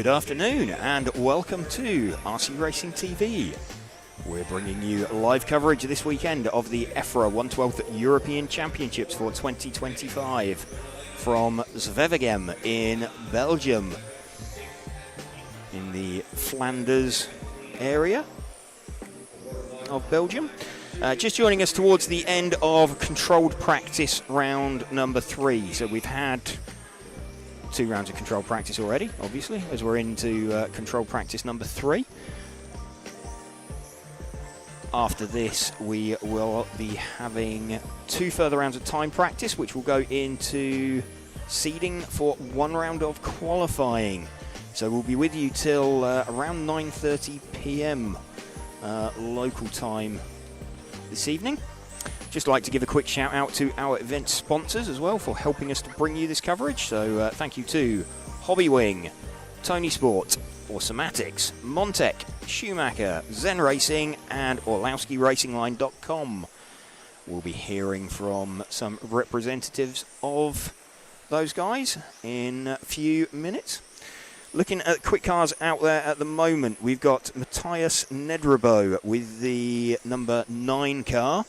Good afternoon and welcome to RC Racing TV. We're bringing you live coverage this weekend of the EFRA 112th European Championships for 2025 from Zwevegem in Belgium, in the Flanders area of Belgium. Just joining us towards the end of controlled practice round number 3. So we've had 2 rounds of controlled practice already, obviously, as we're into controlled practice number 3. After this, we will be having 2 further rounds of time practice, which will go into seeding for 1 round of qualifying. So we'll be with you till around 9:30 p.m. Local time this evening. Just like to give a quick shout out to our event sponsors as well for helping us to bring you this coverage. So thank you to Hobbywing, Tony Sport, Automatics, Montec, Schumacher, Zen Racing, and OrlowskiRacingLine.com. We'll be hearing from some representatives of those guys in a few minutes. Looking at quick cars out there at the moment, we've got Matthias Nedrebo with the number 9 car.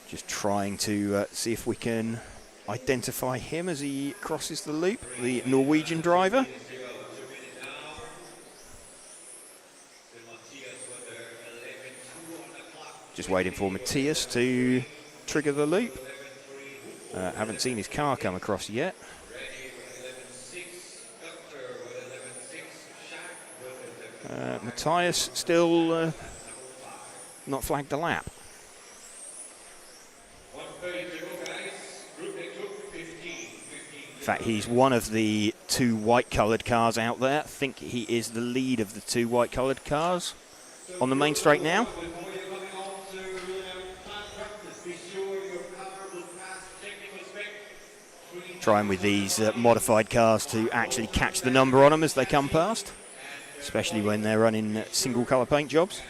Just trying to see if we can identify him as he crosses the loop, the Norwegian driver. Just waiting for Matthias to trigger the loop. Haven't seen his car come across yet. Matthias still not flagged a lap. In fact, he's one of the 2 white-coloured cars out there. I think he is the lead of the 2 white-coloured cars on the main straight now. Trying with these modified cars to actually catch the number on them as they come past, especially when they're running single-colour paint jobs.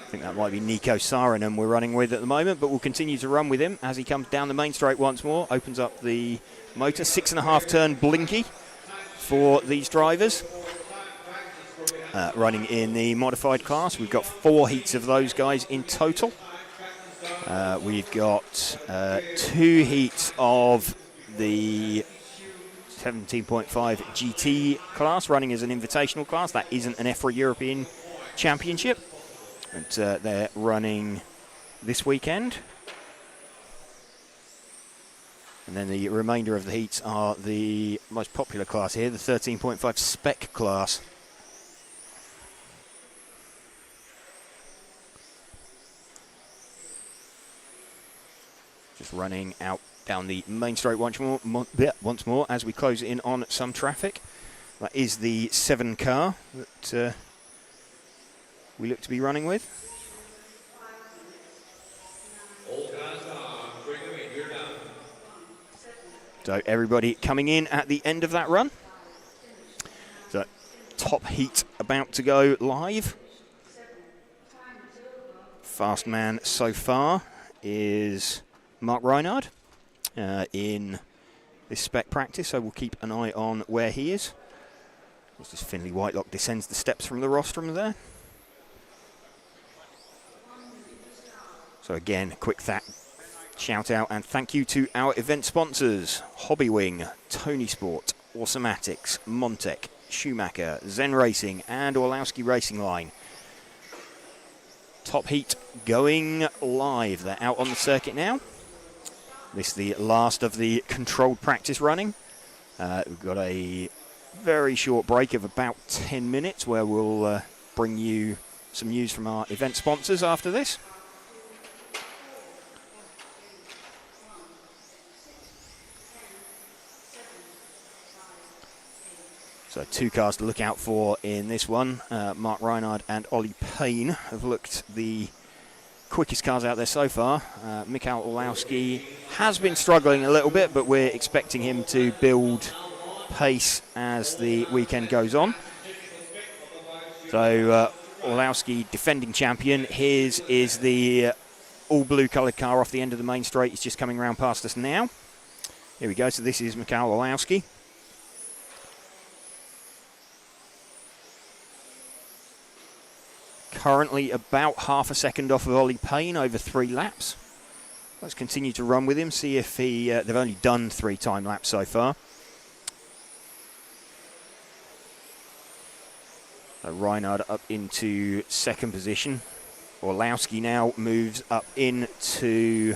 I think that might be Nico Saarinen we're running with at the moment, but we'll continue to run with him as he comes down the main straight once more, opens up the motor. 6.5 turn blinky for these drivers. Running in the modified class, we've got 4 heats of those guys in total. We've got 2 heats of the 17.5 GT class running as an invitational class. That isn't an EFRA European Championship. But they're running this weekend. And then the remainder of the heats are the most popular class here, the 13.5 Spec class. Just running out down the main straight once more as we close in on some traffic. That is the 7 car that we look to be running with. So everybody coming in at the end of that run. So top heat about to go live. Fast man so far is Mark Reinhard in this spec practice, so we'll keep an eye on where he is. As this Finley Whitelock descends the steps from the rostrum there. So again, quick shout out and thank you to our event sponsors: Hobbywing, Tony Sport, Automatics, Montec, Schumacher, Zen Racing, and Orlowski Racing Line. Top heat going live. They're out on the circuit now. This is the last of the controlled practice running. We've got a very short break of about 10 minutes where we'll bring you some news from our event sponsors after this. So 2 cars to look out for in this one. Mark Reinhard and Ollie Payne have looked the quickest cars out there so far. Mikhail Orlowski has been struggling a little bit, but we're expecting him to build pace as the weekend goes on. So Orlowski, defending champion. His is the all blue coloured car off the end of the main straight. He's just coming around past us now. Here we go. So this is Michał Orlowski. Currently about half a second off of Ollie Payne over 3 laps. Let's continue to run with him, see if they've only done 3 time laps so far. So Reinhard up into second position. Orlowski now moves up into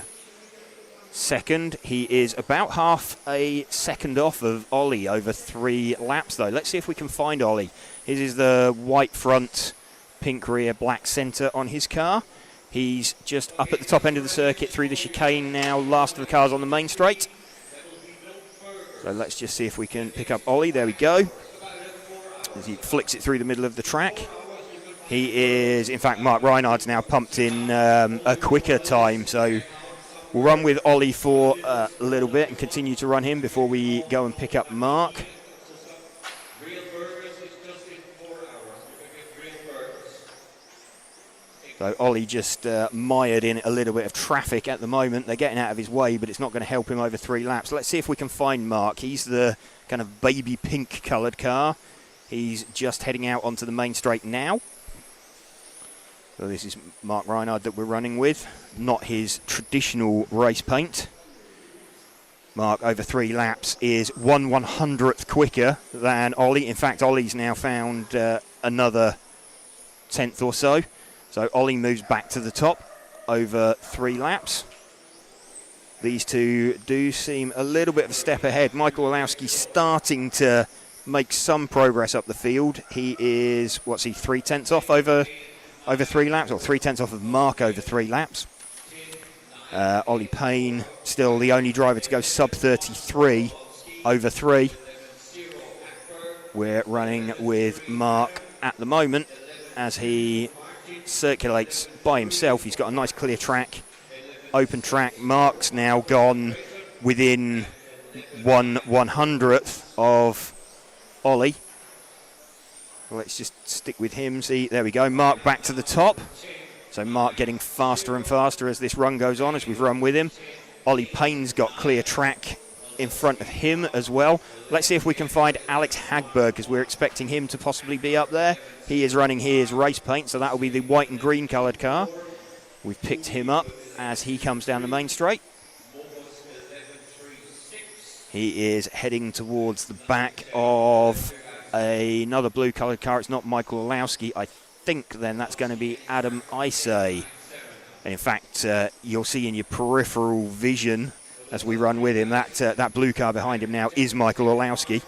second. He is about half a second off of Ollie over 3 laps though. Let's see if we can find Ollie. His is the white front, pink rear, black centre on his car. He's just up at the top end of the circuit through the chicane now, last of the cars on the main straight. So let's just see if we can pick up Ollie. There we go. As he flicks it through the middle of the track. He is, in fact, Mark Reinhardt's now pumped in a quicker time. So we'll run with Ollie for a little bit and continue to run him before we go and pick up Mark. So Ollie just mired in a little bit of traffic at the moment. They're getting out of his way, but it's not going to help him over 3 laps. Let's see if we can find Mark. He's the kind of baby pink coloured car. He's just heading out onto the main straight now. So this is Mark Reinhardt that we're running with, not his traditional race paint. Mark over 3 laps is 1/100th quicker than Ollie. In fact, Ollie's now found another 10th or so. So Ollie moves back to the top over 3 laps. These two do seem a little bit of a step ahead. Michael Orlowski starting to make some progress up the field. He is, what's he, 3/10 off over 3 laps, or 3/10 off of Mark over 3 laps. Ollie Payne still the only driver to go sub 33 over 3. We're running with Mark at the moment as he circulates by himself. He's got a nice clear track, open track. Mark's now gone within 1/100th of Ollie. Let's just stick with him. See, there we go. Mark back to the top. So Mark getting faster and faster as this run goes on, as we've run with him. Ollie Payne's got clear track in front of him as well. Let's see if we can find Alex Hagberg, because we're expecting him to possibly be up there. He is running his race paint, so that will be the white and green coloured car. We've picked him up as he comes down the main straight. He is heading towards the back of another blue coloured car. It's not Michael Orlowski. I think then that's going to be Adam Isay. And in fact, you'll see in your peripheral vision as we run with him, that blue car behind him now is Michael Orlowski.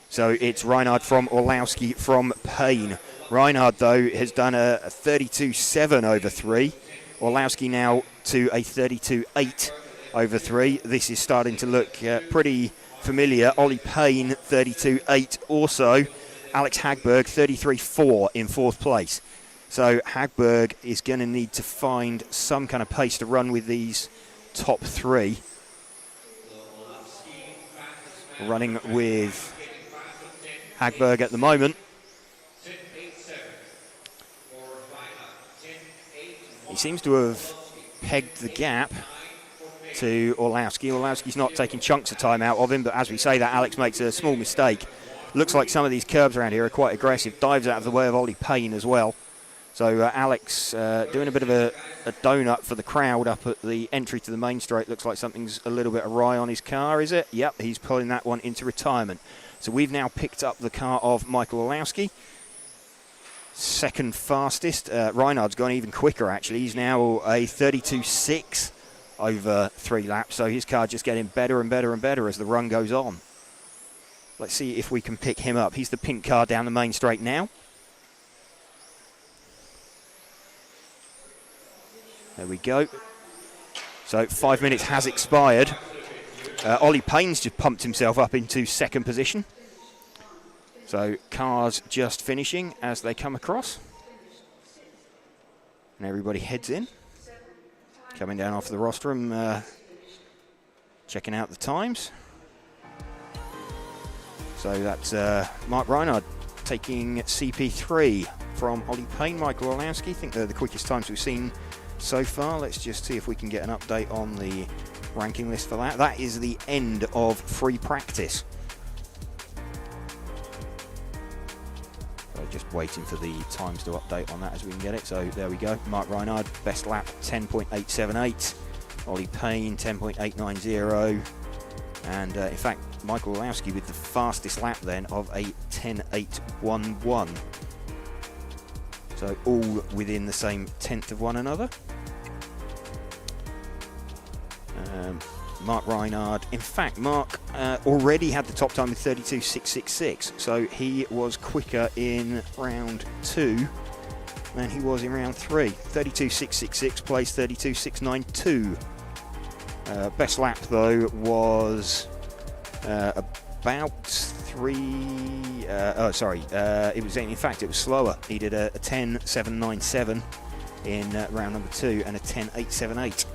So it's Reinhard from Orlowski from Payne. Reinhard, though, has done a 32.7 over 3. Orlowski now to a 32.8 over 3. This is starting to look pretty familiar. Ollie Payne, 32.8 also. Alex Hagberg, 33.4 in 4th place. So Hagberg is going to need to find some kind of pace to run with these top 3. Running with Hagberg at the moment. He seems to have pegged the gap to Orlowski. Orlowski's not taking chunks of time out of him, but as we say that, Alex makes a small mistake. Looks like some of these curbs around here are quite aggressive. Dives out of the way of Ollie Payne as well. So Alex doing a bit of a donut for the crowd up at the entry to the main straight. Looks like something's a little bit awry on his car, is it? Yep, he's pulling that one into retirement. So we've now picked up the car of Michael Orlowski. Second fastest. Reinhardt's gone even quicker, actually. He's now a 32.6 over 3 laps. So his car just getting better and better and better as the run goes on. Let's see if we can pick him up. He's the pink car down the main straight now. There we go. So 5 minutes has expired. Ollie Payne's just pumped himself up into second position. So cars just finishing as they come across. And everybody heads in. Coming down off the rostrum, checking out the times. So that's Mark Reinhard taking CP3 from Ollie Payne, Michael Orlowski. I think they're the quickest times we've seen so far. Let's just see if we can get an update on the ranking list for that. That is the end of free practice. So just waiting for the times to update on that as we can get it. So there we go. Mark Reinhard, best lap 10.878. Ollie Payne 10.890. And in fact, Michael Orlowski with the fastest lap then of a 10.811. So all within the same tenth of one another. Mark Reinhard, in fact, Mark already had the top time with 32.666, so he was quicker in round 2 than he was in round 3. 32.666 plays 32.692. Best lap though was about 3. It was in fact it was slower. He did a 10.797 in round number 2 and a 10.878.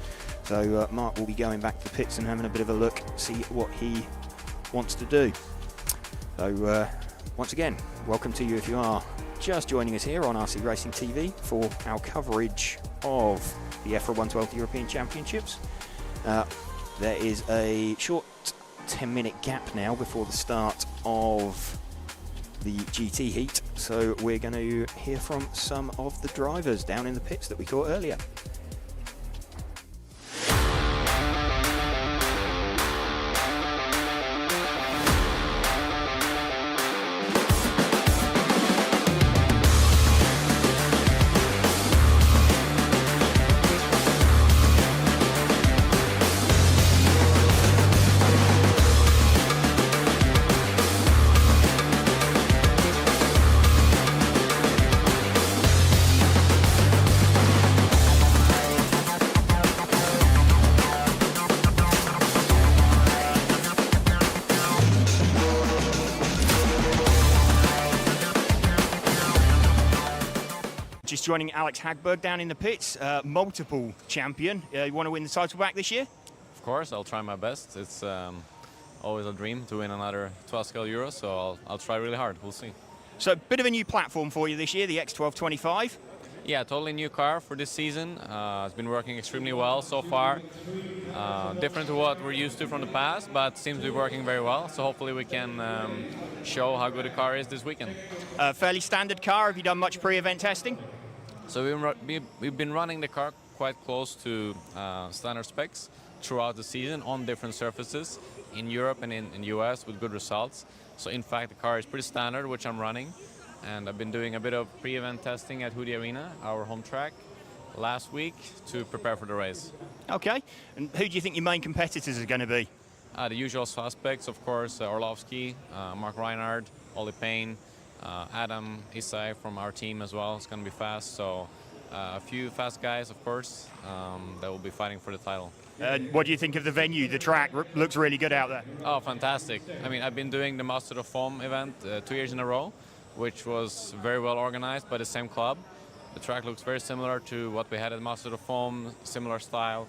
So Mark will be going back to the pits and having a bit of a look, see what he wants to do. So once again, welcome to you if you are just joining us here on RC Racing TV for our coverage of the EFRA 112 European Championships. There is a short 10-minute gap now before the start of the GT heat, so we're going to hear from some of the drivers down in the pits that we caught earlier. Just joining Alex Hagberg down in the pits, multiple champion. You want to win the title back this year? Of course, I'll try my best. It's always a dream to win another 12 scale Euro, so I'll try really hard. We'll see. So a bit of a new platform for you this year, the X1225. Yeah, totally new car for this season. It's been working extremely well so far. Different to what we're used to from the past, but seems to be working very well. So hopefully we can show how good the car is this weekend. Fairly standard car. Have you done much pre-event testing? So we've been running the car quite close to standard specs throughout the season on different surfaces in Europe and in the US with good results. So in fact the car is pretty standard, which I'm running. And I've been doing a bit of pre-event testing at Hoodie Arena, our home track, last week to prepare for the race. Okay. And who do you think your main competitors are going to be? The usual suspects, of course, Orlovsky, Mark Reinhard, Ollie Payne, Adam Isai from our team as well. It's going to be fast. So a few fast guys, of course, that will be fighting for the title. And what do you think of the venue? The track looks really good out there. Oh, fantastic. I mean, I've been doing the Master of Foam event 2 years in a row, which was very well organized by the same club. The track looks very similar to what we had at Master of Foam, similar style,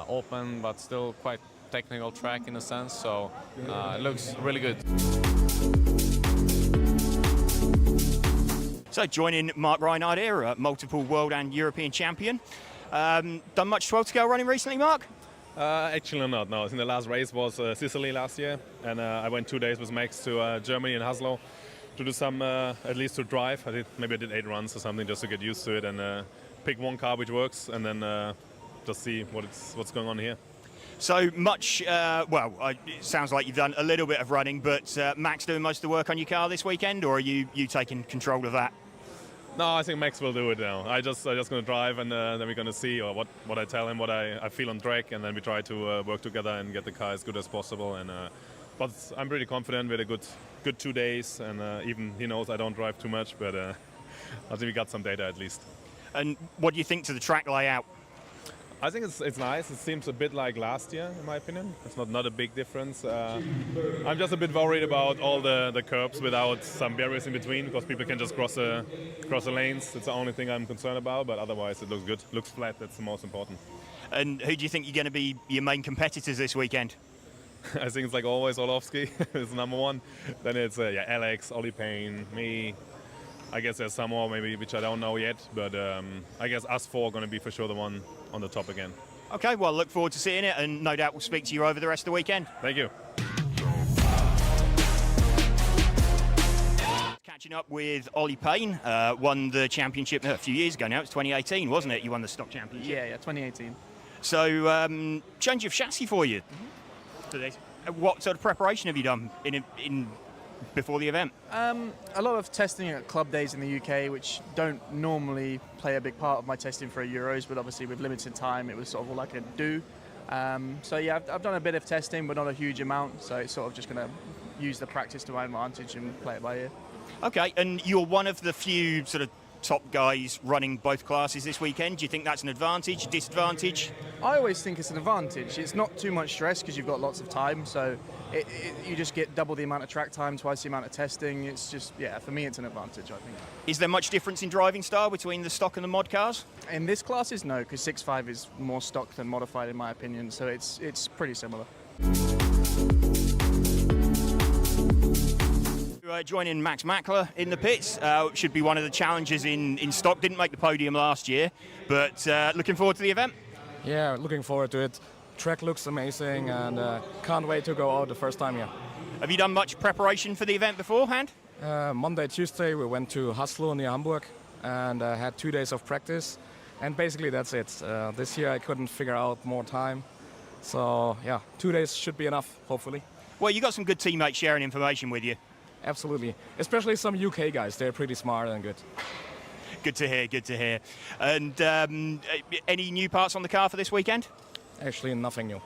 open but still quite technical track in a sense, so it looks really good. So joining Mark Reinhard here, multiple world and European champion. Done much 12 scale running recently, Mark? Actually not, no. I think the last race was Sicily last year, and I went 2 days with Max to Germany and Haslo to do some, at least to drive. Maybe I did 8 runs or something just to get used to it and pick one car which works, and then just see what's going on here. So much, it sounds like you've done a little bit of running, but Max doing most of the work on your car this weekend, or are you taking control of that? No, I think Max will do it now. I'm just going to drive, and then we're going to see what I tell him, what I feel on track, and then we try to work together and get the car as good as possible. And but I'm pretty confident with a good 2 days, and even he knows I don't drive too much, but I think we got some data at least. And what do you think to the track layout? I think it's nice. It seems a bit like last year, in my opinion. It's not a big difference. I'm just a bit worried about all the curbs without some barriers in between, because people can just cross the lanes. It's the only thing I'm concerned about, but otherwise it looks good. Looks flat, that's the most important. And who do you think you're going to be your main competitors this weekend? I think it's like always Orlovsky is number one. Then it's Alex, Ollie Payne, me, I guess there's some more maybe which I don't know yet, but I guess us four are going to be for sure the one on the top again. Okay, well, look forward to seeing it, and no doubt we'll speak to you over the rest of the weekend. Thank you. Catching up with Ollie Payne, won the championship a few years ago now. It's 2018, wasn't it? You won the stock championship. Yeah, 2018. So, change of chassis for you for this. What sort of preparation have you done in before the event? A lot of testing at club days in the UK, which don't normally play a big part of my testing for a Euros, but obviously with limited time, it was sort of all I could do. So yeah, I've done a bit of testing, but not a huge amount. So it's sort of just going to use the practice to my advantage and play it by ear. Okay, and you're one of the few sort of top guys running both classes this weekend. Do you think that's an advantage, disadvantage? I always think it's an advantage. It's not too much stress because you've got lots of time, so you just get double the amount of track time, twice the amount of testing. It's just, yeah, for me it's an advantage, I think. Is there much difference in driving style between the stock and the mod cars? In this classes, no, because 6.5 is more stock than modified in my opinion, so it's pretty similar. Joining Max Mackler in the pits. Should be one of the challengers in stock. Didn't make the podium last year, but looking forward to the event. Yeah, looking forward to it. Track looks amazing and can't wait to go out the first time here. Have you done much preparation for the event beforehand? Monday, Tuesday we went to Haslo near Hamburg and had 2 days of practice, and basically that's it. This year I couldn't figure out more time, so yeah, 2 days should be enough, hopefully. Well, you got some good teammates sharing information with you. Absolutely, especially some UK guys. They're pretty smart and good. Good to hear, good to hear. And any new parts on the car for this weekend? Actually, nothing new.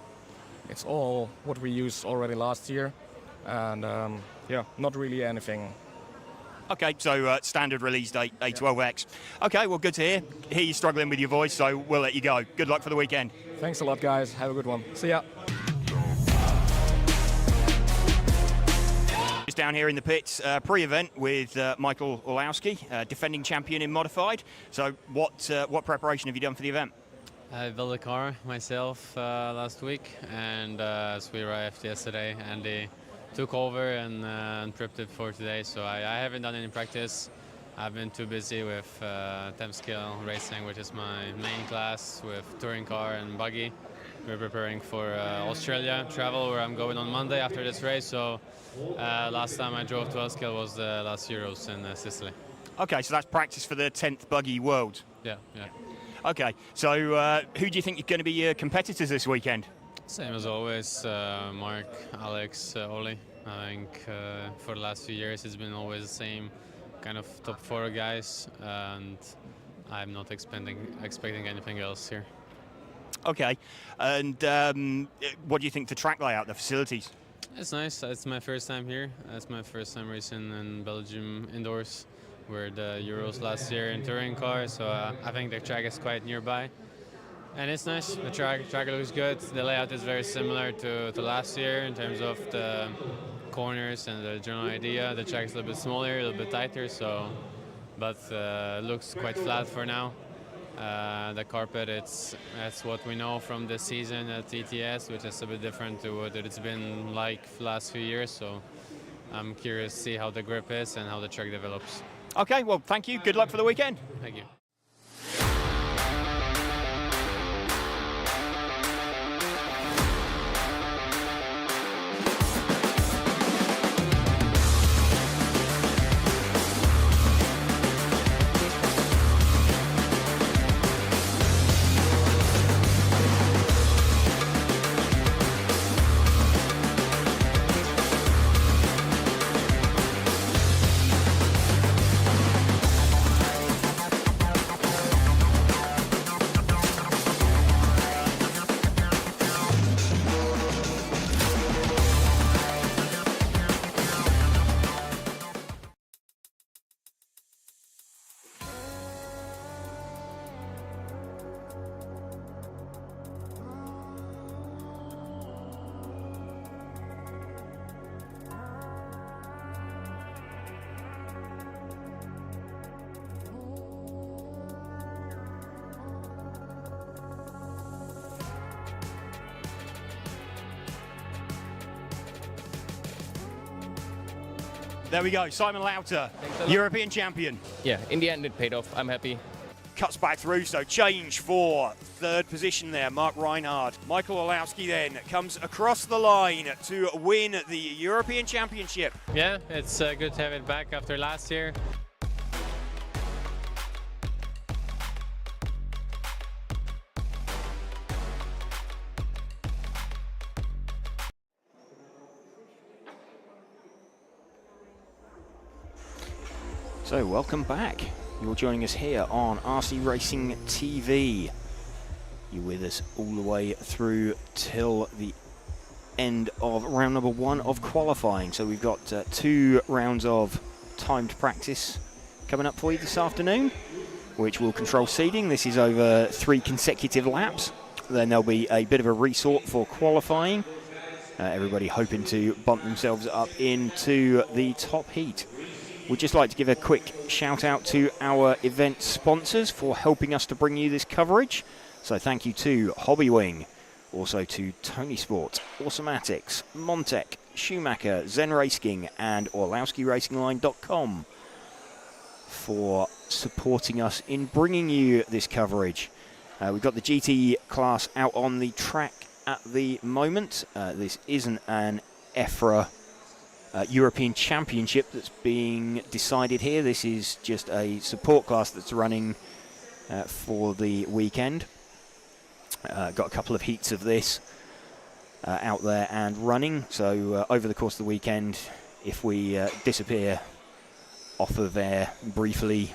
It's all what we used already last year, and yeah, not really anything. Okay, so standard release date, A12X. Okay, well, good to hear. Hear you struggling with your voice, so we'll let you go. Good luck for the weekend. Thanks a lot, guys. Have a good one. See ya. Just down here in the pits, pre-event with Michael Orlowski, defending champion in modified. So what preparation have you done for the event? I built a car myself last week, and as we arrived yesterday, Andy took over and prepped it for today. So I haven't done any practice. I've been too busy with temp scale racing, which is my main class, with touring car and buggy. We're preparing for Australia travel, where I'm going on Monday after this race. So last time I drove 12 scale was the last Euros in Sicily. Okay, so that's practice for the 10th Buggy World. Yeah. Okay, so who do you think are going to be your competitors this weekend? Same as always, Mark, Alex, Oli. I think for the last few years it's been always the same kind of top 4 guys, and I'm not expecting anything else here. Okay, and what do you think the track layout, the facilities? It's nice. It's my first time here. It's my first time racing in Belgium indoors. We're the Euros last year in touring car, so I think the track is quite nearby. And it's nice. The track looks good. The layout is very similar to last year in terms of the corners and the general idea. The track is a little bit smaller, a little bit tighter, but looks quite flat for now. The carpet, that's what we know from this season at ETS, which is a bit different to what it's been like the last few years. So I'm curious to see how the grip is and how the track develops. Okay, well, thank you. Good luck for the weekend. Thank you. There we go, Simon Lauter, European champion. Yeah, in the end it paid off. I'm happy. Cuts back through, so change for third position there, Mark Reinhardt. Michael Olowski then comes across the line to win the European Championship. Yeah, it's good to have it back after last year. So welcome back. You're joining us here on RC Racing TV. You're with us all the way through till the end of round number 1 of qualifying. So we've got 2 rounds of timed practice coming up for you this afternoon, which will control seeding. This is over 3 consecutive laps. Then there'll be a bit of a resort for qualifying. Everybody hoping to bump themselves up into the top heat. We'd just like to give a quick shout out to our event sponsors for helping us to bring you this coverage. So thank you to Hobbywing, also to Tony Sport, Automatics, Montec, Schumacher, Zen Racing and OrlowskiRacingLine.com for supporting us in bringing you this coverage. We've got the GT class out on the track at the moment. This isn't an EFRA European Championship that's being decided here. This is just a support class that's running for the weekend. Got a couple of heats of this out there and running, so over the course of the weekend, if we disappear off of air briefly,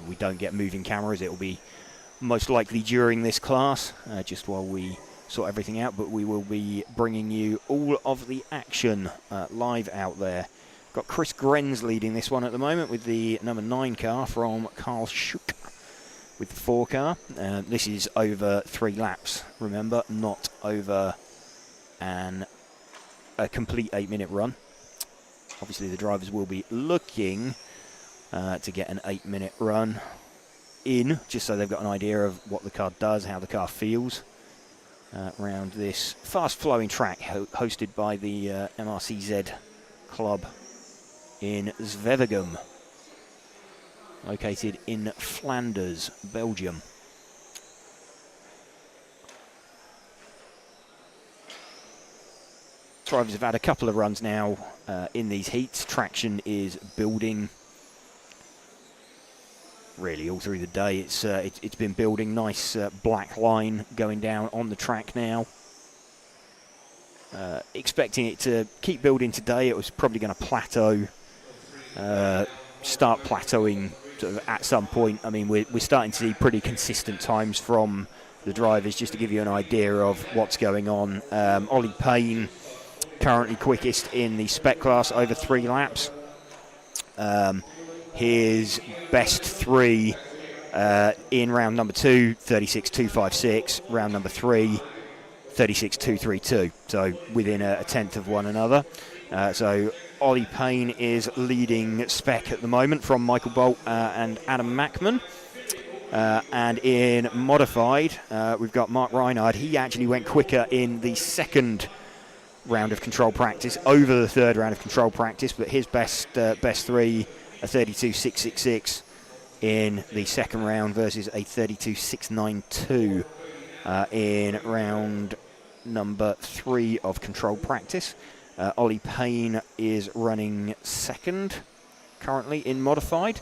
we don't get moving cameras, it will be most likely during this class, just while we sort everything out, but we will be bringing you all of the action live out there. Got Chris Grenz leading this one at the moment with the number 9 car from Carl Schuck with the 4 car. This is over 3 laps, remember, not over a complete 8-minute run. Obviously the drivers will be looking to get an 8-minute run in, just so they've got an idea of what the car does, how the car feels. Around this fast-flowing track hosted by the MRCZ club in Zwevegem, located in Flanders, Belgium. Drivers have had a couple of runs now in these heats. Traction is building really all through the day. It's been building. Nice black line going down on the track now. Expecting it to keep building today. It was probably going to plateau, start plateauing sort of at some point. I mean, we're starting to see pretty consistent times from the drivers, just to give you an idea of what's going on. Ollie Payne currently quickest in the Spec class, over 3 laps. His best 3 in round number 2, 36.256. Round number 3, 36.232. So within a tenth of one another. So Ollie Payne is leading Spec at the moment from Michael Bolt and Adam Mackman. And in modified, we've got Mark Reinhardt. He actually went quicker in the 2nd round of control practice over the 3rd round of control practice, but his best 3, a 32.666 in the 2nd round versus a 32.692 in round number 3 of control practice. Ollie Payne is running 2nd currently in modified.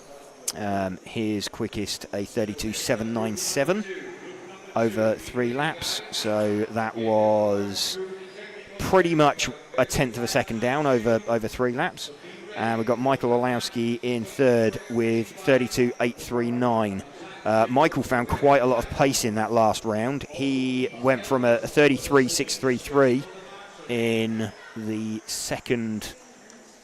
His quickest a 32.797 over 3 laps, so that was pretty much a tenth of a second down over 3 laps. And we've got Michael Olowski in 3rd with 32.839. Michael found quite a lot of pace in that last round. He went from a 33.633 in the 2nd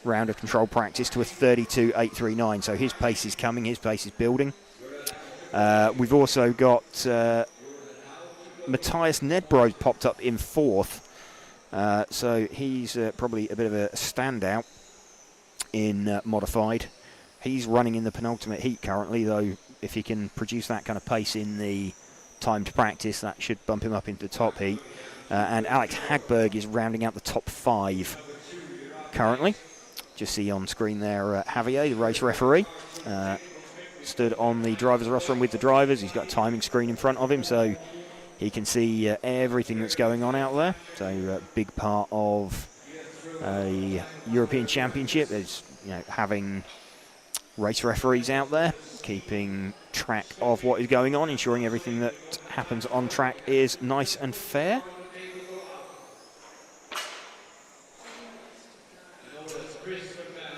round of control practice to a 32.839. So his pace is coming, his pace is building. We've also got Matthias Nedbro popped up in 4th. So he's probably a bit of a standout in modified. He's running in the penultimate heat currently, though if he can produce that kind of pace in the timed practice, that should bump him up into the top heat. And Alex Hagberg is rounding out the top 5 currently. Just see on screen there, Javier, the race referee, stood on the driver's rostrum with the drivers. He's got a timing screen in front of him, so he can see everything that's going on out there. So a big part of a European Championship is, you know, having race referees out there, keeping track of what is going on, ensuring everything that happens on track is nice and fair.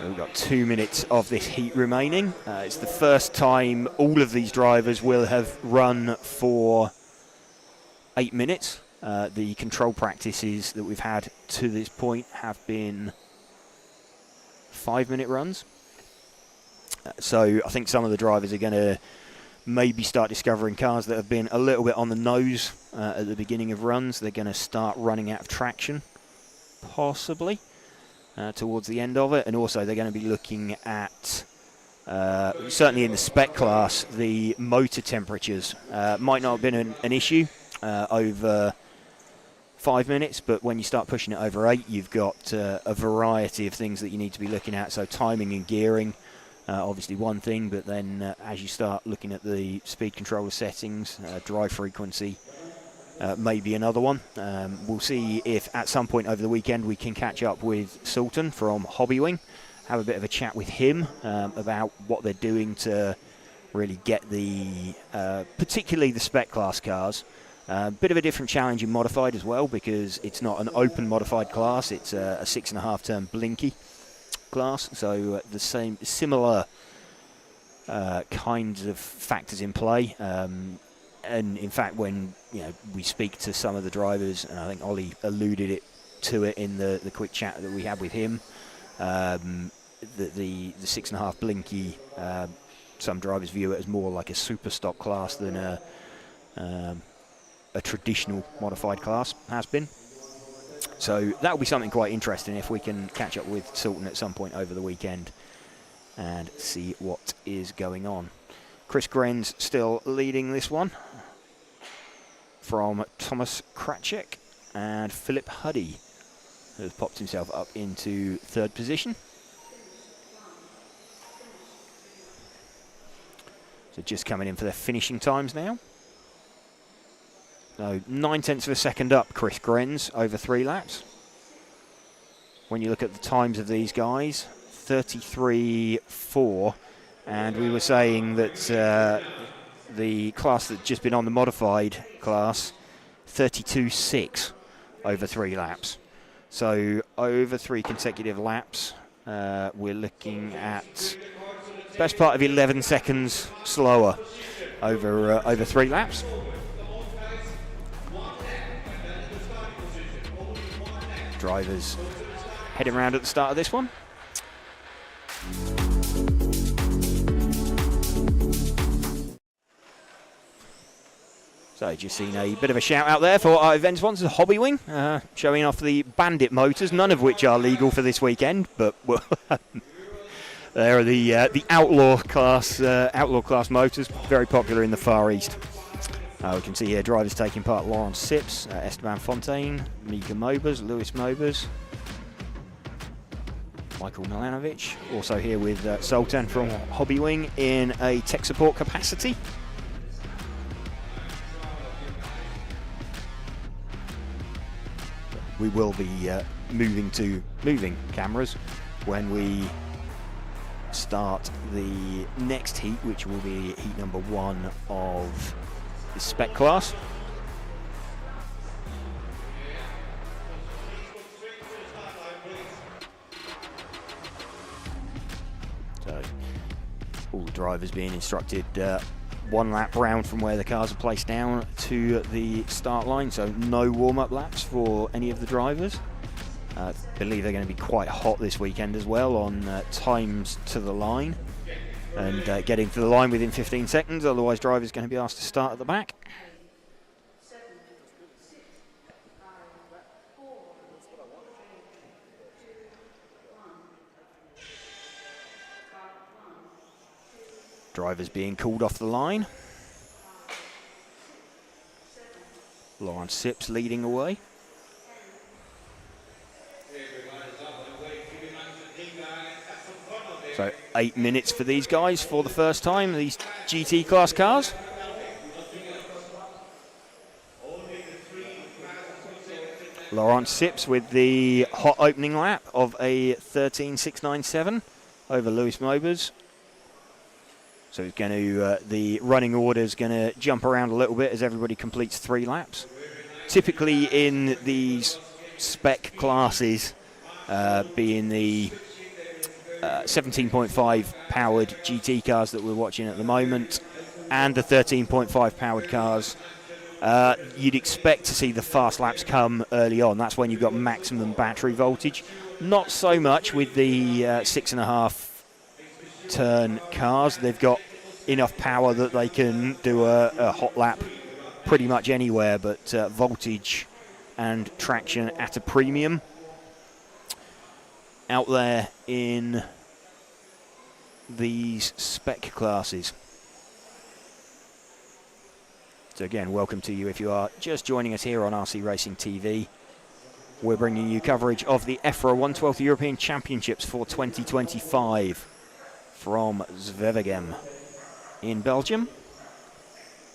We've got 2 minutes of this heat remaining. It's the first time all of these drivers will have run for 8 minutes. The control practices that we've had to this point have been 5-minute runs. So I think some of the drivers are going to maybe start discovering cars that have been a little bit on the nose at the beginning of runs. They're going to start running out of traction, possibly. Towards the end of it, and also they're going to be looking at, certainly in the Spec class, the motor temperatures. Might not have been an issue over 5 minutes, but when you start pushing it over 8, you've got a variety of things that you need to be looking at. So timing and gearing, obviously one thing, but then as you start looking at the speed controller settings, drive frequency, maybe another one. We'll see if at some point over the weekend we can catch up with Sultan from Hobbywing, have a bit of a chat with him about what they're doing to really get the, particularly the Spec class cars. Bit of a different challenge in modified as well, because it's not an open modified class, it's a 6.5 turn blinky class, so the similar kinds of factors in play. And in fact, when we speak to some of the drivers, and I think Ollie alluded to it in the quick chat that we had with him, the 6.5 blinky, some drivers view it as more like a super stock class than a traditional modified class has been. So that will be something quite interesting if we can catch up with Sultan at some point over the weekend and see what is going on. Chris Grenz still leading this one from Thomas Kracek, and Philip Huddy has popped himself up into 3rd position. So just coming in for their finishing times now. So 9/10 of a second up, Chris Grenz, over 3 laps. When you look at the times of these guys, 33.4. And we were saying that the class that's just been on, the modified class, 32.6 over 3 laps. So over 3 consecutive laps, we're looking at best part of 11 seconds slower over 3 laps. Drivers heading around at the start of this one. So just seen a bit of a shout out there for our event sponsors, Hobbywing, showing off the Bandit motors, none of which are legal for this weekend, but they're the outlaw class motors, very popular in the Far East. We can see here drivers taking part: Lawrence Sips, Esteban Fontaine, Mika Mobers, Lewis Mobers, Michael Milanovic, also here with Sultan from Hobbywing in a tech support capacity. We will be moving cameras when we start the next heat, which will be heat number 1 of the Spec class. So all the drivers being instructed 1 lap round from where the cars are placed down to the start line, so no warm-up laps for any of the drivers. I believe they're going to be quite hot this weekend as well on times to the line, and getting to the line within 15 seconds, otherwise drivers are going to be asked to start at the back. Drivers being called off the line. Lawrence Sips leading away. 8 minutes for these guys for the first time, these GT class cars. Laurent Sips with the hot opening lap of a 13.697 over Lewis Mobers. So he's going to, the running order is going to jump around a little bit as everybody completes 3 laps. Typically in these spec classes, being the 17.5 powered GT cars that we're watching at the moment and the 13.5 powered cars, you'd expect to see the fast laps come early on. That's when you've got maximum battery voltage. Not so much with the 6.5 turn cars. They've got enough power that they can do a hot lap pretty much anywhere, but voltage and traction at a premium out there in these spec classes. So again, welcome to you if you are just joining us here on RC Racing TV. We're bringing you coverage of the EFRA 112th European Championships for 2025 from Zwevegem in Belgium.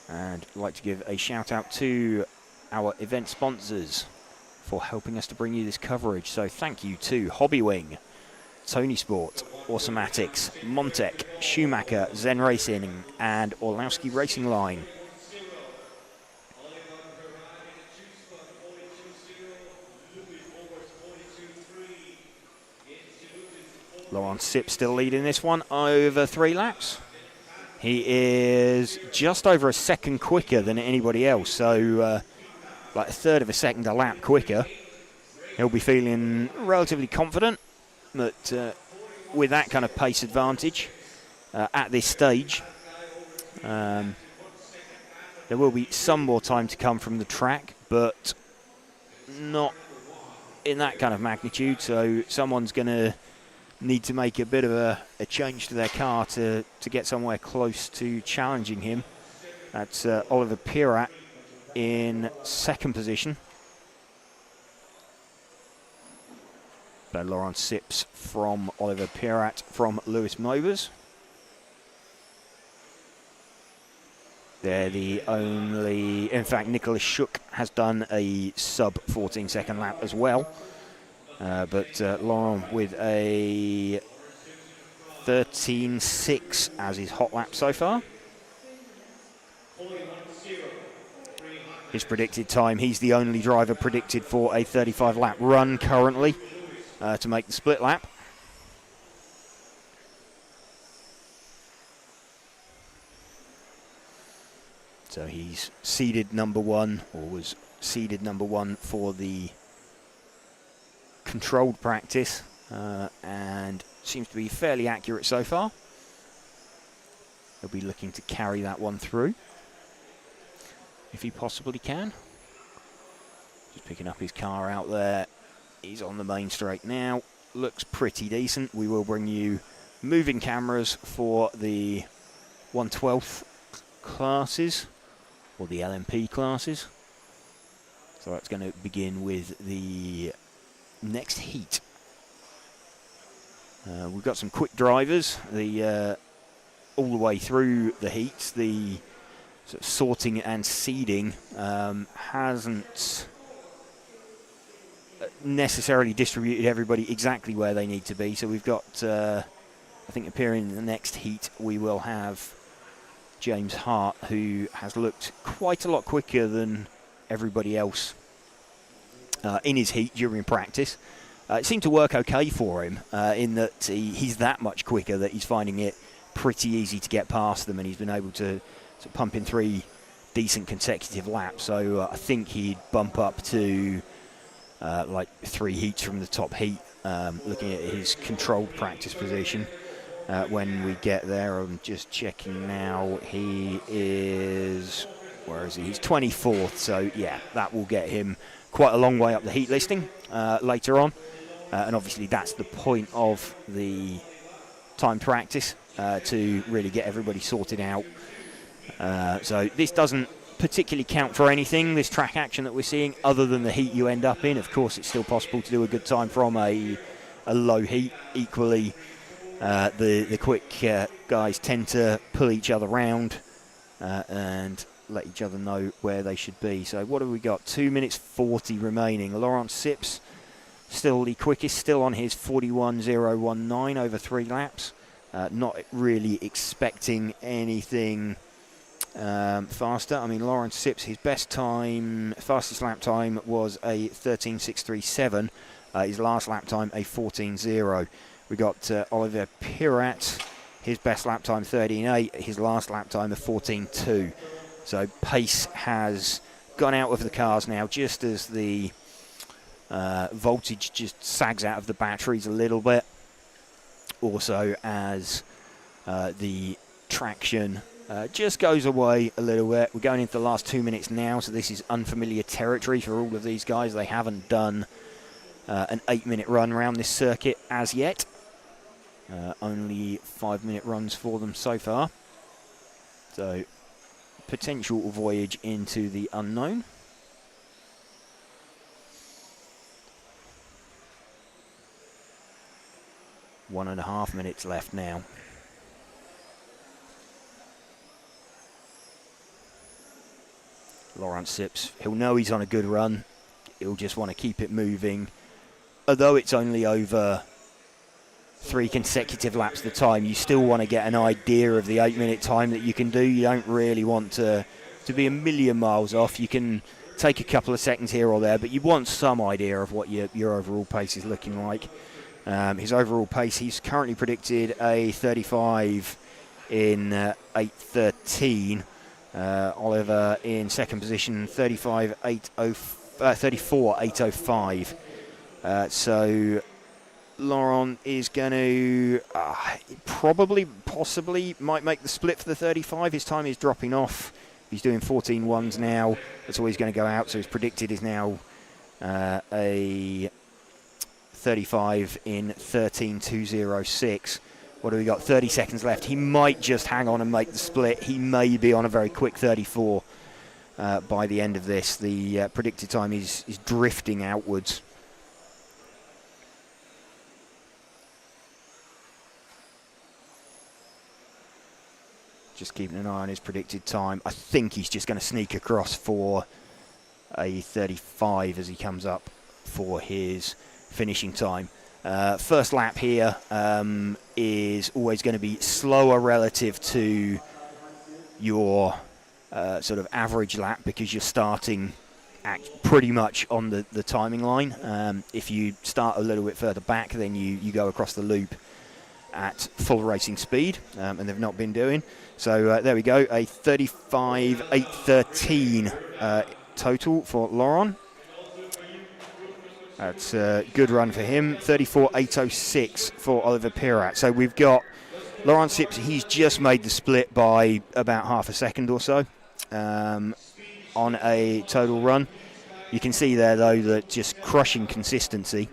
And I'd like to give a shout out to our event sponsors for helping us to bring you this coverage. So thank you to Hobbywing, Tony Sport, Automatics, Montec, Schumacher, Zen Racing and Orlowski Racing Line. Laurent Sipp still leading this one over 3 laps. He is just over a second quicker than anybody else, so like a third of a second a lap quicker. He'll be feeling relatively confident that with that kind of pace advantage at this stage, there will be some more time to come from the track, but not in that kind of magnitude, so someone's going to need to make a bit of a change to their car to get somewhere close to challenging him. That's Oliver Pirat in second position. But Laurent Sips from Oliver Pirat from Lewis Mobers. They're the only, in fact, Nicholas Schuck has done a sub 14 second lap as well. But Laurent with a 13.6 as his hot lap so far. His predicted time, he's the only driver predicted for a 35 lap run currently to make the split lap. So he's seeded number 1, or was seeded number 1 for the controlled practice, and seems to be fairly accurate so far. He'll be looking to carry that one through if he possibly can. Just picking up his car out there. He's on the main straight now. Looks pretty decent. We will bring you moving cameras for the 1/12 classes, or the LMP classes. So that's going to begin with the next heat. We've got some quick drivers all the way through the heats. The sort of sorting and seeding hasn't necessarily distributed everybody exactly where they need to be. So we've got, I think appearing in the next heat, we will have James Hart, who has looked quite a lot quicker than everybody else in his heat during practice. It seemed to work okay for him in that he's that much quicker that he's finding it pretty easy to get past them, and he's been able to pump in 3 decent consecutive laps. So I think he'd bump up to like 3 heats from the top heat, looking at his controlled practice position when we get there. I'm just checking now. He is, where is he? He's 24th, so yeah, that will get him quite a long way up the heat listing later on. And obviously that's the point of the time practice, to really get everybody sorted out. So this doesn't particularly count for anything, this track action that we're seeing, other than the heat you end up in. Of course, it's still possible to do a good time from a low heat. Equally, The quick guys tend to pull each other round and let each other know where they should be. So what have we got? 2 minutes 40 remaining. Laurent Sips, still the quickest, still on his 41.019 over 3 laps. Not really expecting anything faster. I mean, Laurent Sips, his best time, fastest lap time was a 13.637. His last lap time, a 14.0. We got Oliver Pirat, his best lap time 13.8, his last lap time a 14.2. So pace has gone out of the cars now, just as the voltage just sags out of the batteries a little bit. Also as the traction just goes away a little bit. We're going into the last 2 minutes now, so this is unfamiliar territory for all of these guys. They haven't done an 8-minute run around this circuit as yet. Only 5-minute runs for them so far. So, potential voyage into the unknown. One and a half minutes left now. Laurent Sips, he'll know he's on a good run. He'll just want to keep it moving. Although it's only over 3 consecutive laps at a time, you still want to get an idea of the 8-minute time that you can do. You don't really want to be a million miles off. You can take a couple of seconds here or there, but you want some idea of what your overall pace is looking like. His overall pace, he's currently predicted a 35 in 8.13. Oliver in second position, 34.805. So Laurent is going to possibly might make the split for the 35. His time is dropping off. He's doing 14.1s now. That's always going to go out. So his predicted is now a 35 in 13.206. What do we got? 30 seconds left. He might just hang on and make the split. He may be on a very quick 34 by the end of this. The predicted time is drifting outwards. Just keeping an eye on his predicted time. I think he's just going to sneak across for a 35 as he comes up for his finishing time. First lap here is always going to be slower relative to your sort of average lap, because you're starting pretty much on the timing line. If you start a little bit further back, then you go across the loop at full racing speed, and they've not been doing. So there we go, a 35.813 total for Laurent. That's a good run for him. 34.806 for Oliver Pirat. So we've got Laurent Sips. He's just made the split by about half a second or so on a total run. You can see there, though, that just crushing consistency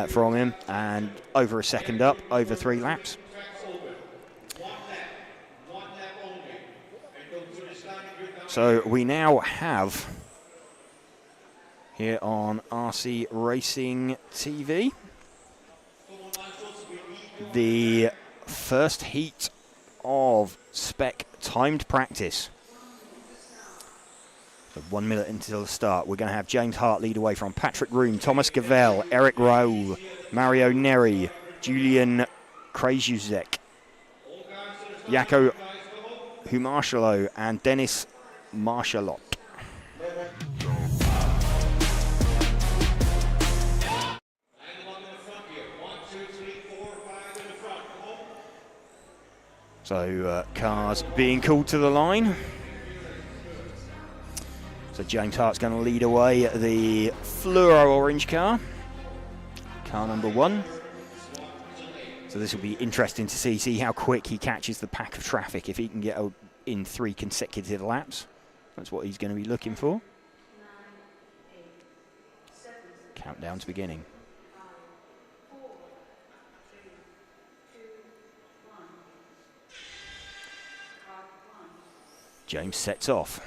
from him, and over a second up, over 3 laps. So we now have, here on RC Racing TV, the first heat of Spec timed practice. So 1 minute until the start. We're going to have James Hart lead away from Patrick Room, Thomas Gavell, Eric Raoul, Mario Neri, Julian Krajuzek, Jaco Humarshalo, and Dennis Marshalot. So cars being called to the line. So James Hart's going to lead away the fluoro orange car number 1. So this will be interesting to see how quick he catches the pack of traffic, if he can get in 3 consecutive laps. That's what he's going to be looking for. Countdown's beginning. James sets off.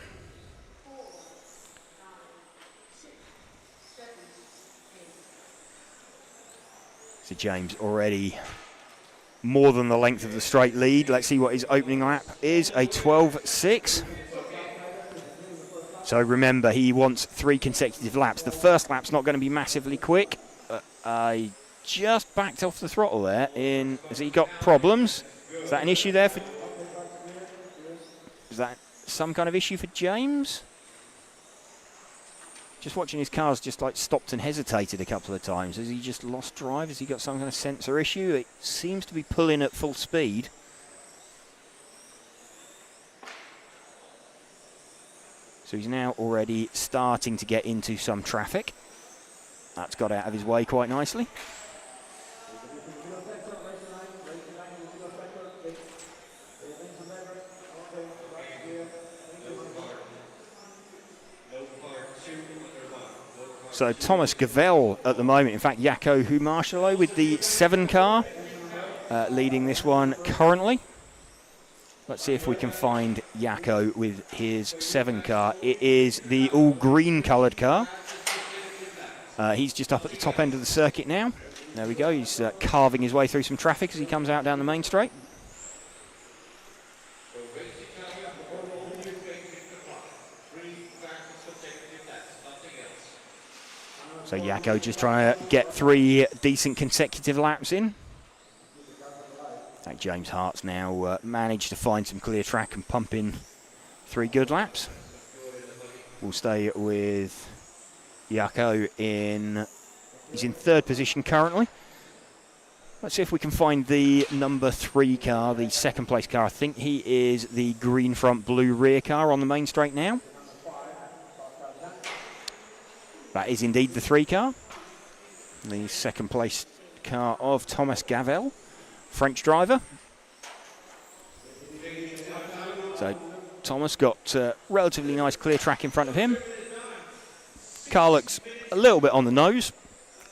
So James already more than the length of the straight lead. Let's see what his opening lap is, a 12.6. So remember, he wants 3 consecutive laps. The first lap's not going to be massively quick. I just backed off the throttle there. Has he got problems? Is that an issue there for... Is that some kind of issue for James? Just watching his cars just like stopped and hesitated a couple of times. Has he just lost drive? Has he got some kind of sensor issue? It seems to be pulling at full speed. So he's now already starting to get into some traffic. That's got out of his way quite nicely. So Thomas Gavel at the moment, in fact Jaco Humarshalo with the 7 car, leading this one currently. Let's see if we can find Jaco with his 7 car. It is the all green coloured car. He's just up at the top end of the circuit now. There we go, he's carving his way through some traffic as he comes out down the main straight. So Jaco just trying to get 3 decent consecutive laps in. Like James Hart's now managed to find some clear track and pump in 3 good laps. We'll stay with Jaco he's in 3rd position currently. Let's see if we can find the number 3 car, the 2nd place car. I think he is the green front, blue rear car on the main straight now. That is indeed the 3 car. The 2nd place car of Thomas Gavel, French driver. So Thomas got relatively nice clear track in front of him. Car looks a little bit on the nose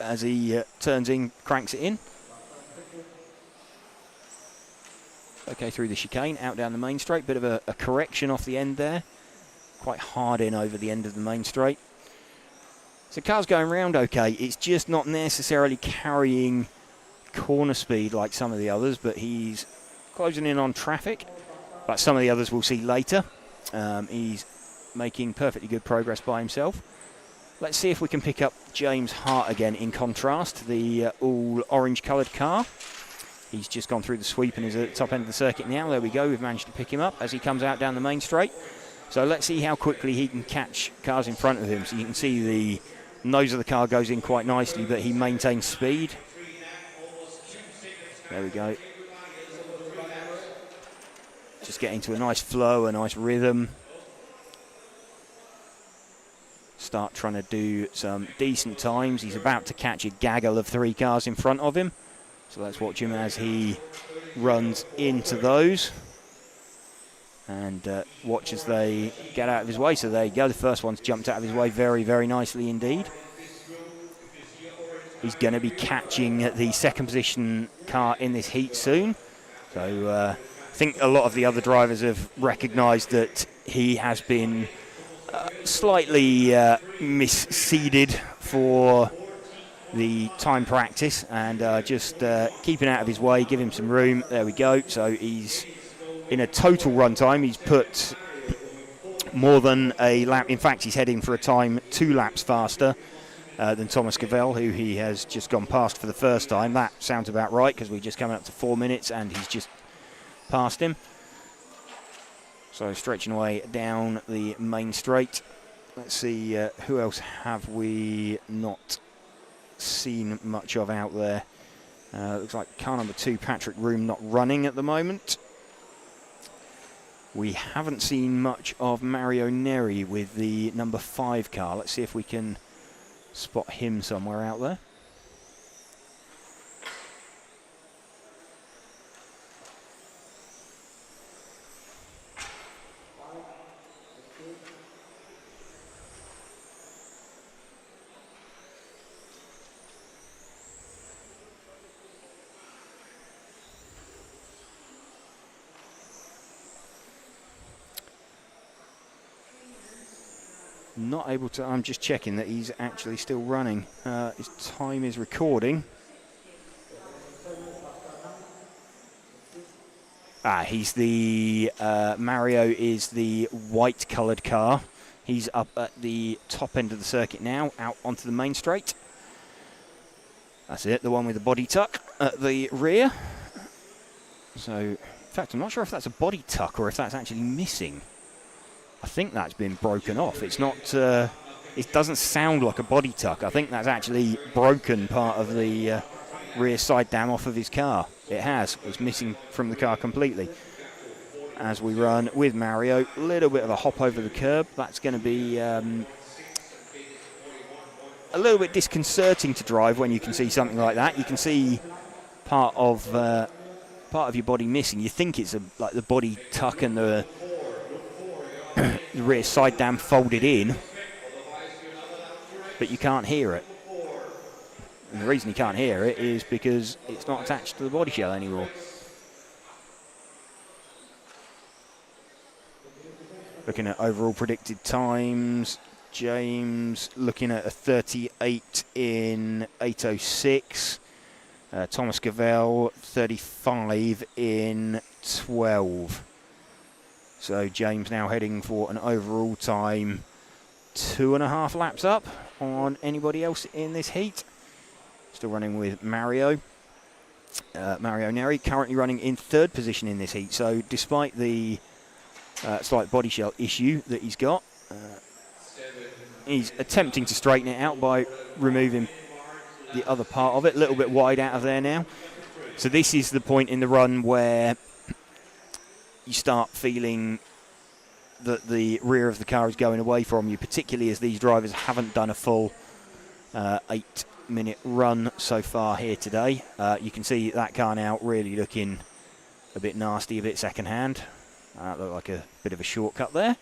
as he turns in, cranks it in. Okay, through the chicane, out down the main straight. Bit of a correction off the end there. Quite hard in over the end of the main straight. So car's going round okay. It's just not necessarily carrying corner speed like some of the others, but he's closing in on traffic. Like some of the others we'll see later. He's making perfectly good progress by himself. Let's see if we can pick up James Hart again in contrast, the all orange coloured car. He's just gone through the sweep and is at the top end of the circuit now. There we go, we've managed to pick him up as he comes out down the main straight. So let's see how quickly he can catch cars in front of him. So you can see the nose of the car goes in quite nicely, but he maintains speed. There we go. Just getting to a nice flow, a nice rhythm. Start trying to do some decent times. He's about to catch a gaggle of 3 cars in front of him. So let's watch him as he runs into those. And watch as they get out of his way. So there you go, the first one's jumped out of his way very, very nicely indeed. He's going to be catching the 2nd position car in this heat soon. So I think a lot of the other drivers have recognised that he has been slightly misseeded for the time practice, and just keeping out of his way, give him some room. There we go. So he's in a total run time, he's put more than a lap. In fact, he's heading for a time 2 laps faster than Thomas Gavel, who he has just gone past for the first time. That sounds about right, because we're just coming up to 4 minutes and he's just passed him. So stretching away down the main straight. Let's see, who else have we not seen much of out there? Looks like car number 2, Patrick Room, not running at the moment. We haven't seen much of Mario Neri with the number 5 car. Let's see if we can spot him somewhere out there. Not able to, I'm just checking that he's actually still running. His time is recording. He's the Mario is the white coloured car. He's up at the top end of the circuit now, out onto the main straight. That's it, the one with the body tuck at the rear. So, in fact, I'm not sure if that's a body tuck or if that's actually missing. I think that's been broken off. It's not, it doesn't sound like a body tuck. I think that's actually broken part of the rear side dam off of his car. It has. It's missing from the car completely. As we run with Mario, a little bit of a hop over the curb. That's going to be a little bit disconcerting to drive when you can see something like that. You can see part of your body missing. You think it's like the body tuck and the rear side dam folded in, but you can't hear it. And the reason you can't hear it is because it's not attached to the body shell anymore. Looking at overall predicted times, James looking at a 38 in 8:06. Thomas Cavell 35 in 12. So James now heading for an overall time 2.5 laps up on anybody else in this heat. Still running with Mario. Mario Neri currently running in 3rd position in this heat. So despite the slight body shell issue that he's got, he's attempting to straighten it out by removing the other part of it. A little bit wide out of there now. So this is the point in the run where you start feeling that the rear of the car is going away from you, particularly as these drivers haven't done a full 8-minute run so far here today. You can see that car now really looking a bit nasty, a bit second-hand. Looked like a bit of a shortcut there.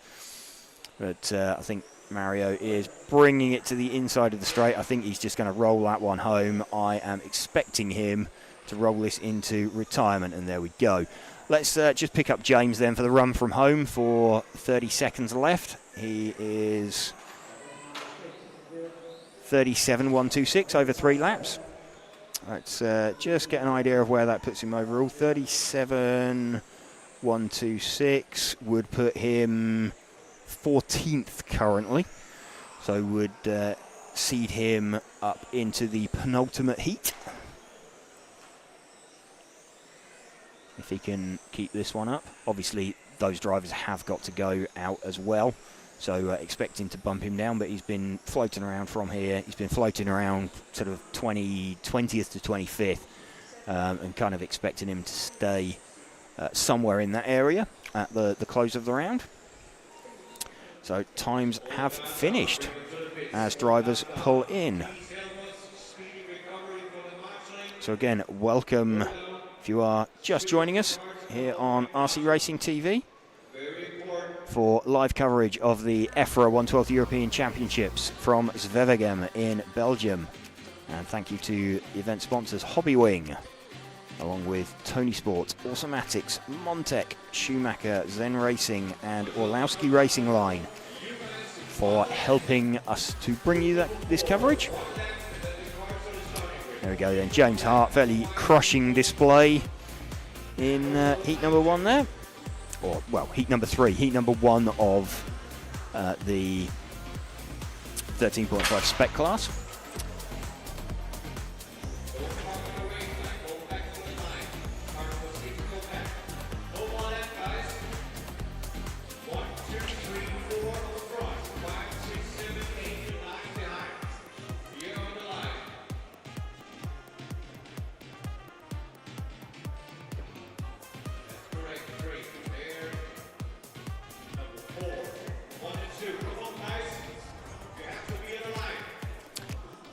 But I think Mario is bringing it to the inside of the straight. I think he's just going to roll that one home. I am expecting him to roll this into retirement, and there we go. Let's just pick up James then for the run from home for 30 seconds left. He is 37.126 over 3 laps. Let's just get an idea of where that puts him overall. 37.126 would put him 14th currently. So would seed him up into the penultimate heat. If he can keep this one up. Obviously, those drivers have got to go out as well. So expecting to bump him down, but he's been floating around from here. He's been floating around sort of 20th to 25th, and kind of expecting him to stay somewhere in that area at the close of the round. So times have finished as drivers pull in. So again, welcome if you are just joining us here on RC Racing TV for live coverage of the EFRA 112th European Championships from Zwevegem in Belgium. And thank you to the event sponsors Hobbywing, along with Tony Sport, Automatics, Montec, Schumacher, Zen Racing and Orlowski Racing Line for helping us to bring you this coverage. There we go then, James Hart, fairly crushing display in heat number 1 there. Or, well, heat number 3, heat number 1 of the 13.5 Spec class.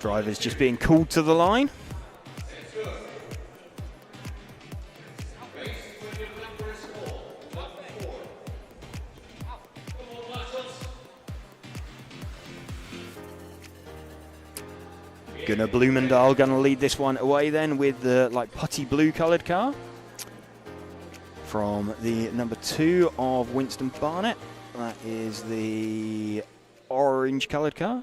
Drivers just being called to the line. Gunnar Blumendal going to lead this one away then with the putty blue coloured car from the number 2 of Winston Barnett. That is the orange coloured car.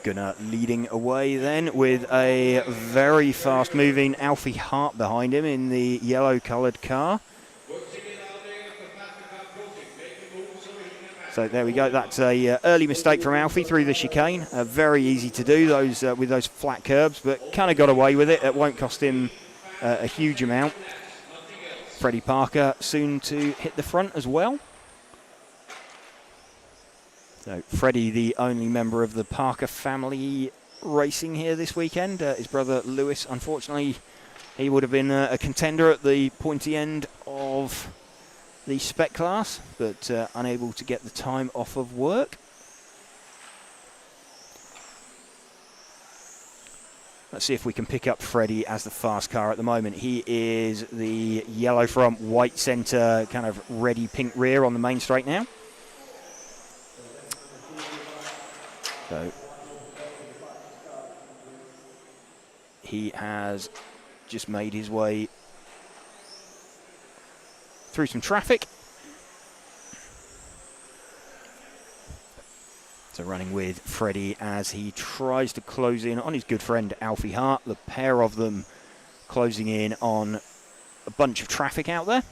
Gunnar leading away then with a very fast-moving Alfie Hart behind him in the yellow-coloured car. So there we go. That's a early mistake from Alfie through the chicane. Very easy to do those with those flat curbs, but kind of got away with it. It won't cost him a huge amount. Freddie Parker soon to hit the front as well. So Freddie, the only member of the Parker family racing here this weekend. His brother Lewis, unfortunately, he would have been a contender at the pointy end of the Spec class, but unable to get the time off of work. Let's see if we can pick up Freddie as the fast car at the moment. He is the yellow front, white centre, kind of reddy pink rear on the main straight now. So he has just made his way through some traffic. So running with Freddie as he tries to close in on his good friend Alfie Hart. The pair of them closing in on a bunch of traffic out there.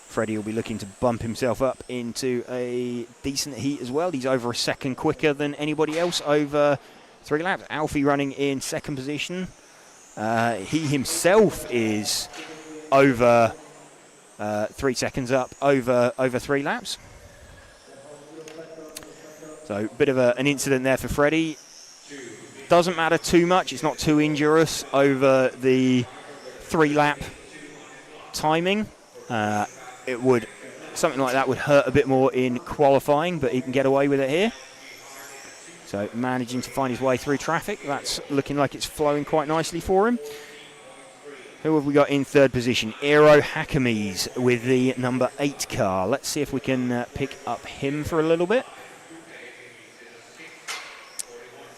Freddie will be looking to bump himself up into a decent heat as well. He's over a second quicker than anybody else over 3 laps. Alfie running in second position. He himself is over 3 seconds up over 3 laps. So a bit of an incident there for Freddie. Doesn't matter too much. It's not too injurious over the 3-lap timing. Something like that would hurt a bit more in qualifying, but he can get away with it here. So managing to find his way through traffic. That's looking like it's flowing quite nicely for him. Who have we got in third position? Eero Häkämies with the number 8 car. Let's see if we can pick up him for a little bit.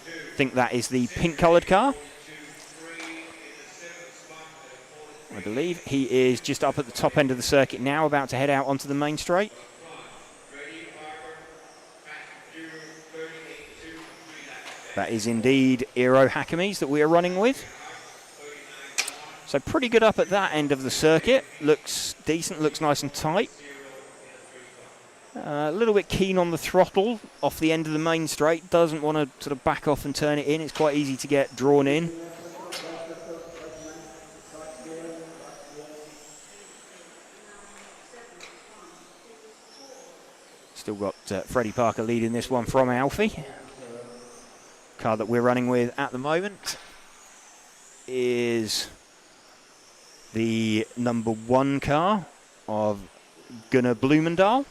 I think that is the pink-coloured car. I believe he is just up at the top end of the circuit now, about to head out onto the main straight. That is indeed Eero Häkämies that we are running with. So pretty good up at that end of the circuit. Looks decent, looks nice and tight. A little bit keen on the throttle off the end of the main straight. Doesn't want to sort of back off and turn it in. It's quite easy to get drawn in. Still got Freddie Parker leading this one from Alfie. Car that we're running with at the moment is the number 1 car of Gunnar Blumendal.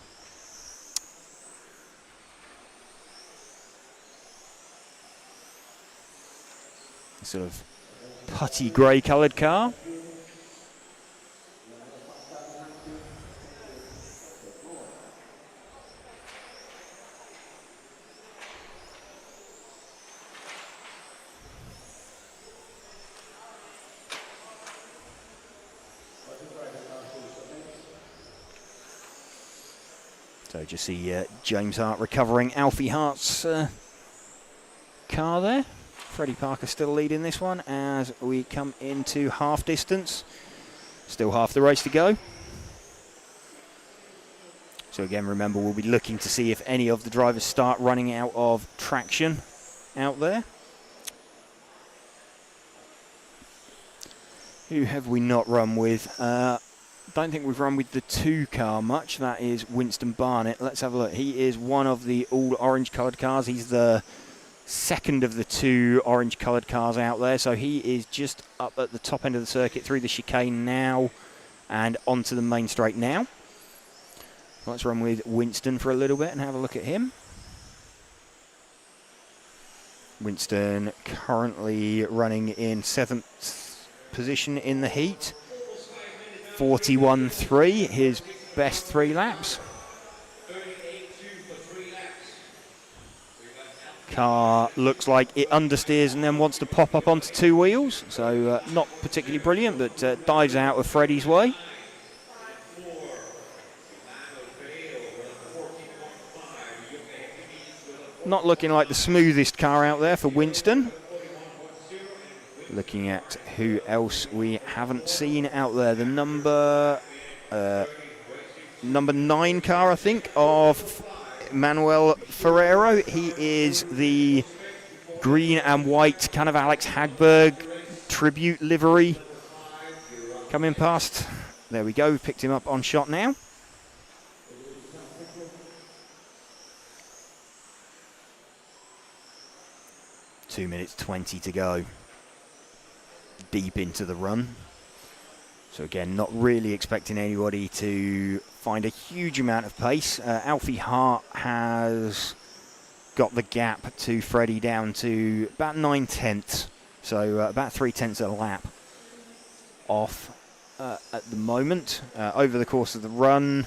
Sort of putty grey coloured car. So just see James Hart recovering Alfie Hart's car there. Freddie Parker still leading this one as we come into half distance. Still half the race to go. So again, remember, we'll be looking to see if any of the drivers start running out of traction out there. Who have we not run with? Don't think we've run with the 2 car much. That is Winston Barnett. Let's have a look. He is one of the all orange coloured cars. He's the second of the 2 orange coloured cars out there. So he is just up at the top end of the circuit through the chicane now and onto the main straight now. Let's run with Winston for a little bit and have a look at him. Winston currently running in 7th position in the heat. 41.3, his best 3 laps. Car looks like it understeers and then wants to pop up onto 2 wheels. So not particularly brilliant, but dives out of Freddie's way. Not looking like the smoothest car out there for Winston. Looking at who else we haven't seen out there. The number 9 car, I think, of Manuel Ferrero. He is the green and white kind of Alex Hagberg tribute livery. Coming past. There we go. We've picked him up on shot now. Two minutes 20 to go. Deep into the run. So again, not really expecting anybody to find a huge amount of pace. Alfie Hart has got the gap to Freddie down to about 9/10, so about 3/10 a lap off at the moment. Over the course of the run,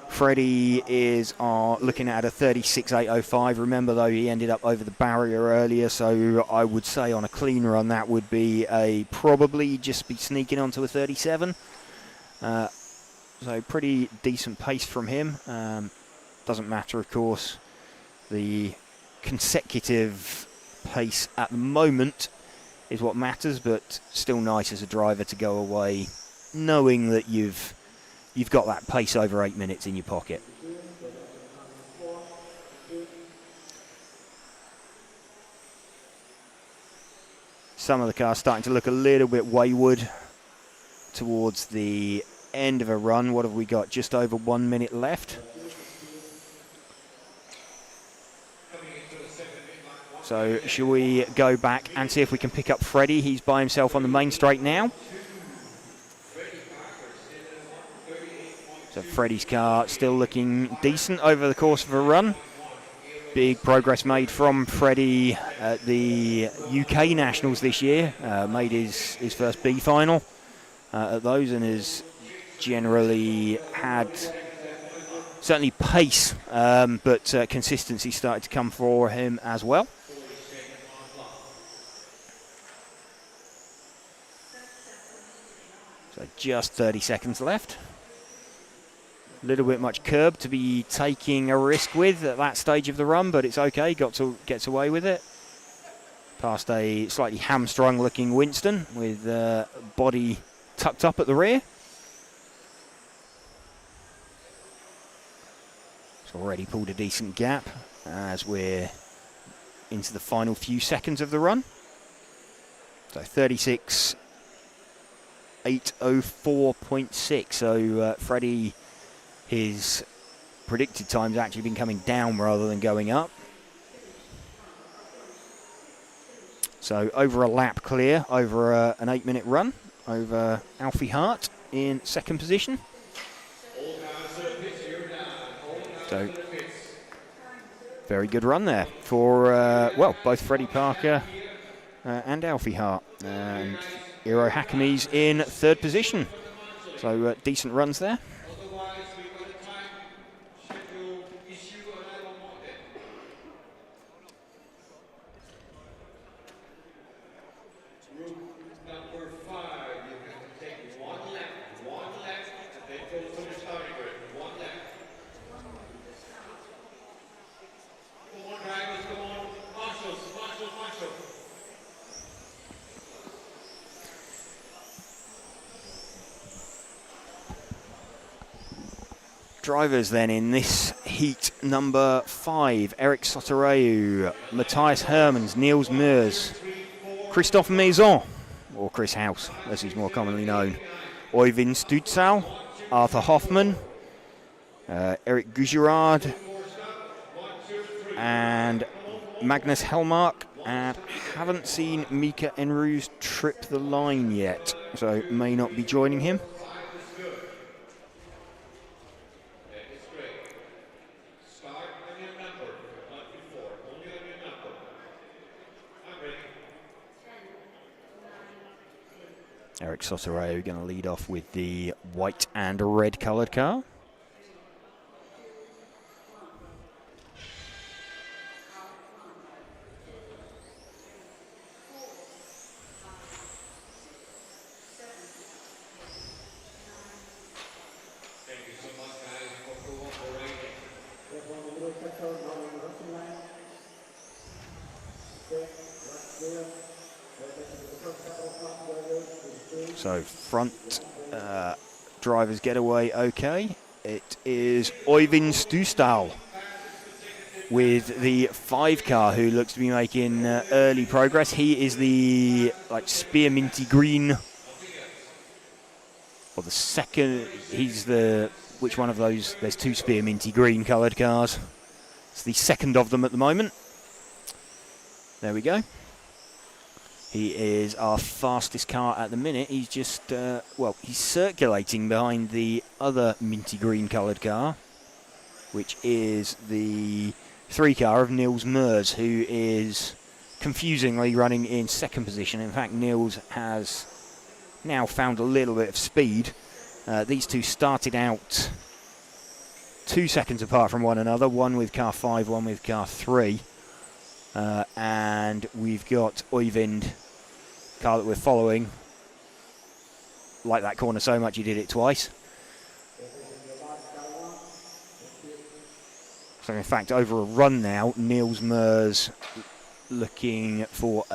Freddie is looking at a 36.805. Remember, though, he ended up over the barrier earlier, so I would say on a clean run that would be probably just be sneaking onto a 37. So pretty decent pace from him. Doesn't matter, of course, the consecutive pace at the moment is what matters, but still nice as a driver to go away knowing that you've got that pace over 8 minutes in your pocket. Some of the cars starting to look a little bit wayward towards the end of a run. What have we got? Just over 1 minute left. So shall we go back and see if we can pick up Freddie? He's by himself on the main straight now. So Freddie's car still looking decent over the course of a run. Big progress made from Freddie at the UK Nationals this year. Made his first B final at those, and has generally had certainly pace, but consistency started to come for him as well. So just 30 seconds left. A little bit much curb to be taking a risk with at that stage of the run, but it's okay. Gets away with it. Past a slightly hamstrung looking Winston with body tucked up at the rear. It's already pulled a decent gap as we're into the final few seconds of the run. So 36.804.6. So Freddie, his predicted time's actually been coming down rather than going up. So over a lap clear, over an 8-minute run, over Alfie Hart in second position. So very good run there for, well, both Freddie Parker and Alfie Hart. And Eero Hakami's in third position. So decent runs there. Drivers then in this heat number 5, Eric Sotereu, Matthias Hermans, Niels Meurs, Christophe Maison, or Chris House as he's more commonly known, Oyvind Stutzal, Arthur Hoffman, Eric Gujerard, and Magnus Hellmark, and haven't seen Mika Enroos trip the line yet, so may not be joining him. Eric Sotereu going to lead off with the white and red coloured car. So front driver's getaway okay. It is Øyvind Stusdal with the 5 car who looks to be making early progress. He is the spearminty green, or the second, he's the, which one of those? There's 2 spearminty green coloured cars. It's the second of them at the moment. There we go. He is our fastest car at the minute. He's just, he's circulating behind the other minty green coloured car, which is the 3 car of Niels Meurs, who is confusingly running in second position. In fact, Niels has now found a little bit of speed. These two started out 2 seconds apart from one another, one with car 5, one with car 3. And we've got Øyvind, car that we're following. Like that corner so much he did it twice. So in fact, over a run now, Niels Meurs looking for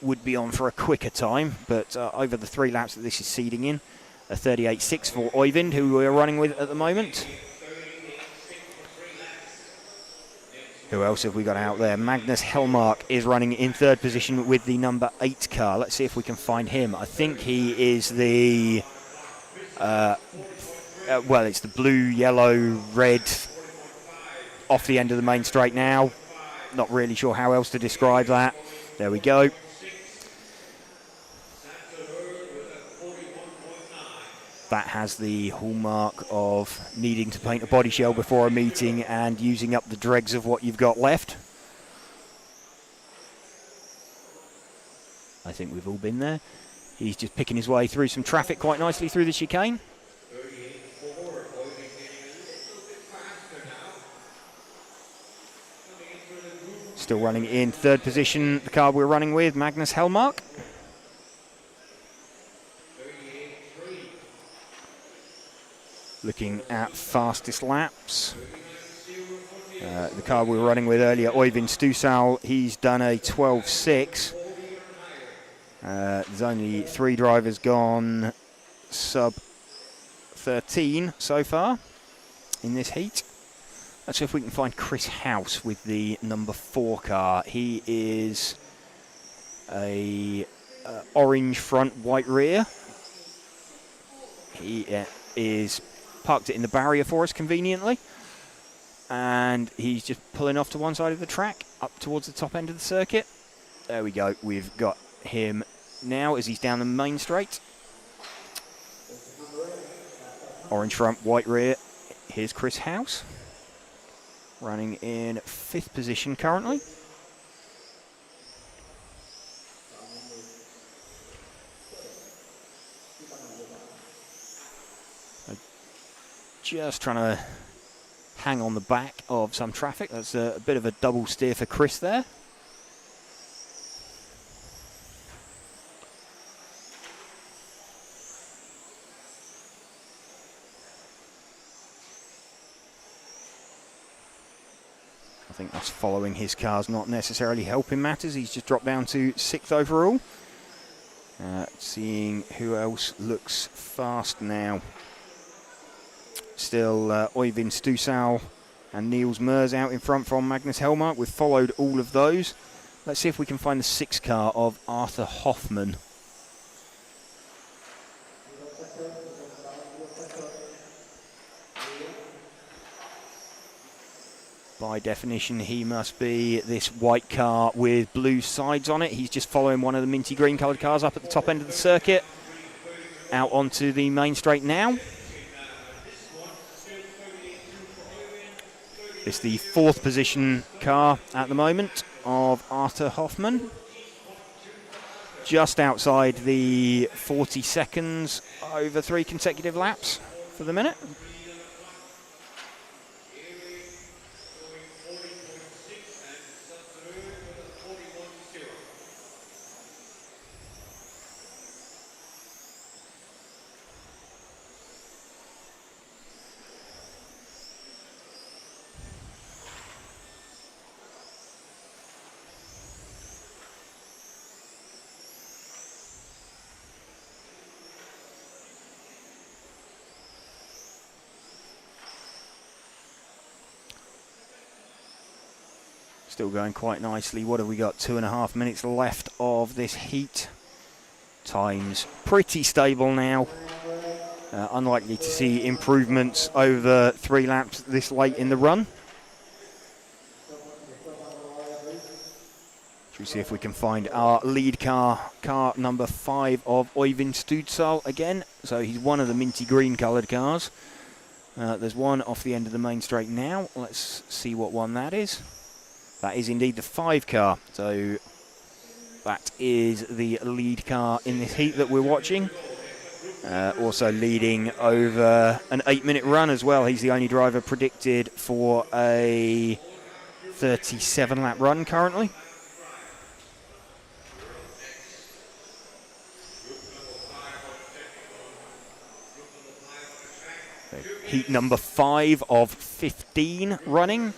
would be on for a quicker time, but over the 3 laps that this is seeding in, a 38.6 for Øyvind, who we're running with at the moment. Who else have we got out there? Magnus Hellmark is running in 3rd position with the number 8 car. Let's see if we can find him. I think he is the, it's the blue, yellow, red off the end of the main straight now. Not really sure how else to describe that. There we go. That has the hallmark of needing to paint a body shell before a meeting and using up the dregs of what you've got left. I think we've all been there. He's just picking his way through some traffic quite nicely through the chicane. Still running in 3rd position, the car we're running with, Magnus Hellmark. Looking at fastest laps. The car we were running with earlier, Øyvind Stusdal, he's done a 12.6. There's only 3 drivers gone sub 13 so far in this heat. Let's see if we can find Chris House with the number 4 car. He is a orange front, white rear. He is parked it in the barrier for us conveniently, and he's just pulling off to one side of the track up towards the top end of the circuit. There we go, we've got him now as he's down the main straight. Orange front, white rear. Here's Chris House running in 5th position currently. Just trying to hang on the back of some traffic. That's a bit of a double steer for Chris there. I think us following his car's not necessarily helping matters. He's just dropped down to 6th overall. Seeing who else looks fast now. Still Øyvind Stusdal and Niels Meurs out in front from Magnus Hellmark. We've followed all of those. Let's see if we can find the 6 car of Arthur Hoffman. By definition, he must be this white car with blue sides on it. He's just following one of the minty green coloured cars up at the top end of the circuit. Out onto the main straight now. It's the 4th position car at the moment of Arthur Hoffman. Just outside the 40 seconds over 3 consecutive laps for the minute. Still going quite nicely. What have we got? 2.5 minutes left of this heat. Time's pretty stable now. Unlikely to see improvements over 3 laps this late in the run. Should we see if we can find our lead car number 5 of Øyvind Studsal again. So he's one of the minty green coloured cars. There's one off the end of the main straight now. Let's see what one that is. That is indeed the 5 car. So that is the lead car in this heat that we're watching. Also leading over an 8-minute run as well. He's the only driver predicted for a 37-lap run currently. Heat number 5 of 15 running.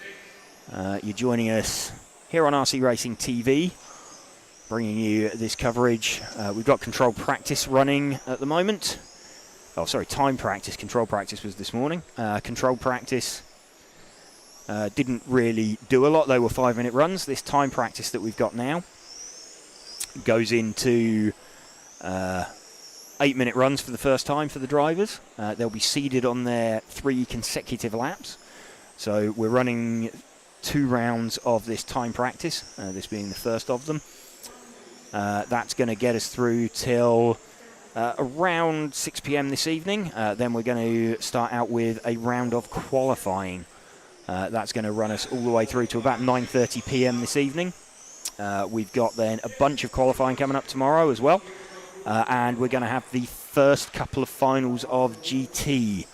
You're joining us here on RC Racing TV, bringing you this coverage. We've got control practice running at the moment. Oh, sorry, time practice. Control practice was this morning. Control practice didn't really do a lot. They were 5-minute runs. This time practice that we've got now goes into 8-minute runs for the first time for the drivers. They'll be seeded on their 3 consecutive laps. So we're running 2 rounds of this time practice, this being the first of them. That's going to get us through till around 6 p.m. this evening. Then we're going to start out with a round of qualifying. That's going to run us all the way through to about 9:30 p.m. this evening. We've got then a bunch of qualifying coming up tomorrow as well. And we're going to have the first couple of finals of GT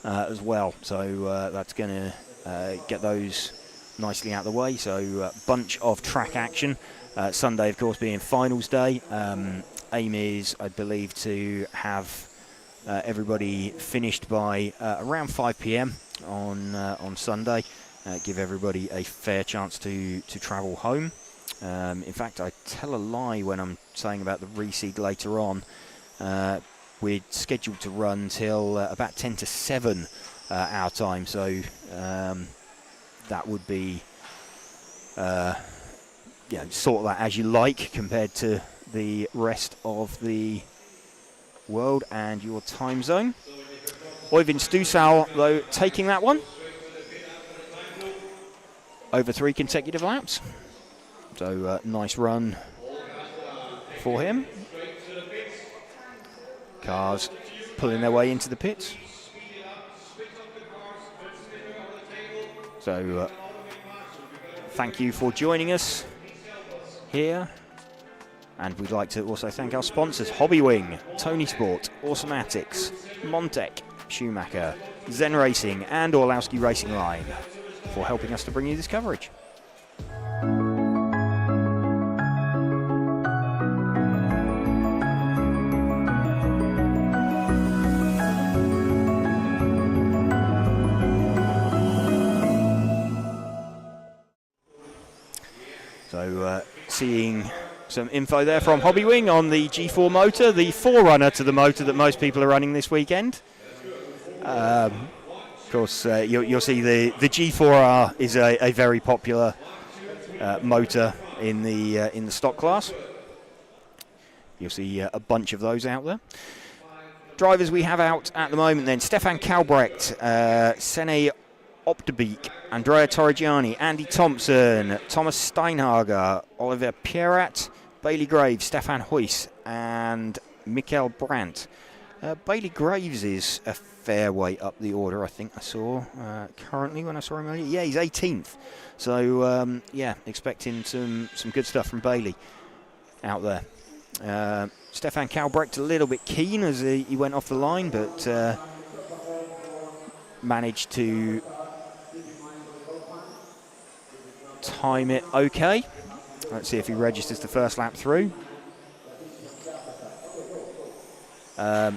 as well. So that's going to get those nicely out of the way. So a bunch of track action. Sunday, of course, being finals day. Aim is, I believe, to have everybody finished by around 5 p.m. on Sunday. Give everybody a fair chance to travel home. In fact, I tell a lie when I'm saying about the reseed later on. We're scheduled to run till about 10 to 7 our time, so that would be sort that as you like compared to the rest of the world and your time zone. Øyvind Studsal, though, taking that one over 3 consecutive laps. So nice run for him. Cars pulling their way into the pits. So thank you for joining us here. And we'd like to also thank our sponsors, Hobbywing, Tony Sport, Automatics, Montec, Schumacher, Zen Racing and Orlowski Racing Line for helping us to bring you this coverage. So seeing some info there from Hobbywing on the G4 motor, the forerunner to the motor that most people are running this weekend. Of course, you'll see the G4R is a very popular motor in the stock class. You'll see a bunch of those out there. Drivers we have out at the moment then: Stefan Kalbrecht, Sene Optebeek, Andrea Torrigiani, Andy Thompson, Thomas Steinhager, Oliver Pierrat, Bailey Graves, Stefan Huyss and Mikkel Brandt. Bailey Graves is a fair way up the order, I think I saw currently when I saw him earlier. Yeah, he's 18th. So, expecting some good stuff from Bailey out there. Stefan Kalbrecht a little bit keen as he went off the line, but managed to time it okay. Let's see if he registers the first lap through. That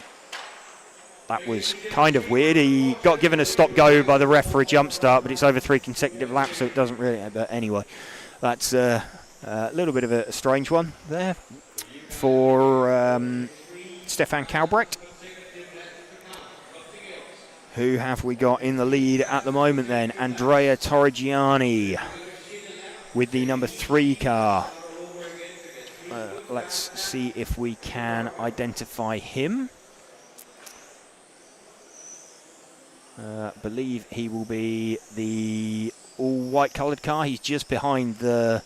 was kind of weird. He got given a stop go by the ref for a jump start, but it's over 3 consecutive laps, so it doesn't really. But anyway, that's a little bit of a strange one there for Stefan Kalbrecht. Who have we got in the lead at the moment then? Andrea Torrigiani. with the number 3 car. Let's see if we can identify him. Believe he will be the all-white coloured car. He's just behind the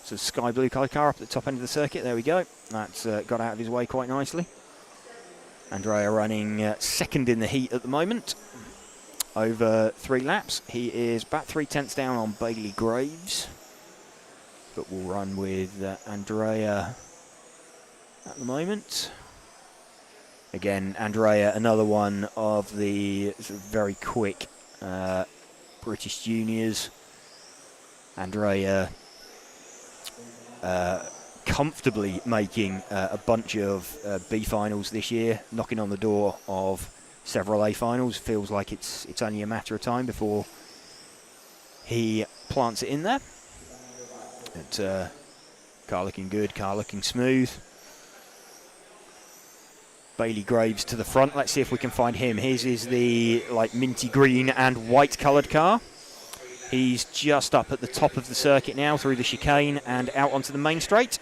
sort of sky blue coloured car up at the top end of the circuit. There we go. That's got out of his way quite nicely. Andrea running second in the heat at the moment. Over 3 laps. He is about 3/10 down on Bailey Graves. But we'll run with Andrea at the moment. Again, Andrea, another one of the sort of very quick British juniors. Andrea comfortably making a bunch of B finals this year, knocking on the door of several A finals. Feels like it's only a matter of time before he plants it in there. But, car looking good, car looking smooth. Bailey Graves to the front. Let's see if we can find him. His is the like minty green and white coloured car. He's just up at the top of the circuit now through the chicane and out onto the main straight.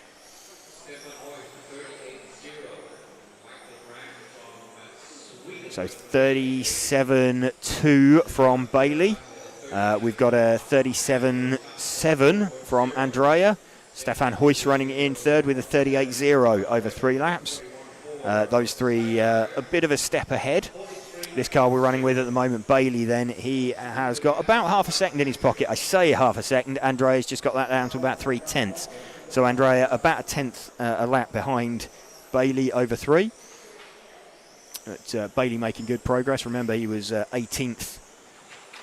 So 37.2 from Bailey. We've got a 37.7 from Andrea. Stefan Huyss running in third with a 38.0 over 3 laps. Those three a bit of a step ahead. This car we're running with at the moment, Bailey, then, he has got about half a second in his pocket. I say half a second. Andrea's just got that down to about 3/10. So Andrea about a 10th a lap behind Bailey over 3. But Bailey making good progress. Remember, he was 18th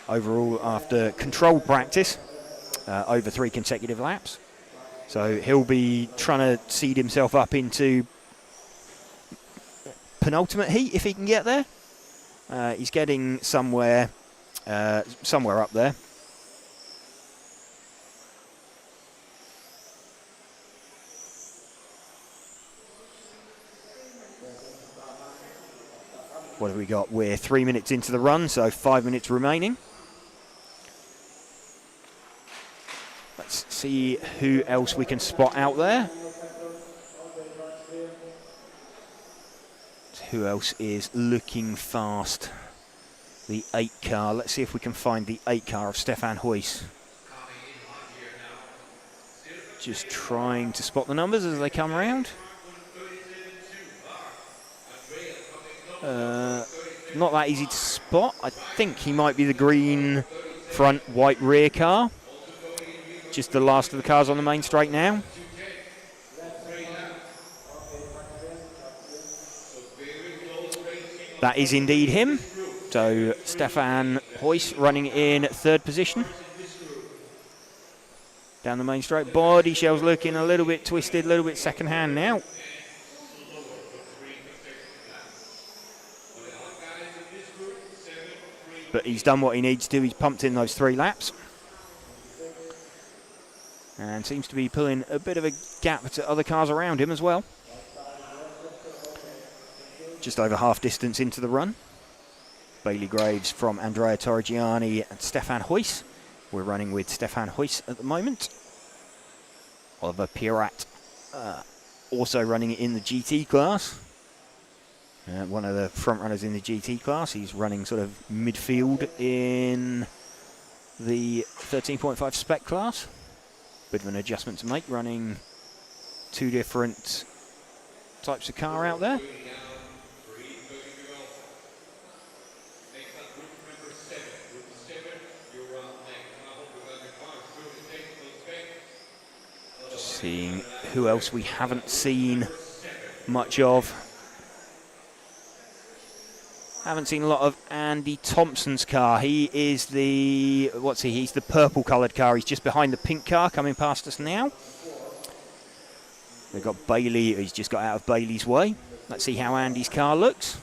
overall after controlled practice over 3 consecutive laps. So he'll be trying to seed himself up into penultimate heat if he can get there. He's getting somewhere up there. What have we got? We're 3 minutes into the run, so 5 minutes remaining. Let's see who else we can spot out there. Who else is looking fast? The 8 car. Let's see if we can find the 8 car of Stefan Huyss. Just trying to spot the numbers as they come around. Not that easy to spot. I think he might be the green front, white rear car. Just the last of the cars on the main straight now. That is indeed him. So Stefan Huyss running in 3rd position. Down the main straight. Body shell's looking a little bit twisted, a little bit second hand now. But he's done what he needs to. He's pumped in those 3 laps. And seems to be pulling a bit of a gap to other cars around him as well. Just over half distance into the run. Bailey Graves from Andrea Torrigiani and Stefan Huyss. We're running with Stefan Huyss at the moment. Oliver Pirat also running in the GT class. One of the front runners in the GT class. He's running sort of midfield in the 13.5 Spec class. Bit of an adjustment to make, running 2 different types of car out there. Just seeing who else we haven't seen much of. Haven't seen a lot of Andy Thompson's car. He is the, what's he? He's the purple coloured car. He's just behind the pink car coming past us now. They've got Bailey, he's just got out of Bailey's way. Let's see how Andy's car looks.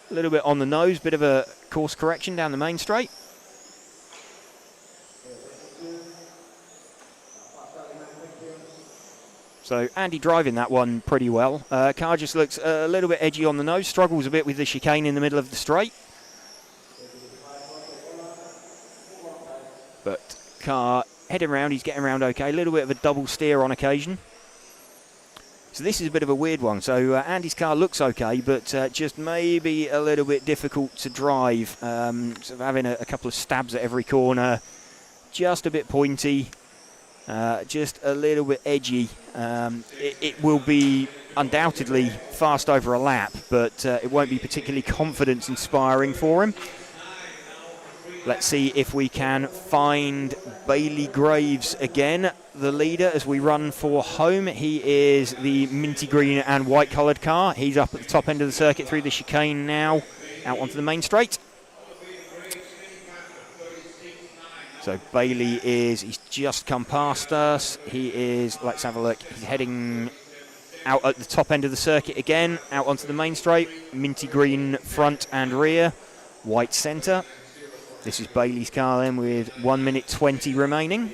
A little bit on the nose, bit of a course correction down the main straight. So Andy driving that one pretty well. Car just looks a little bit edgy on the nose, struggles a bit with the chicane in the middle of the straight. car heading around. He's getting around okay. A little bit of a double steer on occasion. So this is a bit of a weird one. So Andy's car looks okay, but just maybe a little bit difficult to drive. Sort of having a couple of stabs at every corner. Just a bit pointy. Just a little bit edgy. It will be undoubtedly fast over a lap, but it won't be particularly confidence-inspiring for him. Let's see if we can find Bailey Graves again, the leader, as we run for home. He is the minty green and white coloured car. He's up at the top end of the circuit through the chicane now, out onto the main straight. So Bailey he's just come past us. He is, let's have a look, he's heading out at the top end of the circuit again, out onto the main straight. Minty green front and rear, white centre. This is Bailey's car then with 1 minute 20 remaining.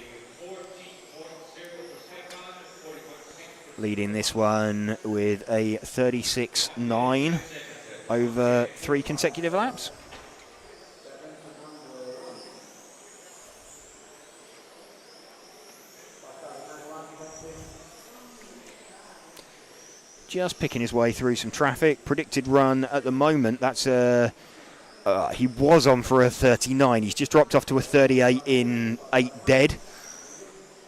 Leading this one with a 36.9 over 3 consecutive laps. Just picking his way through some traffic. Predicted run at the moment, that's he was on for a 39. He's just dropped off to a 38 in 8 dead.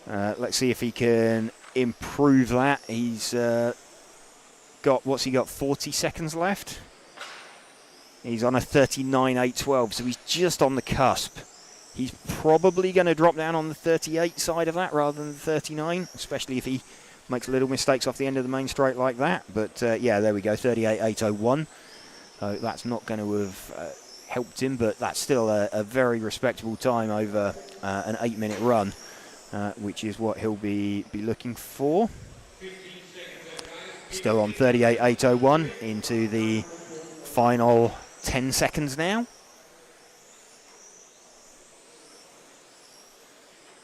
Let's see if he can improve that. He's got, what's he got, 40 seconds left? He's on a 39.812, so he's just on the cusp. He's probably going to drop down on the 38 side of that rather than the 39, especially if he makes little mistakes off the end of the main straight like that. But yeah, there we go, 38.801. That's not going to have helped him, but that's still a very respectable time over an 8-minute run, which is what he'll be looking for. Still on 38.801 into the final 10 seconds now.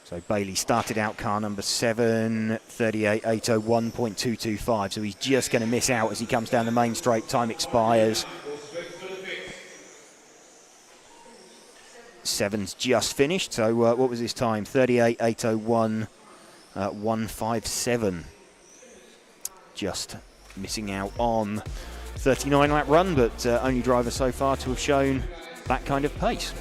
So Bailey started out car number 7, 38.801.225. So he's just going to miss out as he comes down the main straight. Time expires. 7's just finished. So what was his time? 38.801.157. Just missing out on 39-lap run, but only driver so far to have shown that kind of pace.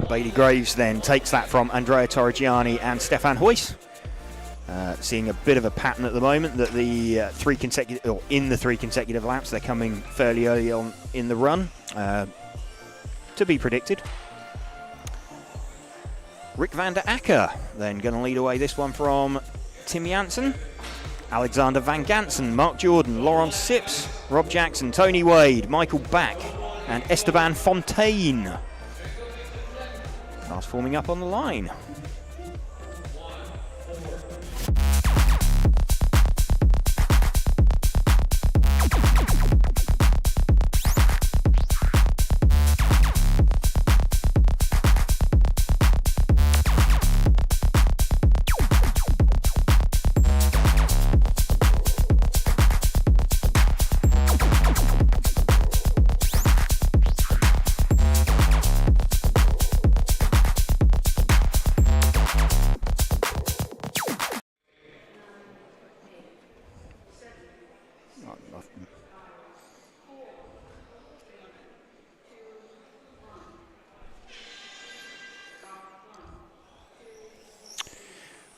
Bailey Graves then takes that from Andrea Torrigiani and Stefan Huyss. Seeing a bit of a pattern at the moment that the 3 consecutive laps, they're coming fairly early on in the run, to be predicted. Rick van der Acker then going to lead away this one from Tim Janssen. Alexander Van Gansen, Mark Jordan, Laurent Sips, Rob Jackson, Tony Wade, Michael Back and Esteban Fontaine. Cars forming up on the line.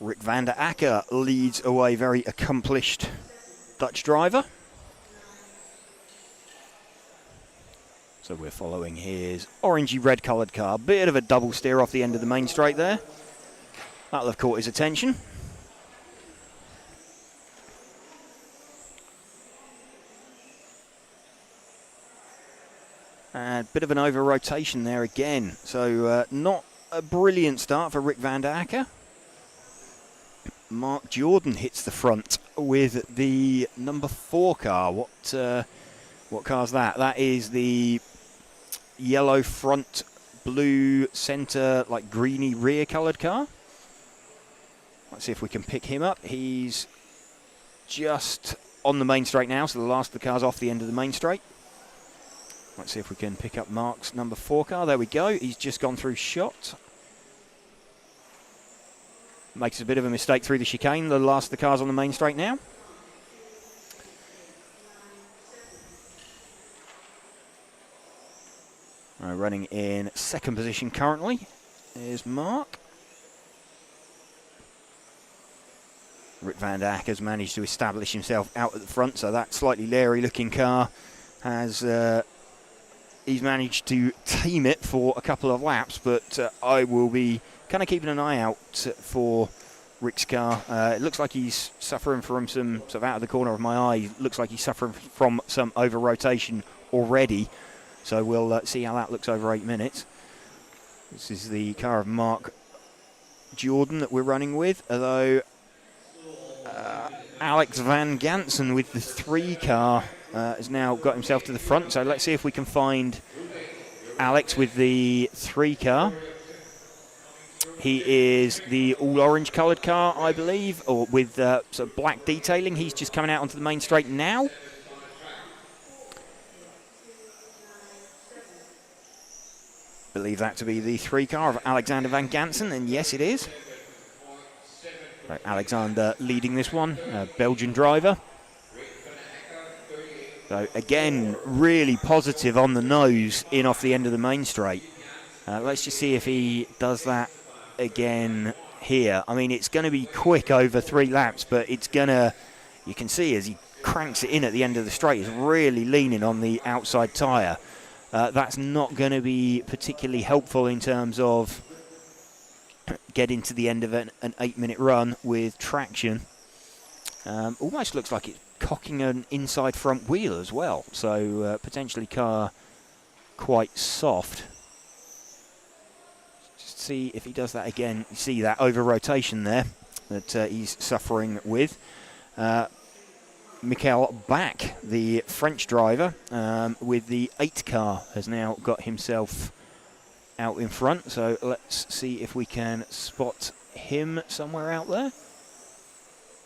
Rick van der Acker leads away, very accomplished Dutch driver. So we're following his orangey red coloured car. Bit of a double steer off the end of the main straight there. That'll have caught his attention. And a bit of an over rotation there again. So not a brilliant start for Rick van der Acker. Mark Jordan hits the front with the number 4 car. What car's that? That is the yellow front, blue centre, like greeny rear coloured car. Let's see if we can pick him up. He's just on the main straight now, so the last of the cars off the end of the main straight. Let's see if we can pick up Mark's number 4 car. There we go. He's just gone through shot. Makes a bit of a mistake through the chicane. The last of the cars on the main straight now. Running in 2nd position currently is Mark. Rick van der Ack has managed to establish himself out at the front, so that slightly leery looking car has he's managed to tame it for a couple of laps, but I will be kind of keeping an eye out for Rick's car. It looks like he's suffering from some, sort of out of the corner of my eye, looks like he's suffering from some over rotation already, so we'll see how that looks over 8 minutes. This is the car of Mark Jordan that we're running with, although Alex Van Gansen with the 3 car has now got himself to the front, so let's see if we can find Alex with the 3 car. He is the all-orange coloured car, I believe, or with sort of black detailing. He's just coming out onto the main straight now. Believe that to be the 3 car of Alexander Van Gansen, and yes, it is. Right, Alexander leading this one, Belgian driver. So again, really positive on the nose in off the end of the main straight. Let's just see if he does that again here. I mean, it's going to be quick over 3 laps, but it's going to, you can see as he cranks it in at the end of the straight, he's really leaning on the outside tyre. That's not going to be particularly helpful in terms of getting to the end of an 8-minute run with traction. Almost looks like it's cocking an inside front wheel as well, so potentially car quite soft. Just see if he does that again. You see that over rotation there that he's suffering with. Michael Back, the French driver, with the 8 car, has now got himself out in front, so let's see if we can spot him somewhere out there.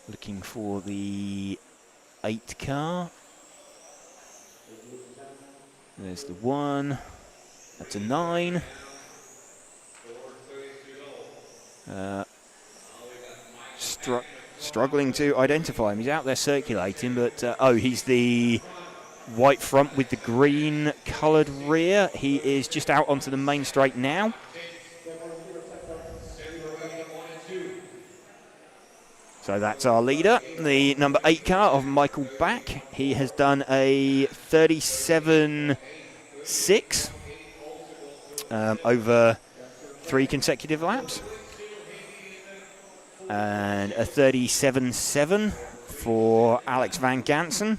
Looking for the 8 car. There's the 1. That's a 9. Struggling to identify him. He's out there circulating, but oh, he's the white front with the green coloured rear. He is just out onto the main straight now. So that's our leader, the number 8 car of Michael Back. He has done a 37.6 over 3 consecutive laps. And a 37.7 for Alex Van Gansen.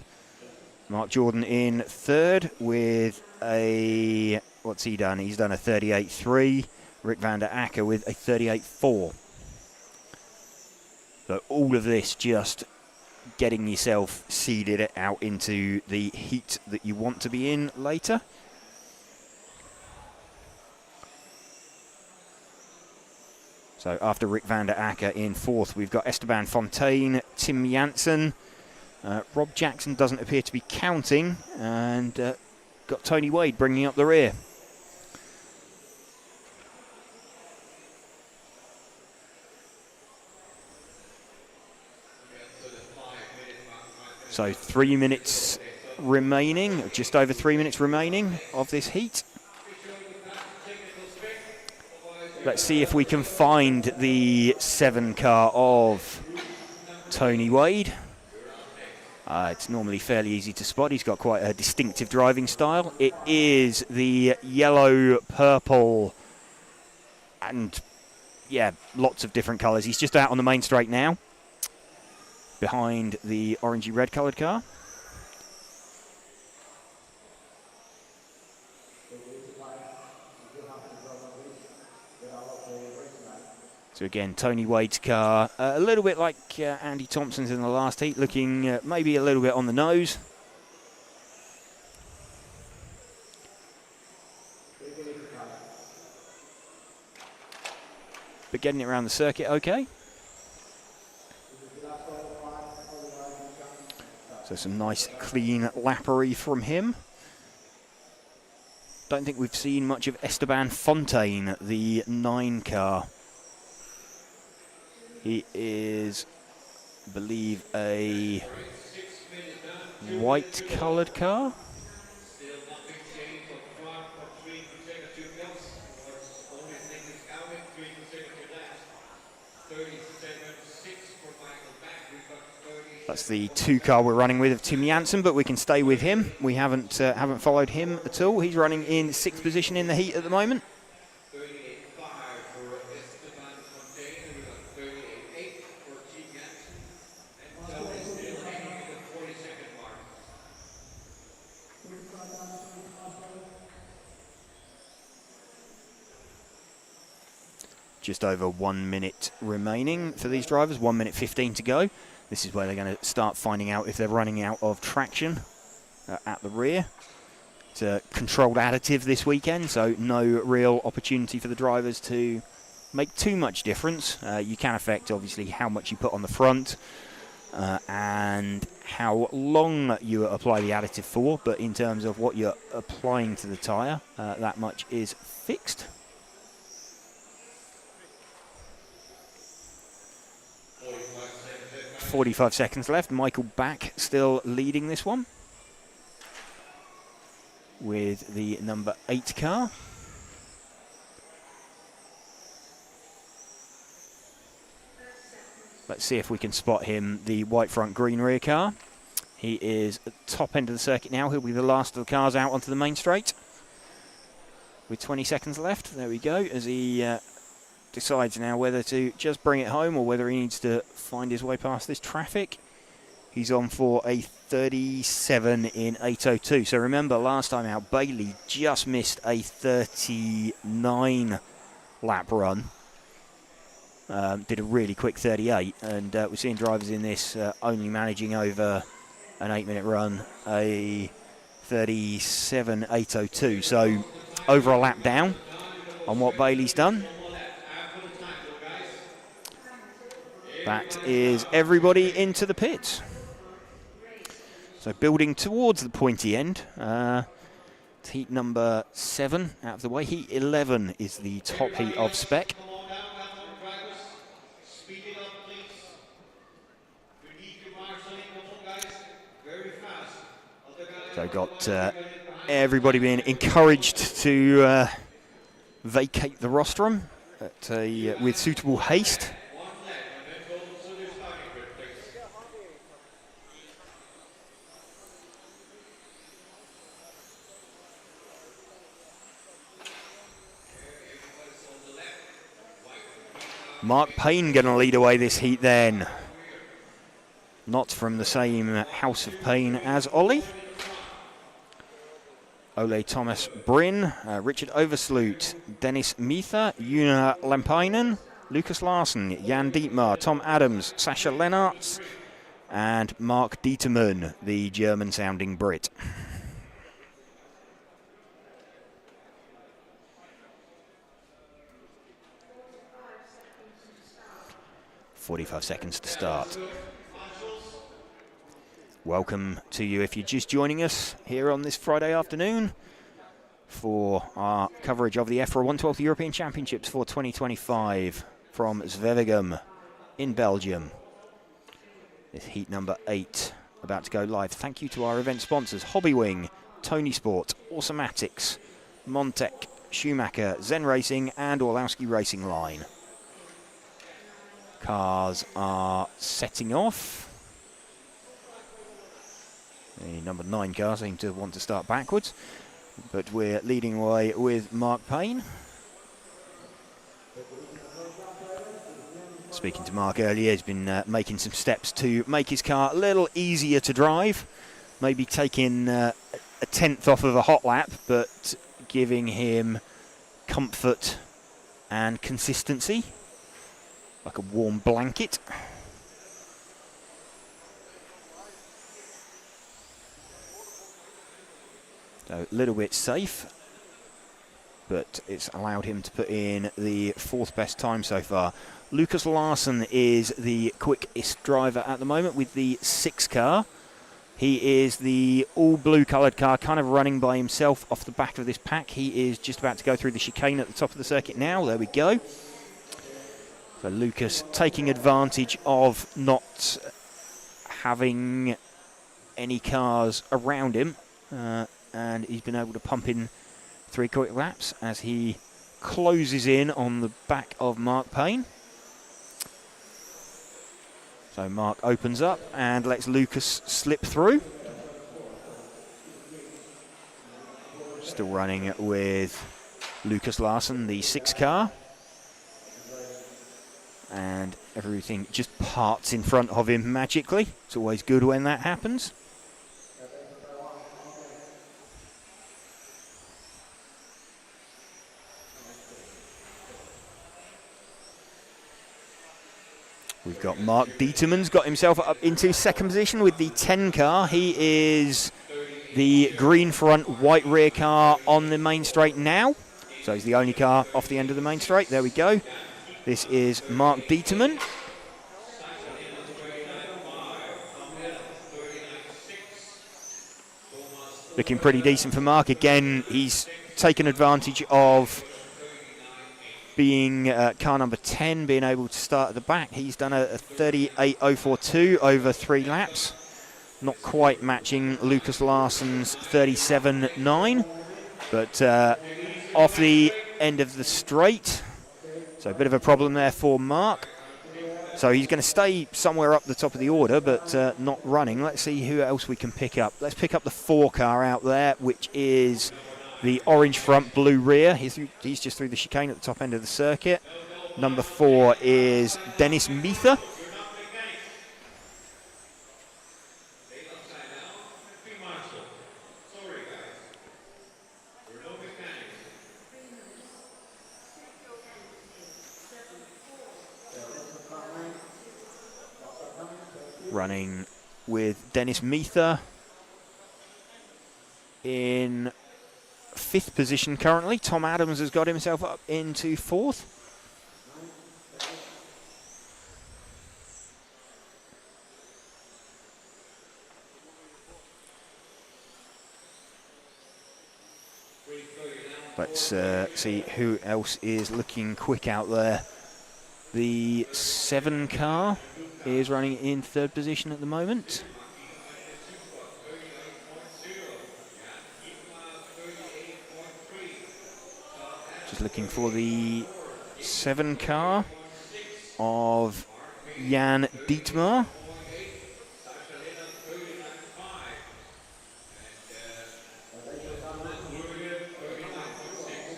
Mark Jordan in 3rd with a, what's he done? He's done a 38.3. Rick van der Acker with a 38.4. So all of this just getting yourself seeded out into the heat that you want to be in later. So after Rick van der Acker in 4th, we've got Esteban Fontaine, Tim Janssen. Rob Jackson doesn't appear to be counting, and got Tony Wade bringing up the rear. So 3 minutes remaining, just over 3 minutes remaining of this heat. Let's see if we can find the 7 car of Tony Wade. It's normally fairly easy to spot. He's got quite a distinctive driving style. It is the yellow, purple, and yeah, lots of different colours. He's just out on the main straight now, behind the orangey red coloured car. So again, Tony Wade's car, a little bit like Andy Thompson's in the last heat, looking maybe a little bit on the nose. But getting it around the circuit okay. So some nice clean lappery from him. Don't think we've seen much of Esteban Fontaine, the 9 car. He is, I believe, a white coloured car. That's the 2 car we're running with of Tim Janssen, but we can stay with him. We haven't followed him at all. He's running in 6th position in the heat at the moment. Just over 1 minute remaining for these drivers, 1 minute 15 to go. This is where they're going to start finding out if they're running out of traction at the rear. It's a controlled additive this weekend, so no real opportunity for the drivers to make too much difference. You can affect, obviously, how much you put on the front and how long you apply the additive for, but in terms of what you're applying to the tyre, that much is fixed. 45 seconds left. Michael Back still leading this one with the number 8 car. Let's see if we can spot him, the white front, green rear car. He is at the top end of the circuit now. He'll be the last of the cars out onto the main straight. With 20 seconds left, there we go, as he decides now whether to just bring it home or whether he needs to find his way past this traffic. He's on for a 37 in 8:02. So remember, last time out, Bailey just missed a 39 lap run. Did a really quick 38, and we're seeing drivers in this only managing over an 8-minute run, a 37 8:02. So over a lap down on what Bailey's done. That is everybody into the pits. So building towards the pointy end. Heat number 7 out of the way. Heat 11 is the top heat of Spec. So got everybody being encouraged to vacate the rostrum with suitable haste. Mark Payne going to lead away this heat then. Not from the same house of Payne as Ollie. Ole Thomas Bryn, Richard Oversloot, Dennis Mitha, Una Lampainen, Lucas Larsen, Jan Dietmar, Tom Adams, Sasha Lennartz, and Mark Dieterman, the German-sounding Brit. 45 seconds to start. Welcome to you if you're just joining us here on this Friday afternoon for our coverage of the EFRA 112th European Championships for 2025 from Zwevegem in Belgium. This heat number 8 about to go live. Thank you to our event sponsors, Hobbywing, Tony Sport, Automatics, Montec, Schumacher, Zen Racing and Orlowski Racing Line. Cars are setting off. The number 9 car seem to want to start backwards, but we're leading away with Mark Payne. Speaking to Mark earlier, he's been making some steps to make his car a little easier to drive, maybe taking a 10th off of a hot lap, but giving him comfort and consistency, like a warm blanket. So a little bit safe, but it's allowed him to put in the 4th best time so far. Lucas Larsen is the quickest driver at the moment with the 6 car. He is the all-blue coloured car, kind of running by himself off the back of this pack. He is just about to go through the chicane at the top of the circuit now. There we go. So Lucas taking advantage of not having any cars around him, and he's been able to pump in 3 quick laps as he closes in on the back of Mark Payne. So Mark opens up and lets Lucas slip through. Still running with Lucas Larsson, the 6 car. And everything just parts in front of him magically. It's always good when that happens. We've got Mark Dieterman's got himself up into second position with the 10 car. He is the green front, white rear car on the main straight now. So he's the only car off the end of the main straight. There we go. This is Mark Dieterman. Looking pretty decent for Mark. Again, he's taken advantage of being car number 10, being able to start at the back. He's done a 38.042 over 3 laps. Not quite matching Lucas Larsson's 37.9, but off the end of the straight. So a bit of a problem there for Mark. So he's going to stay somewhere up the top of the order, but not running. Let's see who else we can pick up. Let's pick up the 4 car out there, which is the orange front, blue rear. He's just through the chicane at the top end of the circuit. Number 4 is Dennis Meether. Running with Dennis Meether in 5th position currently. Tom Adams has got himself up into 4th. Let's see who else is looking quick out there. The 7 car is running in 3rd position at the moment. Just looking for the 7 car of Jan Dietmar.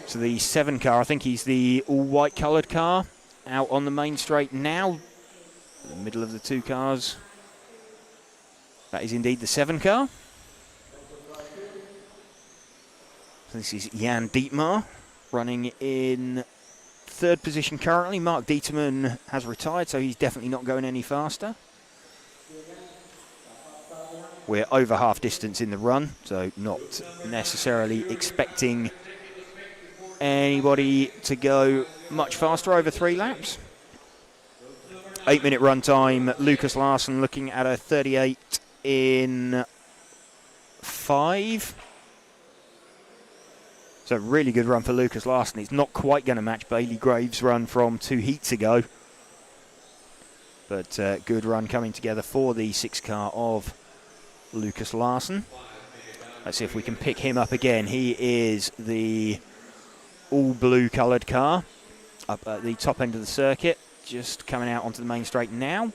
So the 7 car, I think he's the all-white coloured car, out on the main straight now. In the middle of the 2 cars. That is indeed the 7 car. So this is Jan Dietmar running in 3rd position currently. Mark Dieterman has retired, so he's definitely not going any faster. We're over half distance in the run, so not necessarily expecting anybody to go much faster over 3 laps. 8-minute run time. Lucas Larsson looking at a 38 in 5. So really good run for Lucas Larsson. It's not quite going to match Bailey Graves' run from 2 heats ago. But good run coming together for the 6 car of Lucas Larsson. Let's see if we can pick him up again. He is the all-blue coloured car up at the top end of the circuit. Just coming out onto the main straight now.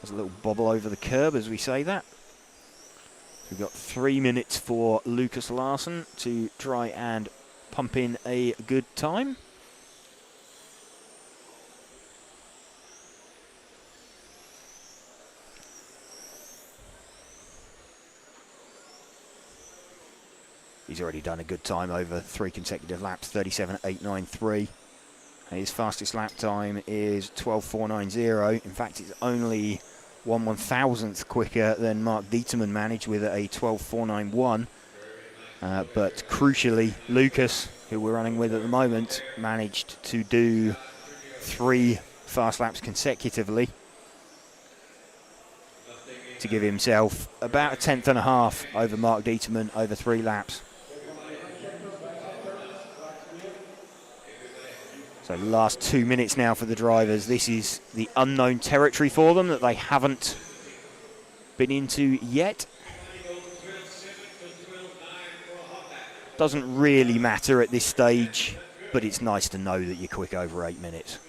There's a little bobble over the curb as we say that. We've got 3 minutes for Lucas Larsson to try and pump in a good time. He's already done a good time over 3 consecutive laps, 37.893. His fastest lap time is 12.490. In fact, it's only 1/1000th quicker than Mark Dieterman managed with a 12.491. But crucially, Lucas, who we're running with at the moment, managed to do 3 fast laps consecutively. to give himself about a tenth and a half over Mark Dieterman over 3 laps. So last 2 minutes now for the drivers. This is the unknown territory for them that they haven't been into yet. Doesn't really matter at this stage, but it's nice to know that you're quick over 8 minutes.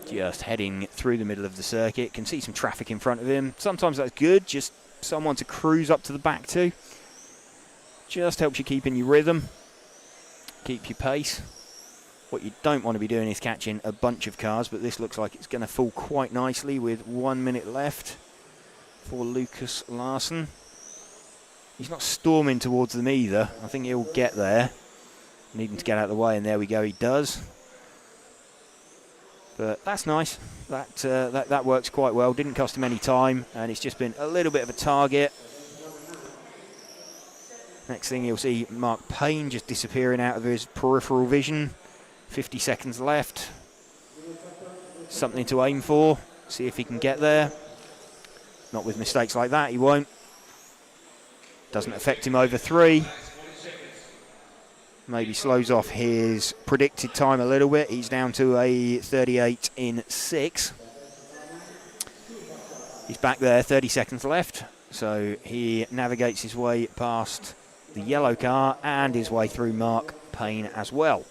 Just heading through the middle of the circuit, can see some traffic in front of him. Sometimes that's good, just someone to cruise up to the back to. Just helps you keep in your rhythm, keep your pace. What you don't want to be doing is catching a bunch of cars, but this looks like it's going to fall quite nicely with 1 minute left for Lucas Larsson. He's not storming towards them either. I think he'll get there. Needing to get out of the way, and there we go, he does. But that's nice. That works quite well. Didn't cost him any time, and it's just been a little bit of a target. Next thing you'll see Mark Payne just disappearing out of his peripheral vision. 50 seconds left. Something to aim for. See if he can get there. Not with mistakes like that, he won't. Doesn't affect him over 3. Maybe slows off his predicted time a little bit. He's down to a 38 in 6. He's back there, 30 seconds left. So he navigates his way past the yellow car and his way through Mark Payne as well.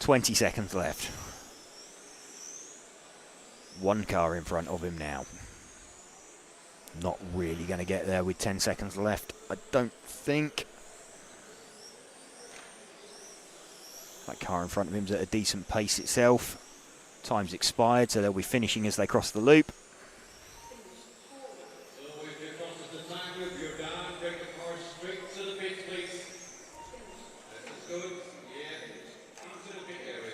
20 seconds left. 1 car in front of him now. Not really going to get there with 10 seconds left, I don't think. That car in front of him's at a decent pace itself. Time's expired, so they'll be finishing as they cross the loop.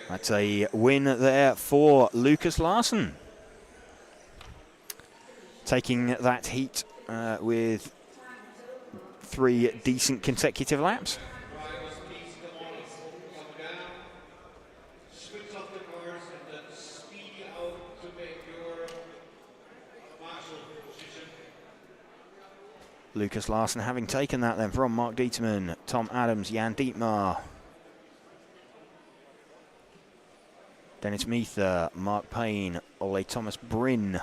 That's a win there for Lucas Larsson. Taking that heat with 3 decent consecutive laps. Lucas Larsson having taken that then from Mark Dieterman, Tom Adams, Jan Dietmar, Dennis Meether, Mark Payne, Ole Thomas Bryn,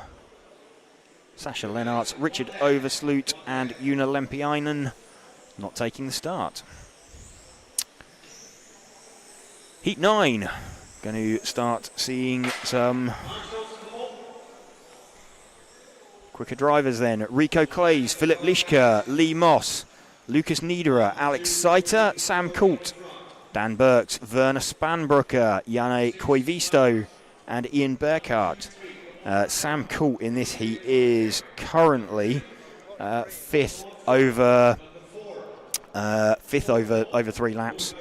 Sasha Lennartz, Richard Oversloot and Una Lempiainen not taking the start. Heat 9, going to start seeing some quicker drivers then. Rico Clays, Philip Lischka, Lee Moss, Lucas Niederer, Alex Seiter, Sam Coult, Dan Burks, Werner Spanbrucker, Janne Koivisto and Ian Burkhardt. Sam Coult in this heat is currently fifth over 3 laps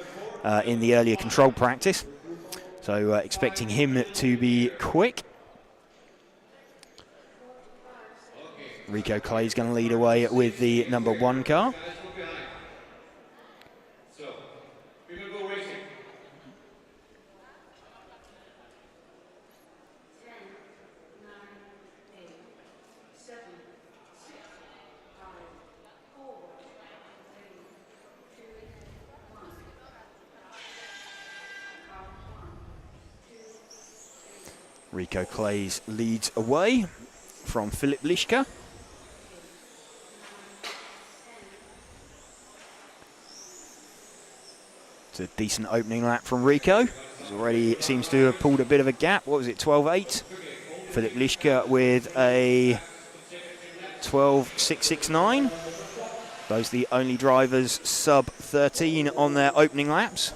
in the earlier control practice. So expecting him to be quick. Rico Clay is going to lead away with the number 1 car. Rico Clays leads away from Philip Lischka. It's a decent opening lap from Rico. He's already seems to have pulled a bit of a gap. What was it, 12.8? Philip Lischka with a 12.669. Those are the only drivers sub 13 on their opening laps.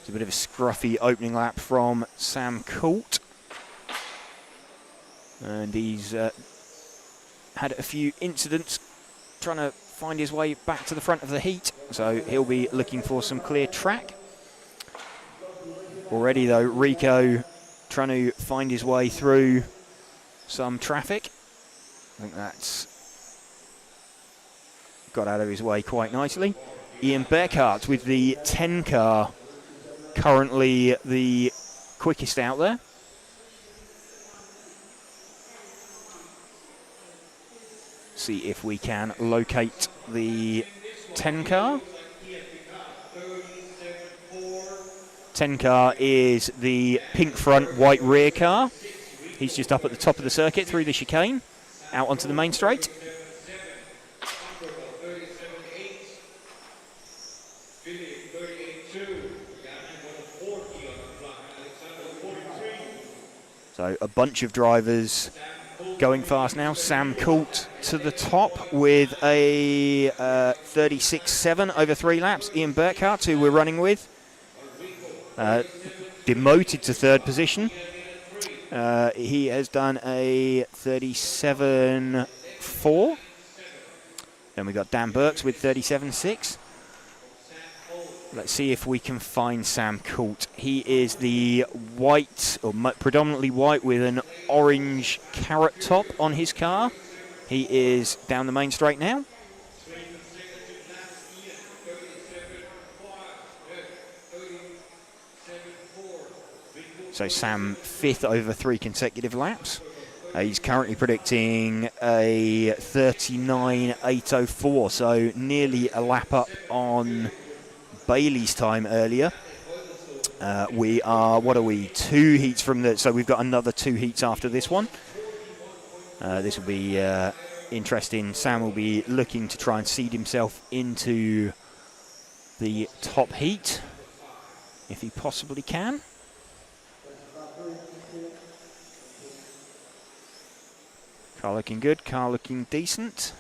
It's a bit of a scruffy opening lap from Sam Coult. And he's had a few incidents trying to find his way back to the front of the heat. So he'll be looking for some clear track. Already though, Rico trying to find his way through some traffic. I think that's got out of his way quite nicely. Ian Beckhardt with the 10 car, currently the quickest out there. See if we can locate the 10 car. 10 car is the pink front, white rear car. He's just up at the top of the circuit through the chicane, out onto the main straight. So a bunch of drivers going fast now. Sam Coult to the top with a 36.7 over 3 laps. Ian Burkhardt, who we're running with, demoted to third position. He has done a 37.4. Then we got Dan Burks with 37.6. Let's see if we can find Sam Coult. He is the white, or predominantly white, with an orange carrot top on his car. He is down the main straight now. So Sam 5th over 3 consecutive laps. He's currently predicting a 39.804, so nearly a lap up on Bailey's time earlier. We are, what are we, 2 heats from the, so we've got another 2 heats after this one. This will be interesting. Sam will be looking to try and seed himself into the top heat, if he possibly can. Car looking good, car looking decent.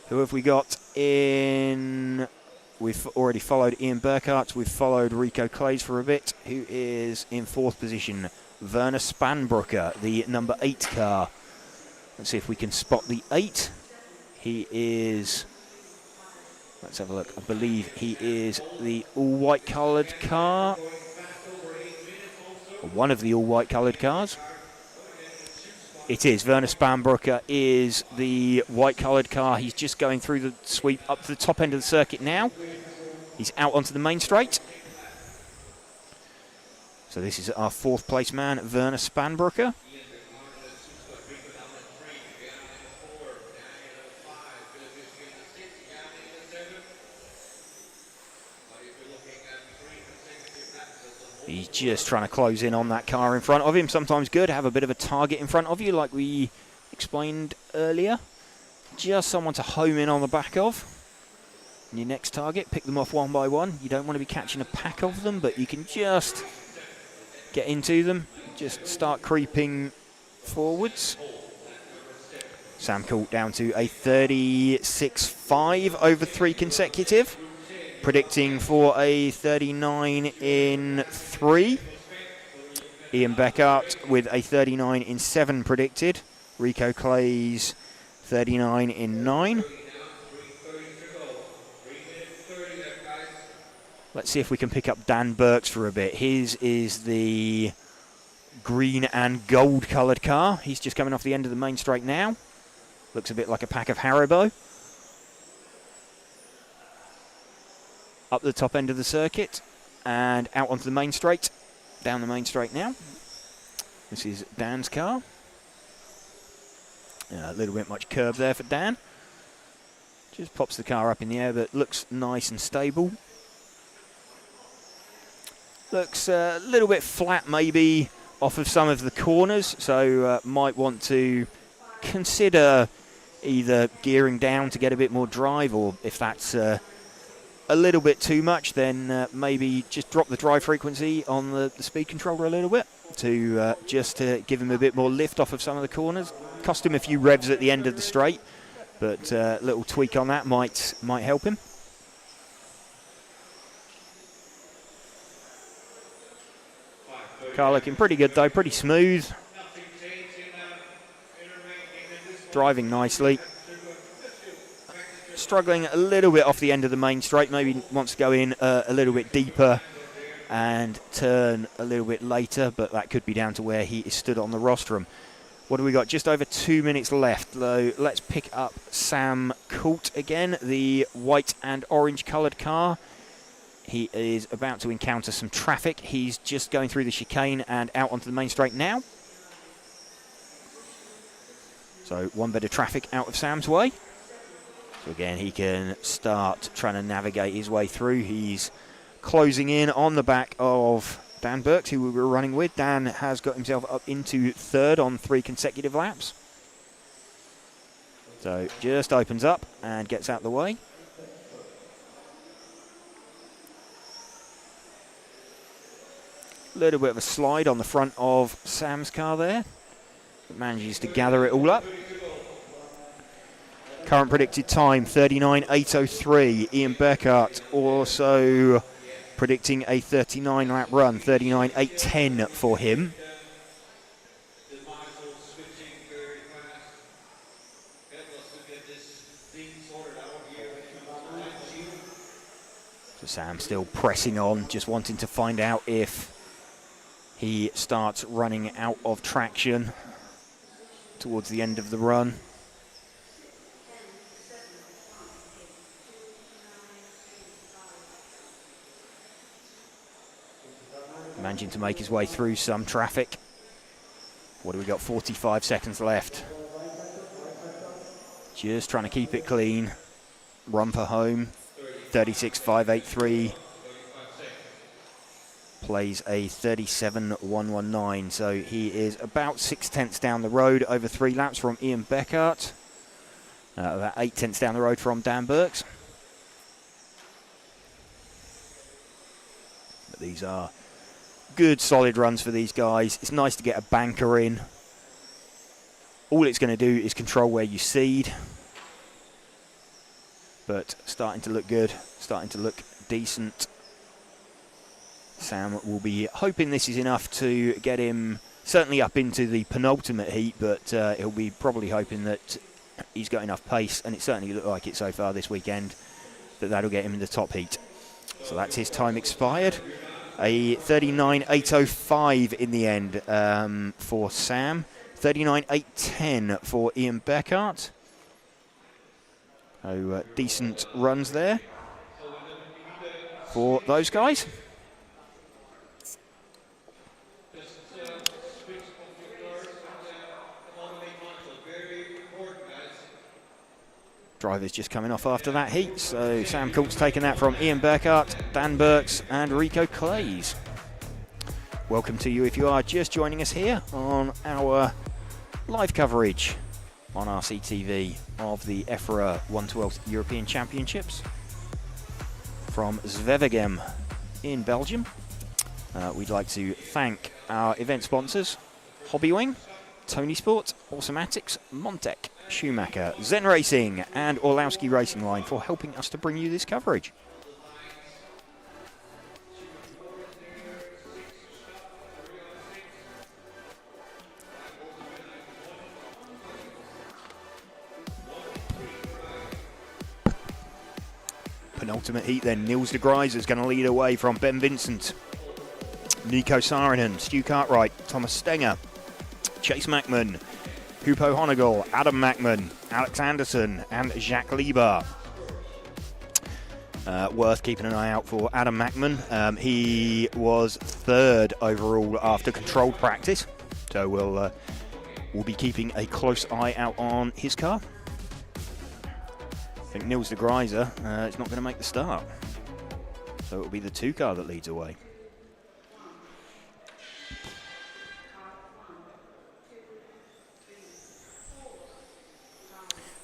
Who have we got in? We've already followed Ian Burkhardt. We've followed Rico Clays for a bit, who is in 4th position. Werner Spanbrucker, the number 8 car. Let's see if we can spot the 8. He is, let's have a look. I believe he is the all-white coloured car. Or one of the all-white coloured cars. It is. Werner Spanbrucker is the white-coloured car. He's just going through the sweep up to the top end of the circuit now. He's out onto the main straight. So this is our 4th place man, Werner Spanbrucker. He's just trying to close in on that car in front of him. Sometimes good to have a bit of a target in front of you, like we explained earlier. Just someone to home in on the back of. And your next target, pick them off one by one. You don't want to be catching a pack of them, but you can just get into them. Just start creeping forwards. Sam Coult down to a 36.5 over 3 consecutive. Predicting for a 39 in 3. Ian Beckhardt with a 39 in 7 predicted. Rico Clays 39 in 9. Let's see if we can pick up Dan Burks for a bit. His is the green and gold coloured car. He's just coming off the end of the main straight now. Looks a bit like a pack of Haribo. Up the top end of the circuit and out onto the main straight. Down the main straight now. This is Dan's car. A little bit much curb there for Dan. Just pops the car up in the air, but looks nice and stable. Looks a little bit flat maybe off of some of the corners, so might want to consider either gearing down to get a bit more drive, or if that's a little bit too much, then maybe just drop the drive frequency on the speed controller a little bit to just to give him a bit more lift off of some of the corners. Cost him a few revs at the end of the straight, but a little tweak on that might help him. Car looking pretty good though, pretty smooth. Driving nicely. Struggling a little bit off the end of the main straight, maybe wants to go in a little bit deeper and turn a little bit later, but that could be down to where he is stood on the rostrum. What do we got? Just over 2 minutes left, though. Let's pick up Sam Coult again, the white and orange coloured car. He is about to encounter some traffic. He's just going through the chicane and out onto the main straight now. So one bit of traffic out of Sam's way. So again, he can start trying to navigate his way through. He's closing in on the back of Dan Burks, who we were running with. Dan has got himself up into third on 3 consecutive laps. So just opens up and gets out the way. A little bit of a slide on the front of Sam's car there. But manages to gather it all up. Current predicted time, 39.803. Ian Beckert also predicting a 39-lap run, 39.810 for him. So Sam still pressing on, just wanting to find out if he starts running out of traction towards the end of the run. Managing to make his way through some traffic. What do we got? 45 seconds left. Just trying to keep it clean. Run for home. 36.583. Plays a 37.119. So he is about 6/10 down the road over 3 laps from Ian Beckert. About 8/10 down the road from Dan Burks. But these are good, solid runs for these guys. It's nice to get a banker in. All it's going to do is control where you seed. But starting to look good, starting to look decent. Sam will be hoping this is enough to get him certainly up into the penultimate heat, but he'll be probably hoping that he's got enough pace, and it certainly looked like it so far this weekend, that that'll get him in the top heat. So that's his time expired. A 39.805 in the end for Sam. 39.810 for Ian Beckert. So decent runs there for those guys. Drivers just coming off after that heat. So Sam Coult's taken that from Ian Beckert, Dan Burks and Rico Clays. Welcome to you if you are just joining us here on our live coverage on RCTV of the EFRA 112th European Championships from Zwevegem in Belgium. We'd like to thank our event sponsors, Hobbywing, Tony Sport, Automatics, Montec, Schumacher, Zen Racing and Orlowski Racing Line for helping us to bring you this coverage. Penultimate heat then, Niels de Gruyter is going to lead away from Ben Vincent, Nico Saarinen, Stu Cartwright, Thomas Stenger, Chase Mackman, Hupo Honegel, Adam Mackman, Alex Anderson and Jacques Lieber. Worth keeping an eye out for Adam Mackman. He was 3rd overall after controlled practice, so we'll be keeping a close eye out on his car. I think Niels de Gruyter is not going to make the start, so it will be the 2 car that leads away.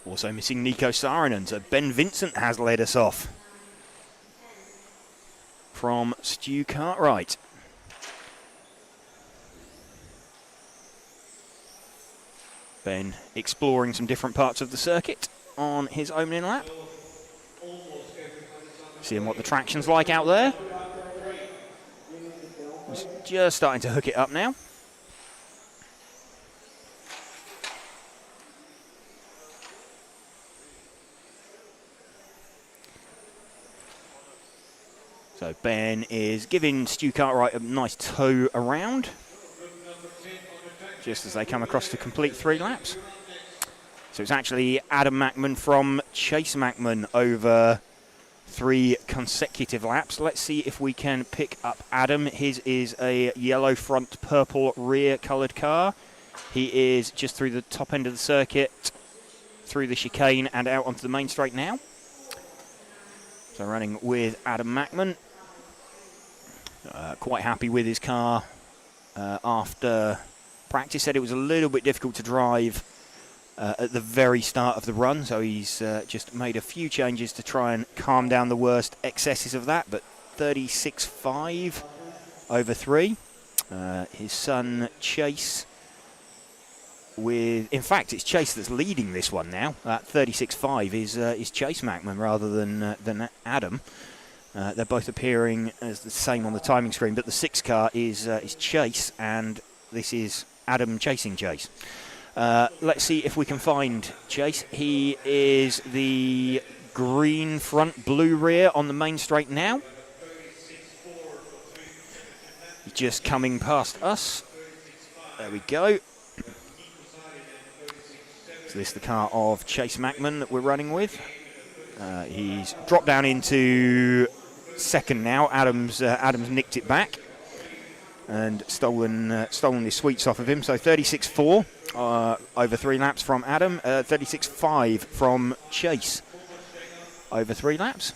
Also missing Nico Saarinen, so Ben Vincent has led us off from Stu Cartwright. Ben exploring some different parts of the circuit on his opening lap. Seeing what the traction's like out there. He's just starting to hook it up now. So Ben is giving Stu Cartwright a nice tow around just as they come across to complete 3 laps. So it's actually Adam Mackman from Chase Mackman over 3 consecutive laps. Let's see if we can pick up Adam. His is a yellow front, purple rear coloured car. He is just through the top end of the circuit, through the chicane and out onto the main straight now. So running with Adam Mackman. Quite happy with his car after practice. Said it was a little bit difficult to drive at the very start of the run, so he's just made a few changes to try and calm down the worst excesses of that. But 36.5 over 3. His son Chase in fact, it's Chase that's leading this one now. 36.5 is Chase Mackman rather than Adam. They're both appearing as the same on the timing screen, but the 6 car is Chase, and this is Adam chasing Chase. Let's see if we can find Chase. He is the green front, blue rear on the main straight now. He's just coming past us. There we go. So this is the car of Chase Mackman that we're running with. He's dropped down into second now. Adam's nicked it back and stolen his sweets off of him. So 36.4 over 3 laps from Adam. 36.5 from Chase over 3 laps.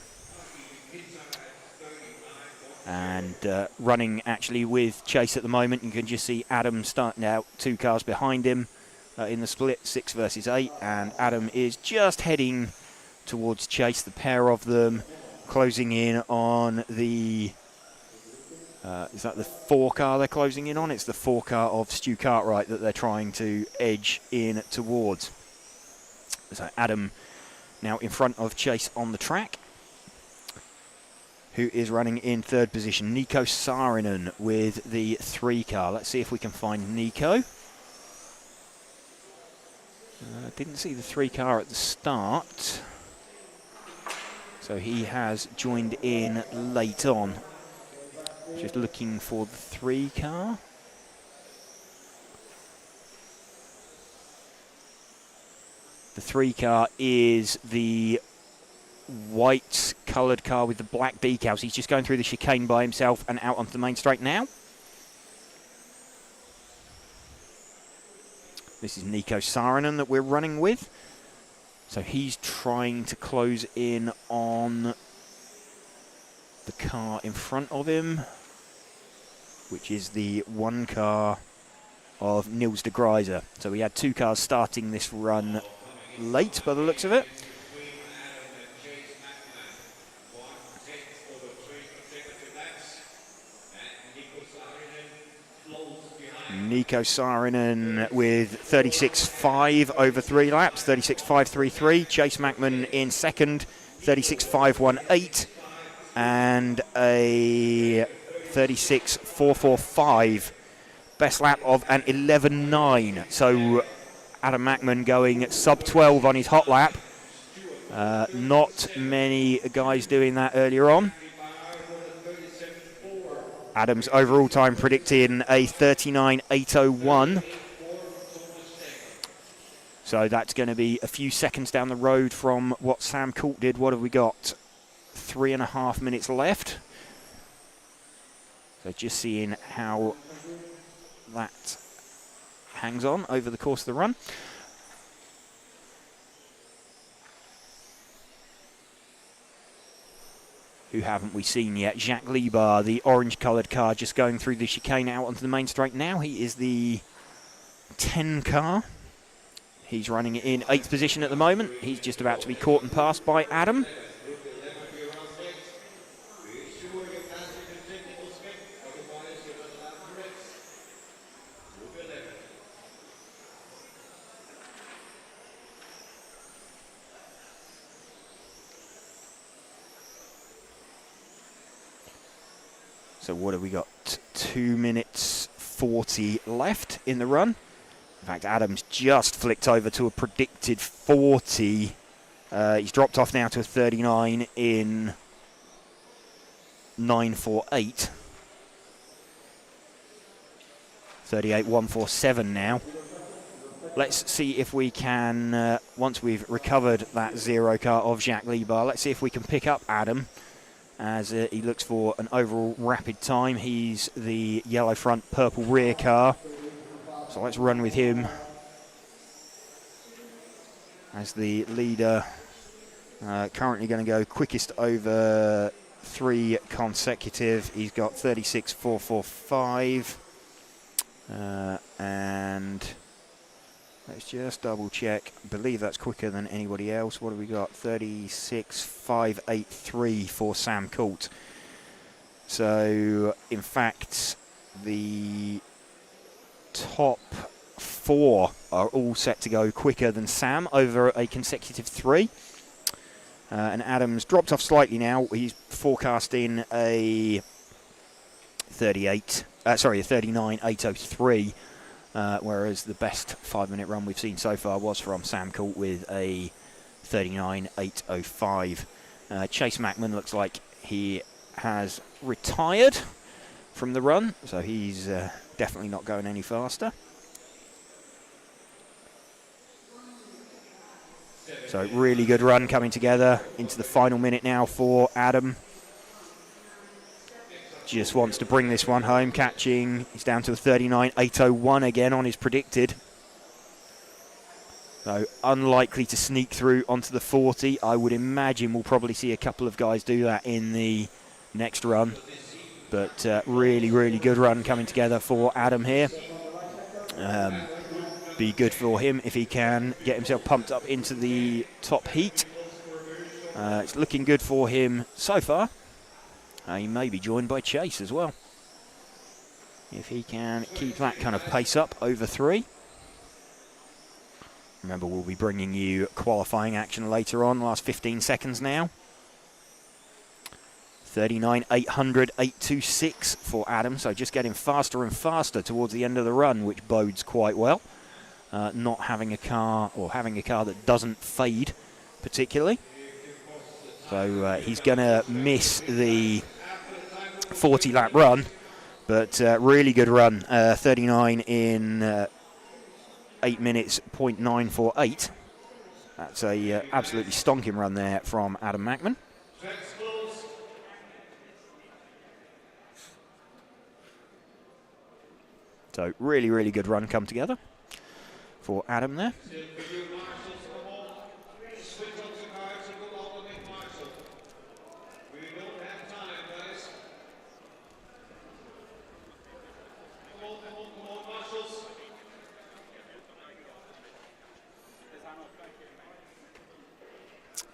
And running actually with Chase at the moment, you can just see Adam starting out 2 cars behind him. In the split, 6 versus 8, and Adam is just heading towards Chase, the pair of them closing in on the is that the 4 car they're closing in on? It's the 4 car of Stu Cartwright that they're trying to edge in towards. So Adam now in front of Chase on the track, who is running in 3rd position. Nico Saarinen with the 3 car. Let's see if we can find Nico. Didn't see the 3 car at the start, so he has joined in late on. Just looking for the 3 car. The 3 car is the white coloured car with the black decals. He's just going through the chicane by himself and out onto the main straight now. This is Nico Saarinen that we're running with. So he's trying to close in on the car in front of him, which is the 1 car of Niels de Gruyter. So we had 2 cars starting this run late by the looks of it. Nico Saarinen with 36.5 over 3 laps, 36.533. Chase Mackman in second, 36.518, and a 36.445. Best lap of an 11.9. So Adam Mackman going sub 12 on his hot lap. Not many guys doing that earlier on. Adam's overall time predicting a 39.801. So that's going to be a few seconds down the road from what Sam Coult did. What have we got? 3.5 minutes left. So just seeing how that hangs on over the course of the run. Who haven't we seen yet? Jacques Libar, the orange-coloured car, just going through the chicane out onto the main straight now. He is the 10 car. He's running in 8th position at the moment. He's just about to be caught and passed by Adam. So what have we got? 2 minutes 40 left in the run. In fact, Adam's just flicked over to a predicted 40. He's dropped off now to a 39 in 9.48. 38.147 now. let's see if we can, once we've recovered that 0 car of Jacques Libar, let's see if we can pick up Adam as he looks for an overall rapid time. He's the yellow front, purple rear car. So let's run with him as the leader. Currently going to go quickest over 3 consecutive. He's got 36.445. And let's just double check. I believe that's quicker than anybody else. What have we got? 36.583 for Sam Colt. So, in fact, the top 4 are all set to go quicker than Sam over a consecutive 3. And Adam's dropped off slightly now. He's forecasting a 39.803. Whereas the best 5-minute run we've seen so far was from Sam Colt with a 39.805. Chase Mackman looks like he has retired from the run, so he's definitely not going any faster. So really good run coming together into the final minute now for Adam. Just wants to bring this one home, catching. He's down to a 39.801 again on his predicted. So unlikely to sneak through onto the 40. I would imagine we'll probably see a couple of guys do that in the next run. But really, really good run coming together for Adam here. Be good for him if he can get himself pumped up into the top heat. It's looking good for him so far. He may be joined by Chase as well, if he can keep that kind of pace up over 3. Remember, we'll be bringing you qualifying action later on. Last 15 seconds now. 39.800.826 for Adam, so just getting faster and faster towards the end of the run, which bodes quite well. Not having a car, or having a car that doesn't fade particularly. So he's going to miss the 40-lap run, but really good run. 39 in 8 minutes, 0.948. That's a absolutely stonking run there from Adam Mackman. So really, really good run come together for Adam there.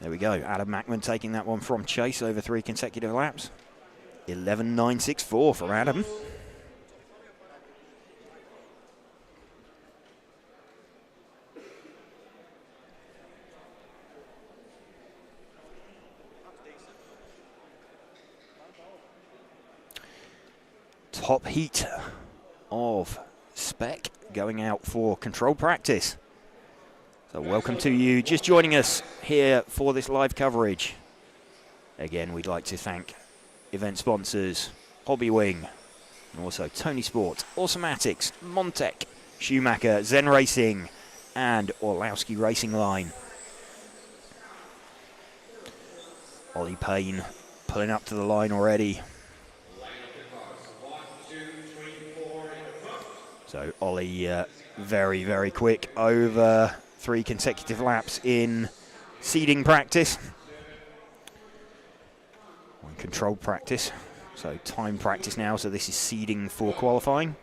There we go, Adam Mackman taking that one from Chase over 3 consecutive laps. 11.964 for Adam. Top heat of Spec going out for control practice. So welcome to you just joining us here for this live coverage. Again, we'd like to thank event sponsors Hobbywing, and also Tony Sport, Automatics, Montec, Schumacher, Zen Racing, and Orlowski Racing Line. Ollie Payne pulling up to the line already. So Ollie very, very quick over 3 consecutive laps in seeding practice. On control practice. So time practice now, so this is seeding for qualifying.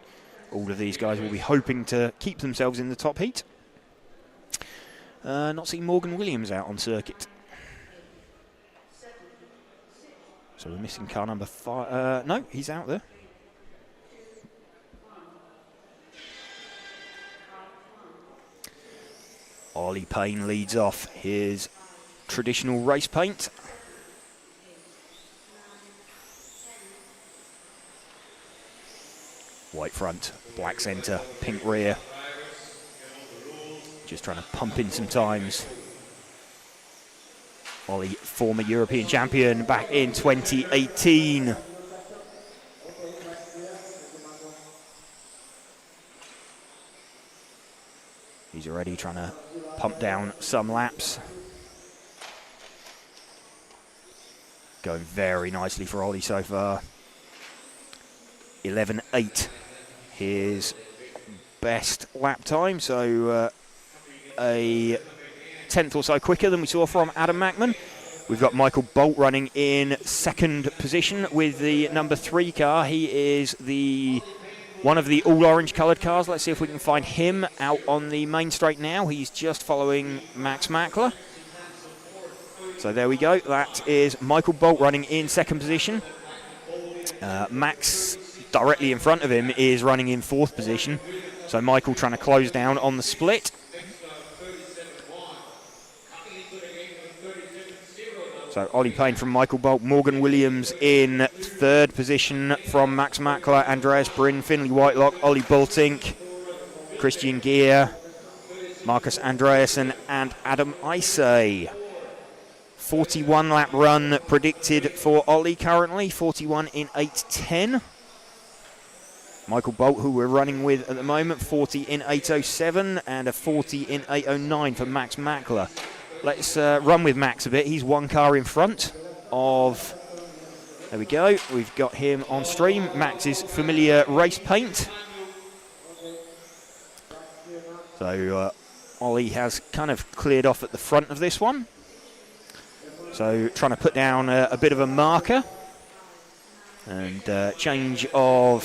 All of these guys will be hoping to keep themselves in the top heat. Not seeing Morgan Williams out on circuit. So we're missing car number 5. No, he's out there. Ollie Payne leads off his traditional race paint. White front, black centre, pink rear. Just trying to pump in some times. Ollie, former European champion back in 2018. He's already trying to pump down some laps. Going very nicely for Ollie so far. 11.8, his best lap time, so a tenth or so quicker than we saw from Adam Mackman. We've got Michael Bolt running in second position with the number 3 car. He is one of the all-orange coloured cars. Let's see if we can find him out on the main straight now. He's just following Max Mackler. So there we go. That is Michael Bolt running in second position. Max, directly in front of him, is running in 4th position. So Michael trying to close down on the split. So Ollie Payne from Michael Bolt, Morgan Williams in 3rd position from Max Mackler, Andreas Bryn, Finley Whitelock, Ollie Bultink, Christian Gear, Marcus Andreasen and Adam Isay. 41 lap run predicted for Ollie currently, 41 in 8.10. Michael Bolt, who we're running with at the moment, 40 in 8.07 and a 40 in 8.09 for Max Mackler. Let's run with Max a bit. He's 1 car in front of... There we go. We've got him on stream. Max's familiar race paint. So Ollie has kind of cleared off at the front of this one. So trying to put down a bit of a marker. And change of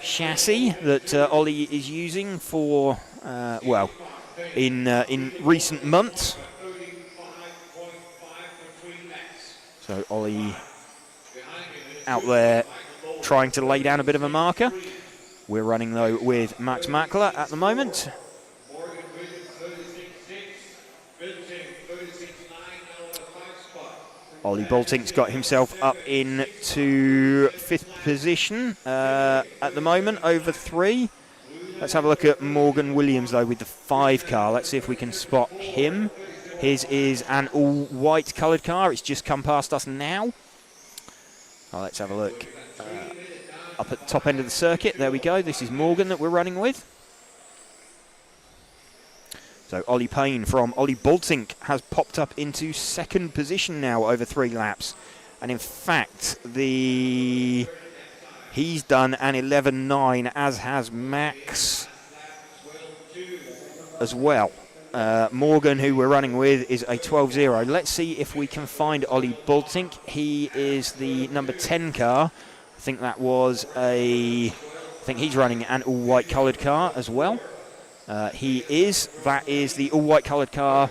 chassis that Ollie is using for, well, in recent months. So Ollie out there trying to lay down a bit of a marker. We're running though with Max Mackler at the moment. Ollie Boltink's got himself up into 5th position at the moment, over 3. Let's have a look at Morgan Williams, though, with the 5 car. Let's see if we can spot him. His is an all-white coloured car. It's just come past us now. Oh, let's have a look. Up at the top end of the circuit. There we go. This is Morgan that we're running with. So Ollie Payne from Ollie Boltink has popped up into 2nd position now over 3 laps. And in fact, he's done an 11.9, as has Max as well. Morgan, who we're running with, is a 12.0. Let's see if we can find Ollie Boltink. He is the number 10 car. I think that was I think he's running an all-white coloured car as well. That is the all-white coloured car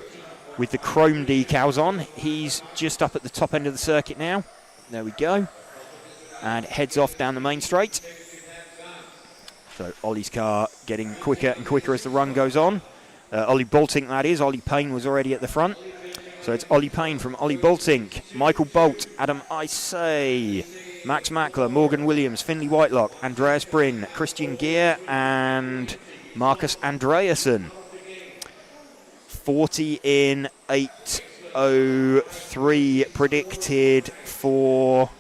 with the chrome decals on. He's just up at the top end of the circuit now. There we go. And heads off down the main straight. So Ollie's car getting quicker and quicker as the run goes on. Ollie Boltink, that is. Ollie Payne was already at the front. So it's Ollie Payne from Ollie Boltink, Michael Bolt, Adam Isay, Max Mackler, Morgan Williams, Finley Whitelock, Andreas Bryn, Christian Gear and Marcus Andreasen. 40 in 8.03 predicted for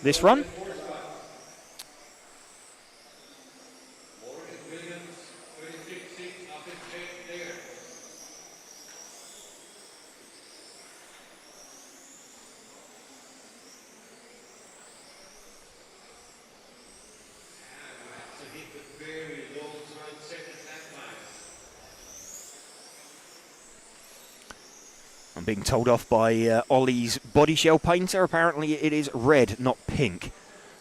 this run. I'm being told off by Ollie's body shell painter. Apparently it is red, not pink.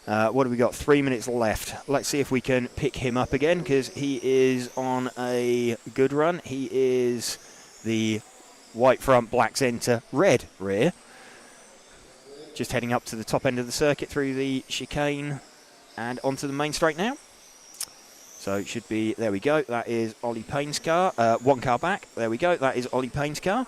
What have we got? 3 minutes left. Let's see if we can pick him up again, because he is on a good run. He is the white front, black centre, red rear. Just heading up to the top end of the circuit through the chicane and onto the main straight now. So it should be, there we go. That is Ollie Payne's car. 1 car back. There we go. That is Ollie Payne's car.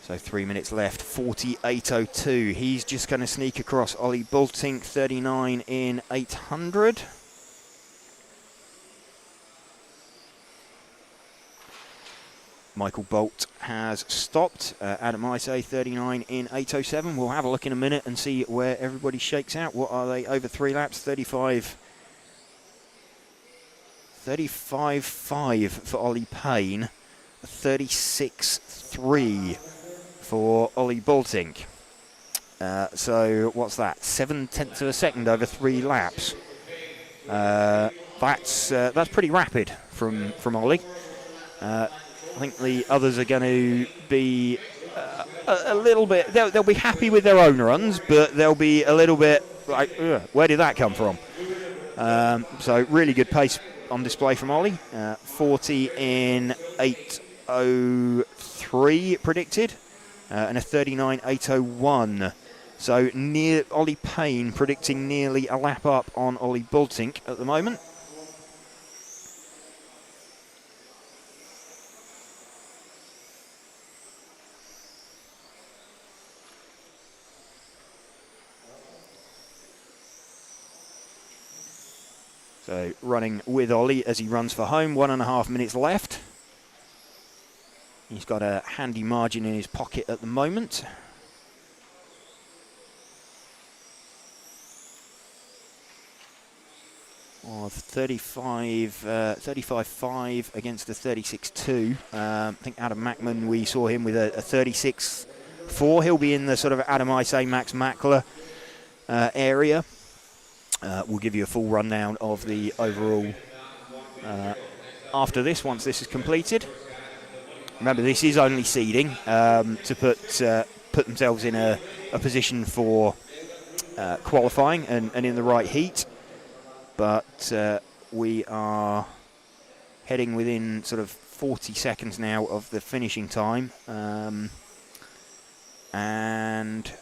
So 3 minutes left, 48.02. He's just going to sneak across Ollie Boltink, 39 in 800. Michael Bolt has stopped. Adam Isay, 39 in 807. We'll have a look in a minute and see where everybody shakes out. What are they over 3 laps? 35 35.5 for Ollie Payne, 36.3 for Ollie Bultink. So what's that? 0.7 of a second over 3 laps. That's pretty rapid from Ollie. I think the others are going to be a little bit. They'll be happy with their own runs, but they'll be a little bit like, where did that come from? So really good pace on display from Ollie. 40 in 8:03 predicted, and a 39.801. So near Ollie Payne predicting nearly a lap up on Ollie Bultink at the moment. So running with Ollie as he runs for home, 1.5 minutes left. He's got a handy margin in his pocket at the moment. Of 35.5 against a 36.2. I think Adam Mackman, we saw him with a 36.4. He'll be in the sort of Adam Isay, Max Mackler area. We'll give you a full rundown of the overall after this, once this is completed. Remember, this is only seeding to put themselves in a position for qualifying and in the right heat. But we are heading within sort of 40 seconds now of the finishing time. And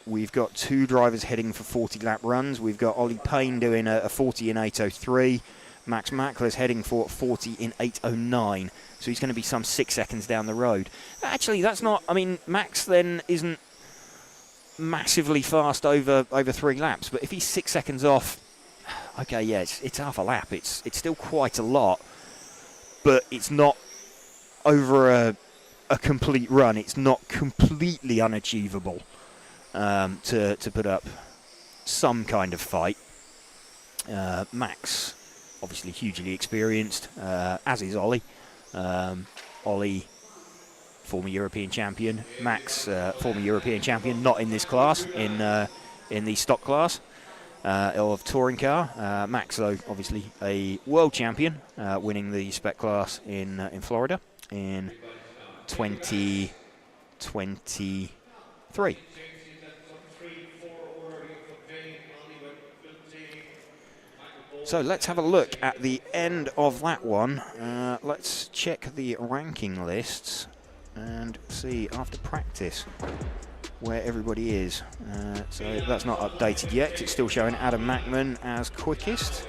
we've got 2 drivers heading for 40-lap runs. We've got Ollie Payne doing a 40 in 8:03. Max Mackler's heading for 40 in 8:09. So he's going to be some 6 seconds down the road. Actually, that's not... I mean, Max then isn't massively fast over 3 laps. But if he's 6 seconds off... Okay, yeah, it's half a lap. It's still quite a lot, but it's not over a complete run. It's not completely unachievable to put up some kind of fight. Max, obviously hugely experienced, as is Ollie. Ollie, former European champion. Max, former European champion, not in this class, in the stock class. Of touring car. Max, though, obviously a world champion, winning the Spec class in Florida in 2023. So let's have a look at the end of that one. Let's check the ranking lists and see after practice where everybody is. So that's not updated yet. It's still showing Adam Mackman as quickest.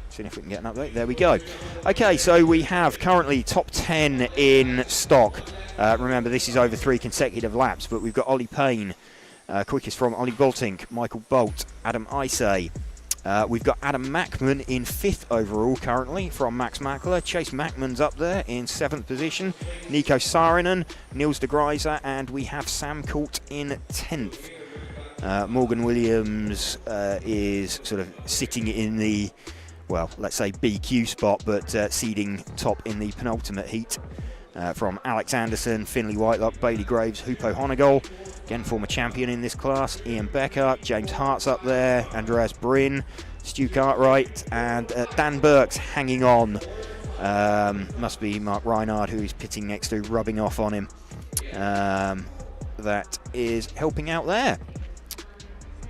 Seeing if we can get an update. There we go. Okay, so we have currently top 10 in stock. Remember, this is over 3 consecutive laps, but we've got Ollie Payne, quickest from Ollie Bultink, Michael Bolt, Adam Isay. We've got Adam Mackman in 5th overall currently from Max Mackler. Chase Mackman's up there in 7th position. Nico Saarinen, Niels de Gruyter, and we have Sam Coult in 10th. Morgan Williams is sort of sitting in the, well, let's say BQ spot, but seeding top in the penultimate heat. From Alex Anderson, Finley Whitelock, Bailey Graves, Hupo Honegol, again former champion in this class, Ian Becker, James Hart's up there, Andreas Bryn, Stu Cartwright, and Dan Burke's hanging on. Must be Mark Reinhard, who is pitting next to, rubbing off on him. That is helping out there.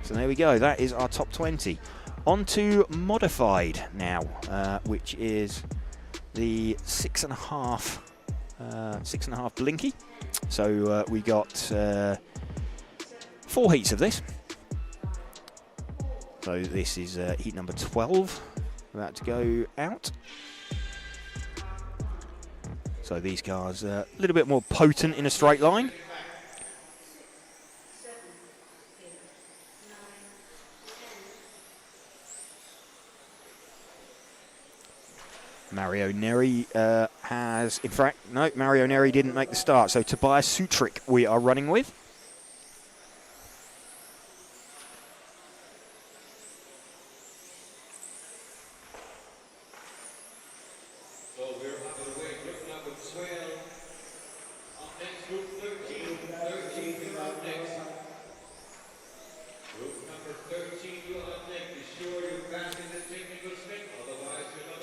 So there we go, that is our top 20. On to modified now, which is the 6.5 Blinky. So we got 4 heats of this. So this is heat number 12, about to go out. So these cars a little bit more potent in a straight line. Mario Neri has, in fact, no, Mario Neri didn't make the start. So Tobias Sutrick we are running with.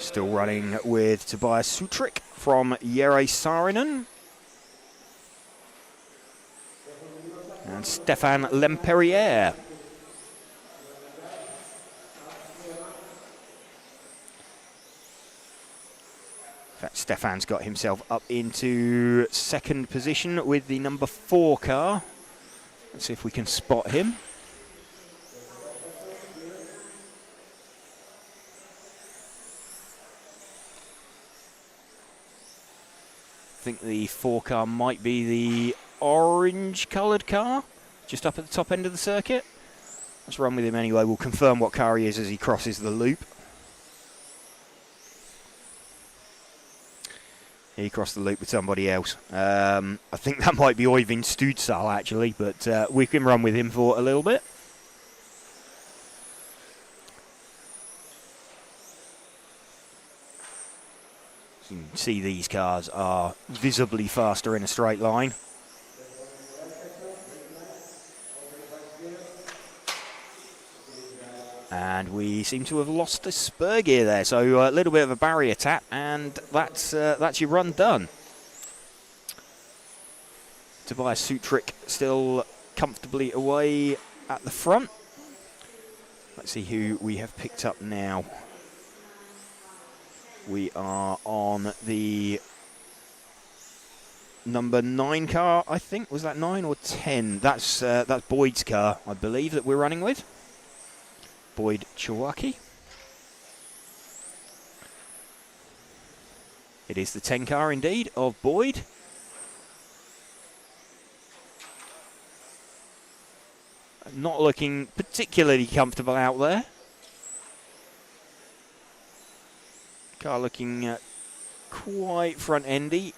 Still running with Tobias Sutrik from Jere Saarinen. And Stefan Lemperriere. In fact, Stefan's got himself up into second position with the number 4 car. Let's see if we can spot him. I think the 4 car might be the orange coloured car, just up at the top end of the circuit. Let's run with him anyway. We'll confirm what car he is as he crosses the loop. He crossed the loop with somebody else. I think that might be Oyvind Studsal actually, but we can run with him for a little bit. So you can see these cars are visibly faster in a straight line. And we seem to have lost a spur gear there, so a little bit of a barrier tap, and that's your run done. Tobias Sutrik still comfortably away at the front. Let's see who we have picked up now. We are on the number 9 car, I think. Was that 9 or 10? That's Boyd's car, I believe, that we're running with. Boyd Chawaki. It is the 10 car indeed of Boyd. Not looking particularly comfortable out there. Car looking quite front-endy.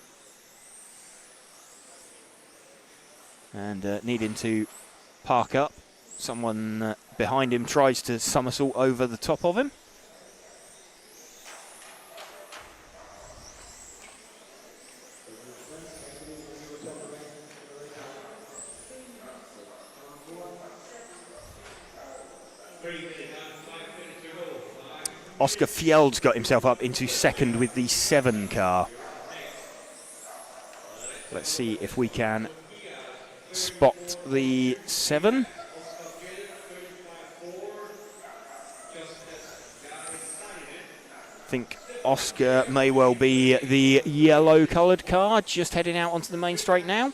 And needing to park up. Someone behind him tries to somersault over the top of him. Oscar Fjeld's got himself up into second with the 7 car. Let's see if we can spot the 7. I think Oscar may well be the yellow coloured car, just heading out onto the main straight now.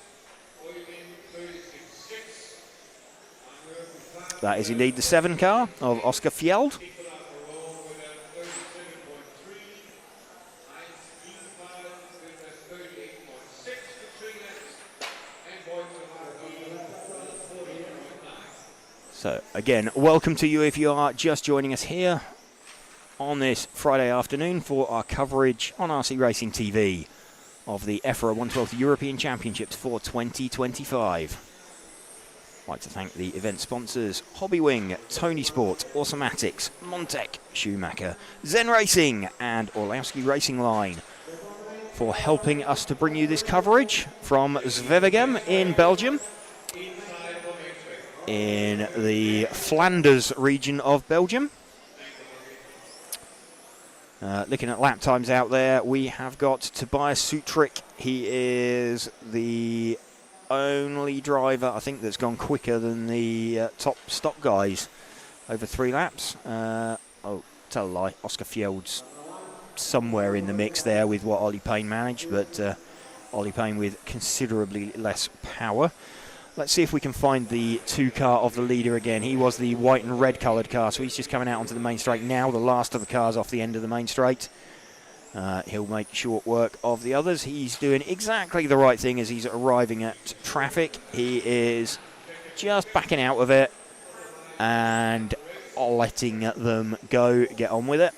That is indeed the 7 car of Oscar Fjeld. So again, welcome to you if you are just joining us here on this Friday afternoon for our coverage on RC Racing TV of the EFRA 112th European Championships for 2025. I'd like to thank the event sponsors Hobbywing, Tony Sport, Automatics, Montec, Schumacher, Zen Racing and Orlowski Racing Line for helping us to bring you this coverage from Zwevegem in Belgium, in the Flanders region of Belgium. Looking at lap times out there, we have got Tobias Sutrik. He is the only driver, I think, that's gone quicker than the top stock guys over 3 laps. Oh, tell a lie, Oscar Fjeld's somewhere in the mix there with what Ollie Payne managed, but Ollie Payne with considerably less power. Let's see if we can find the 2 car of the leader again. He was the white and red coloured car, so he's just coming out onto the main straight now. The last of the cars off the end of the main straight. He'll make short work of the others. He's doing exactly the right thing as he's arriving at traffic. He is just backing out of it and letting them go, get on with it.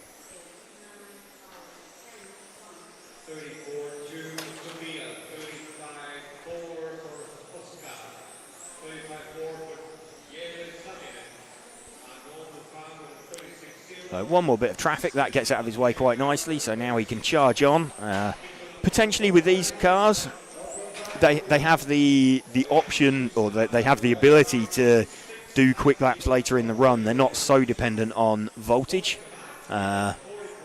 One more bit of traffic, that gets out of his way quite nicely, so now he can charge on. Potentially with these cars, they have the option, or they have the ability to do quick laps later in the run. They're not so dependent on voltage.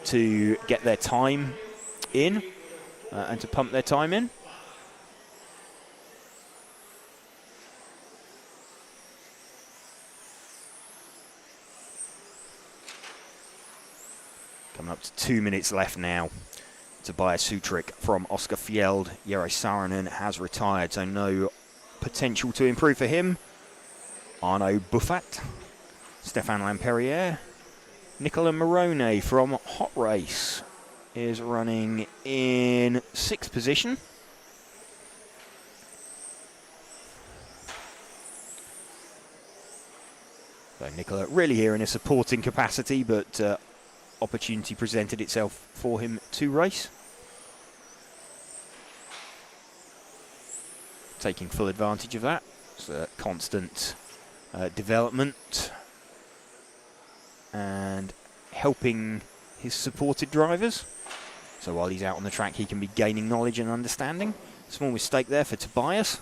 to get their time in and to pump their time in. Coming up to 2 minutes left now. Tobias Sutric from Oscar Fjeld. Jere Saarinen has retired, so no potential to improve for him. Arnaud Buffat, Stéphane Lampérière, Nicola Morone from Hot Race is running in 6th position. So Nicola really here in a supporting capacity, but opportunity presented itself for him to race. Taking full advantage of that. It's a constant development and helping his supported drivers. So while he's out on the track, he can be gaining knowledge and understanding. Small mistake there for Tobias.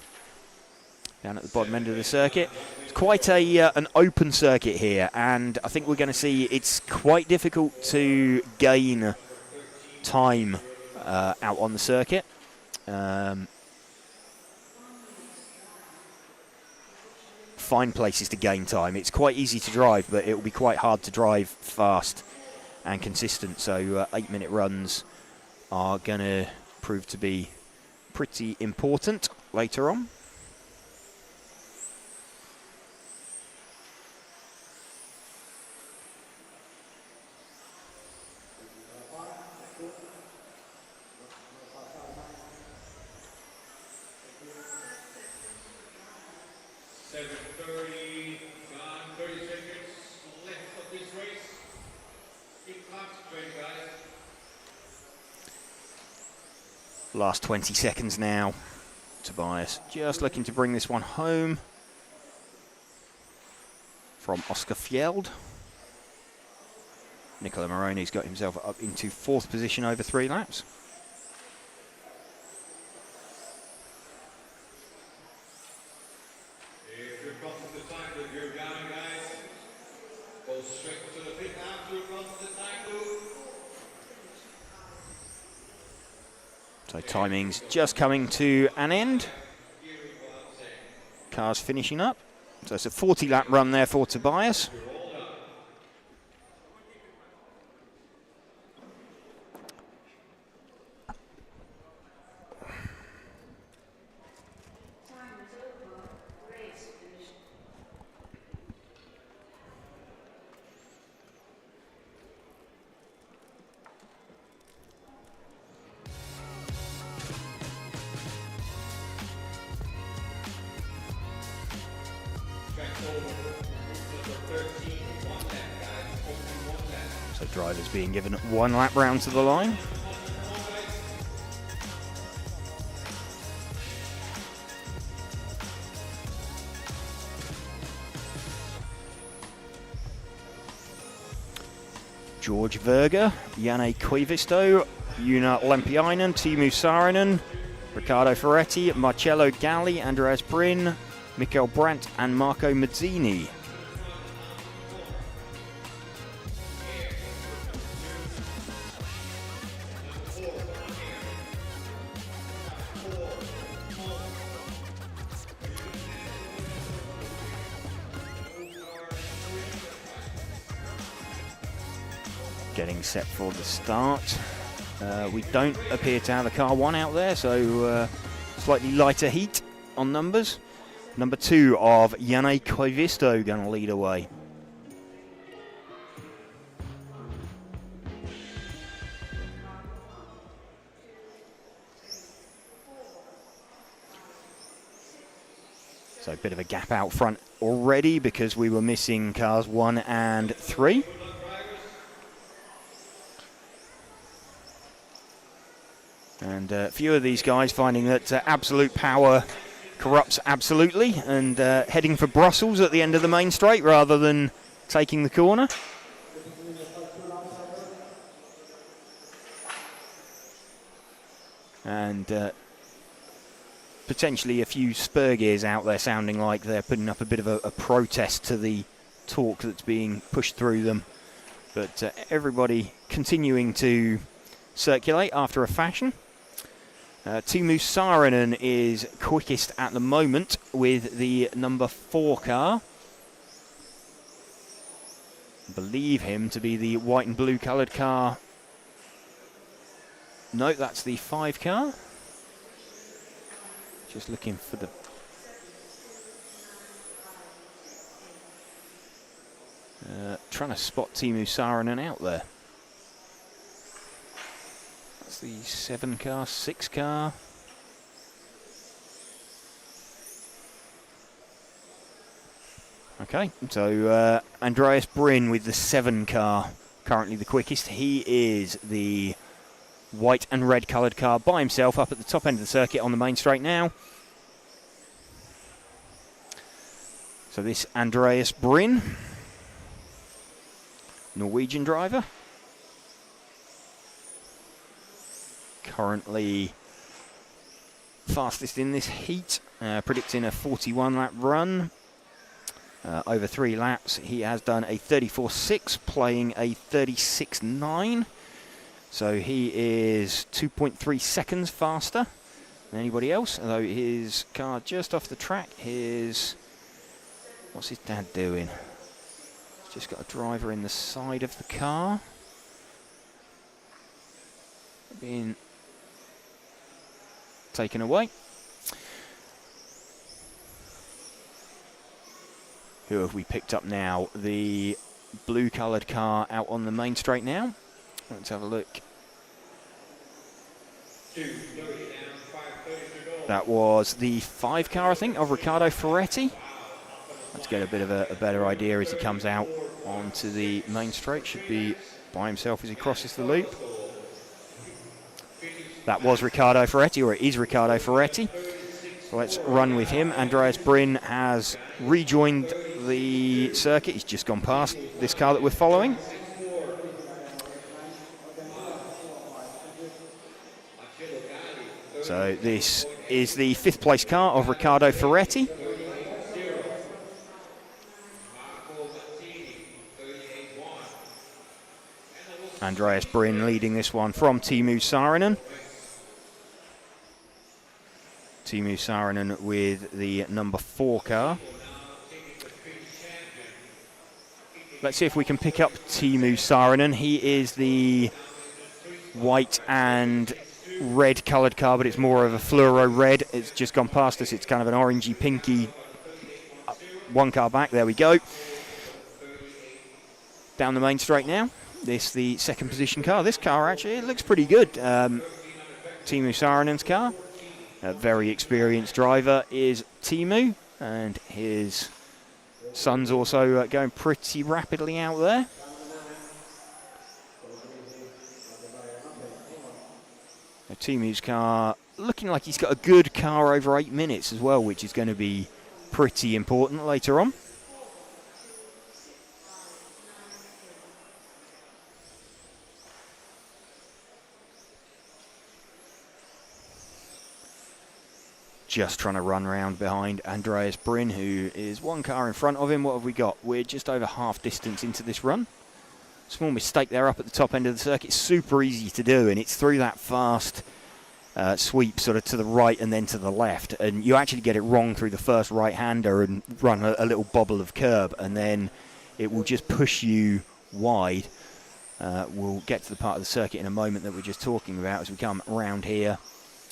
Down at the bottom end of the circuit. It's quite an open circuit here, and I think we're going to see it's quite difficult to gain time out on the circuit. Find places to gain time. It's quite easy to drive, but it will be quite hard to drive fast and consistent. So 8-minute runs are going to prove to be pretty important later on. Last 20 seconds now. Tobias just looking to bring this one home from Oscar Fjeld. Nicola Moroni's got himself up into 4th position over 3 laps. If you're across the track with your guy, guys, go straight to the pit after you cross the track. So timing's just coming to an end. Cars finishing up. So it's a 40-lap run there for Tobias. So drivers being given 1 lap round to the line. George Verger, Janne Koivisto, Joona Lempiainen, Teemu Saarinen, Riccardo Ferretti, Marcello Galli, Andreas Brin, Mikael Brandt and Marco Mazzini. Getting set for the start. We don't appear to have a car 1 out there, so slightly lighter heat on numbers. Number 2 of Janne Koivisto going to lead away. So a bit of a gap out front already because we were missing cars 1 and 3. And a few of these guys finding that absolute power corrupts absolutely and heading for Brussels at the end of the main straight rather than taking the corner. And potentially a few spur gears out there sounding like they're putting up a bit of a protest to the torque that's being pushed through them But everybody continuing to circulate after a fashion. Teemu Saarinen is quickest at the moment with the number 4 car. I believe him to be the white and blue coloured car. No, that's the 5 car. Just looking for the... trying to spot Teemu Saarinen out there. That's the 7 car, 6 car. Okay, so Andreas Bryn with the 7 car, currently the quickest. He is the white and red coloured car by himself up at the top end of the circuit on the main straight now. So this Andreas Bryn, Norwegian driver, currently fastest in this heat, predicting a 41 lap run. Over 3 laps, he has done a 34.6, playing a 36.9. So he is 2.3 seconds faster than anybody else, although his car just off the track. What's his dad doing? He's just got a driver in the side of the car. Being taken away. Who have we picked up now? The blue coloured car out on the main straight now. Let's have a look. That was the 5 car, I think, of Riccardo Ferretti. Let's get a bit of a better idea as he comes out onto the main straight. Should be by himself as he crosses the loop. That was Riccardo Ferretti, or it is Riccardo Ferretti. So let's run with him. Andreas Bryn has rejoined the circuit. He's just gone past this car that we're following. So this is the 5th place car of Riccardo Ferretti. Andreas Bryn leading this one from Teemu Saarinen. Teemu Saarinen with the number 4 car. Let's see if we can pick up Teemu Saarinen. He is the white and red coloured car, but it's more of a fluoro red. It's just gone past us. It's kind of an orangey pinky. 1 car back. There we go. Down the main straight now. This the 2nd position car. This car actually, it looks pretty good. Teemu Saarinen's car. A very experienced driver is Teemu, and his son's also going pretty rapidly out there. Teemu's car looking like he's got a good car over 8 minutes as well, which is going to be pretty important later on. Just trying to run round behind Andreas Bryn, who is 1 car in front of him. What have we got? We're just over half distance into this run. Small mistake there up at the top end of the circuit. Super easy to do, and it's through that fast sweep sort of to the right and then to the left. And you actually get it wrong through the first right-hander and run a little bobble of curb, and then it will just push you wide. We'll get to the part of the circuit in a moment that we're just talking about as we come around here.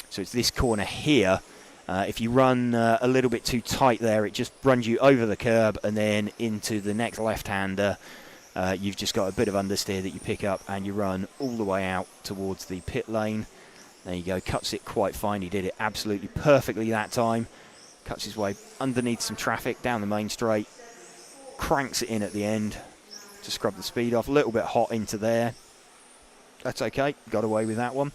So it's this corner here. If you run a little bit too tight there, it just runs you over the curb and then into the next left-hander. You've just got a bit of understeer that you pick up and you run all the way out towards the pit lane. There you go, cuts it quite fine. He did it absolutely perfectly that time. Cuts his way underneath some traffic down the main straight. Cranks it in at the end to scrub the speed off. A little bit hot into there. That's okay, got away with that one.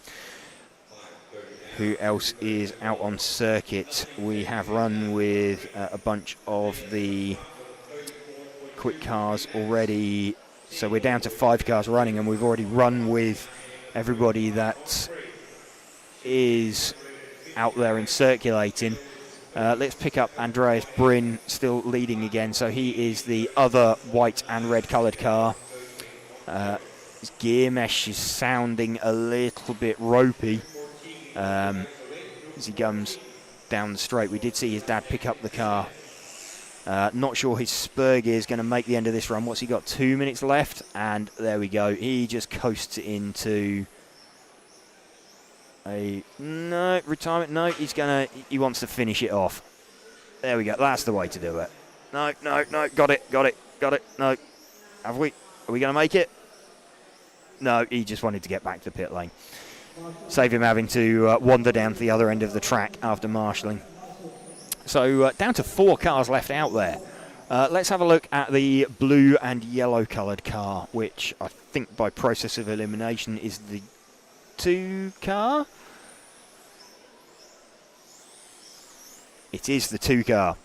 Who else is out on circuit? We have run with a bunch of the quick cars already. So we're down to 5 cars running, and we've already run with everybody that is out there and circulating. Let's pick up Andreas Bryn, still leading again. So he is the other white and red coloured car. His gear mesh is sounding a little bit ropey as he comes down the straight. We did see his dad pick up the car. Not sure his spur gear is going to make the end of this run. What's he got? 2 minutes left, and there we go. He just coasts it into a retirement. No, he wants to finish it off. There we go. That's the way to do it. No. Got it. No. Are we going to make it? No, he just wanted to get back to the pit lane. Save him having to wander down to the other end of the track after marshalling. So down to 4 cars left out there. Let's have a look at the blue and yellow coloured car, which I think by process of elimination is the 2 car. It is the 2 car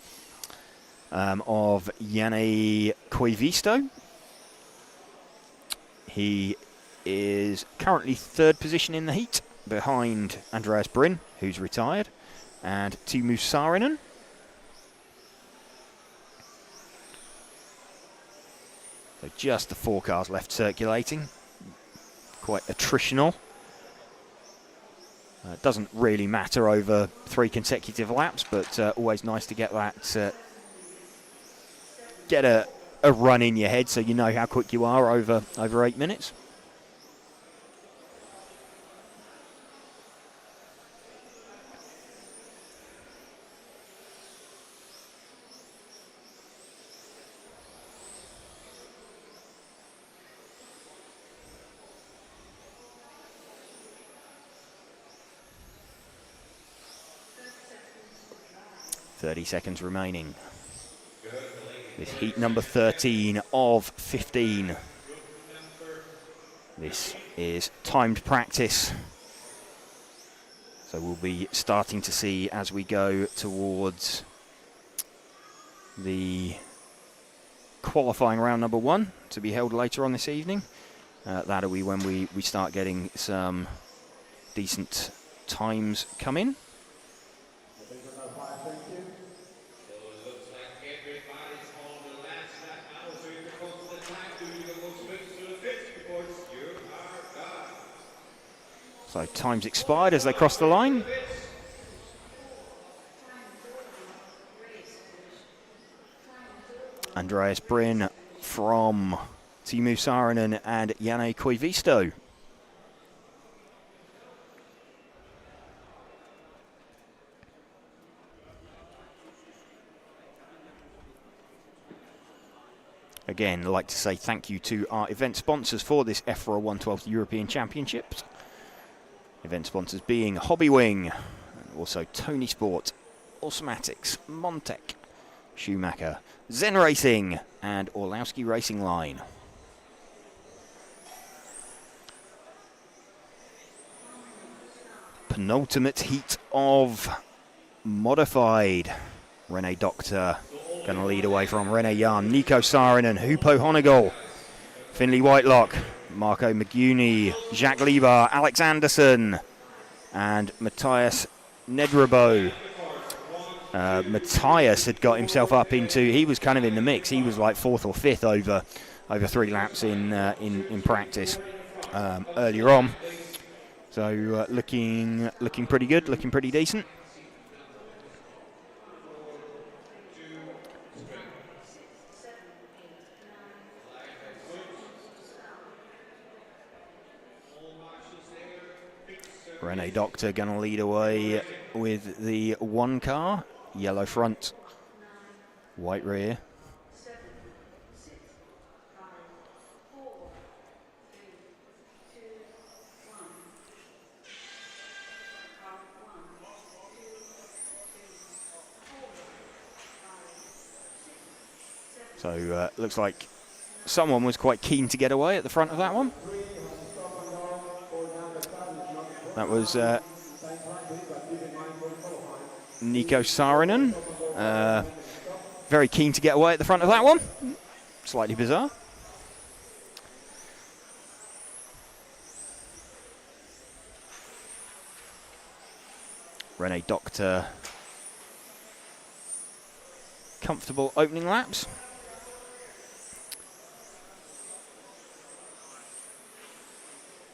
of Yanni Koivisto. He is currently 3rd position in the heat, behind Andreas Bryn, who's retired, and Timo Saarinen. So just the 4 cars left circulating. Quite attritional. Doesn't really matter over 3 consecutive laps, but always nice to get that, get a run in your head so you know how quick you are over 8 minutes. .30 seconds remaining. This heat number 13 of 15. This is timed practice. So we'll be starting to see as we go towards the qualifying round number 1 to be held later on this evening. That'll be when we start getting some decent times come in. So time's expired as they cross the line. Andreas Bryn from Timo Saarinen and Janne Koivisto. Again, I'd like to say thank you to our event sponsors for this EFRA 112th European Championships. Event sponsors being Hobbywing, and also Tony Sport, Automatics, Montec, Schumacher, Zen Racing, and Orlowski Racing Line. Penultimate heat of modified. Rene Doctor going to lead away from Rene Jan, Nico Saarinen, Hupo Honegol, Finley Whitelock, Marco Maguni, Jacques Lieber, Alex Anderson, and Matthias Nedrabo. Matthias had got himself up into, he was kind of in the mix. He was like 4th or 5th over 3 laps in practice earlier on. So looking pretty good, looking pretty decent. Rene Doctor going to lead away with the 1 car, yellow front, white rear. So looks like someone was quite keen to get away at the front of that one. That was Nico Saarinen. Very keen to get away at the front of that one. Slightly bizarre. Rene Doctor. Comfortable opening laps.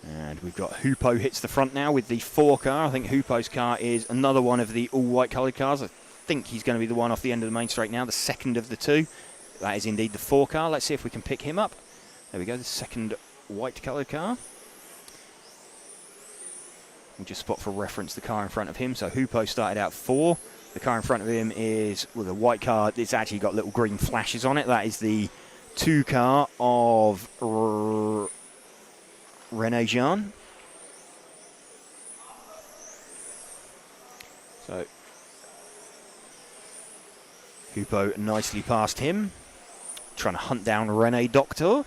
And we've got Hupo hits the front now with the 4 car. I think Hupo's car is another one of the all-white coloured cars. I think he's going to be the one off the end of the main straight now, the second of the 2. That is indeed the 4 car. Let's see if we can pick him up. There we go, the second white coloured car. We'll just spot for reference the car in front of him. So Hupo started out 4. The car in front of him is, well, the white car, it's actually got little green flashes on it. That is the 2 car of René Jean. So Hupo nicely past him, trying to hunt down René Doctor.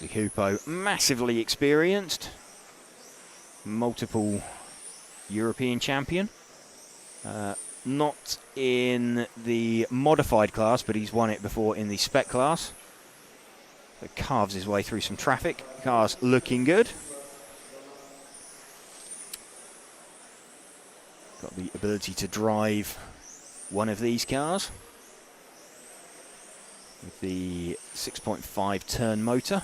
Hupo massively experienced, multiple European champion. Not in the modified class, but he's won it before in the spec class. So carves his way through some traffic. Car's looking good. Got the ability to drive one of these cars with the 6.5 turn motor.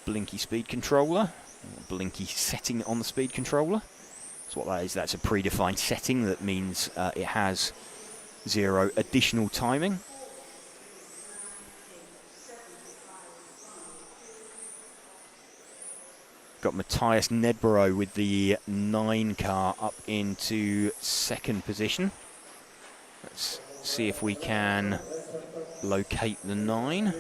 Blinky speed controller. Blinky setting on the speed controller. So what that is, that's a predefined setting. That means it has 0 additional timing. Got Matthias Nedborough with the 9 car up into 2nd position. Let's see if we can locate the 9.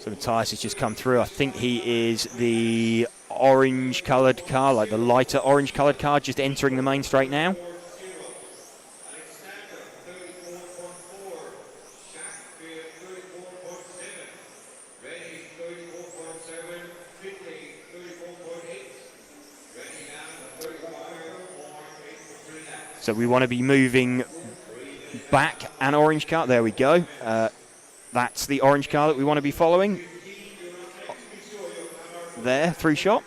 So Matthias has just come through. I think he is the orange coloured car, like the lighter orange coloured car, just entering the main straight now. So we want to be moving back an orange car. There we go. That's the orange car that we want to be following. There, through shot.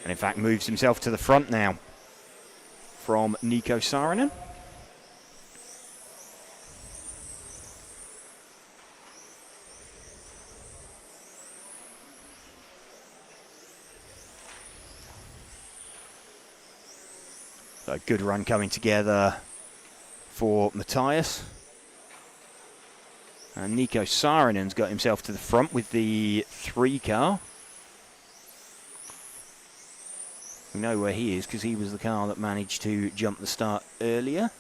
And in fact moves himself to the front now from Nico Saarinen. So a good run coming together for Matthias. And Nico Saarinen's got himself to the front with the 3 car. We know where he is because he was the car that managed to jump the start earlier.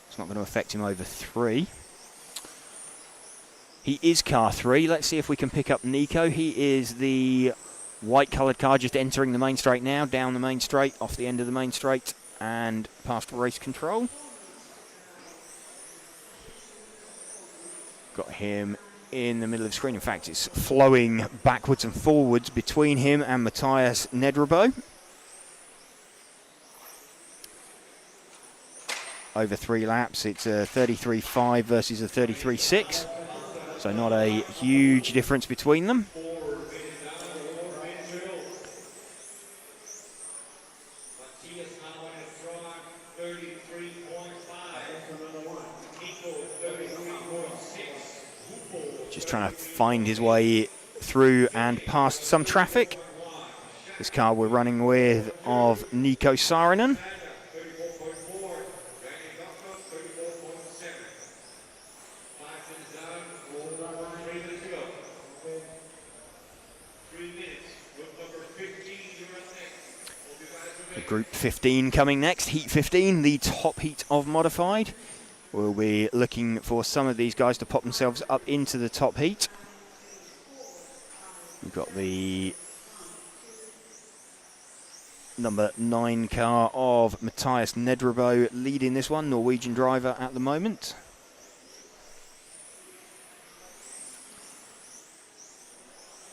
It's not going to affect him over 3. He is car 3. Let's see if we can pick up Nico. He is the white coloured car just entering the main straight now, down the main straight, off the end of the main straight, and past race control. Got him in the middle of the screen. In fact, it's flowing backwards and forwards between him and Matthias Nedrebo. Over 3 laps, it's a 33.5 versus a 33.6. So not a huge difference between them. Just trying to find his way through and past some traffic. This car we're running with of Nico Saarinen. Group 15 coming next, Heat 15, the top heat of modified. We'll be looking for some of these guys to pop themselves up into the top heat. We've got the number 9 car of Matthias Nedrebo leading this one, Norwegian driver at the moment.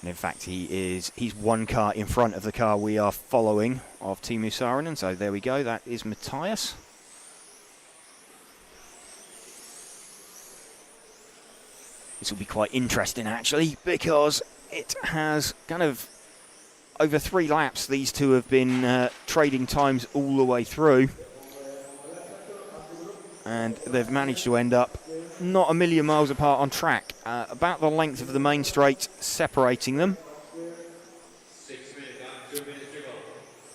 And in fact, he's 1 car in front of the car we are following of Teemu Saarinen. So there we go, that is Matthias. This will be quite interesting actually, because it has kind of over 3 laps, these two have been trading times all the way through. And they've managed to end up not a million miles apart on track, about the length of the main straight separating them.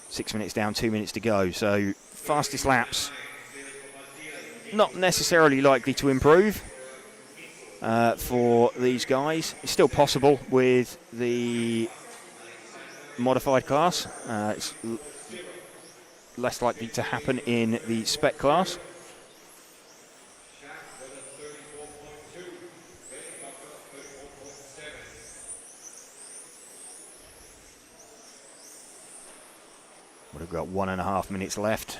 6 minutes down, 2 minutes to go. So fastest laps not necessarily likely to improve for these guys. It's still possible with the modified class. It's less likely to happen in the Spec class. We've got 1.5 minutes left.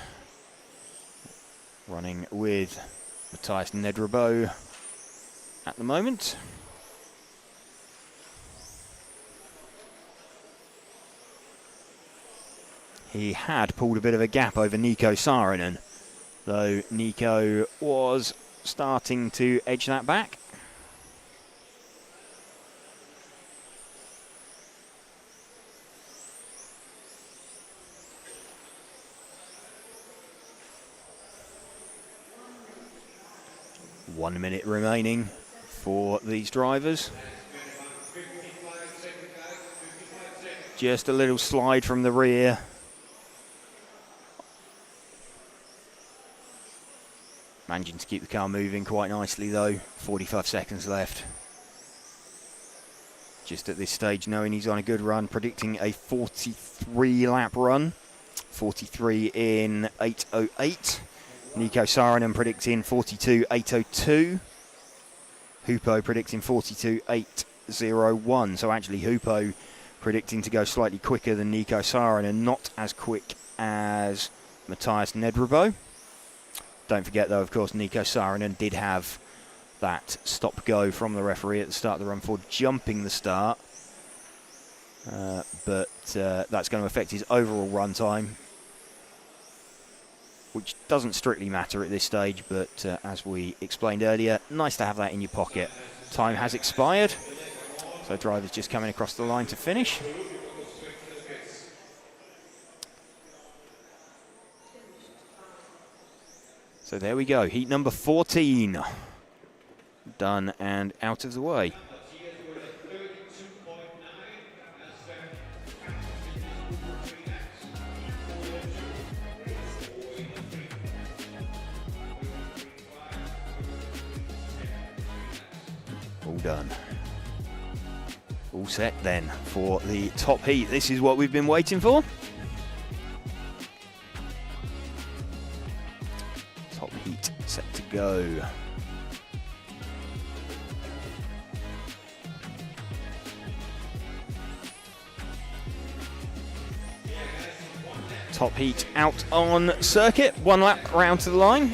Running with Matthias Nedrebo at the moment. He had pulled a bit of a gap over Nico Saarinen, though Nico was starting to edge that back. One minute remaining for these drivers. Just a little slide from the rear. Managing to keep the car moving quite nicely though. 45 seconds left. Just at this stage, knowing he's on a good run, predicting a 43 lap run. 43 in 8:08. Nico Saarinen predicting 42.802. Hupo predicting 42.801. So actually Hupo predicting to go slightly quicker than Nico Saarinen, not as quick as Matthias Nedrebo. Don't forget though, of course, Nico Saarinen did have that stop-go from the referee at the start of the run for jumping the start. But that's going to affect his overall run time, which doesn't strictly matter at this stage, but as we explained earlier, nice to have that in your pocket. Time has expired, so drivers just coming across the line to finish. So there we go, heat number 14. Done and out of the way. All done. All set then for the top heat. This is what we've been waiting for. Top heat set to go. Top heat out on circuit. 1 lap round to the line.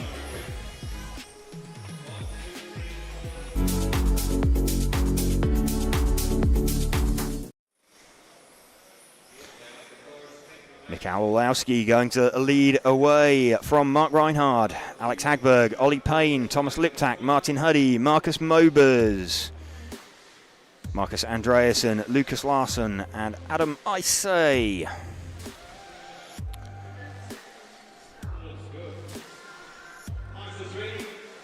Mikael Olowski going to lead away from Mark Reinhard, Alex Hagberg, Ollie Payne, Thomas Liptak, Martin Huddy, Marcus Mobers, Marcus Andreasen, Lucas Larsson and Adam Isay.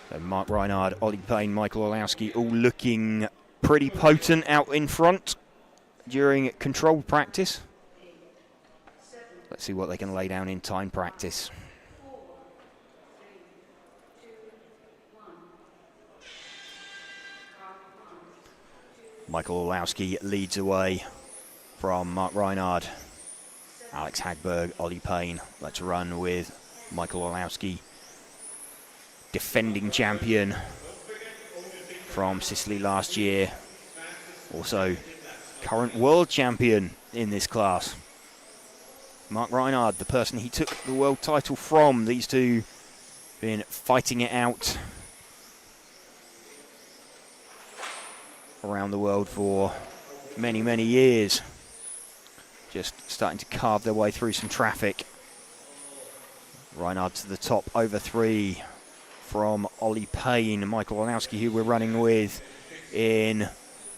So Mark Reinhard, Ollie Payne, Michael Olowski all looking pretty potent out in front during controlled practice. Let's see what they can lay down in time practice. Michael Olowski leads away from Mark Reinhard. Alex Hagberg, Ollie Payne. Let's run with Michael Olowski, defending champion from Sicily last year. Also current world champion in this class. Mark Reinhard, the person he took the world title from. These two been fighting it out around the world for many, many years. Just starting to carve their way through some traffic. Reinhard to the top, over 3 from Ollie Payne. Michael Olowski, who we're running with, in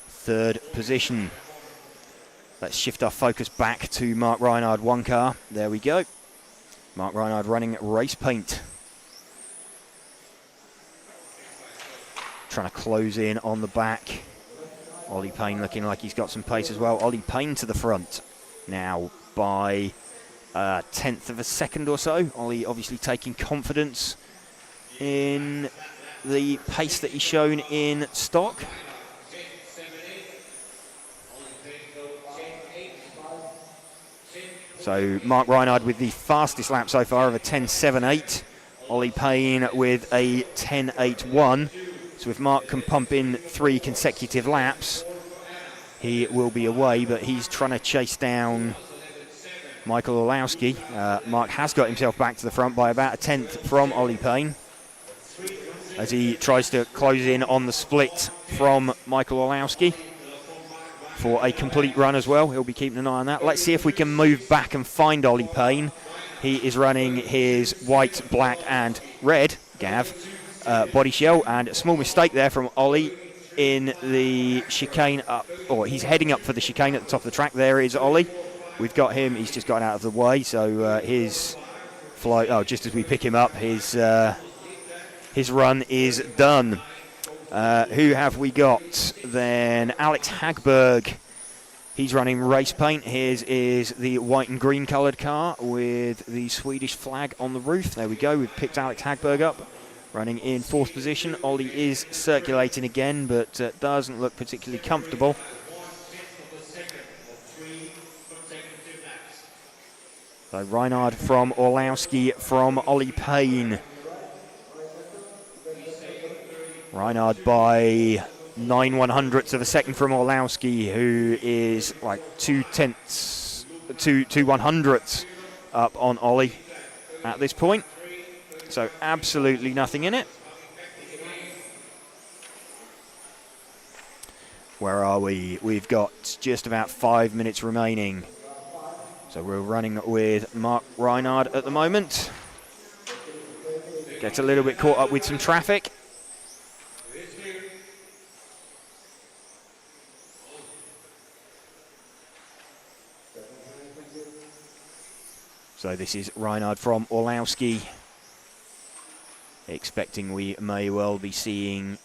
3rd position. Let's shift our focus back to Mark Reinhard, one car. There we go. Mark Reinhard running race paint. Trying to close in on the back. Ollie Payne looking like he's got some pace as well. Ollie Payne to the front now by a tenth of a second or so. Ollie obviously taking confidence in the pace that he's shown in stock. So Mark Reinhard with the fastest lap so far of a 10.78. Ollie Payne with a 10.81. So if Mark can pump in 3 consecutive laps, he will be away, but he's trying to chase down Michael Orlowski. Mark has got himself back to the front by about a tenth from Ollie Payne as he tries to close in on the split from Michael Orlowski for a complete run as well. He'll be keeping an eye on that. Let's see if we can move back and find Ollie Payne. He is running his white, black and red, Gav, body shell, and a small mistake there from Ollie in the chicane up, or he's heading up for the chicane at the top of the track. There is Ollie. We've got him. He's just gotten out of the way, so his flight, just as we pick him up, his run is done. Who have we got then? Alex Hagberg. He's running race paint. His is the white and green coloured car with the Swedish flag on the roof. There we go. We've picked Alex Hagberg up, running in 4th position. Ollie is circulating again, but doesn't look particularly comfortable. So Reinhard from Orlowski from Ollie Payne. Reinhard by 9/100ths of a second from Orlowski, who is like 2/100ths up on Ollie at this point. So absolutely nothing in it. Where are we? We've got just about 5 minutes remaining. So we're running with Mark Reinhard at the moment. Gets a little bit caught up with some traffic. So this is Reinhard from Orlowski. Expecting we may well be seeing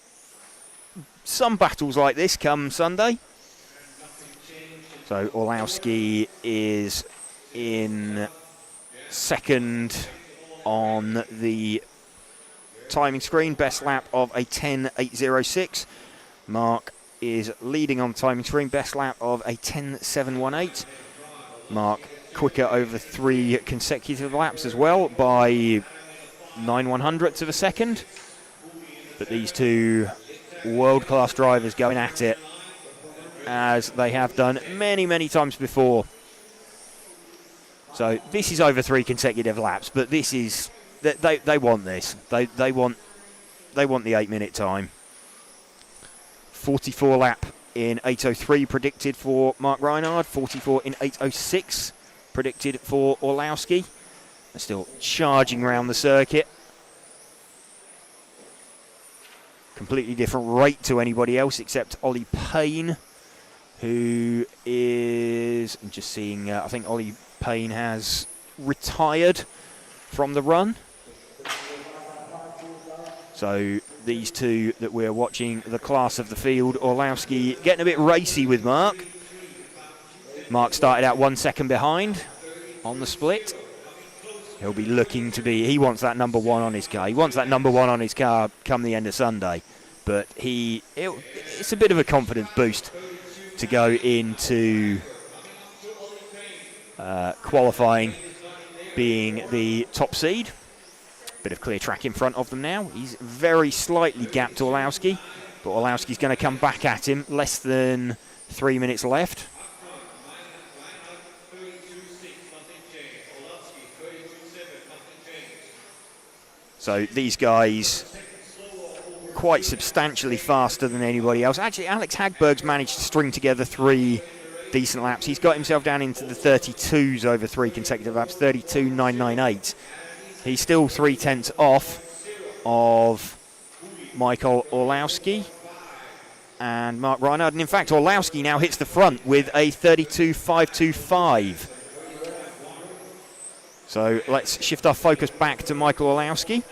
some battles like this come Sunday. So Orlowski is in second on the timing screen, best lap of a 10.806. Mark is leading on the timing screen, best lap of a 10.718. Mark quicker over 3 consecutive laps as well by 9/100ths of a second. But these two world-class drivers going at it as they have done many, many times before. So this is over 3 consecutive laps, but this is they want this. They want the 8-minute time. 44 lap in 8:03 predicted for Mark Reinhard. 44 in 8:06 predicted for Orlowski. They're still charging around the circuit. Completely different rate to anybody else except Ollie Payne, who is, I'm just seeing, I think Ollie Payne has retired from the run. So these two that we're watching, the class of the field, Orlowski getting a bit racy with Mark. Mark started out 1 second behind on the split. He'll be looking to be, he wants that number 1 on his car. He wants that number 1 on his car come the end of Sunday. But it's a bit of a confidence boost to go into qualifying being the top seed. Bit of clear track in front of them now. He's very slightly gapped Orlowski, but Orlowski's going to come back at him. Less than 3 minutes left. So these guys quite substantially faster than anybody else. Actually, Alex Hagberg's managed to string together 3 decent laps. He's got himself down into the 32s over 3 consecutive laps, 32.998. He's still 0.3 off of Michael Orlowski. and Mark Reinhardt. And in fact, Orlowski now hits the front with a 32.525. So let's shift our focus back to Michael Orlowski.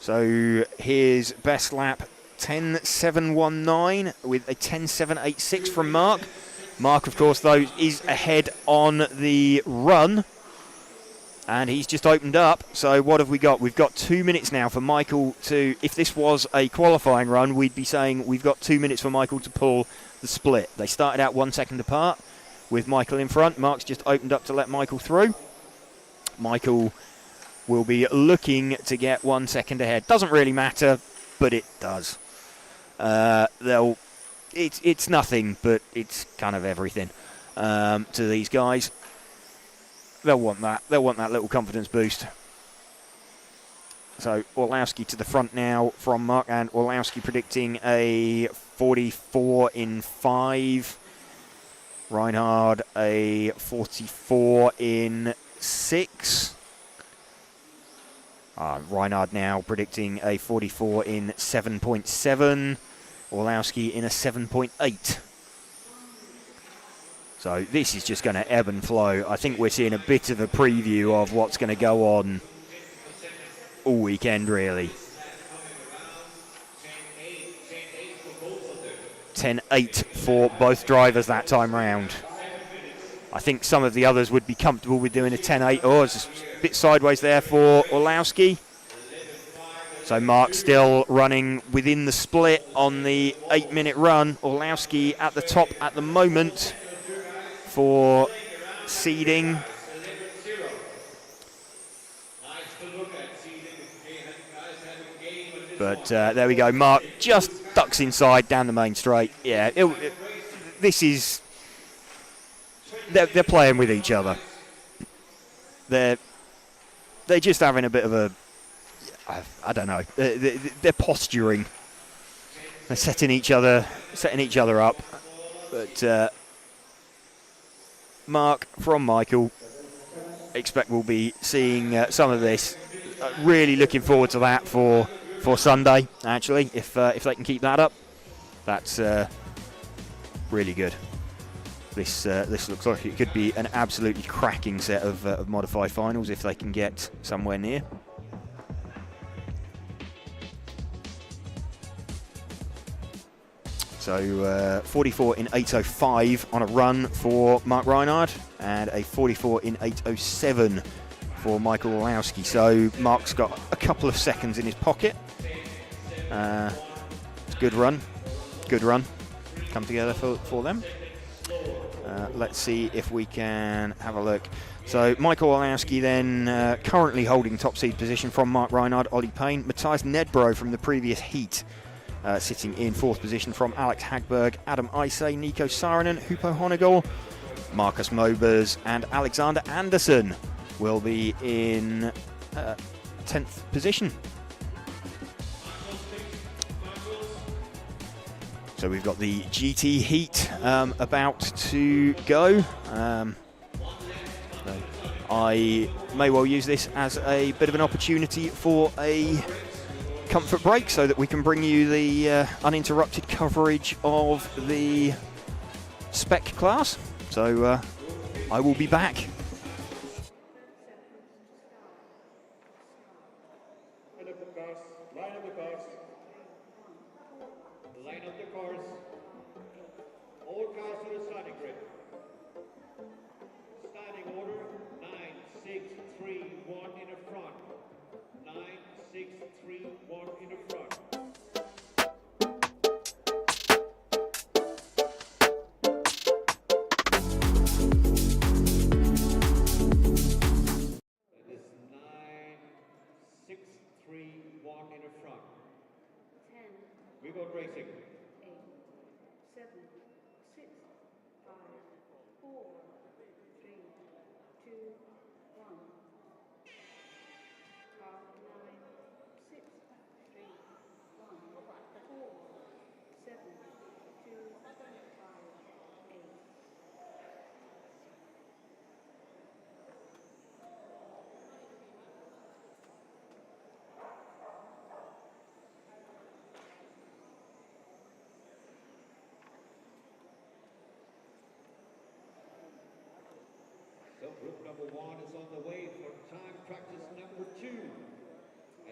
So his best lap, 10.719 with a 10.786 from Mark. Mark, of course, though, is ahead on the run. And he's just opened up. So what have we got? We've got 2 minutes now for Michael to, if this was a qualifying run, we'd be saying we've got 2 minutes for Michael to pull the split. They started out 1 second apart with Michael in front. Mark's just opened up to let Michael through. Michael will be looking to get 1 second ahead. Doesn't really matter, but it does. It's nothing, but it's kind of everything to these guys. They'll want that. They'll want that little confidence boost. So Orlowski to the front now from Mark, and Orlowski predicting a 44 in 5. Reinhard a 44 in 6. Reinhard now predicting a 44 in 7.7. Orlowski in a 7.8. So this is just going to ebb and flow. I think we're seeing a bit of a preview of what's going to go on all weekend, really. 10.8 for both drivers that time round. I think some of the others would be comfortable with doing a 10.8. Oh, it's a bit sideways there for Orlowski. So Mark still running within the split on the 8-minute run. Orlowski at the top at the moment for seeding. But there we go. Mark just ducks inside down the main straight. Yeah, this is... They're playing with each other. They're just having a bit of a... I don't know. They're posturing. They're setting each other up. But Mark from Michael, expect we'll be seeing some of this. Really looking forward to that for Sunday. Actually, if they can keep that up, that's really good. This looks like it could be an absolutely cracking set of modified finals if they can get somewhere near. So 44 in 8.05 on a run for Mark Reinhardt, and a 44 in 8.07 for Michael Orlowski. So Mark's got a couple of seconds in his pocket. It's a good run. Come together for them. Let's see if we can have a look. So Michael Orlowski then currently holding top seed position from Mark Reinhardt, Ollie Payne. Matthias Nedbro from the previous heat sitting in 4th position from Alex Hagberg, Adam Isay, Nico Saarinen, Hupo Honegel, Marcus Mobers and Alexander Anderson will be in 10th position. So we've got the GT heat about to go. I may well use this as a bit of an opportunity for a comfort break so that we can bring you the uninterrupted coverage of the Spec class. So I will be back. Line up the cars. All cars to the starting grid. Starting order 9, 6, 3, 1 in the front. 9, 6, 3, 1 in the front. That is 9, 6, 3, 1 in the front. 10, We go racing. 8, 7, 6, 5, 4, 3, 2, 1. Car 9, 6, 3, 1, 4, 7, 2, 5, 8. practice number 2.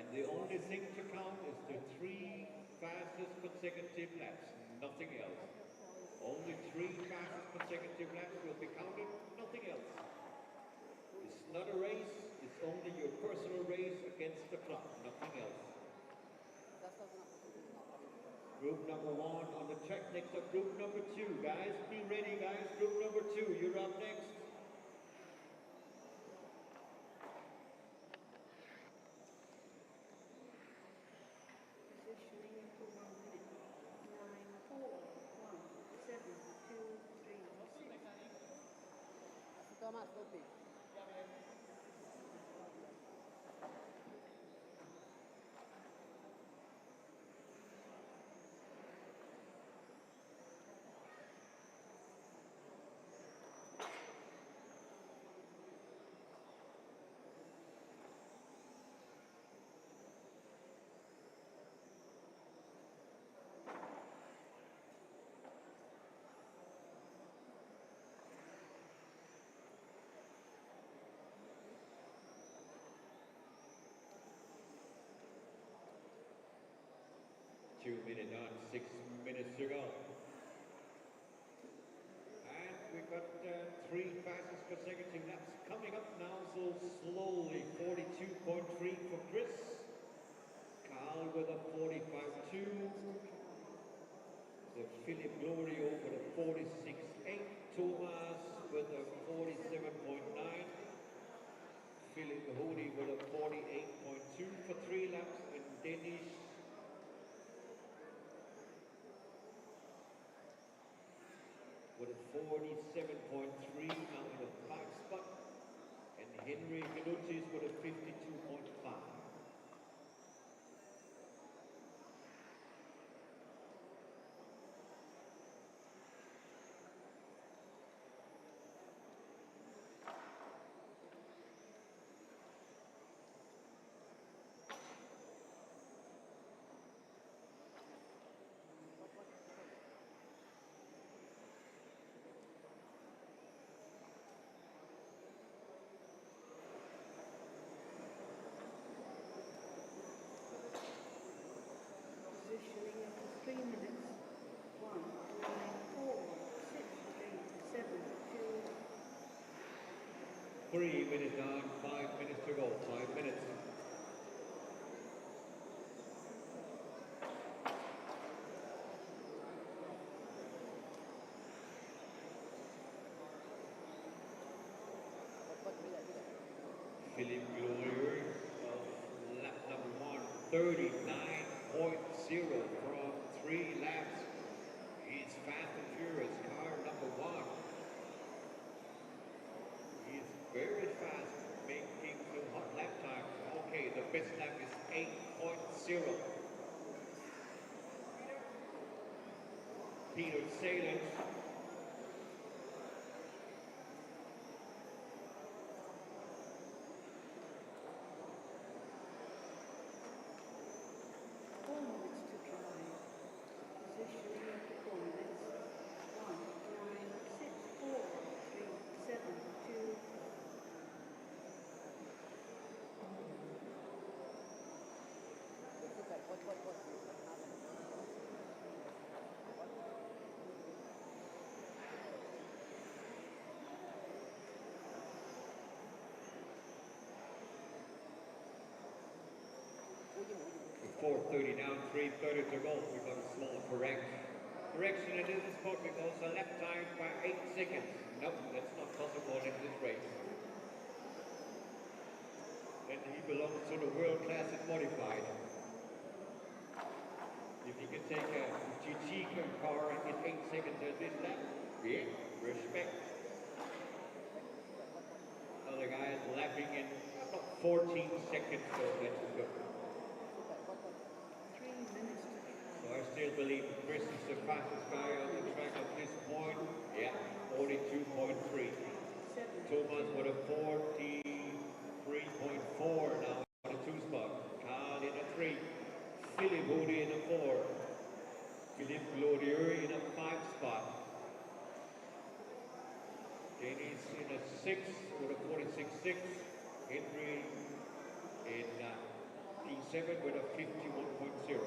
And the only thing to count is the 3 fastest consecutive laps, nothing else. Only 3 fastest consecutive laps will be counted, nothing else. It's not a race, it's only your personal race against the clock, nothing else. Group number 1 on the track, next up group number 2. Guys, be ready guys, group number 2, you're up next. Positioning for 1 minute. 9, 4, 1, 7, 2, 3, 6. Two minutes on, 6 minutes to go. And we've got 3 fastest consecutive laps coming up now, so slowly. 42.3 for Chris. Carl with a 45.2. The Philip Glorio with a 46.8. Thomas with a 47.9. Philip Hoody with a 48.2 for 3 laps. And Dennis with a 47.3 now in the 5 spot, and Henry Ganucci's with a 52.5. Positioning for 3 minutes. 1, 9, 4, 6, 3, 7, 2. 3 minutes on, 5 minutes to go, 5 minutes. Philip Glory of lap number 1, 39.0 from 3 laps. He's fast and furious, car number 1. He's very fast, making some hot lap times. Okay, the best lap is 8.0. Peter Salins. With 4:30 down, 3:30 to go. We've got a small correction in this spot because the lap time by 8 seconds. Nope, that's not possible in this race. And he belongs to the world class and modified. If he can take a GT car and get 8 seconds at this lap, yeah, respect. Other guy is lapping in about 14 seconds, so that's good. 3 minutes to try. So I still believe Chris is the fastest guy on the track at this point. Yeah, 42.3. Thomas with a 43.4 now in a 2 spot. Carl in a 3. Philip Hoody in a 4. Philippe Glorieux in a 5 spot. Dennis in a 6 with a 46.6. Henry in P7 with a 51.0.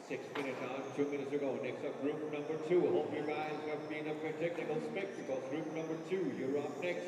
Six minutes on, 2 minutes to go. Next up, group number 2. Hope you guys have been up for technical specs because group number 2, you're up next.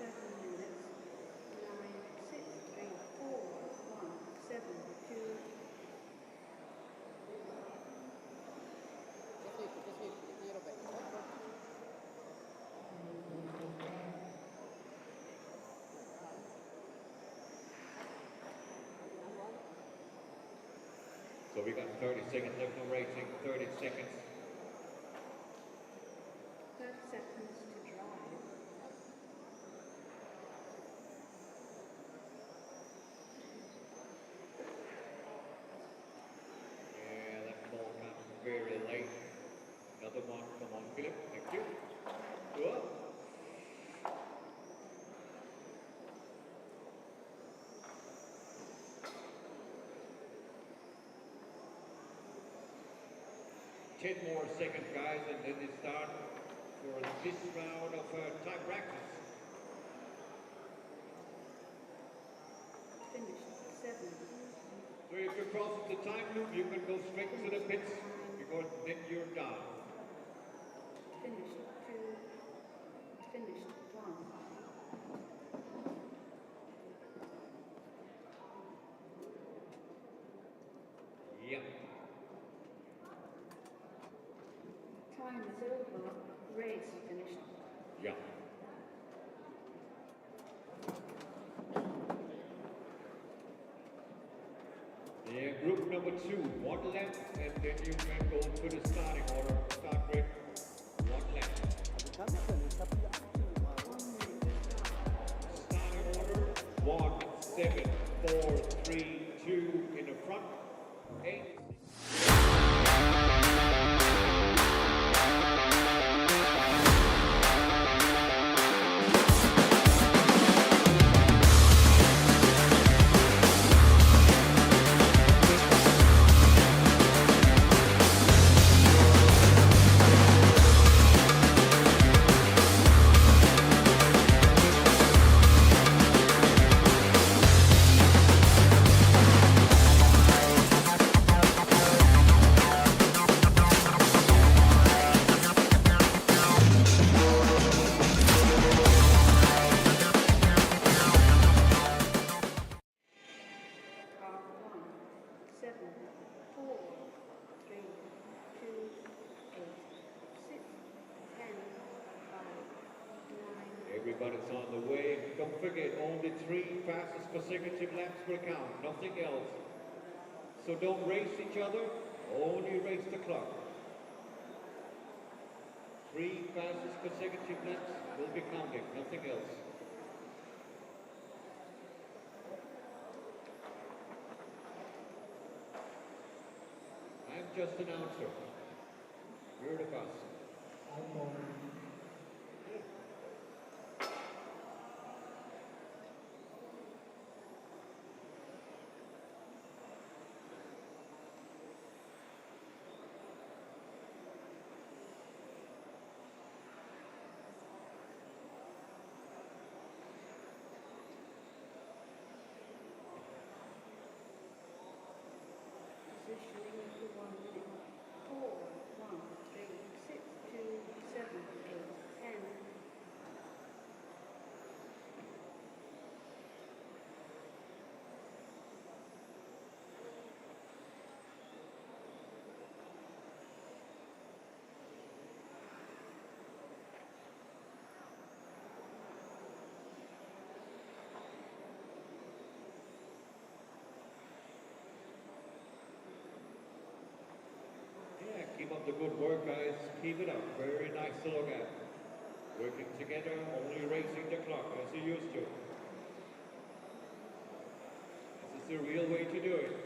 6 minutes. 9, 6, 3, 4, 1, 7, 2. So we got 30 seconds left on racing, 30 seconds. 30 seconds to drive. Yeah, that ball comes very late. Another one, come on, Philip, thank you. Good. Ten more seconds, guys, and then they start for this round of time practice. Finish 7. So if you're crossing the time loop, you can go straight to the pits because then you're done. Finish 2. Finish 1. Yep. Time is over. Race finished. Yeah. Yeah, group number 2, 1 lap, and then you can go to the starting order. Start with 1 lap. Starting order 1, 7, 4, 3, 2 in the front, 8. Everybody's on the way. Don't forget, only 3 fastest consecutive laps will count, nothing else. So don't race each other, only race the clock. 3 fastest consecutive laps will be counted, nothing else. I'm just an announcer. You're the boss. of the good work, guys. Keep it up. Very nice to look at. Working together, only racing the clock as you used to. This is the real way to do it.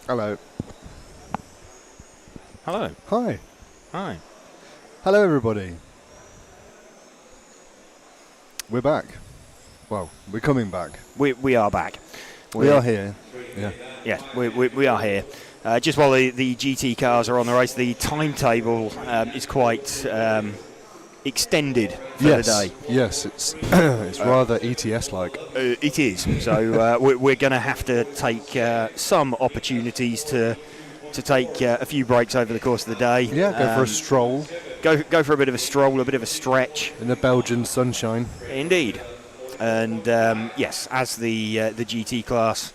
Hello. Hello. Hi. Hi. Hello, everybody. We're back. Well, we're coming back. We are back. We are here. Yeah. Yeah, we are here. Just while the GT cars are on the race, the timetable is quite extended for the day. Yes, it's it's rather ETS-like. It is. So we're going to have to take some opportunities to take a few breaks over the course of the day. Yeah, go for a stroll. Go for a bit of a stroll, a bit of a stretch. In the Belgian sunshine. Indeed. And yes, as the GT class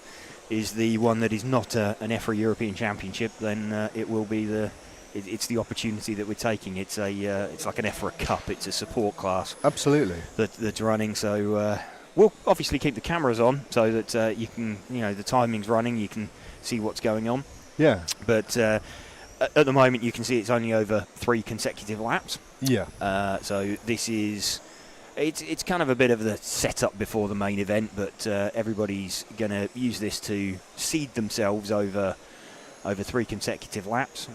is the one that is not an EFRA European Championship, then it will be it's the opportunity that we're taking. It's like an EFRA Cup. It's a support class. Absolutely. That's running. So we'll obviously keep the cameras on so that you can, the timing's running. You can see what's going on. Yeah. But at the moment, you can see it's only over 3 consecutive laps. Yeah. So this is. It's kind of a bit of the setup before the main event, but everybody's going to use this to seed themselves over 3 consecutive laps.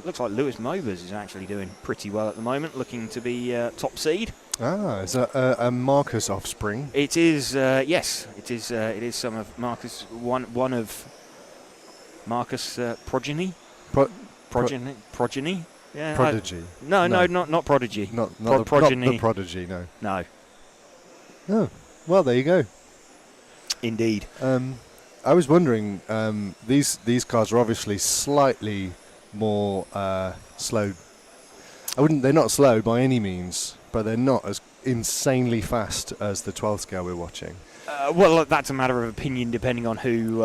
Looks like Lewis Mobers is actually doing pretty well at the moment, looking to be top seed. Ah, is that a Marcus offspring? It is, yes. It is some of Marcus, one of Marcus' progeny. Progeny? Yeah, Prodigy. No, not prodigy. Not progeny. Not the prodigy, no. No. Oh, well, there you go. Indeed. I was wondering, these cars are obviously slightly more slow. They're not slow by any means, but they're not as insanely fast as the 12 scale we're watching. Well, that's a matter of opinion, depending on who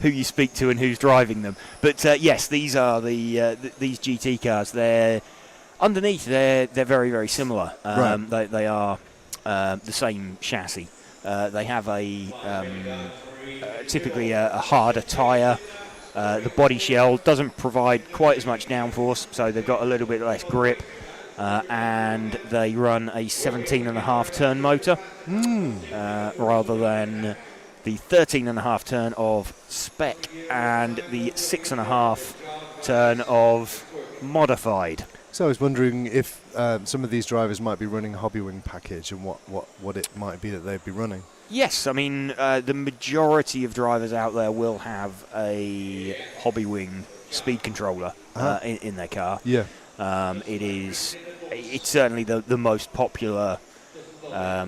who you speak to and who's driving them. But yes, these are these GT cars. They're underneath. They're very, very similar. Right. They are the same chassis. They have typically a harder tyre. The body shell doesn't provide quite as much downforce, so they've got a little bit less grip. And they run a 17.5 turn motor rather than the 13.5 turn of Spec and the 6.5 turn of Modified. So I was wondering if some of these drivers might be running a Hobbywing package and what it might be that they'd be running. Yes, I mean, the majority of drivers out there will have a Hobbywing speed controller in their car. Yeah. It's certainly the most popular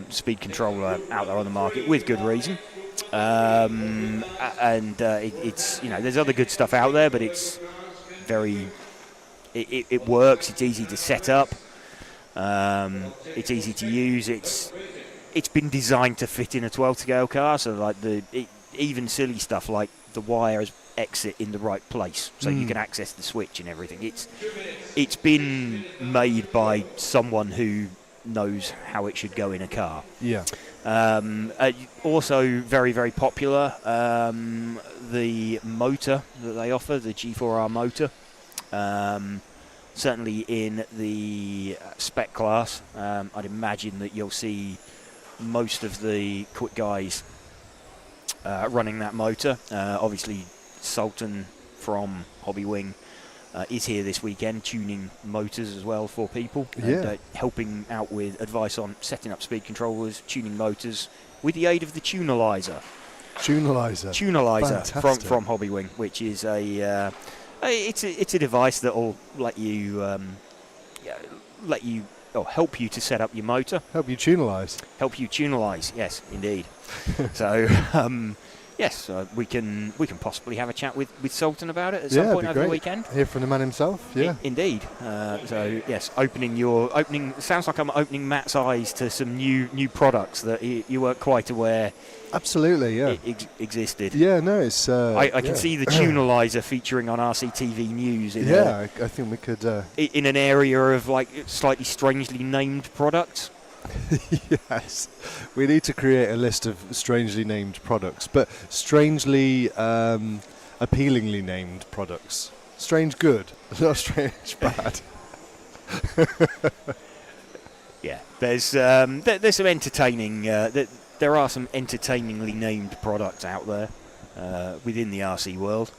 speed controller out there on the market, with good reason. It's there's other good stuff out there, but it's very it works. It's easy to set up. It's easy to use. It's been designed to fit in a 12 scale car, so like even silly stuff like the wires exit in the right place so you can access the switch and everything. It's been made by someone who knows how it should go in a car. Yeah. Also very, very popular, the motor that they offer, the G4R motor. Certainly in the Spec class, I'd imagine that you'll see most of the quick guys running that motor. Obviously Sultan from Hobbywing is here this weekend, tuning motors as well for people, and Yeah. helping out with advice on setting up speed controllers, tuning motors, with the aid of the Tunalizer. Tunalizer from Hobbywing, which is it's a device that will let you help you to set up your motor. Help you tunalize. Yes, indeed. So yes, we can possibly have a chat with Sultan about it at some point over the weekend. Hear from the man himself. Yeah. Indeed. So yes, sounds like I'm opening Matt's eyes to some new products that you weren't quite aware. Absolutely, yeah. Existed. Yeah, no, it's. I can see the Tunalizer featuring on RCTV News. I think we could. In an area of like slightly strangely named products. Yes, we need to create a list of strangely named products, but strangely appealingly named products. Strange good, not strange bad. Yeah, there's some entertaining. There are some entertainingly named products out there within the RC world.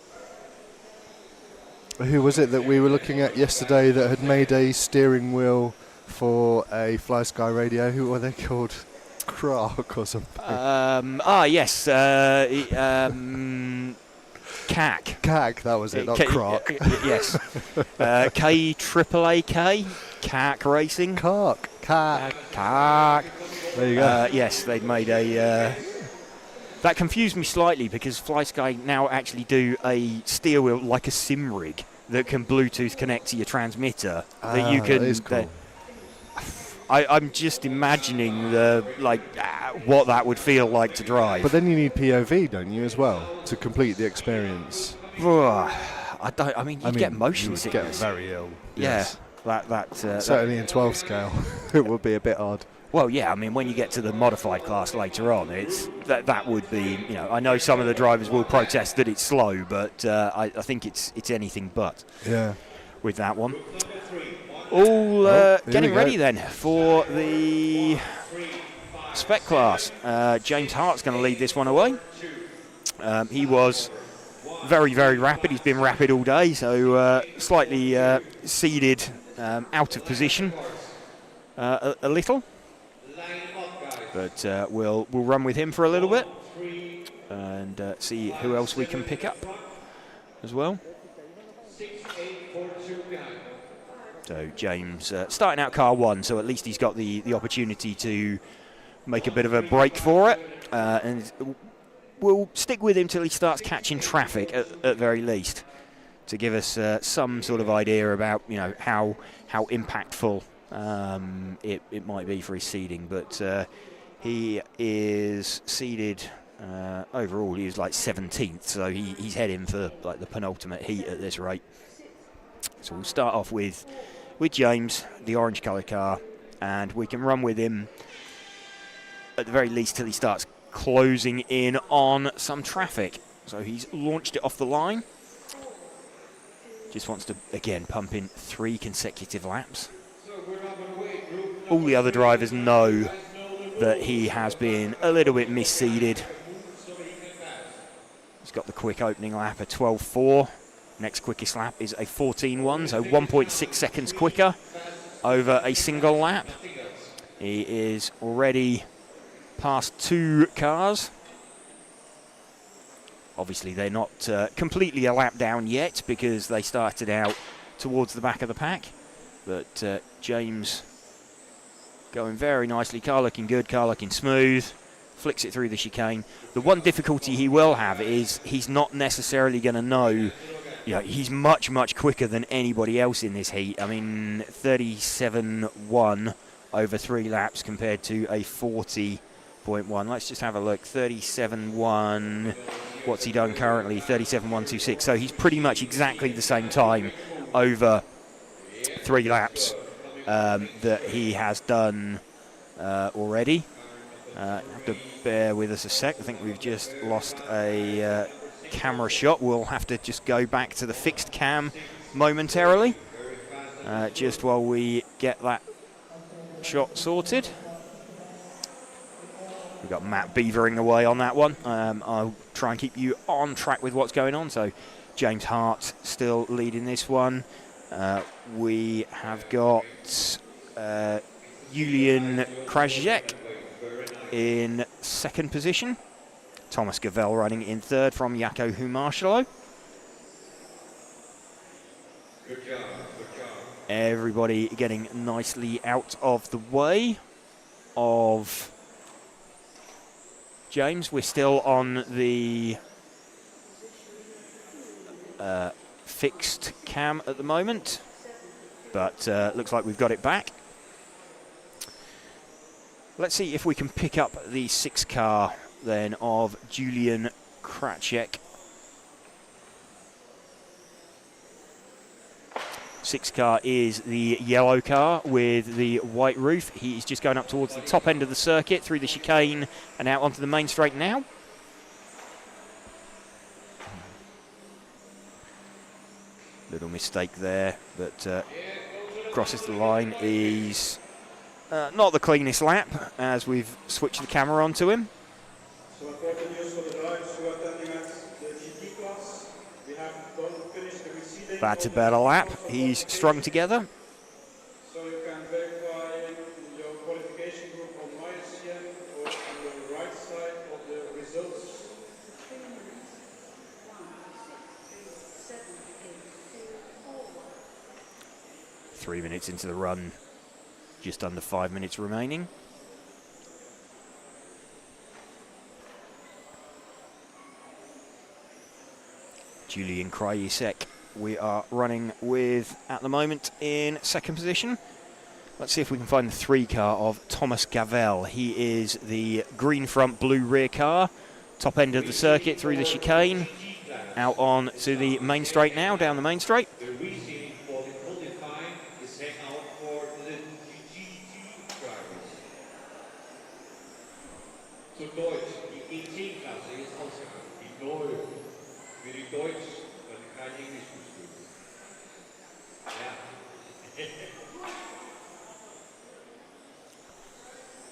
Who was it that we were looking at yesterday that had made a steering wheel for a Fly Sky radio? Who were they called? Croc or something? Yes. CAC. CAC, that was it, not Croc. Yes. K-triple-A-K. CAC Racing. CAC. There you go. Yes, they'd made a... that confused me slightly because Fly Sky now actually do a steer wheel like a sim rig that can Bluetooth connect to your transmitter. That you can... That is cool. I'm just imagining what that would feel like to drive. But then you need POV, don't you, as well, to complete the experience? You get motion sickness. Get very ill. Yeah, Yes. certainly in 12 scale, it would be a bit odd. Well, yeah, I mean, when you get to the modified class later on, that would be, I know some of the drivers will protest that it's slow, but I think it's anything but. Yeah. With that one. All getting ready then for the Spec class. James Hart's going to lead this one away. He was very, very rapid. He's been rapid all day, so slightly seeded out of position a little. But we'll run with him for a little bit and see who else we can pick up as well. So James starting out car 1, so at least he's got the opportunity to make a bit of a break for it, and we'll stick with him till he starts catching traffic at very least, to give us some sort of idea about how impactful it might be for his seeding. But he is seeded overall. He was like 17th, so he's heading for like the penultimate heat at this rate. So we'll start off with James, the orange coloured car, and we can run with him at the very least till he starts closing in on some traffic. So he's launched it off the line. Just wants to, again, pump in 3 consecutive laps. All the other drivers know that he has been a little bit misseeded. He's got the quick opening lap at 12.4. Next quickest lap is a 14.1, so 1.6 seconds quicker over a single lap. He is already past 2 cars. Obviously, they're not completely a lap down yet because they started out towards the back of the pack. But James going very nicely. Car looking good, car looking smooth. Flicks it through the chicane. The one difficulty he will have is he's not necessarily going to know. He's much, much quicker than anybody else in this heat. I mean, 37.1 over 3 laps compared to a 40.1. Let's just have a look. 37.1. What's he done currently? 37.126. So he's pretty much exactly the same time over 3 laps that he has done already. Have to bear with us a sec. I think we've just lost a camera shot. We'll have to just go back to the fixed cam momentarily, just while we get that shot sorted. We've got Matt beavering away on that one. I'll try and keep you on track with what's going on. So James Hart still leading this one. We have got Julian Krajcek in second position. Thomas Gavell running in third from Jaakko Humarshalo. Everybody getting nicely out of the way of James. We're still on the fixed cam at the moment, but looks like we've got it back. Let's see if we can pick up the 6 car then of Julian Krajcek. 6 car is the yellow car with the white roof. He's just going up towards the top end of the circuit through the chicane and out onto the main straight now. Little mistake there, but crosses the line. He's not the cleanest lap as we've switched the camera onto him. So important news for the drivers who are attending at the GT class. We have finished the reseeding. That's a better lap. He's strung together. So you can verify your qualification group on my screen or on the right side of the results. 3 minutes into the run, just under 5 minutes remaining. Julian Krajcek we are running with at the moment in second position. Let's see if we can find the 3 car of Thomas Gavell. He is the green front, blue rear car. Top end of the circuit through the chicane. Out on to the main straight now, down the main straight. The reasoning for the qualifying is hang out for the GT drivers. Zu Deutsch, die EC-Klasse ist ausgegangen. Die neue. Für die Deutsch, weil ich kein Englisch verstehe. Ja.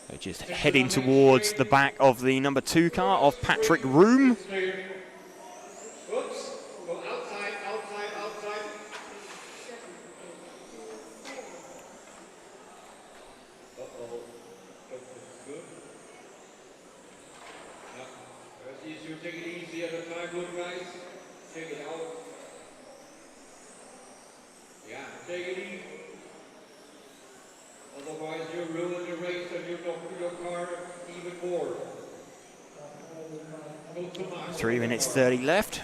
They're just heading towards the back of the number 2 car of Patrick Room. Oops. Go outside, outside, outside. Uh-oh. That's good. Yeah. As you take it easy at a time, good guys. Take it out. Yeah, take it easy. Otherwise you ruin the race and you knock your car even more. 3 minutes 30 left.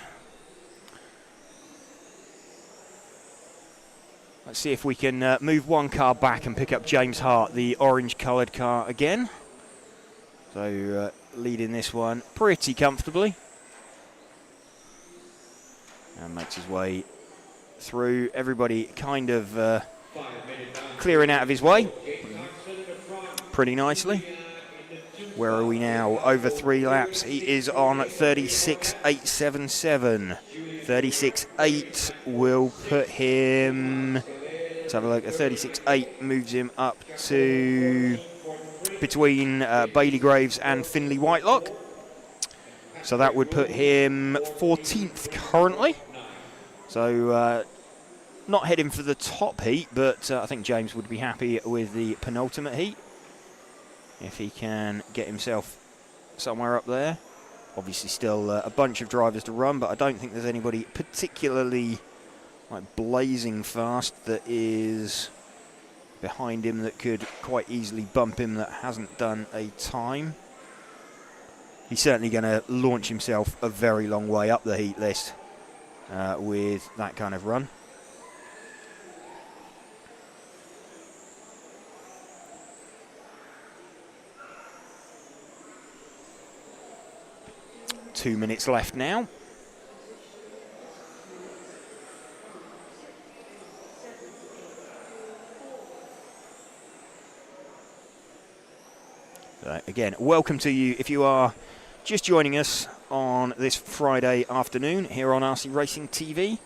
Let's see if we can move 1 car back and pick up James Hart, the orange coloured car again. So leading this one pretty comfortably. And makes his way through. Everybody kind of clearing out of his way pretty nicely. Where are we now? Over 3 laps. He is on 36.877. 36.8 will put him. Let's have a look. A 36.8 moves him up to between Bailey Graves and Finley Whitelock. So that would put him 14th currently. So not heading for the top heat, but I think James would be happy with the penultimate heat if he can get himself somewhere up there. Obviously still a bunch of drivers to run, but I don't think there's anybody particularly like blazing fast that is behind him that could quite easily bump him that hasn't done a time. He's certainly going to launch himself a very long way up the heat list with that kind of run. Two minutes left now. Again, welcome to you if you are just joining us on this Friday afternoon here on RC Racing TV.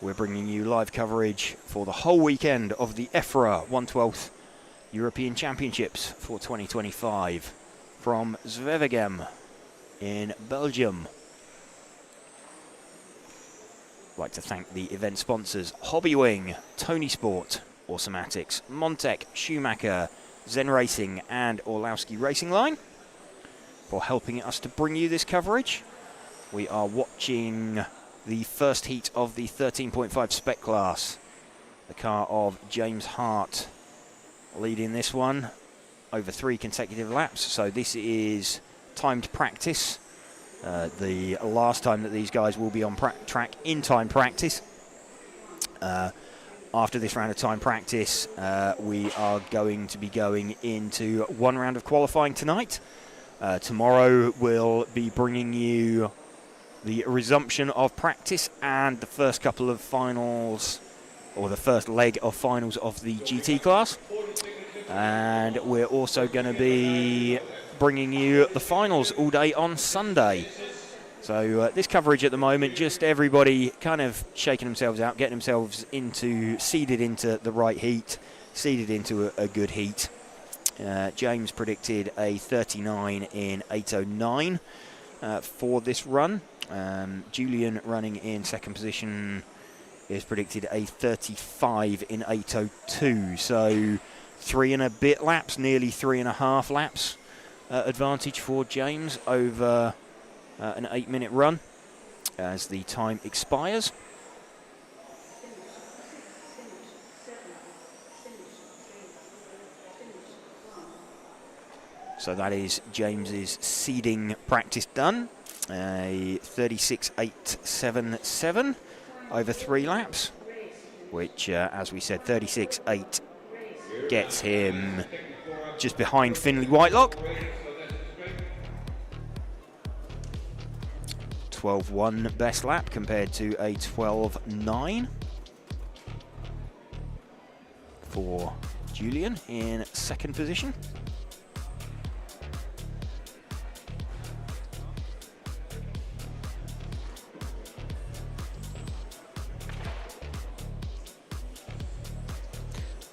We're bringing you live coverage for the whole weekend of the EFRA 1/12 European Championships for 2025 from Zwevegem in Belgium. I'd like to thank the event sponsors Hobbywing, Tony Sport, Automatics, Montec, Schumacher, Zen Racing and Orlowski Racing Line for helping us to bring you this coverage. We are watching the first heat of the 13.5 Spec class. The car of James Hart leading this one over 3 consecutive laps. So this is timed practice. The last time that these guys will be on track in time practice. After this round of time practice, we are going to be going into one round of qualifying tonight. Tomorrow we'll be bringing you the resumption of practice and the first couple of finals, or the first leg of finals of the GT class. And we're also going to be bringing you the finals all day on Sunday. So this coverage at the moment, just everybody kind of shaking themselves out, getting themselves seeded into the right heat, seeded into a good heat. James predicted a 39 in 8:09 for this run. Julian, running in second position, is predicted a 35 in 8:02. So 3 and a bit laps, nearly 3.5 laps advantage for James over an 8-minute run as the time expires. So that is James's seeding practice done. A 36.877 over 3 laps, which, as we said, 36.8 gets him just behind Finley Whitelock. 12.1 best lap compared to a 12.9 for Julian in second position.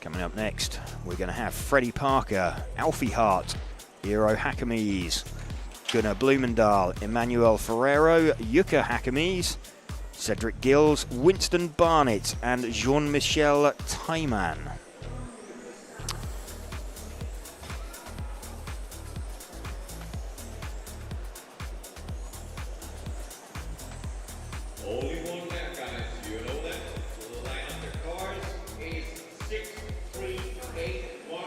Coming up next, we're going to have Freddie Parker, Alfie Hart, Eero Hakamies, Gunnar Blumendahl, Emmanuel Ferrero, Jukka Hakamies, Cedric Gills, Winston Barnett and Jean-Michel Taiman. Only one lap, guys, you know that. So the line of the cars is 6, 3, 8, 1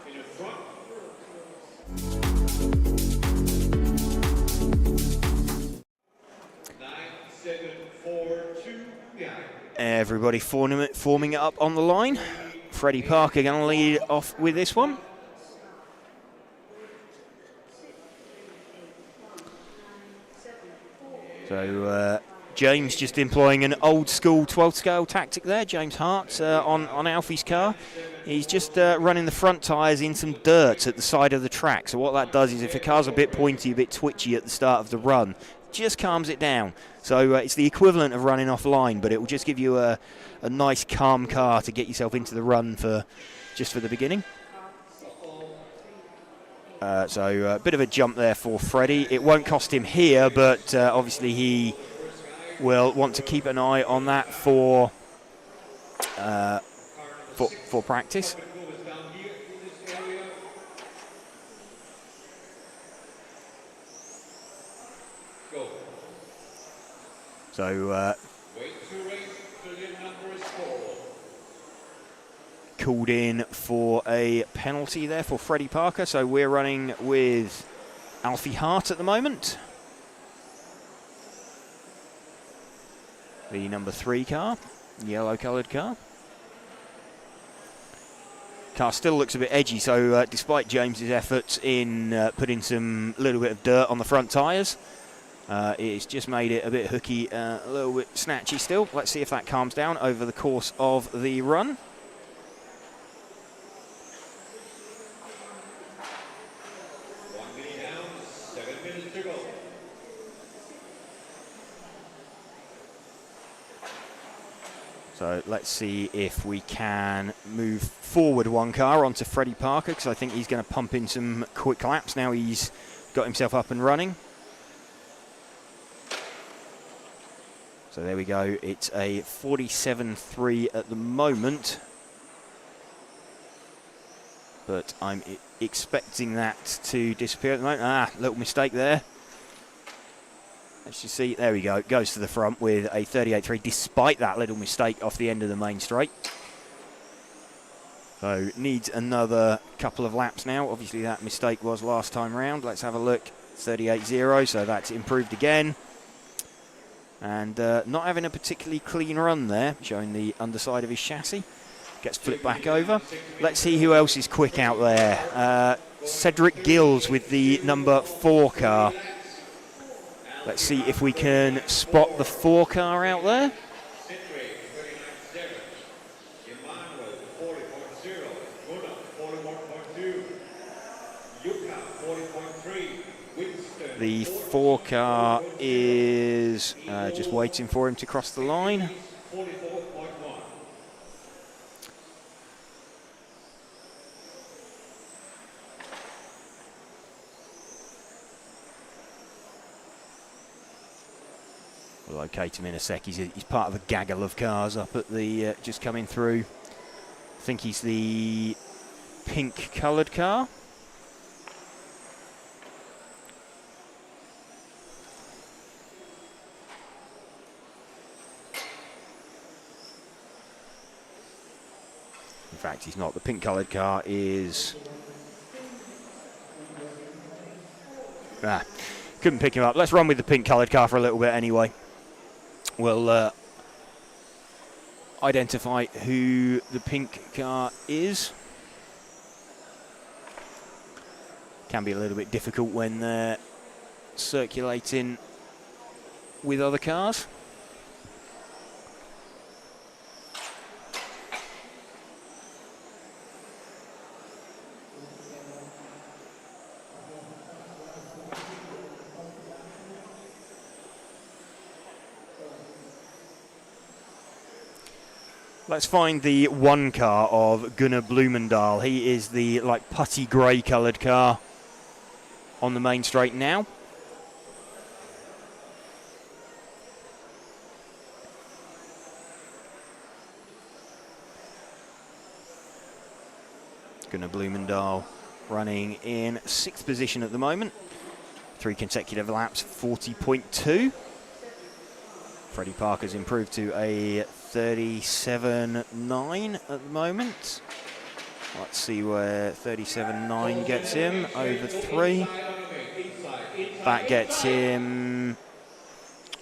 in the front. 9, 7, 4, 2 behind. Everybody forming it up on the line. Freddie Parker going to lead off with this one. So James just employing an old school 12 scale tactic there. James Hart on Alfie's car. He's just running the front tyres in some dirt at the side of the track. So what that does is if a car's a bit pointy, a bit twitchy at the start of the run, just calms it down. So it's the equivalent of running offline, but it will just give you a nice calm car to get yourself into the run just for the beginning. So a bit of a jump there for Freddie. It won't cost him here, but obviously he will want to keep an eye on that for practice. So called in for a penalty there for Freddie Parker. So we're running with Alfie Hart at the moment. The number 3 car, yellow coloured car. Car still looks a bit edgy, so despite James's efforts in putting some little bit of dirt on the front tyres, it's just made it a bit hooky, a little bit snatchy still. Let's see if that calms down over the course of the run. So let's see if we can move forward one car onto Freddie Parker, because I think he's going to pump in some quick laps now he's got himself up and running. So there we go. It's a 47.3 at the moment. But I'm expecting that to disappear at the moment. Ah, little mistake there. Let's just see. There we go. It goes to the front with a 38.3 despite that little mistake off the end of the main straight. So needs another couple of laps now. Obviously that mistake was last time round. Let's have a look. 38.0, so that's improved again. And not having a particularly clean run there, showing the underside of his chassis. Gets flipped back over. Let's see who else is quick out there. Cedric Gills with the number 4 car. Let's see if we can spot the 4 car out there. The 4 car is just waiting for him to cross the line. We'll locate him in a sec. He's part of a gaggle of cars up at the just coming through. I think he's the pink coloured car. In fact, he's not. The pink coloured car is... couldn't pick him up. Let's run with the pink coloured car for a little bit anyway. We'll identify who the pink car is. Can be a little bit difficult when they're circulating with other cars. Let's find the 1 car of Gunnar Blumendal. He is the like putty grey coloured car on the main straight now. Gunnar Blumendal running in 6th position at the moment. 3 consecutive laps, 40.2. Freddie Parker's improved to a 37.9 at the moment. Let's see where 37.9 gets him. Over 3. That gets him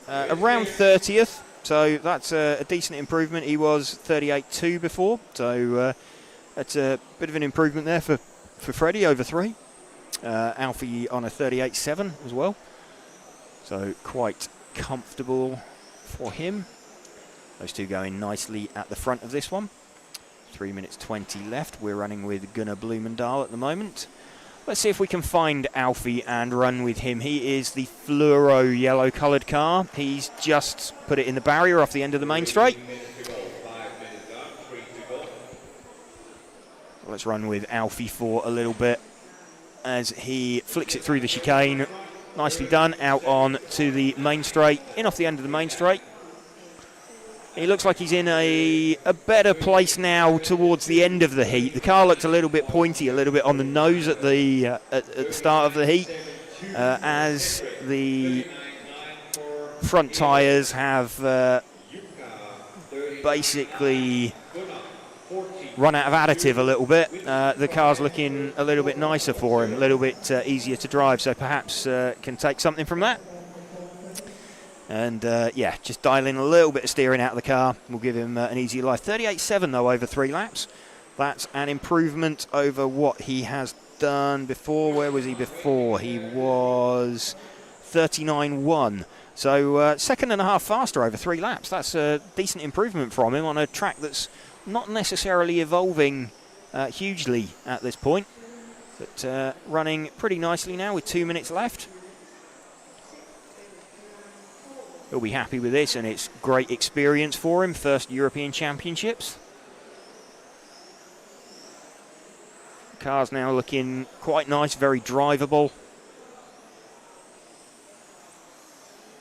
around 30th. So that's a decent improvement. He was 38.2 before. So that's a bit of an improvement there for Freddie, over 3. Alfie on a 38.7 as well. So quite comfortable for him. Those two going nicely at the front of this one. 3 minutes 20 left. We're running with Gunnar Blumendal at the moment. Let's see if we can find Alfie and run with him. He is the fluoro yellow coloured car. He's just put it in the barrier off the end of the main straight. Let's run with Alfie for a little bit as he flicks it through the chicane. Nicely done. Out on to the main straight. In off the end of the main straight. He looks like he's in a better place now towards the end of the heat. The car looked a little bit pointy, a little bit on the nose at the start of the heat, as the front tyres have basically run out of additive a little bit. The car's looking a little bit nicer for him, a little bit easier to drive, so perhaps can take something from that. And yeah, just dial in a little bit of steering out of the car. We'll give him an easy life. 38.7 though over 3 laps. That's an improvement over what he has done before. Where was he before? He was 39.1. So second and a half faster over 3 laps. That's a decent improvement from him on a track that's not necessarily evolving hugely at this point. But running pretty nicely now with 2 minutes left. He'll be happy with this, and it's great experience for him. First European Championships. The car's now looking quite nice, very drivable.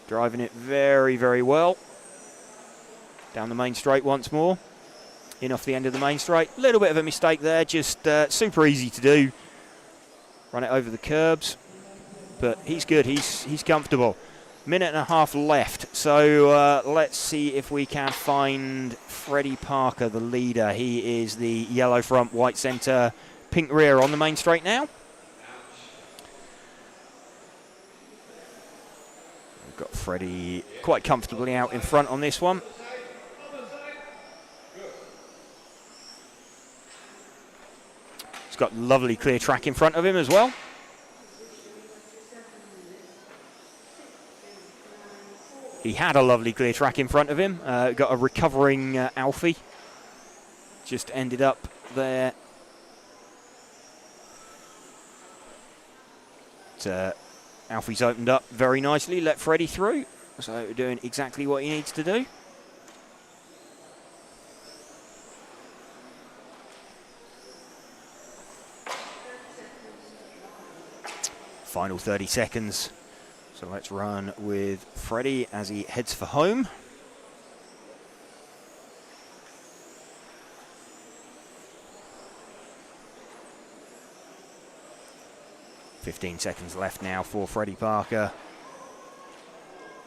Driving it very, very well. Down the main straight once more. In off the end of the main straight. Little bit of a mistake there, just super easy to do. Run it over the curbs. But he's good, he's comfortable. Minute and a half left, so let's see if we can find Freddie Parker, the leader. He is the yellow front, white centre, pink rear on the main straight now. We've got Freddie quite comfortably out in front on this one. He's got lovely clear track in front of him as well. He had a lovely clear track in front of him. Got a recovering Alfie. Just ended up there. Alfie's opened up very nicely, let Freddie through. So doing exactly what he needs to do. Final 30 seconds. So let's run with Freddie as he heads for home. .15 seconds left now for Freddie Parker.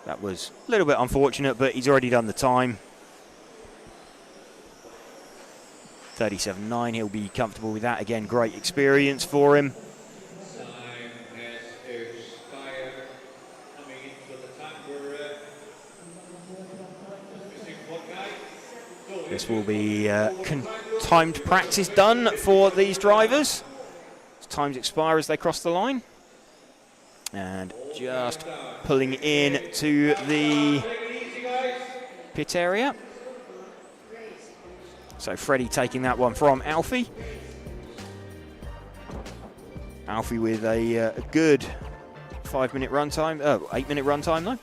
That was a little bit unfortunate, but he's already done the time. 37.9, he'll be comfortable with that. Again, great experience for him. This will be timed practice done for these drivers. As times expire as they cross the line. And just pulling in to the pit area. So Freddie taking that one from Alfie. Alfie with a good 5-minute run time. 8-minute run time though.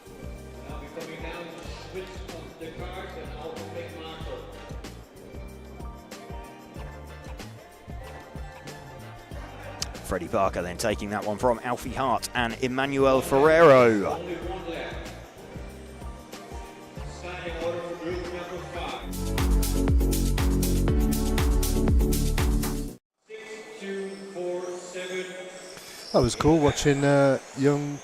Freddie Parker then taking that one from Alfie Hart and Emmanuel Ferrero. That was cool watching young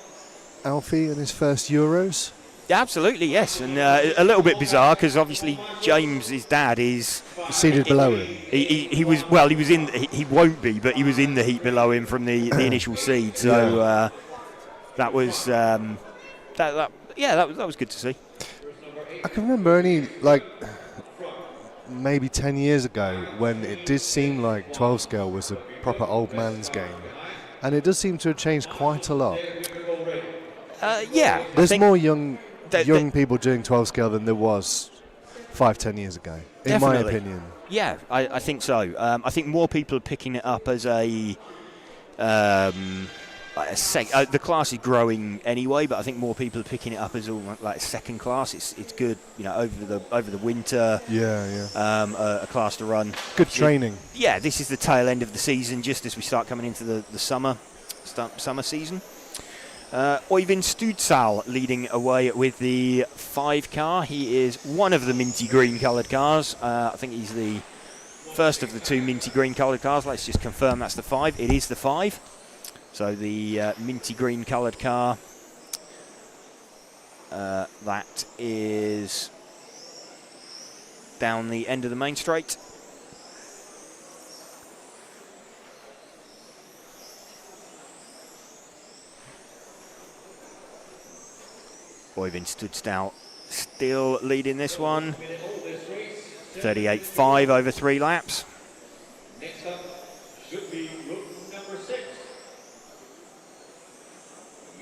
Alfie in his first Euros. Yeah, absolutely, yes, and a little bit bizarre because obviously James, his dad, is seated below him. He was in. He won't be, but he was in the heat below him from the initial seed. So that was that was good to see. I can remember only maybe 10 years ago when it did seem like 12 scale was a proper old man's game, and it does seem to have changed quite a lot. There's more young people doing 12 scale than there was 5-10 years ago, in my opinion. Yeah, I think so. I think more people are picking it up as the class is growing anyway, but I think more people are picking it up as like a second class. It's good, over the winter. A class to run. Good training. Yeah, this is the tail end of the season, just as we start coming into the summer season. Øyvind Studsal leading away with the 5 car. He is one of the minty green coloured cars. I think he's the first of the 2 minty green coloured cars. Let's just confirm that's the 5. It is the 5. So the minty green coloured car. That is down the end of the main straight. Øyvind Studsal still leading this one. 38.5 over 3 laps. Next up should be group number 6.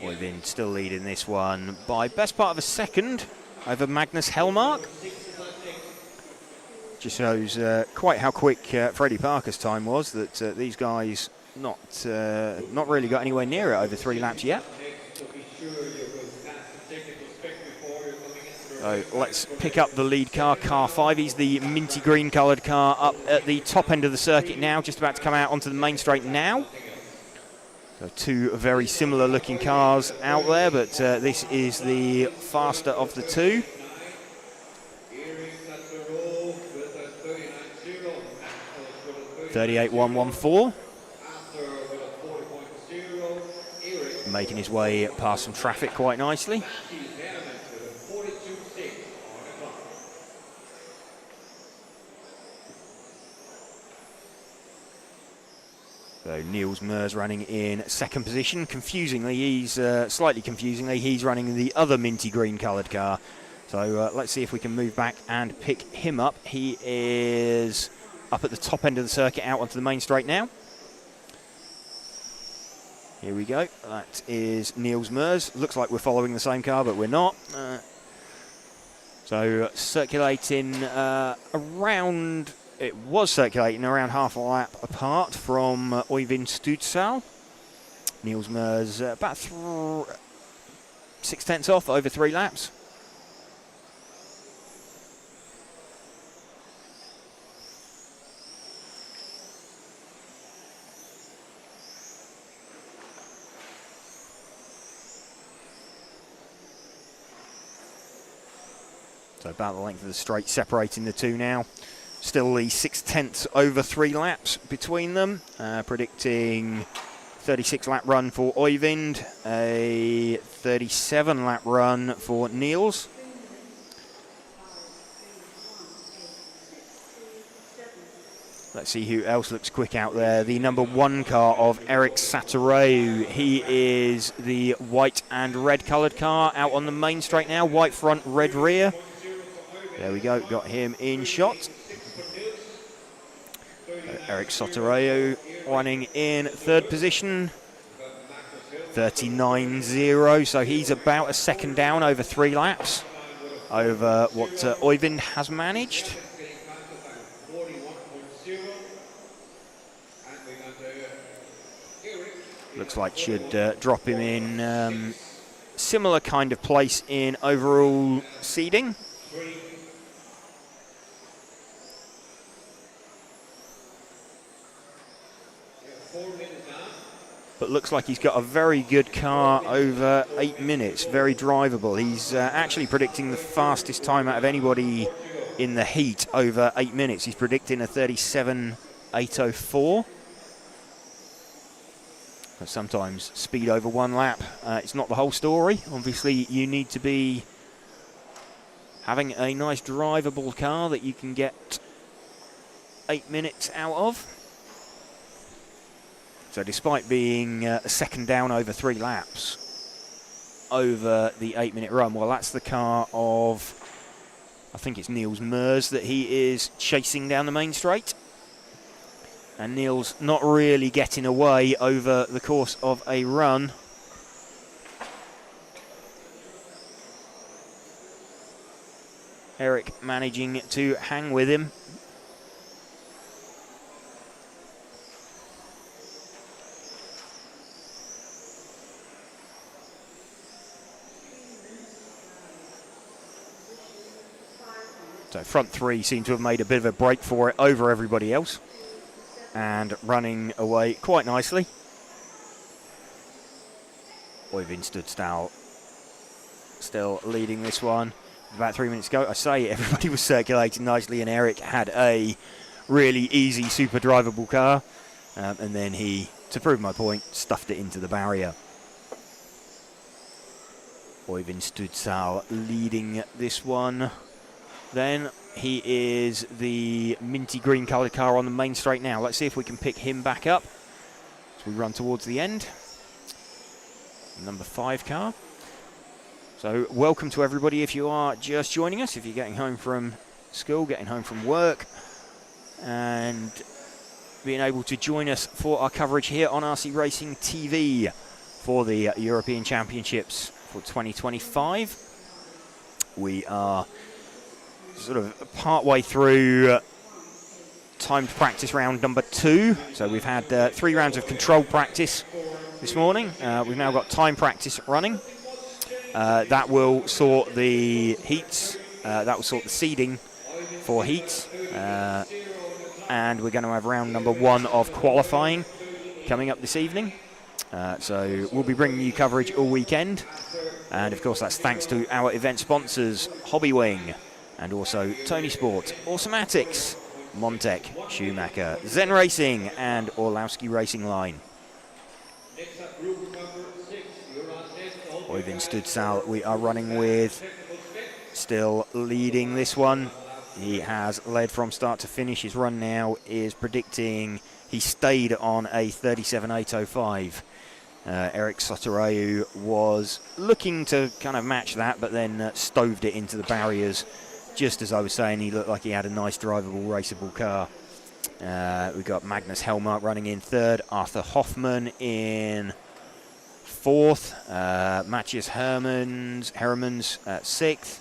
Øyvind still leading this one by best part of a second over Magnus Hellmark. Just shows quite how quick Freddie Parker's time was. That these guys not really got anywhere near it over 3 laps yet. So let's pick up the lead car, car 5. He's the minty green coloured car up at the top end of the circuit now, just about to come out onto the main straight now. So 2 very similar looking cars out there, but this is the faster of the 2. 38.114. Making his way past some traffic quite nicely. So Niels Meurs running in second position. Confusingly, slightly confusingly, he's running in the other minty green coloured car. So let's see if we can move back and pick him up. He is up at the top end of the circuit, out onto the main straight now. Here we go. That is Niels Meurs. Looks like we're following the same car, but we're not. So circulating around... It was circulating around half a lap apart from Øyvind Studsal. Niels Meurs about 6/10 off over 3 laps. So about the length of the straight separating the two now. Still the 6/10 over 3 laps between them. Predicting 36 lap run for Øyvind, a 37 lap run for Niels. Let's see who else looks quick out there. The number 1 car of Erik Satoreu. He is the white and red coloured car out on the main straight now. White front, red rear. There we go, got him in shot. Erik Satoreu running in third position. 39.0, so he's about a second down over 3 laps over what Øyvind has managed. Looks like should drop him in similar kind of place in overall seeding. But looks like he's got a very good car over 8 minutes, very drivable. He's actually predicting the fastest time out of anybody in the heat over 8 minutes. He's predicting a 37.804. But sometimes speed over 1 lap, it's not the whole story. Obviously, you need to be having a nice drivable car that you can get 8 minutes out of. So despite being a second down over 3 laps over the 8-minute run, well, that's the car of, I think it's Niels Meurs that he is chasing down the main straight. And Niels not really getting away over the course of a run. Erik managing to hang with him. So front 3 seem to have made a bit of a break for it over everybody else. And running away quite nicely. Øyvind Studsal still leading this one. About 3 minutes ago, I say everybody was circulating nicely and Erik had a really easy, super drivable car. And then he, to prove my point, stuffed it into the barrier. Øyvind Studsal leading this one. Then he is the minty green coloured car on the main straight now. Let's see if we can pick him back up as we run towards the end. Number 5 car. So welcome to everybody if you are just joining us, if you're getting home from school, getting home from work, and being able to join us for our coverage here on RC Racing TV for the European Championships for 2025. We are sort of part-way through timed practice round number 2. So we've had 3 rounds of controlled practice this morning. We've now got time practice running. That will sort the heats. That will sort the seeding for heats. And we're going to have round number 1 of qualifying coming up this evening. So we'll be bringing you coverage all weekend. And of course that's thanks to our event sponsors, Hobbywing, and also Tony Sport, Automatics, Montek, Schumacher, Zen Racing, and Orlowski Racing Line. Next up, group number 6. You're on next. Oyvind Studsal we are running with, still leading this one. He has led from start to finish. His run now is predicting he stayed on a 37.805. Eric Sotoreu was looking to kind of match that, but then stoved it into the barriers. Just as I was saying, he looked like he had a nice drivable, raceable car. We've got Magnus Hellmark running in third, Arthur Hoffman in fourth, Matthias Hermans sixth,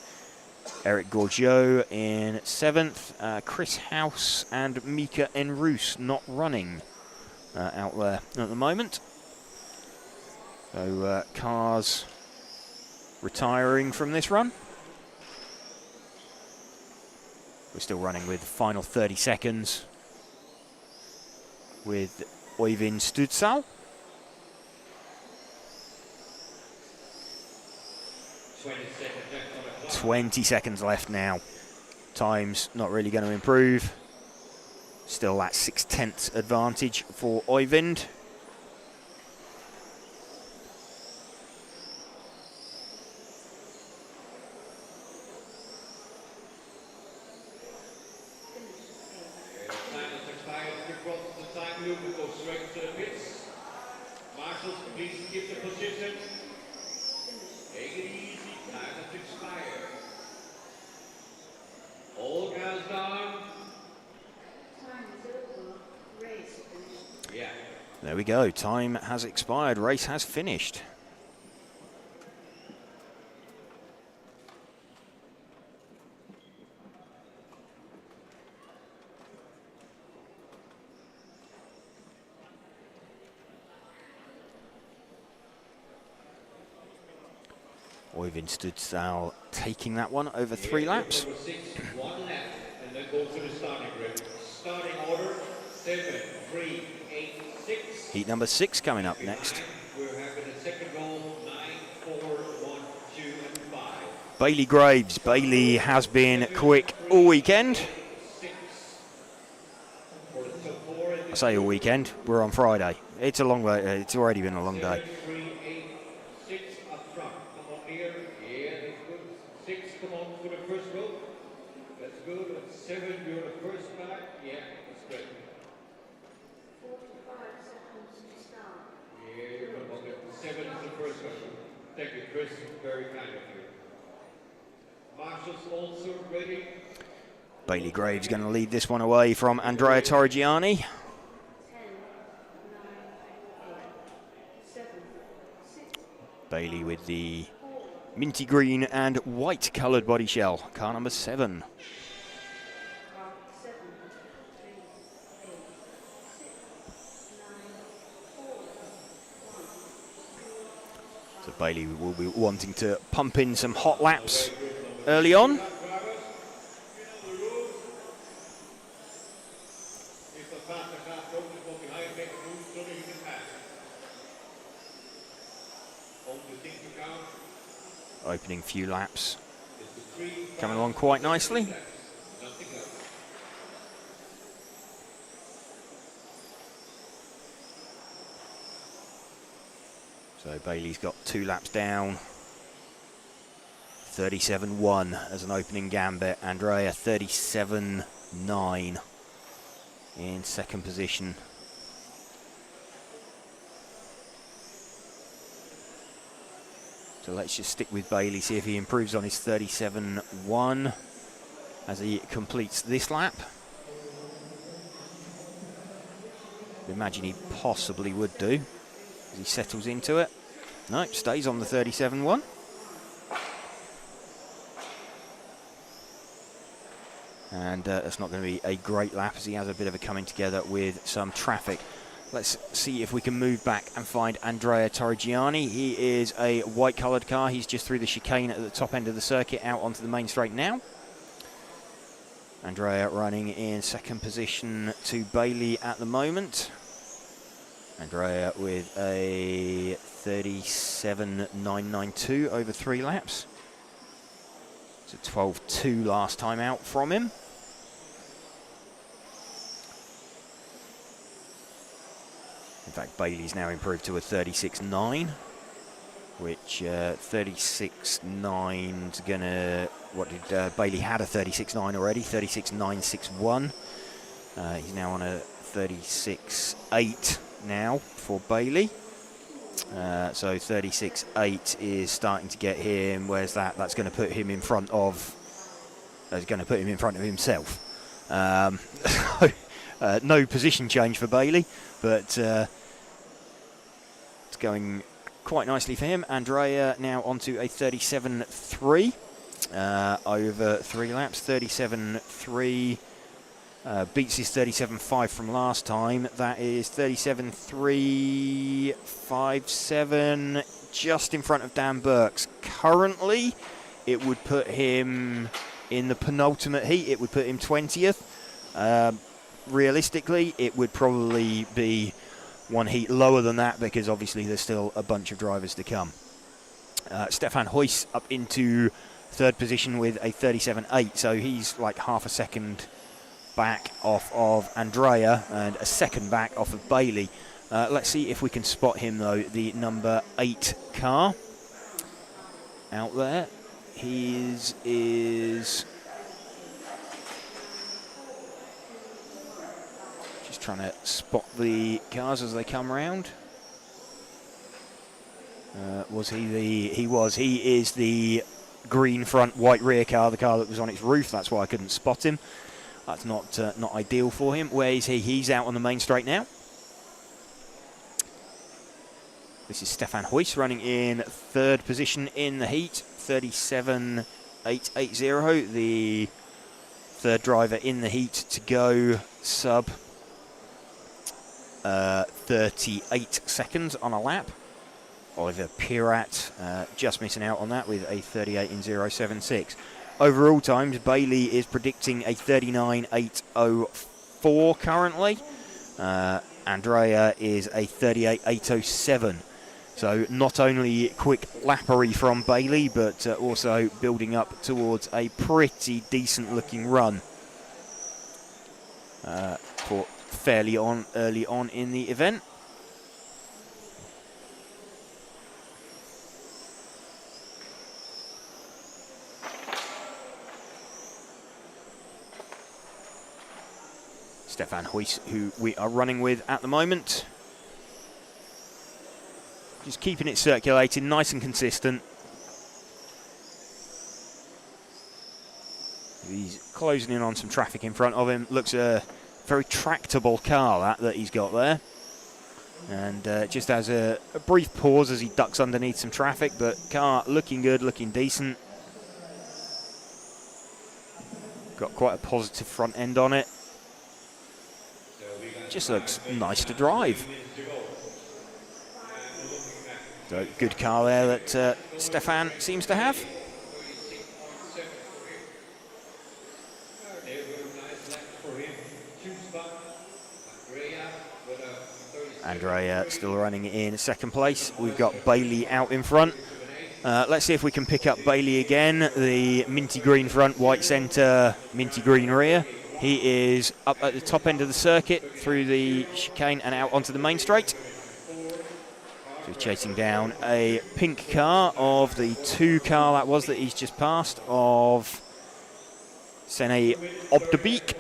Eric Gourgeot in seventh, Chris House and Mika Enroos not running out there at the moment. So cars retiring from this run. We're still running with the final 30 seconds with Oyvind Studsal. 20 seconds left now. Time's not really going to improve. Still that 6/10 advantage for Oyvind. There we go, time has expired, race has finished. Oyvind Studsal taking that one over 3 laps. 1 lap, and then go to the starting grid. Starting order 7, 3, 8, 6. Heat number 6 coming up next. We're having a second roll 9, 4, 1, 2, and 5. Bailey Graves. Bailey has been quick all weekend. I say all weekend, we're on Friday. It's a long way, it's already been a long day. 3, 8, 6 up front. Come on here. Yeah, that's good. 6, come on for the first row. That's good. 7, you're the first back. Yeah, that's great. 45 seconds to start. Yeah, you're on the 7 is the first one. Thank you, Chris. Very kind of you. Marshall's also ready. Bailey Graves going to lead this one away from Andrea Torrigiani. 10, 9, 8, 7, 6. Bailey with the minty green and white coloured body shell. Car number 7. Car 7, 3, 8, 6, 9, 4, 1, 2. So Bailey will be wanting to pump in some hot laps early on. Opening few laps. Coming along quite nicely. So Bailey's got 2 laps down. 37.1 as an opening gambit. Andrea 37.9 in second position. So let's just stick with Bailey, see if he improves on his 37.1 as he completes this lap. I imagine he possibly would do as he settles into it. No, stays on the 37.1. And that's not going to be a great lap as he has a bit of a coming together with some traffic. Let's see if we can move back and find Andrea Torrigiani. He is a white coloured car. He's just through the chicane at the top end of the circuit out onto the main straight now. Andrea running in second position to Bailey at the moment. Andrea with a 37.992 over 3 laps. It's a 12.2 last time out from him. In fact, Bailey's now improved to a 36.9, which 36.9's gonna. What did Bailey had a 36.9 already? 36.961. He's now on a 36.8 now for Bailey. So 36.8 is starting to get him. Where's that? That's going to put him in front of. Is going to put him in front of himself. No position change for Bailey, but it's going quite nicely for him. Andrea now onto a 37.3 over 3 laps. 37.3 beats his 37.5 from last time. That is 37.357, just in front of Dan Burks. Currently, it would put him in the penultimate heat. It would put him 20th. Realistically, it would probably be one heat lower than that, because obviously there's still a bunch of drivers to come. Stefan Huyss up into third position with a 37.8, so he's like half a second back off of Andrea and a second back off of Bailey. Let's see if we can spot him though, the number 8 car out there. His is just trying to spot the cars as they come round. Was he the? He was. He is the green front, white rear car, the car that was on its roof. That's why I couldn't spot him. That's not ideal for him. Where is he? He's out on the main straight now. This is Stefan Huyss running in third position in the heat, 37.880. The third driver in the heat to go, sub 38 seconds on a lap. Oliver Pirat just missing out on that with a 38.076. Overall times, Bailey is predicting a 39.804 currently. Andrea is a 38.807. So not only quick lappery from Bailey, but also building up towards a pretty decent looking run for fairly early on in the event. Stefan Huyss, who we are running with at the moment. Just keeping it circulating, nice and consistent. He's closing in on some traffic in front of him. Looks a very tractable car that he's got there. And just has a brief pause as he ducks underneath some traffic, but car looking good, looking decent. Got quite a positive front end on it. Just looks nice to drive. So good car there that Stefan seems to have. Andrea still running in second place. We've got Bailey out in front. Let's see if we can pick up Bailey again. The minty green front, white centre, minty green rear. He is up at the top end of the circuit through the chicane and out onto the main straight. So he's chasing down a pink car of the 2 car that he's just passed of Sene Obdebeek.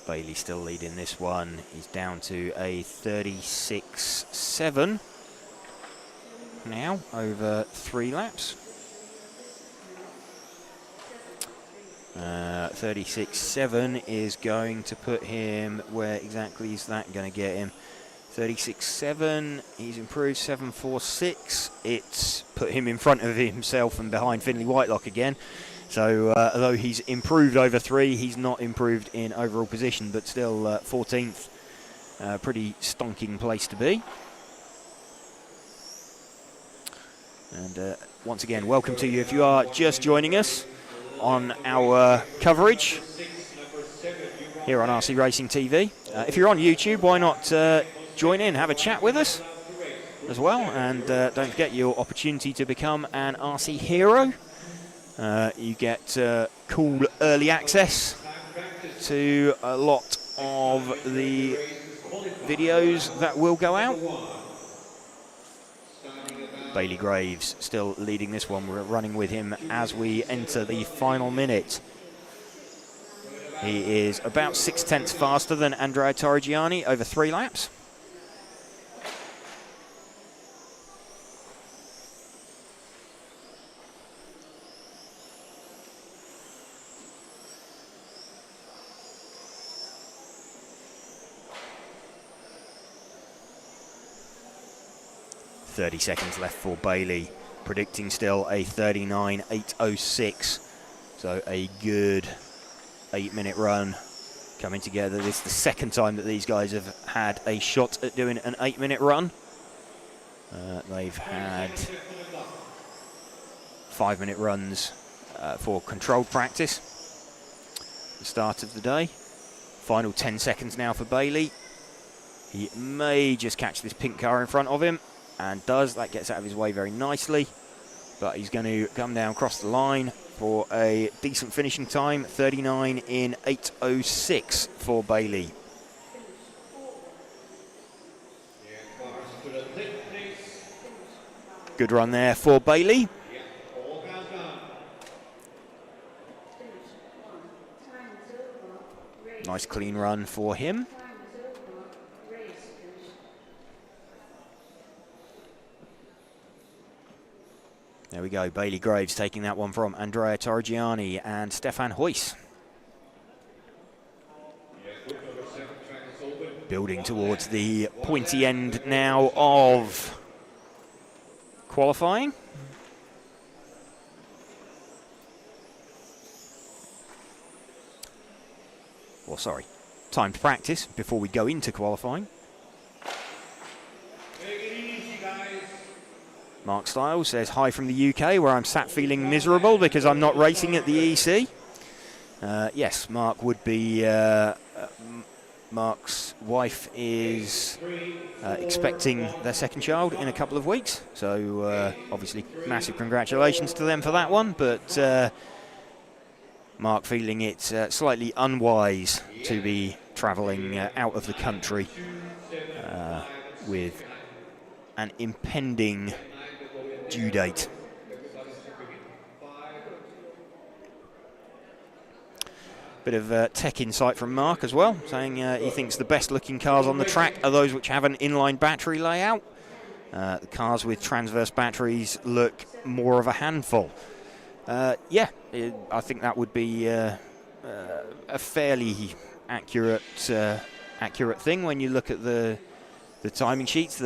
Bailey still leading this one. He's down to a 36.7 now over 3 laps. 36.7 is going to put him, where exactly is that going to get him? 36.7, he's improved 7.46. It's put him in front of himself and behind Finley Whitelock again. So although he's improved over 3, he's not improved in overall position, but still 14th, pretty stonking place to be. And once again, welcome to you if you are just joining us on our coverage here on RC Racing TV. If you're on YouTube, why not join in, have a chat with us? as well. And don't forget your opportunity to become an RC hero. You get cool early access to a lot of the videos that will go out. Bailey Graves still leading this one. We're running with him as we enter the final minute. He is about 6/10 faster than Andrea Torrigiani over 3 laps. .30 seconds left for Bailey, predicting still a 39.806. So a good 8-minute run coming together. This is the second time that these guys have had a shot at doing an 8-minute run. They've had 5-minute runs for controlled practice at the start of the day. Final 10 seconds now for Bailey. He may just catch this pink car in front of him, and does. That gets out of his way very nicely, but he's going to come down across the line for a decent finishing time. 39.806 for Bailey. Good run there for Bailey. Nice clean run for him. There we go, Bailey Graves taking that one from Andrea Torrigiani and Stefan Huyss. Building towards the pointy end now of qualifying. Well, sorry, timed practice before we go into qualifying. Mark Stiles says, hi from the UK, where I'm sat feeling miserable because I'm not racing at the EC. Yes, Mark would be... Mark's wife is expecting their second child in a couple of weeks. So, obviously, massive congratulations to them for that one. But Mark feeling it slightly unwise to be travelling out of the country with an impending due date. Bit of tech insight from Mark as well, saying he thinks the best looking cars on the track are those which have an inline battery layout. The cars with transverse batteries look more of a handful. Yeah, I think that would be a fairly accurate thing when you look at the timing sheets.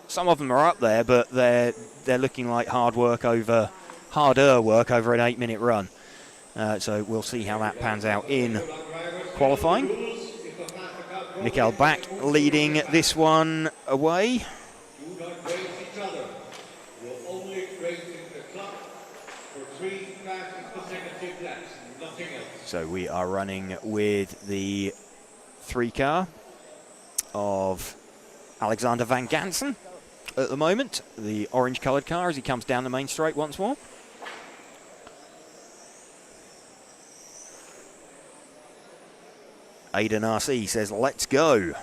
Some of them are up there, but they're looking like harder work over an 8-minute run. So we'll see how that pans out in qualifying. Mikael Bach leading this one away. So we are running with the 3-car of Alexander Van Gansen at the moment, the orange-coloured car as he comes down the main straight once more. Aidan RC says, let's go.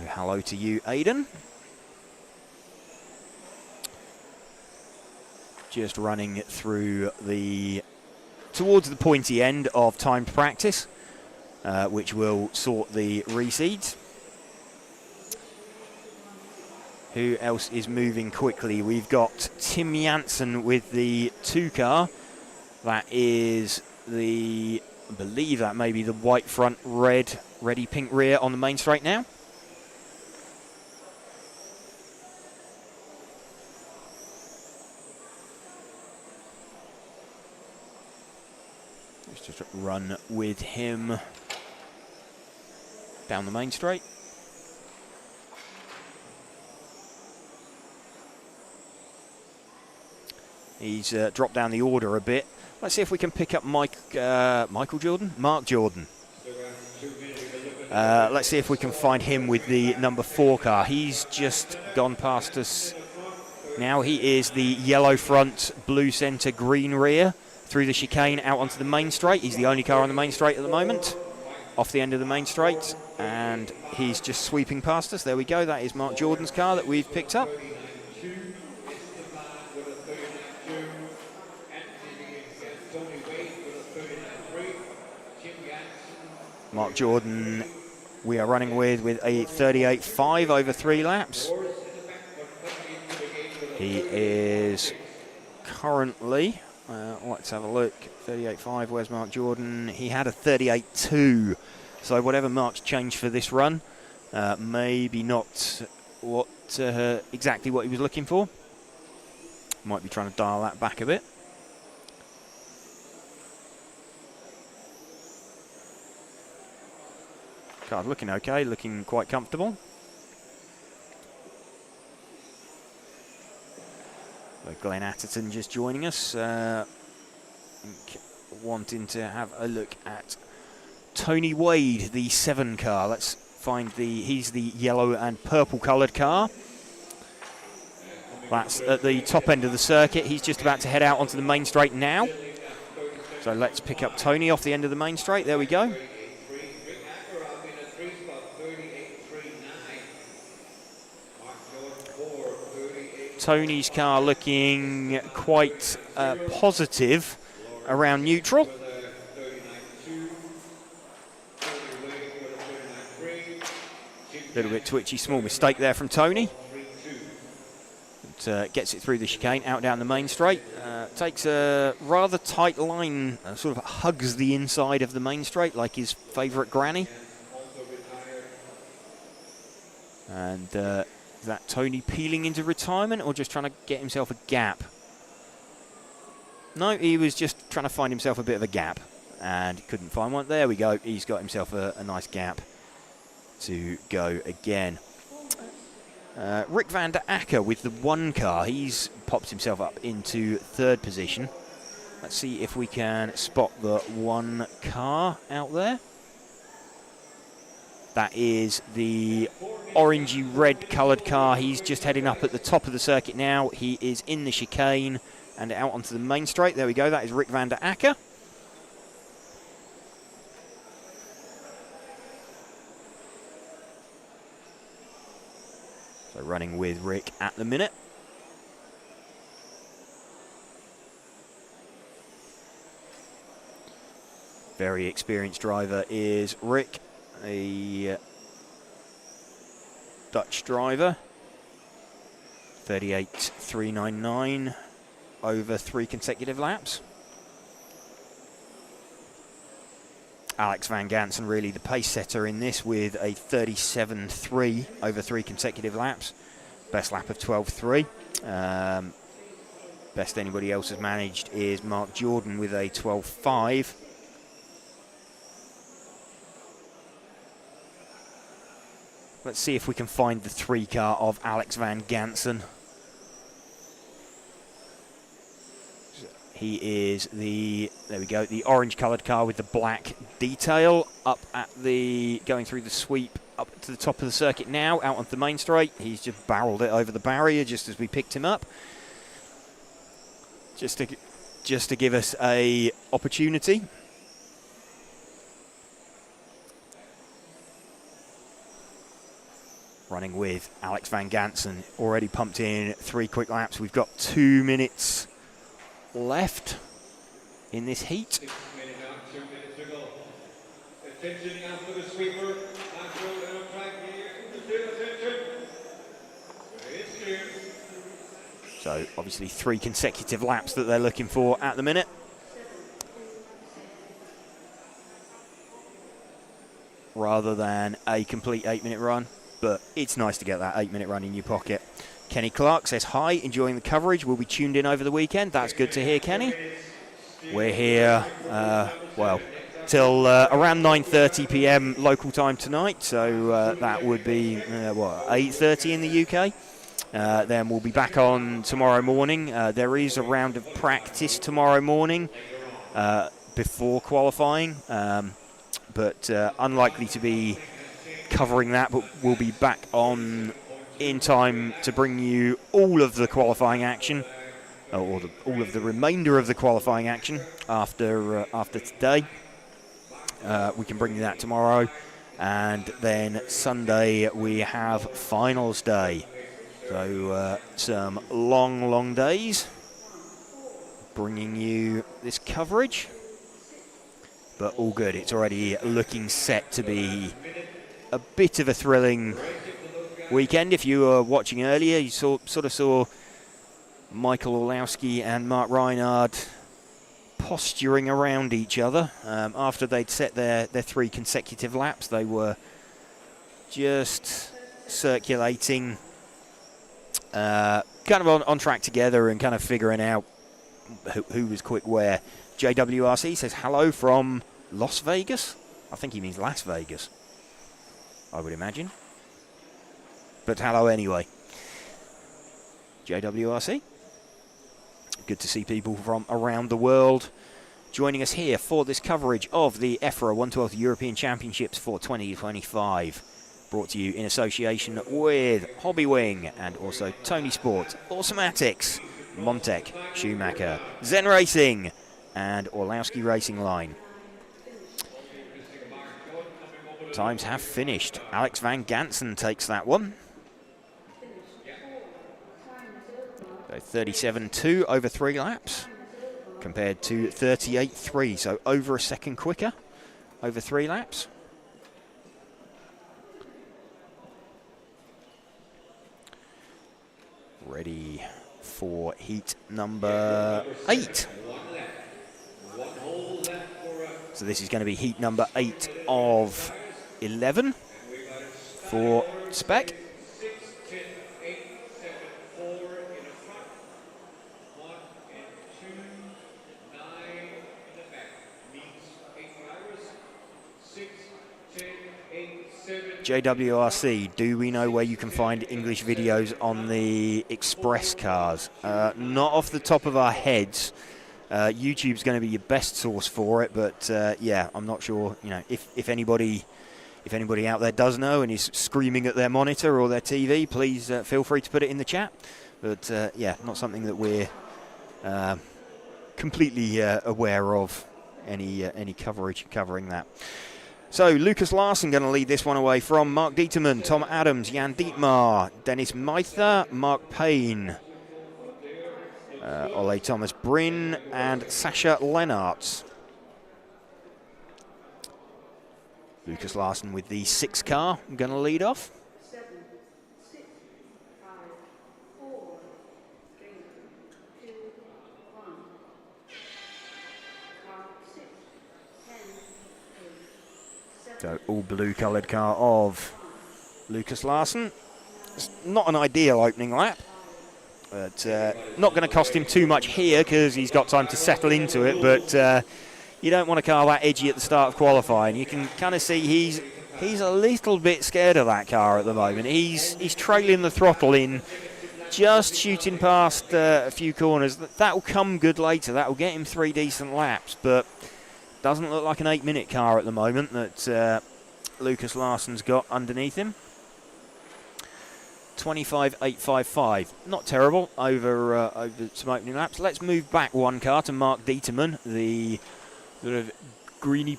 Hello to you, Aidan. Just running through towards the pointy end of timed practice, which will sort the reseeds. Who else is moving quickly? We've got Tim Janssen with the 2-car. That is I believe that may be the white front, reddy pink rear on the main straight now. Let's just run with him down the main straight. He's dropped down the order a bit. Let's see if we can pick up Mark Jordan. Let's see if we can find him with the number 4 car. He's just gone past us now. He is the yellow front, blue centre, green rear through the chicane out onto the main straight. He's the only car on the main straight at the moment, off the end of the main straight, and he's just sweeping past us. There we go. That is Mark Jordan's car that we've picked up. Mark Jordan we are running with a 38.5 over 3 laps. He is currently, let's have a look, 38.5, where's Mark Jordan? He had a 38.2, so whatever Mark's changed for this run, maybe not what exactly what he was looking for. Might be trying to dial that back a bit. Car looking okay, looking quite comfortable. So Glenn Atherton just joining us, wanting to have a look at Tony Wade, the 7 car. Let's find he's the yellow and purple coloured car. That's at the top end of the circuit. He's just about to head out onto the main straight now. So let's pick up Tony off the end of the main straight. There we go. Tony's car looking quite positive around neutral. Little bit twitchy, small mistake there from Tony. It, gets it through the chicane, out down the main straight. Takes a rather tight line, sort of hugs the inside of the main straight like his favourite granny. And is that Tony peeling into retirement or just trying to get himself a gap? No, he was just trying to find himself a bit of a gap and couldn't find one. There we go. He's got himself a nice gap to go again. Rick van der Acker with the 1 car. He's popped himself up into 3rd position. Let's see if we can spot the 1 car out there. That is the orangey red coloured car. He's just heading up at the top of the circuit now. He is in the chicane and out onto the main straight. There we go. That is Rick van der Acker. So running with Rick at the minute. Very experienced driver is Rick. A Dutch driver, 38.399 over 3 consecutive laps. Alex van Gansen really the pace setter in this with a 37.3 over 3 consecutive laps. Best lap of 12.3. Best anybody else has managed is Mark Jordan with a 12.5. Let's see if we can find the 3 car of Alex van Gansen. He is there we go, the orange coloured car with the black detail up at going through the sweep up to the top of the circuit now, out onto the main straight. He's just barreled it over the barrier just as we picked him up. Just to give us a opportunity. Running with Alex van Gansen, already pumped in 3 quick laps. We've got 2 minutes left in this heat. 6 minutes out, 2 minutes to go. Attention now for the sweeper. On track here. Attention. It's clear. So obviously 3 consecutive laps that they're looking for at the minute. Rather than a complete 8-minute run. But it's nice to get that 8-minute run in your pocket. Kenny Clark says, hi, enjoying the coverage. We'll be tuned in over the weekend. That's good to hear, Kenny. We're here, till around 9:30 p.m. local time tonight. So that would be, 8:30 in the UK. Then we'll be back on tomorrow morning. There is a round of practice tomorrow morning before qualifying. But unlikely to be covering that, but we'll be back on in time to bring you all of the qualifying action, or all of the remainder of the qualifying action after today. We can bring you that tomorrow, and then Sunday we have finals day. So some long days bringing you this coverage, but all good. It's already looking set to be a bit of a thrilling weekend. If you were watching earlier, you sort of saw Michael Orlowski and Mark Reinhard posturing around each other after they'd set their 3 consecutive laps. They were just circulating, kind of on track together and kind of figuring out who was quick where. JWRC says hello from Las Vegas. I think he means Las Vegas, I would imagine. But hello anyway. JWRC. Good to see people from around the world joining us here for this coverage of the EFRA 112th European Championships for 2025. Brought to you in association with Hobbywing and also Tony Sport, Automatics, Montec, Schumacher, Zen Racing, and Orlowski Racing Line. Times have finished. Alex Van Gansen takes that one. So 37.2 over 3 laps compared to 38.3, so over a second quicker over 3 laps. Ready for heat number 8. So this is going to be heat number 8 of 11 for Spec. JWRC, do we know where you can find English videos on the Express cars? Not off the top of our heads. YouTube's going to be your best source for it, but yeah, I'm not sure. You know, if anybody out there does know and is screaming at their monitor or their TV, please feel free to put it in the chat. But yeah, not something that we're completely aware of. Any coverage covering that. So Lucas Larson going to lead this one away from Mark Dieterman, Tom Adams, Jan Dietmar, Dennis Meither, Mark Payne, Ole Thomas Bryn, and Sasha Lennartz. Lucas Larson with the 6 car going to lead off. 7, 6, 5, 4, 3, 2, 1. Car 6, 10, 8, 7. So all blue coloured car of Lucas Larson. It's not an ideal opening lap, but not going to cost him too much here because he's got time to settle into it. But you don't want a car that edgy at the start of qualifying. You can kind of see he's a little bit scared of that car at the moment. He's trailing the throttle in, just shooting past a few corners. That will come good later. That will get him 3 decent laps, but doesn't look like an 8-minute car at the moment that Lucas Larson's got underneath him. 25.855, not terrible over some opening laps. Let's move back 1 car to Mark Dieterman, the sort of greeny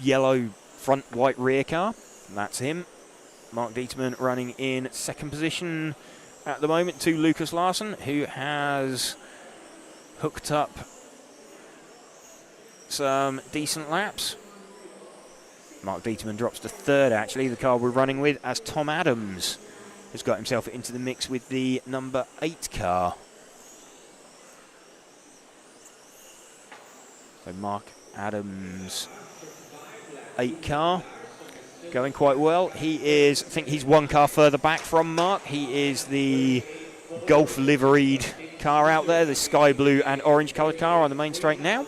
yellow front white rear car. That's him. Mark Dieterman running in 2nd position at the moment to Lucas Larson, who has hooked up some decent laps. Mark Dieterman drops to 3rd, actually, the car we're running with, as Tom Adams has got himself into the mix with the number 8 car. So Mark Adams' 8 car going quite well. He is, I think he's 1 car further back from Mark. He is the Golf liveried car out there, the sky blue and orange coloured car on the main straight now.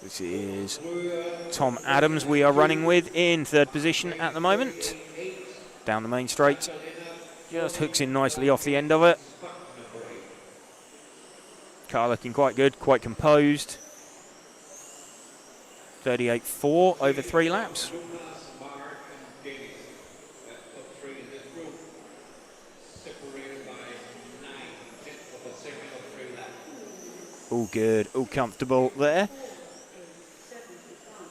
This is Tom Adams we are running with in 3rd position at the moment. Down the main straight. Just hooks in nicely off the end of it. Car looking quite good, quite composed. 38.4 over 3 laps. All good, all comfortable there.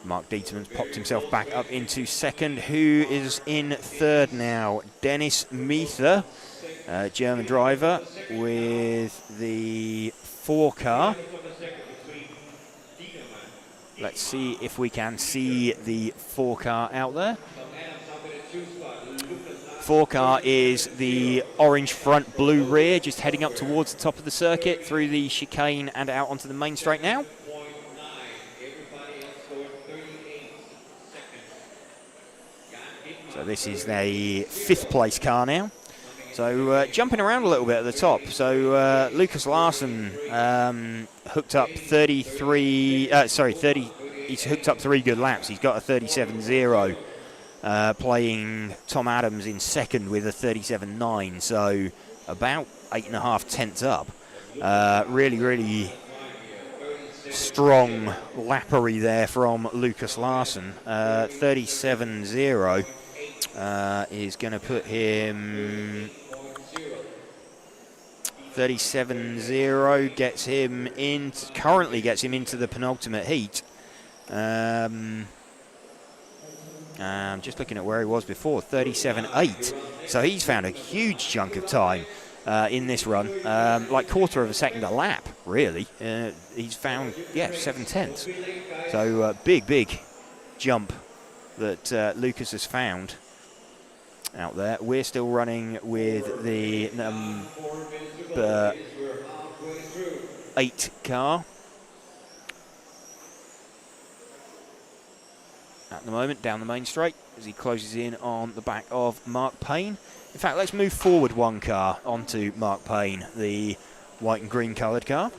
Mark Dieterman's popped himself back up into second. Who is in third now? Dennis Miether, German driver, with the 4 car. Let's see if we can see the 4 car out there. 4 car is the orange front, blue rear, just heading up towards the top of the circuit through the chicane and out onto the main straight now. So this is the 5th place car now. So jumping around a little bit at the top. So Lucas Larsson hooked up 30. He's hooked up 3 good laps. He's got a 37.0. Playing Tom Adams in second with a 37.9. So about 8.5 tenths up. Really, really strong lappery there from Lucas Larsson. 37.0 is going to put him. 37.0 gets him in. Currently gets him into the penultimate heat. I'm just looking at where he was before. 37.8. So he's found a huge chunk of time in this run, like quarter of a second a lap, really. He's found 7 tenths. So big jump that Lucas has found out there. We're still running with the number 8 car at the moment, down the main straight, as he closes in on the back of Mark Payne. In fact, let's move forward 1 car onto Mark Payne, the white and green coloured car.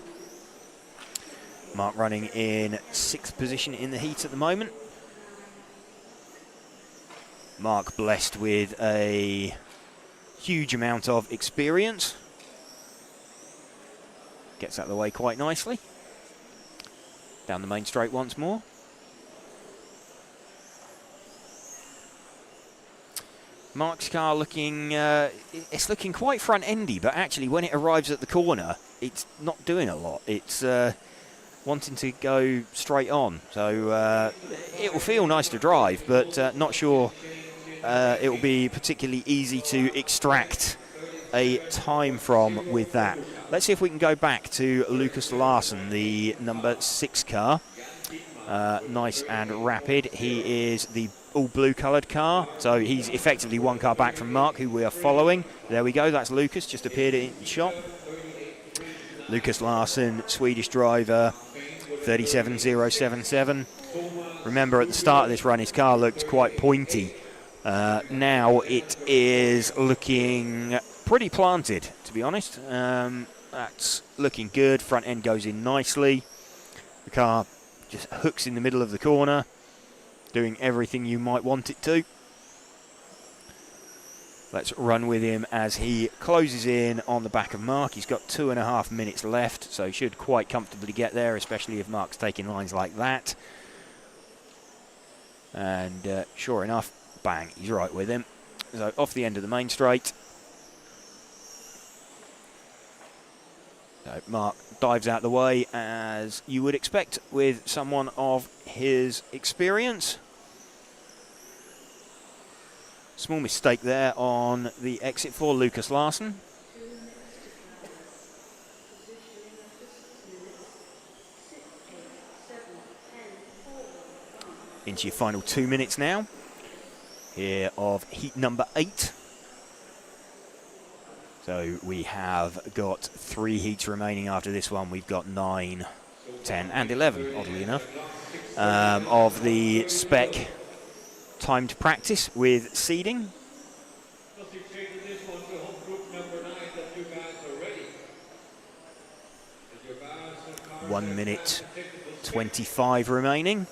Mark running in 6th position in the heat at the moment. Mark blessed with a huge amount of experience. Gets out of the way quite nicely. Down the main straight once more. Mark's car looking, it's looking quite front-endy, but actually when it arrives at the corner, it's not doing a lot. It's wanting to go straight on. So it will feel nice to drive, but not sure it will be particularly easy to extract a time from with that. Let's see if we can go back to Lucas Larsson, the number 6 car. Nice and rapid. He is the all blue coloured car, so he's effectively 1 car back from Mark, who we are following. There we go, that's Lucas, just appeared in the shot. Lucas Larsson, Swedish driver, 37.077. Remember, at the start of this run, his car looked quite pointy. Now it is looking pretty planted, to be honest. That's looking good. Front end goes in nicely. The car just hooks in the middle of the corner, doing everything you might want it to. Let's run with him as he closes in on the back of Mark. He's got 2.5 minutes left, so he should quite comfortably get there, especially if Mark's taking lines like that. And sure enough, bang, he's right with him. So off the end of the main straight. So Mark dives out the way, as you would expect with someone of his experience. Small mistake there on the exit for Lucas Larsson. Into your final 2 minutes now here of heat number 8. So we have got 3 heats remaining after this one. We've got 9, 10 and 11, oddly enough, of the Spec timed practice with seeding. 1 minute 25 remaining.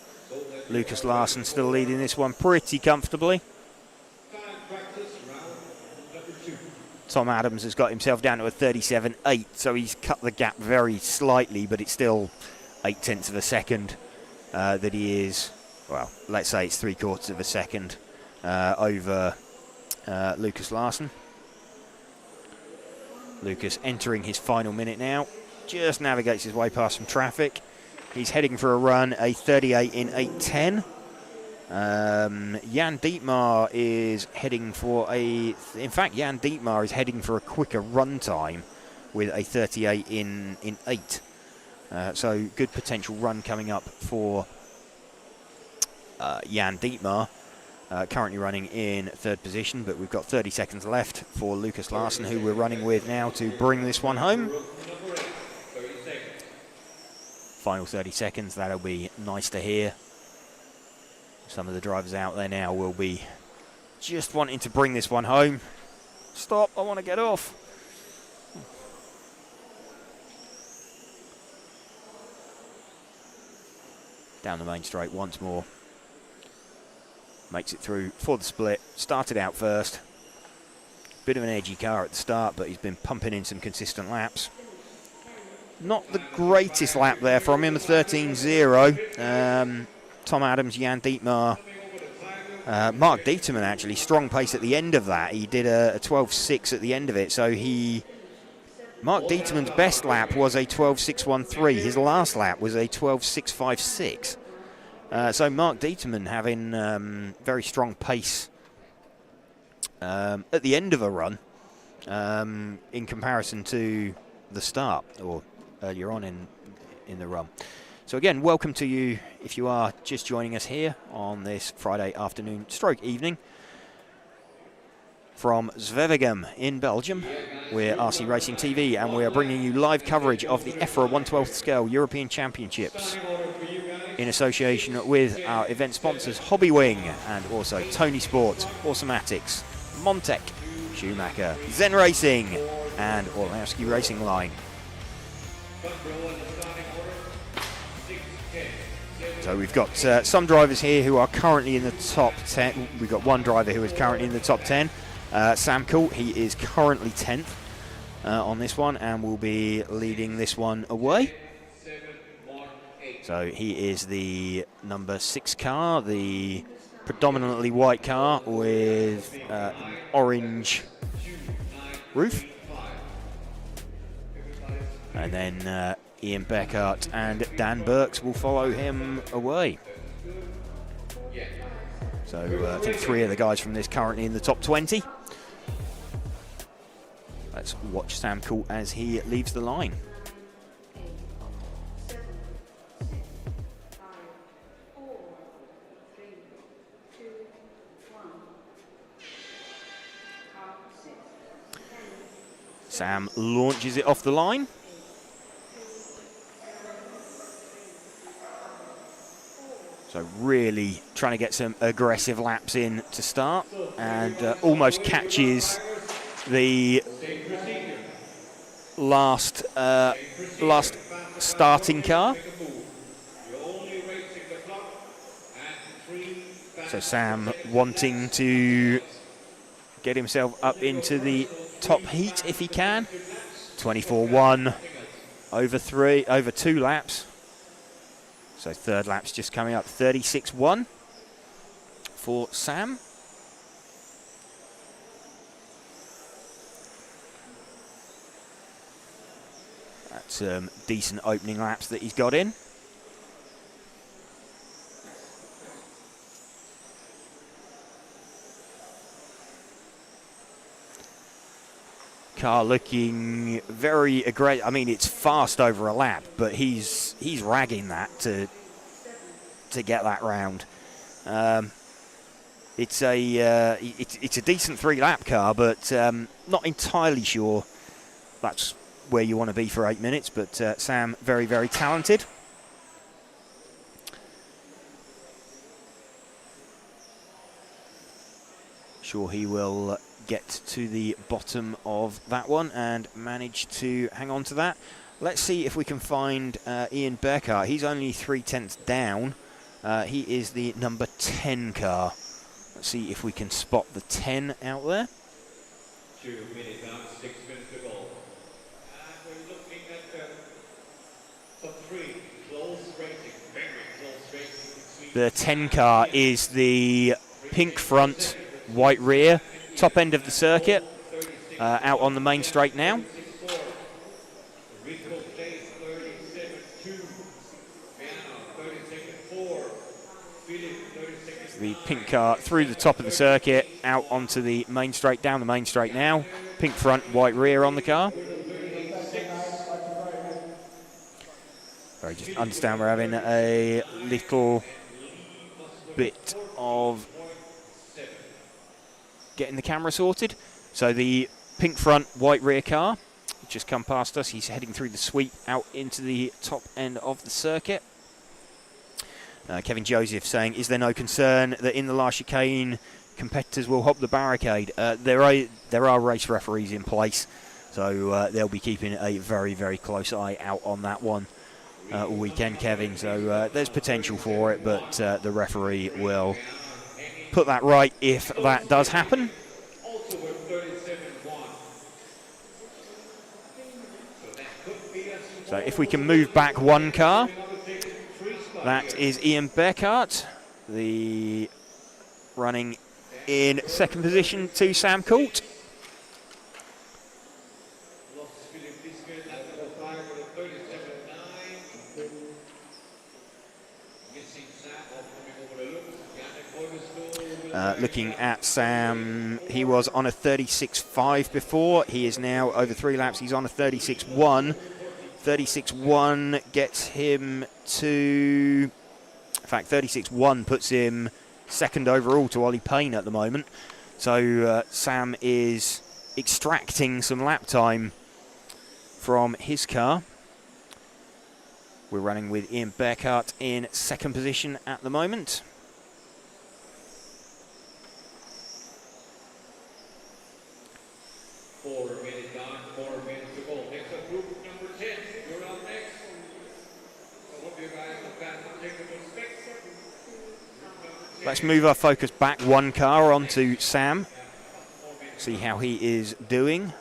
Lucas Larsson still leading this one pretty comfortably. Tom Adams has got himself down to a 37.8, so he's cut the gap very slightly, but it's still 0.8 of a second that he is, well, let's say it's 3/4 of a second over Lucas Larsson. Lucas entering his final minute now, just navigates his way past some traffic. He's heading for a run, a 38 in 8:10. Jan Dietmar is heading for Jan Dietmar is heading for a quicker run time with a 38 in 8. So good potential run coming up for Jan Dietmar, currently running in 3rd position, but we've got 30 seconds left for Lucas Larsson, who we're running with now, to bring this one home. Final 30 seconds, that'll be nice to hear. Some of the drivers out there now will be just wanting to bring this one home. Stop, I want to get off. Down the main straight once more. Makes it through for the split. Started out first. Bit of an edgy car at the start, but he's been pumping in some consistent laps. Not the greatest lap there from him, a 13.0. Tom Adams, Jan Dietmar, Mark Dieterman actually, strong pace at the end of that. He did a 12.6 at the end of it, so Mark Dieterman's best lap was a 12.613. His last lap was a 12.656. So Mark Dieterman having very strong pace at the end of a run in comparison to the start or earlier on in the run. So again, welcome to you if you are just joining us here on this Friday afternoon stroke evening from Zwevegem in Belgium. We're RC Racing TV and we are bringing you live coverage of the EFRA 1/12 scale European Championships in association with our event sponsors Hobbywing and also Tony Sport, Automatics, Montec, Schumacher, Zen Racing and Orlowski Racing Line. So we've got some drivers here who are currently in the top 10. We've got one driver who is currently in the top 10. Sam Colt, he is currently 10th on this one and will be leading this one away. So he is the number 6 car, the predominantly white car with orange roof. And then Ian Beckhardt and Dan Burks will follow him away. So I think 3 of the guys from this currently in the top 20. Let's watch Sam Colt as he leaves the line. Sam launches it off the line. So really trying to get some aggressive laps in to start and almost catches the last starting car. So Sam wanting to get himself up into the top heat if he can. 24.1 over 2 laps. So 3rd lap's just coming up, 36.1 for Sam. That's decent opening laps that he's got in. Car looking very aggressive. I mean, it's fast over a lap, but he's ragging that to get that round. It's a decent 3-lap car, but not entirely sure that's where you want to be for 8 minutes. But Sam, very, very talented. Sure, he will get to the bottom of that one and manage to hang on to that. Let's see if we can find Ian Beckhardt. He's only 3/10 down. He is the number 10 car. Let's see if we can spot the 10 out there. 2 minutes down, 6 minutes to go. And we're looking at the top 3, close racing, very close racing. The 10 car is the pink front, white rear, top end of the circuit, out on the main straight now. The pink car through the top of the circuit, out onto the main straight, down the main straight now. Pink front, white rear on the car. Sorry, just understand we're having a little bit of getting the camera sorted. So the pink front, white rear car just come past us. He's heading through the sweep out into the top end of the circuit. Kevin Joseph saying, is there no concern that in the last chicane competitors will hop the barricade? There are race referees in place, so they'll be keeping a very, very close eye out on that one all weekend, Kevin. So there's potential for it, but the referee will put that right if that does happen. So if we can move back one car, that is Ian Beckhardt, the running in second position to Sam Coult. Looking at Sam, he was on a 36.5 before. He is now over 3 laps. He's on a 36.1. 36.1 gets him to... In fact, 36.1 puts him second overall to Ollie Payne at the moment. So Sam is extracting some lap time from his car. We're running with Ian Beckhardt in second position at the moment. Let's move our focus back one car onto Sam. See how he is doing.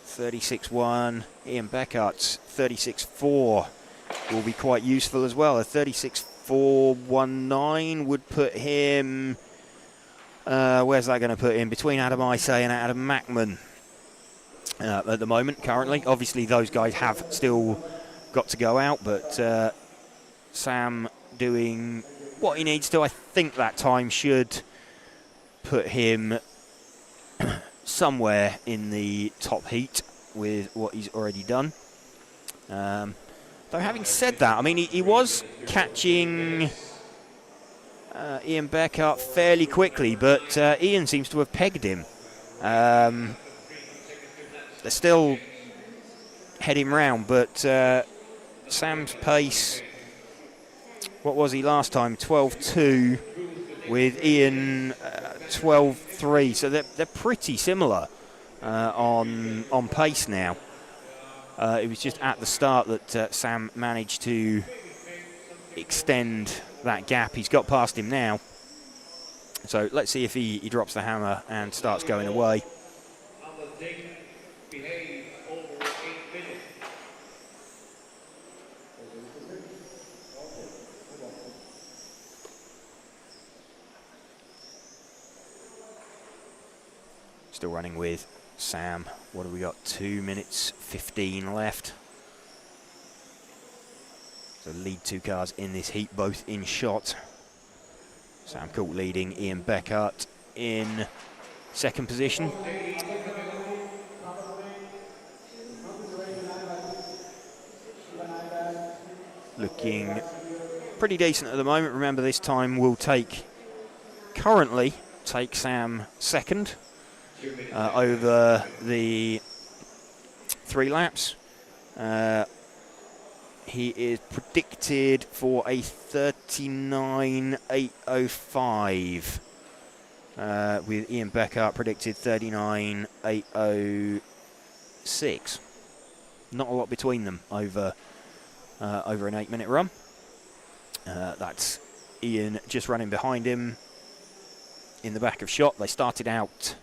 36.1. Ian Beckhardt's 36.4 will be quite useful as well. A 36.419 would put him... where's that going to put him? Between Adam Isay and Adam Mackman at the moment, currently. Obviously, those guys have still got to go out, but Sam doing what he needs to. I think that time should put him somewhere in the top heat with what he's already done. Though having said that, I mean, he was catching Ian Beckhardt fairly quickly, but Ian seems to have pegged him. They're still heading round, but Sam's pace, what was he last time? 12.2 with Ian 12.3, so they're pretty similar on pace now. It was just at the start that Sam managed to extend that gap. He's got past him now. So let's see if he drops the hammer and starts going away. Still running with Sam. What have we got? 2 minutes 15 left. So lead two cars in this heat, both in shot. Sam Coult leading, Ian Beckhardt in second position. Looking pretty decent at the moment. Remember, this time will currently take Sam second over the 3 laps. He is predicted for a 39.805 with Ian Beckhardt predicted 39.806. Not a lot between them over an 8-minute run. That's Ian just running behind him in the back of shot. They started out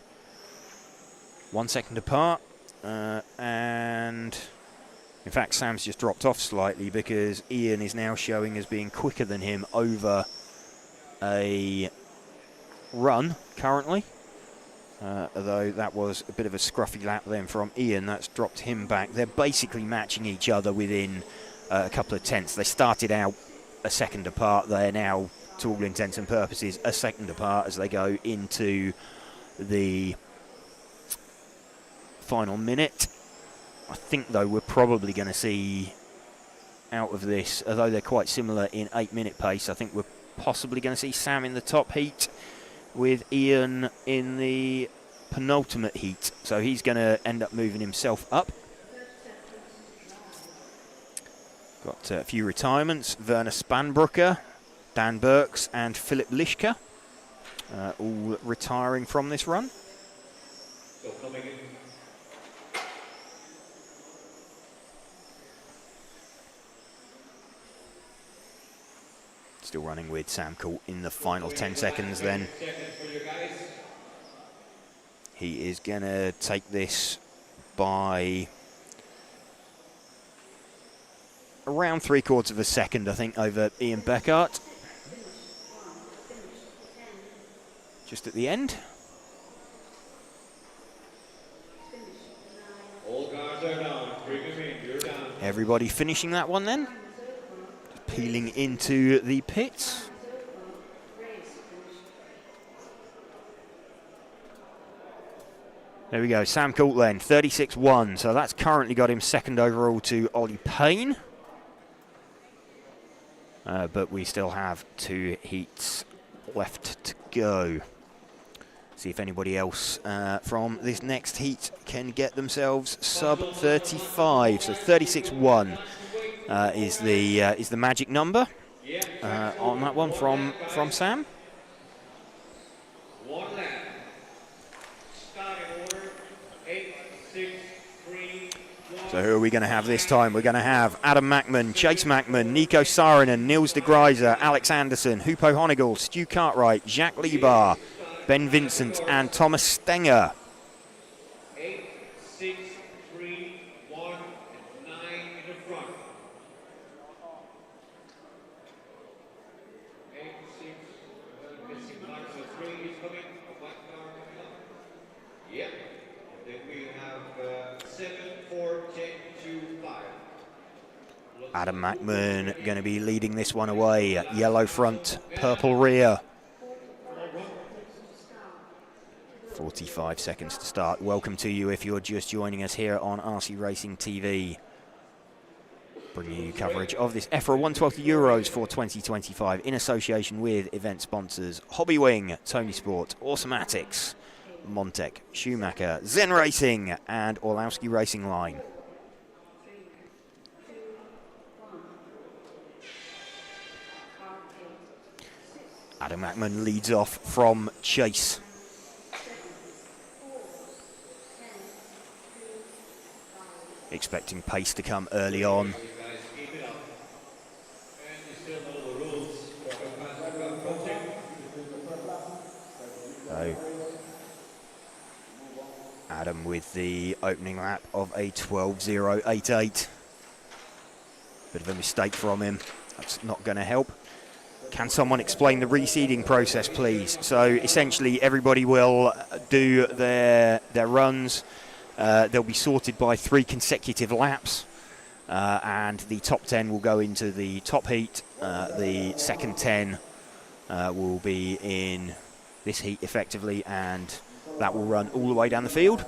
1 second apart. And in fact, Sam's just dropped off slightly because Ian is now showing as being quicker than him over a run currently. Although that was a bit of a scruffy lap then from Ian, that's dropped him back. They're basically matching each other within a couple of tenths. They started out a second apart. They're now, to all intents and purposes, a second apart as they go into the final minute. I think, though, we're probably going to see out of this, although they're quite similar in 8-minute pace, I think we're possibly going to see Sam in the top heat with Ian in the penultimate heat. So he's going to end up moving himself up. Got a few retirements. Werner Spanbrucker, Dan Burks and Philip Lischke, all retiring from this run. So coming in. Still running with Sam Colt in the final 10 seconds then. He is going to take this by around 3/4 of a second, I think, over Ian Beckhardt. Just at the end. All guards are down. Bring them in. You're down. Everybody finishing that one then. Peeling into the pits. There we go, Sam Colt then, 36.1. So that's currently got him second overall to Ollie Payne. But we still have 2 heats left to go. See if anybody else from this next heat can get themselves sub 35. So 36.1 is the magic number on that one from Sam. One lap. Starting order 8, 6, 3, 1. So who are we going to have this time? We're going to have Adam Mackman, Chase Mackman, Nico Saarinen, Niels de Gruyser, Alex Anderson, Hupo Honigel, Stu Cartwright, Jacques Liebar, Ben Vincent and Thomas Stenger. 8, 6, 3, 1, and 9 in the front. 8, 6, missing mark, so 3 is coming. A white car coming up. Yep. And then we have 7, 4, 10, 2, 5. Adam Mackman going to be leading this one away. Yellow front, purple rear. 45 seconds to start. Welcome to you if you're just joining us here on RC Racing TV. Bringing you coverage of this EFRA 112 Euros for 2025 in association with event sponsors Hobbywing, Tony Sport, Automatics, Montec, Schumacher, Zen Racing and Orlowski Racing Line. Adam Mackman leads off from Chase. Expecting pace to come early on. So Adam with the opening lap of a 12.088. Bit of a mistake from him. That's not going to help. Can someone explain the reseeding process, please? So essentially everybody will do their runs. They'll be sorted by 3 consecutive laps, and the top 10 will go into the top heat. The second 10 will be in this heat effectively, and that will run all the way down the field.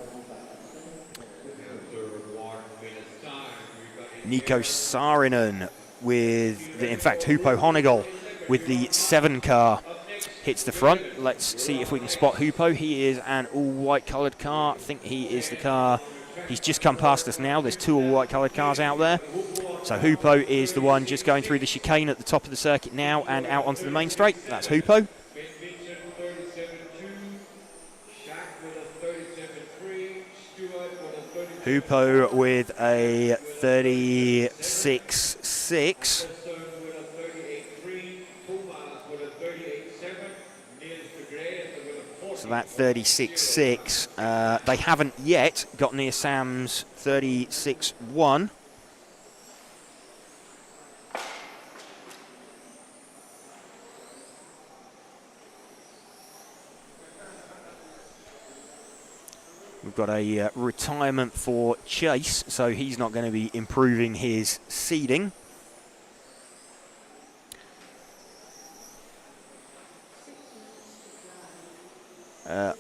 Nico Saarinen with, in fact, Hupo Honigel with the 7 car hits the front. Let's see if we can spot Hupo. He is an all-white coloured car. I think he is the car. He's just come past us now. There's 2 all-white coloured cars out there. So Hupo is the one just going through the chicane at the top of the circuit now and out onto the main straight. That's Hupo. Hupo with a 36.6. for that 36.6. They haven't yet got near Sam's 36.1. We've got a retirement for Chase, so he's not going to be improving his seeding.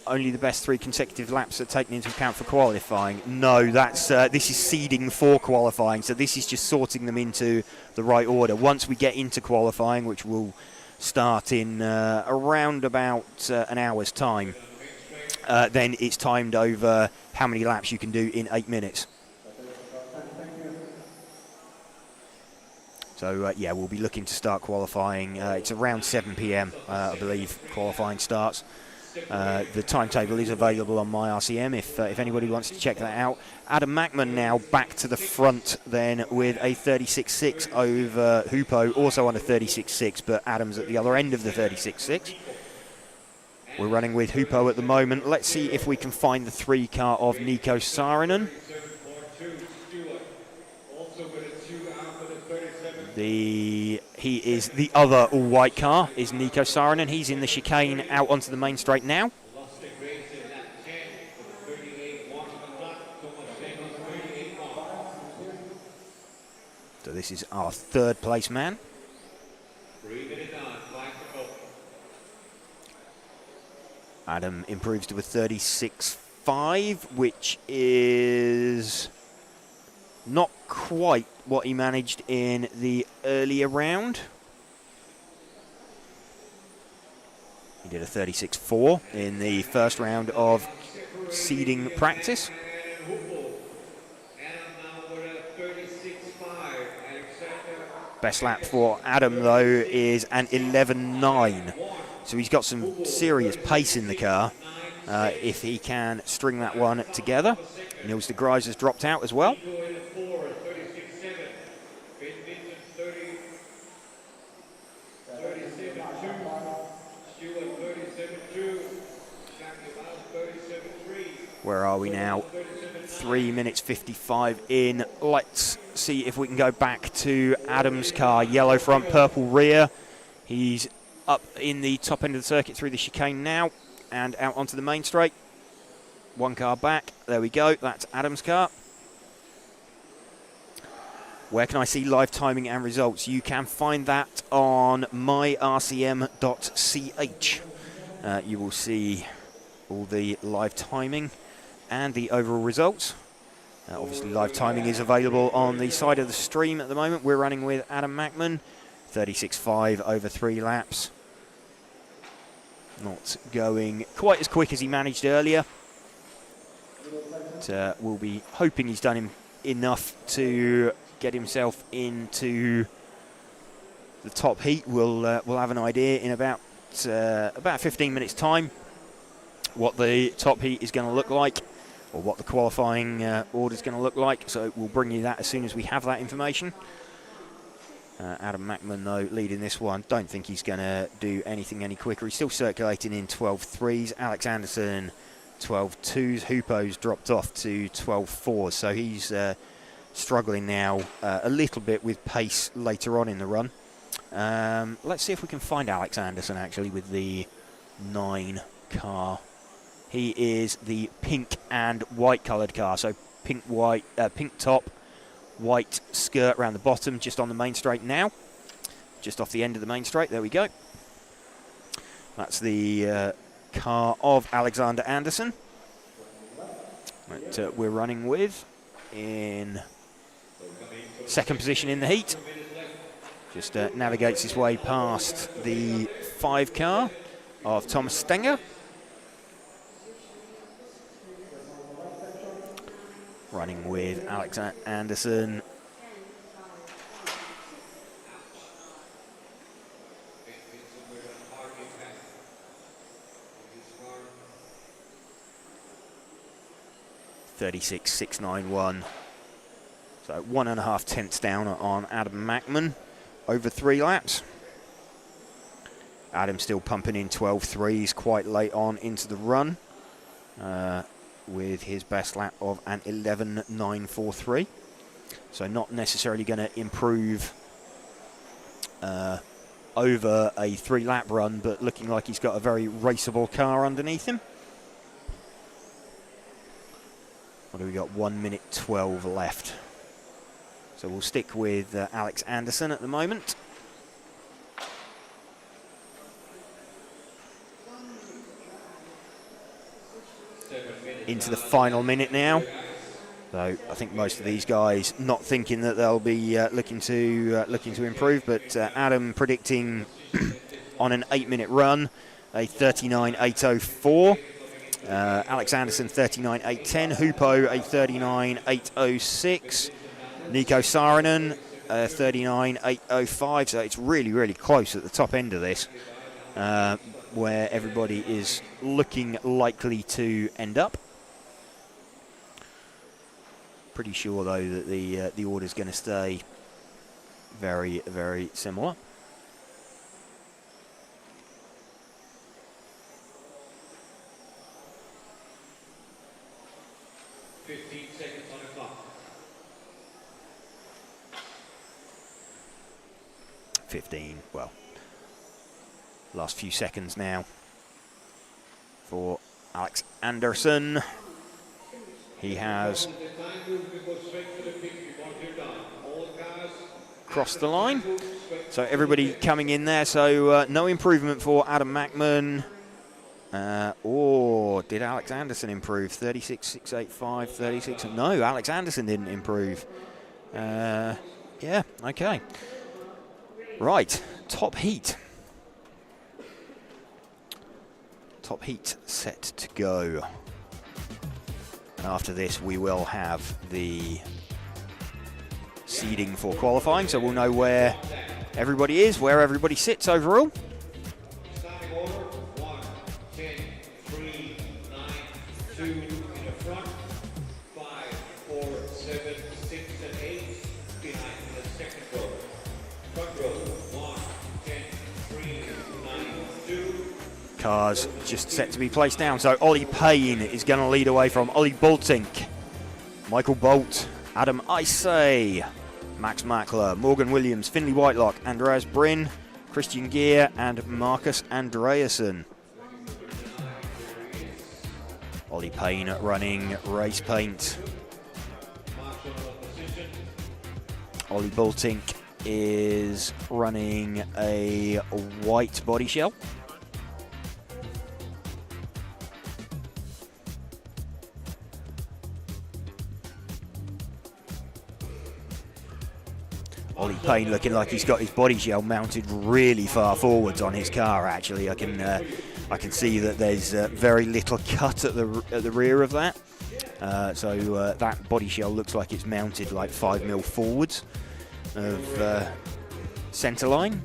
Only the best 3 consecutive laps are taken into account for qualifying. No, that's this is seeding for qualifying, so this is just sorting them into the right order. Once we get into qualifying, which will start in around about an hour's time, then it's timed over how many laps you can do in 8 minutes. So, yeah, we'll be looking to start qualifying. It's around 7 p.m, I believe, qualifying starts. The timetable is available on my RCM if anybody wants to check that out. Adam Mackman now back to the front then with a 36.6 over Hupo, also on a 36.6, but Adam's at the other end of the 36.6. We're running with Hupo at the moment. Let's see if we can find the 3 car of Nico Saarinen. He is the other all-white car, is Nico Saarinen. He's in the chicane out onto the main straight now. So this is our 3rd place man. Adam improves to a 36.5, which is not quite what he managed in the earlier round. He did a 36.4 in the first round of seeding practice. Best lap for Adam, though, is an 11.9. So he's got some serious pace in the car if he can string that one together. Niels de Grijs has dropped out as well. Where are we now? 3 minutes 55 in. Let's see if we can go back to Adam's car. Yellow front, purple rear. He's up in the top end of the circuit through the chicane now and out onto the main straight. 1 car back. There we go. That's Adam's car. Where can I see live timing and results? You can find that on myrcm.ch. You will see all the live timing and the overall results. Obviously, live timing is available on the side of the stream at the moment. We're running with Adam Mackman, 36.5 over 3 laps. Not going quite as quick as he managed earlier. But, we'll be hoping he's done enough to get himself into the top heat. We'll have an idea in about 15 minutes' time what the top heat is going to look like, or what the qualifying order is going to look like. So we'll bring you that as soon as we have that information. Adam Mackman, though, leading this one. Don't think he's going to do anything any quicker. He's still circulating in 12.3s. Alex Anderson, 12.2s. Hupo's dropped off to 12.4s. So he's struggling now a little bit with pace later on in the run. Let's see if we can find Alex Anderson, actually, with the 9 car. He is the pink and white coloured car. So pink top, white skirt around the bottom, just on the main straight now. Just off the end of the main straight, there we go. That's the car of Alexander Anderson that we're running with in 2nd position in the heat. Just navigates his way past the 5 car of Thomas Stenger. Running with Alex Anderson. .36.691. So 1.5 tenths down on Adam Mackman over 3 laps. Adam still pumping in 12.3s quite late on into the run with his best lap of an 11.943. So not necessarily going to improve over a 3-lap run, but looking like he's got a very raceable car underneath him. What do we got? 1 minute 12 left. So we'll stick with Alex Anderson at the moment. Into the final minute now. So I think most of these guys not thinking that they'll be looking to improve, but Adam predicting on an 8-minute run a 39.804. Alex Anderson 39.810. Hupo a 39.806. Nico Saarinen 39.805. So it's really, really close at the top end of this, where everybody is looking likely to end up. Pretty sure though that the order is going to stay very, very similar. On the clock. 15, well, last few seconds now for Alex Anderson. He has crossed the line, so everybody coming in there. So no improvement for Adam Mackman. Or did Alex Anderson improve? 36.685, 36. No, Alex Anderson didn't improve. Yeah, okay. Right, top heat. Top heat set to go. After this, we will have the seeding for qualifying, so we'll know where everybody is, where everybody sits overall. Starting order, 1, 10, 3, 9, 2 in the front, 5, 4, 7, 6, and 8 behind the second row. Front row, 1, 10, 3, 9, 2. Cars just set to be placed down. So Ollie Payne is going to lead away from Ollie Bultink, Michael Bolt, Adam Isay, Max Mackler, Morgan Williams, Finley Whitelock, Andreas Bryn, Christian Gear, and Marcus Andreasen. Ollie Payne running race paint. Ollie Bultink is running a white body shell. Ollie Payne looking like he's got his body shell mounted really far forwards on his car. Actually, I can see that there's very little cut at the rear of that. So that body shell looks like it's mounted like 5 mil forwards of centre line.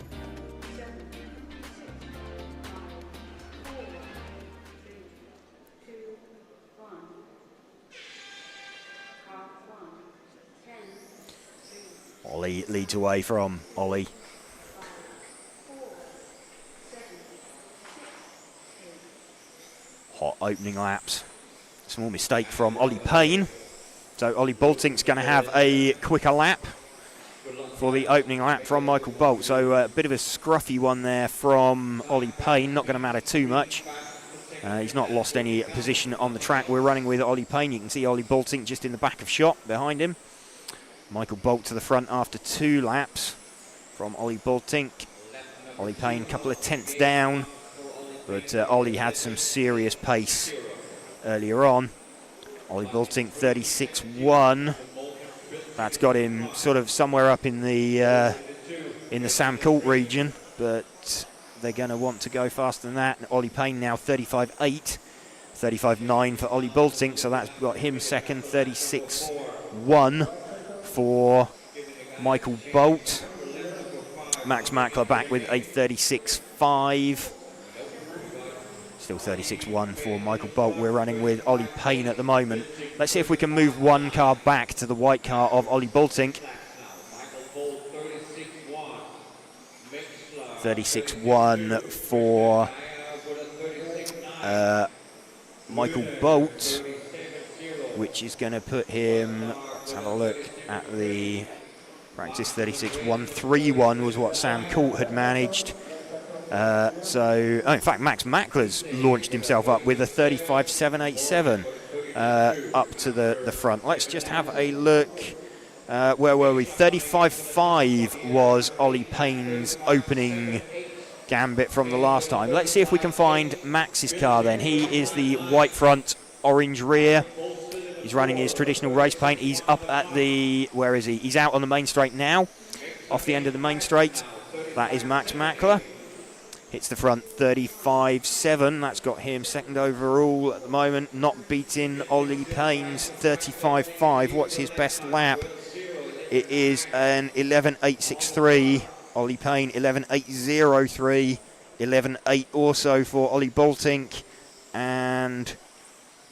Ollie leads away from Ollie. Hot opening laps. Small mistake from Ollie Payne. So Ollie Bultink's going to have a quicker lap for the opening lap from Michael Bolt. So a bit of a scruffy one there from Ollie Payne. Not going to matter too much. He's not lost any position on the track. We're running with Ollie Payne. You can see Ollie Bultink just in the back of shot behind him. Michael Bolt to the front after 2 laps from Ollie Bultink. Ollie Payne, a couple of tenths down, but Ollie had some serious pace earlier on. Ollie Bultink 36.1. That's got him sort of somewhere up in the Sam Colt region, but they're going to want to go faster than that. And Ollie Payne now 35.8, 35.9 for Ollie Bultink, so that's got him second. 36.1 for Michael Bolt. Max Mackler back with a 36.5. Still 36.1 for Michael Bolt. We're running with Ollie Payne at the moment. Let's see if we can move one car back to the white car of Ollie Bultink. 36.1 for Michael Bolt, which is going to put him, let's have a look at the practice. 36.131 was what Sam Court had managed. In fact, Max Mackler's launched himself up with a 35.787 up to the front. Let's just have a look. Where were we? 35.5 was Ollie Payne's opening gambit from the last time. Let's see if we can find Max's car then. He is the white front, orange rear. He's running his traditional race paint. He's up at the, where is he? He's out on the main straight now, off the end of the main straight. That is Max Mackler. Hits the front 35.7. That's got him second overall at the moment, not beating Ollie Payne's 35.5. What's his best lap? It is an 11.863. Ollie Payne 11.803. 11.8 also for Ollie Boltink. And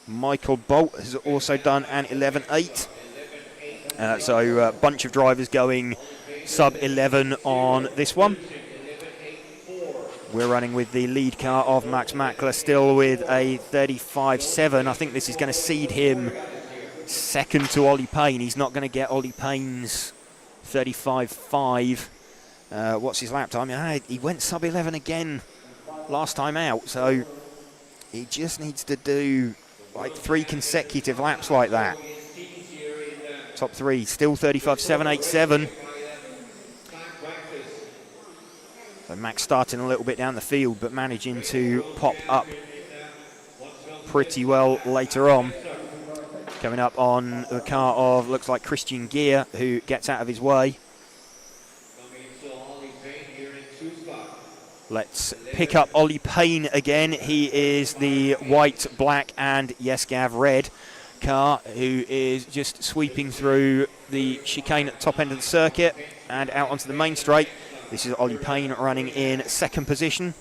Michael Bolt has also done an 11.8. So a bunch of drivers going sub 11 on this one. We're running with the lead car of Max Mackler, still with a 35.7. I think this is going to seed him second to Ollie Payne. He's not going to get Ollie Payne's 35.5. What's his lap time? He went sub 11 again last time out, so he just needs to do like 3 consecutive laps like that. Top 3, still 35.787. So Max starting a little bit down the field, but managing to pop up pretty well later on. Coming up on the car of, looks like Christian Gear, who gets out of his way. Let's pick up Ollie Payne again. He is the white, black, and yes, Gav, red car, who is just sweeping through the chicane at the top end of the circuit and out onto the main straight. This is Ollie Payne running in second position.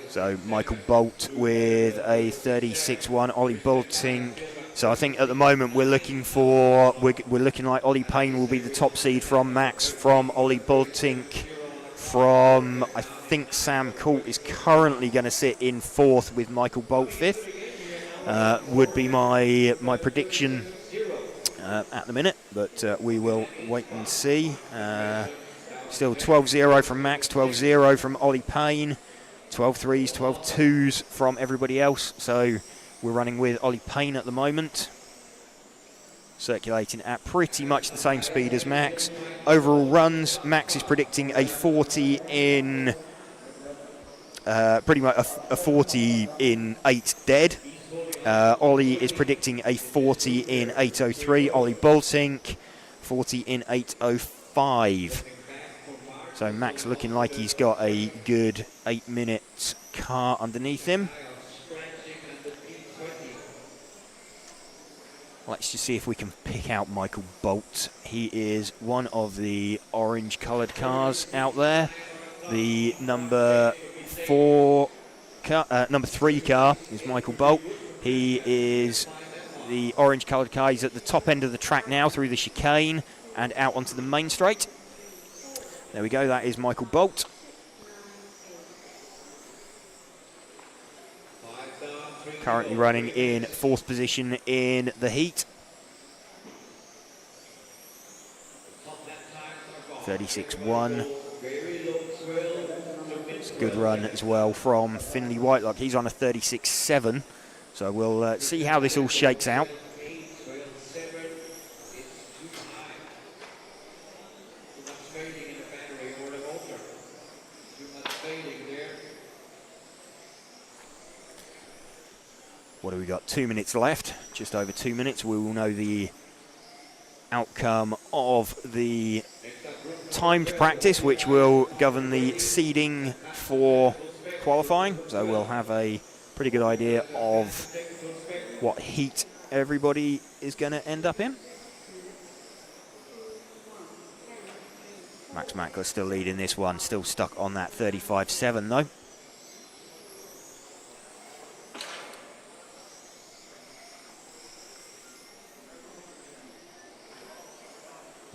So Michael Bolt with a 36.1, Ollie Boltink. So I think at the moment we're looking like Ollie Payne will be the top seed from Max, from Ollie Boltink, from I think Sam Court is currently going to sit in fourth with Michael Bolt fifth. Would be my prediction at the minute, but we will wait and see. Still 12.0 from Max, 12.0 from Ollie Payne, 12.3s, 12.2s from everybody else. So we're running with Ollie Payne at the moment, circulating at pretty much the same speed as Max. Overall runs, Max is predicting a 40 in pretty much a 40 in 8 dead. Ollie is predicting a 40 in 8.03. Ollie Boltink, 40 in 8.05. So Max looking like he's got a good 8-minute car underneath him. Let's just see if we can pick out Michael Bolt. He is one of the orange coloured cars out there. The number 3 car is Michael Bolt. He is the orange coloured car. He's at the top end of the track now through the chicane and out onto the main straight. There we go, that is Michael Bolt. Currently running in 4th position in the heat. 36.1. It's a good run as well from Finley Whitelock. He's on a 36.7. So we'll see how this all shakes out. What do we got? 2 minutes left, just over 2 minutes. We will know the outcome of the timed practice, which will govern the seeding for qualifying. So we'll have a pretty good idea of what heat everybody is going to end up in. Max Mackler still leading this one, still stuck on that 35.7 though.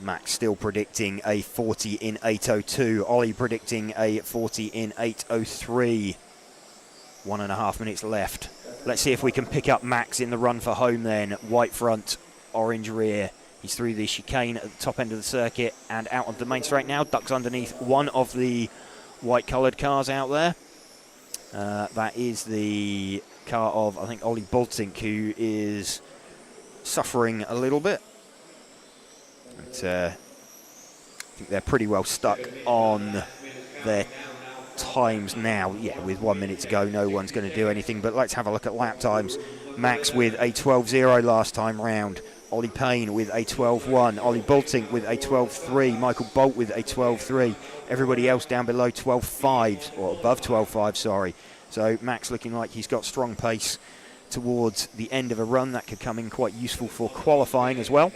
Max still predicting a 40 in 8:02. Ollie predicting a 40 in 8:03. 1.5 minutes left. Let's see if we can pick up Max in the run for home then. White front, orange rear. He's through the chicane at the top end of the circuit and out onto the main straight now. Ducks underneath one of the white-coloured cars out there. That is the car of, I think, Ollie Boltink, who is suffering a little bit. But, I think they're pretty well stuck on their times now. Yeah, with 1 minute to go, no one's going to do anything. But let's have a look at lap times. Max with a 12.0 last time round. Ollie Payne with a 12.1. Ollie Boltink with a 12.3. Michael Bolt with a 12.3. Everybody else down below 12.5, or above 12.5, sorry. So Max looking like he's got strong pace towards the end of a run. That could come in quite useful for qualifying as well.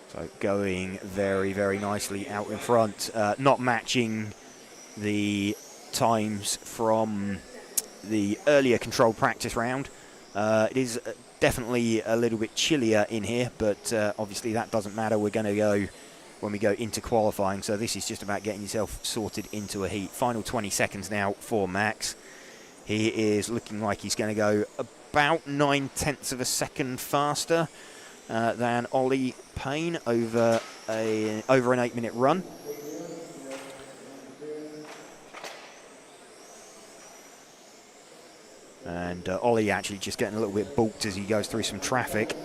So going very, very nicely out in front. Not matching the times from the earlier controlled practice round. It is definitely a little bit chillier in here, but obviously that doesn't matter. We're going to go when we go into qualifying, so this is just about getting yourself sorted into a heat. Final 20 seconds now for Max. He is looking like he's going to go about 9/10 of a second faster than Ollie Payne over an 8-minute run. And Ollie actually just getting a little bit balked as he goes through some traffic.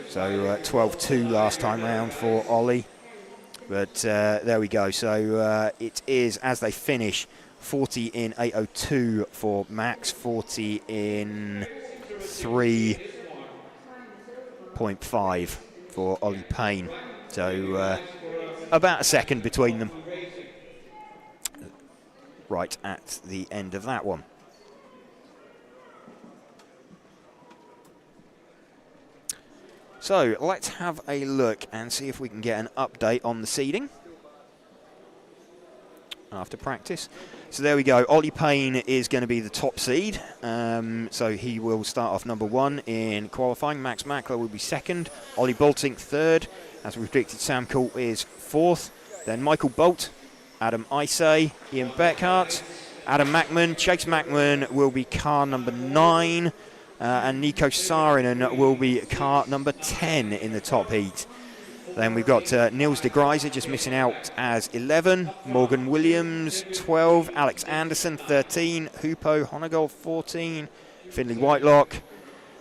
So 12.2 last time round for Ollie. But there we go. So it is, as they finish, 40 in 8:02 for Max, 40 in 3.5 for Ollie Payne. So about a second between them. Right at the end of that one. So let's have a look and see if we can get an update on the seeding after practice. So there we go. Ollie Payne is going to be the top seed. So he will start off number 1 in qualifying. Max Mackler will be second. Ollie Boltink third. As we predicted, Sam Colt is fourth. Then Michael Bolt, Adam Isay, Ian Beckhart, Adam Mackman. Chase Mackman will be car number 9. And Nico Saarinen will be car number 10 in the top heat. Then we've got Niels de Gruyter just missing out as 11, Morgan Williams 12, Alex Anderson 13, Hupo Honegol 14, Finley Whitelock,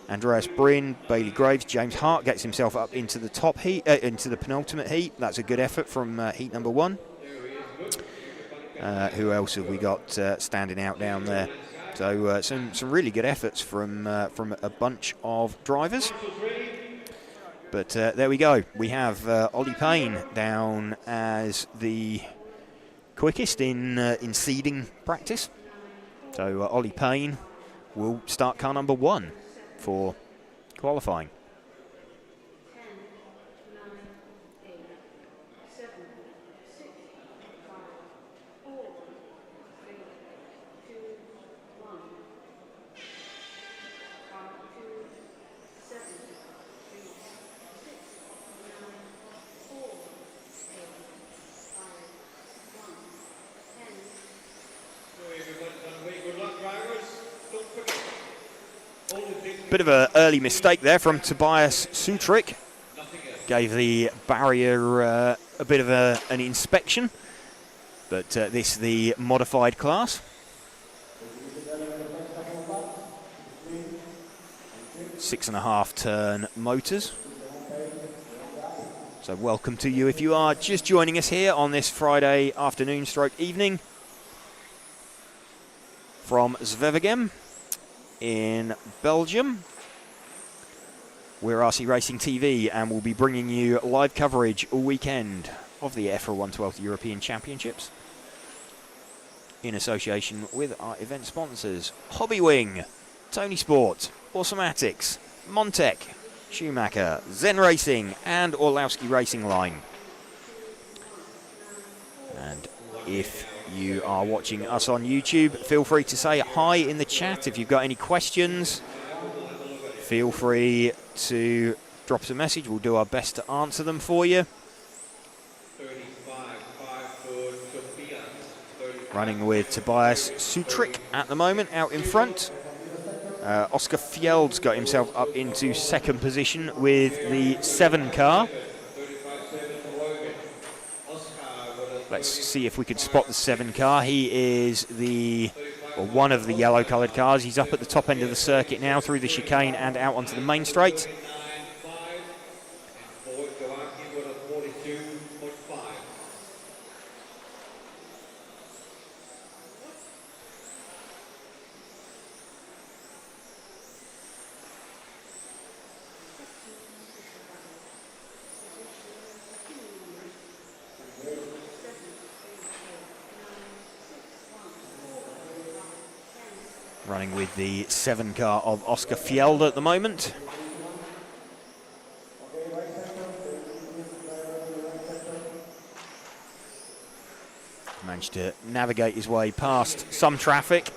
Andreas Bryn, Bailey Graves, James Hart gets himself up into the top heat, into the penultimate heat. That's a good effort from heat number 1. Who else have we got standing out down there? So some really good efforts from a bunch of drivers. But there we go. We have Ollie Payne down as the quickest in seeding practice. So Ollie Payne will start car number 1 for qualifying. Bit of an early mistake there from Tobias Sutrick. Gave the barrier a bit of an inspection. But this is the modified class. 6.5 turn motors. So welcome to you if you are just joining us here on this Friday afternoon stroke evening from Zwevegem in Belgium. We're RC Racing TV and we'll be bringing you live coverage all weekend of the EFRA 112th European Championships in association with our event sponsors Hobbywing, Tony Sport, Automatics, Montec, Schumacher, Zen Racing and Orlowski Racing Line. And if you are watching us on YouTube, feel free to say hi in the chat if you've got any questions. feel free to drop us a message. We'll do our best to answer them for you. 35, 5-foot, Tobias. Running with Tobias Sutrick at the moment out in front. Oscar Fjeld's got himself up into second position with the 7 car. Let's see if we can spot the 7 car. He is one of the yellow coloured cars. He's up at the top end of the circuit now through the chicane and out onto the main straight. Running with the 7 car of Oscar Fjeld at the moment. Managed to navigate his way past some traffic.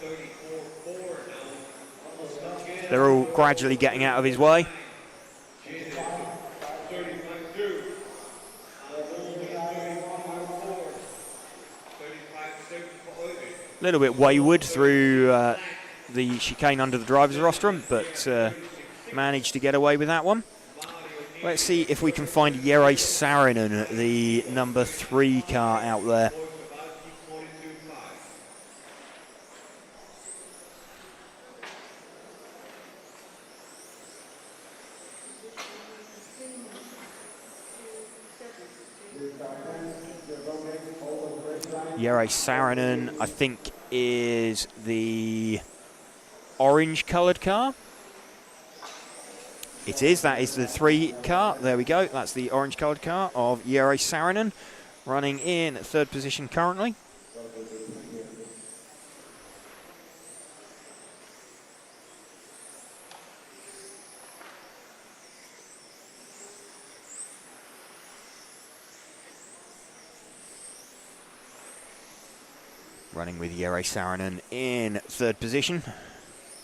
They're all gradually getting out of his way. A little bit wayward through the chicane under the driver's rostrum, but managed to get away with that one. Let's see if we can find Jere Saarinen, the number 3 car out there. Jere Saarinen, I think, is the orange coloured car. It is. That is the 3 car. There we go. That's the orange coloured car of Jere Saarinen, running in 3rd position currently. Running with Jere Saarinen in 3rd position.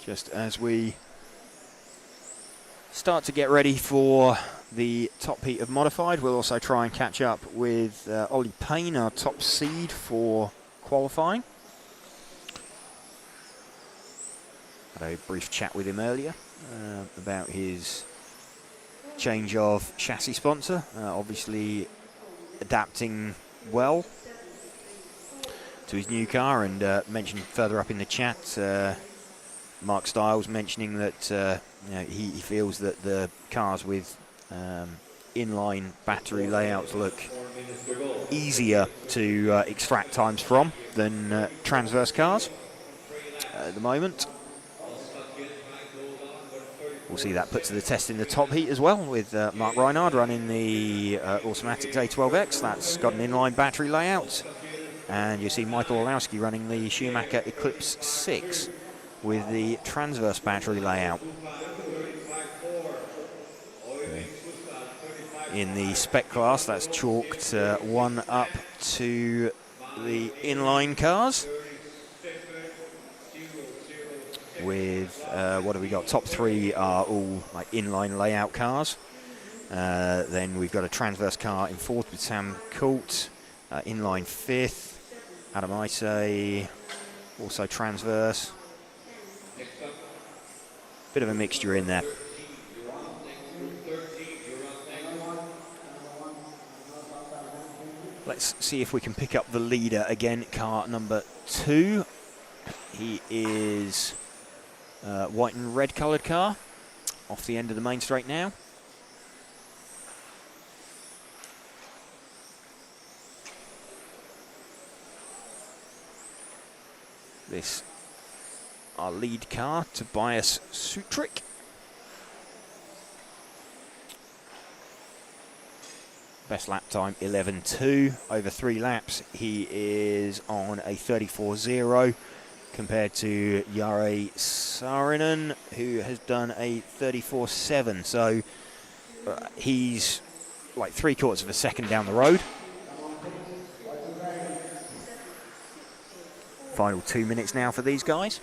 Just as we start to get ready for the top heat of modified, we'll also try and catch up with Ollie Payne, our top seed for qualifying. Had a brief chat with him earlier about his change of chassis sponsor, obviously adapting well to his new car, and mentioned further up in the chat, Mark Stiles mentioning that he feels that the cars with inline battery layouts look easier to extract times from than transverse cars at the moment. We'll see that put to the test in the top heat as well, with Mark Reinhard running the Automatics A12X. That's got an inline battery layout. And you see Michael Olowski running the Schumacher Eclipse 6 with the transverse battery layout. In the Spec class, that's chalked 1 up to the inline cars. With, what have we got? Top 3 are all like inline layout cars. Then we've got a transverse car in 4th with Sam Colt, inline 5th. Adam Isay, also transverse. Bit of a mixture in there. Let's see if we can pick up the leader again, car number 2. He is white and red coloured car, off the end of the main straight now. This, our lead car, Tobias Sutrick. Best lap time 11.2 over 3 laps. He is on a 34.0 compared to Jere Saarinen, who has done a 34.7. So he's like 3/4 of a second down the road. Final 2 minutes now for these guys.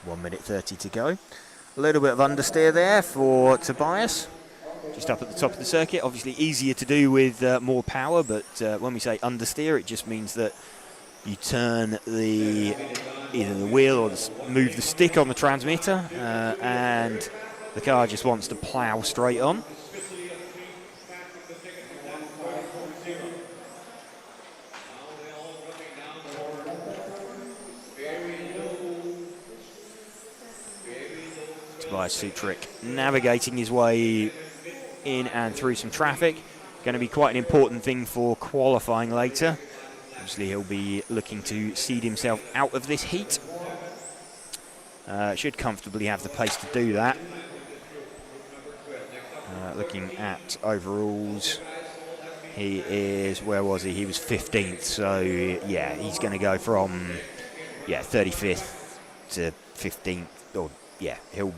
1 minute 30 to go. A little bit of understeer there for Tobias. Just up at the top of the circuit. Obviously easier to do with more power, but when we say understeer, it just means that you turn either the wheel or move the stick on the transmitter, and the car just wants to plough straight on. Tobias Sutrick navigating his way in and through some traffic. Going to be quite an important thing for qualifying later. Obviously he'll be looking to seed himself out of this heat. Should comfortably have the pace to do that. Looking at overalls, he is, where was he? He was 15th, so yeah, he's going to go from 35th to 15th, or yeah, he'll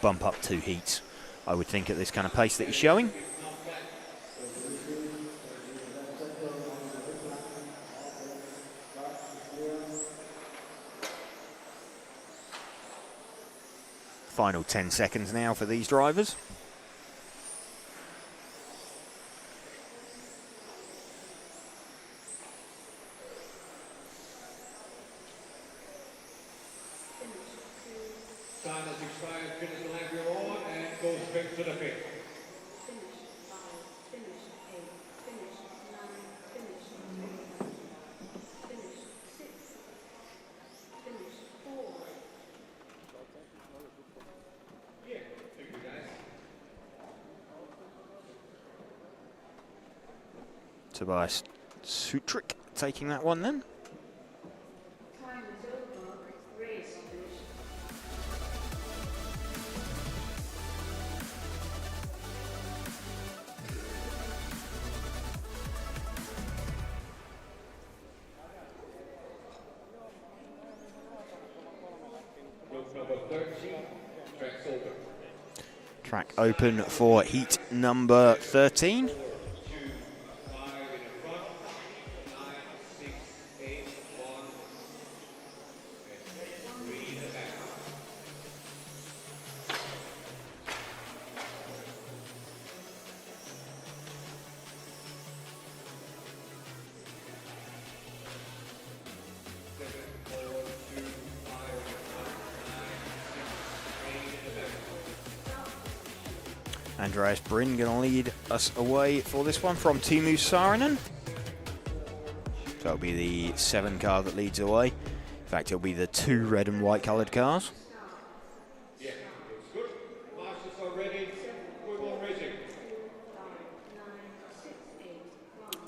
bump up 2 heats, I would think, at this kind of pace that he's showing. Final 10 seconds now for these drivers. Time has expired, finish the lap you're on, and go straight to the pit. Tobias Sutrick taking that one then. Time is over. Race finished. Group number 13, track's open. Track open for heat number 13. Andreas Bryn going to lead us away for this one from Teemu Saarinen. So that'll be the 7 car that leads away. In fact, it'll be the 2 red and white coloured cars. Yeah, looks good. Marshals are ready. We're all racing.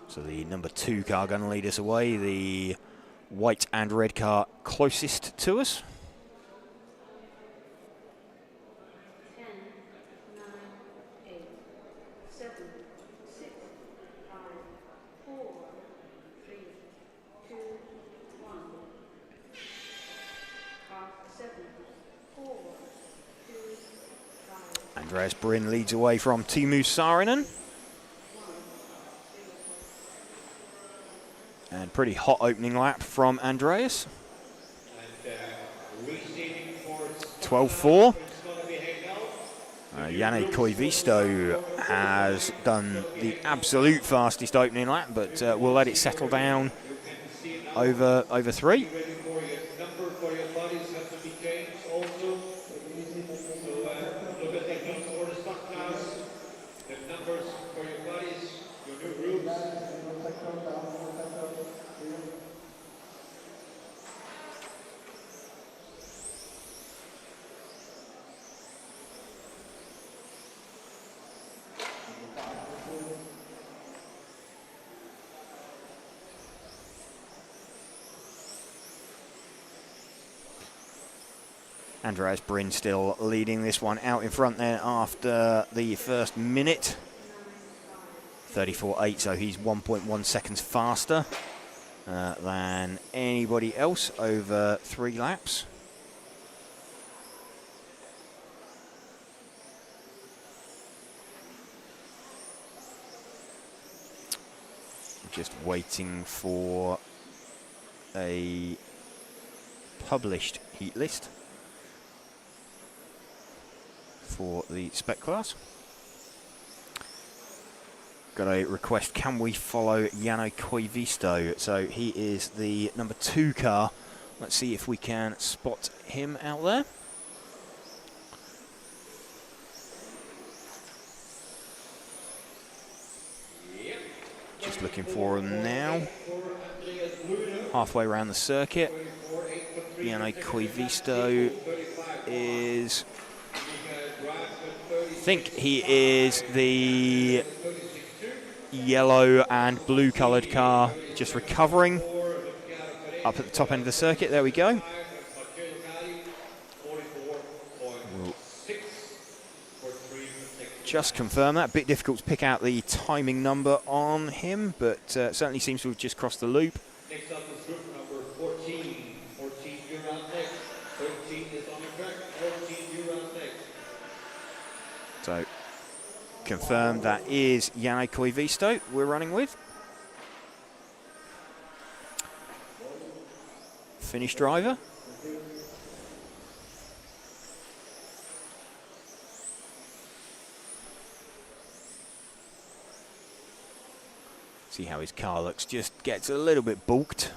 So the number 2 car going to lead us away. The white and red car closest to us. 10, 9, 8, 7, 6, 5, 4, 3, 2, 1. Car 7, 4, 2, 5. Andreas Bryn leads away from Teemu Saarinen. And pretty hot opening lap from Andreas. 12.4. Janne Koivisto has done the absolute fastest opening lap, but we'll let it settle down over 3. Number for your bodies has to be changed also. So look at the heat for the stock class. The numbers for your bodies, your new groups. Andreas Bryn still leading this one out in front there after the first minute. 34.8, so he's 1.1 seconds faster than anybody else over 3 laps. Just waiting for a published heat list. for the Spec class. Got a request, can we follow Jano Koivisto? So he is the number 2 car. Let's see if we can spot him out there. Just looking for him now. Halfway around the circuit. Jano Koivisto is... I think he is the yellow and blue coloured car, just recovering up at the top end of the circuit. There we go. We'll just confirm that. A bit difficult to pick out the timing number on him, but certainly seems to have just crossed the loop. Next up is group number 14. 14, you're out next. 13 is on the track. 14, you're out next. So, confirmed that is Jano Koivisto we're running with. Finnish driver. See how his car looks, just gets a little bit balked.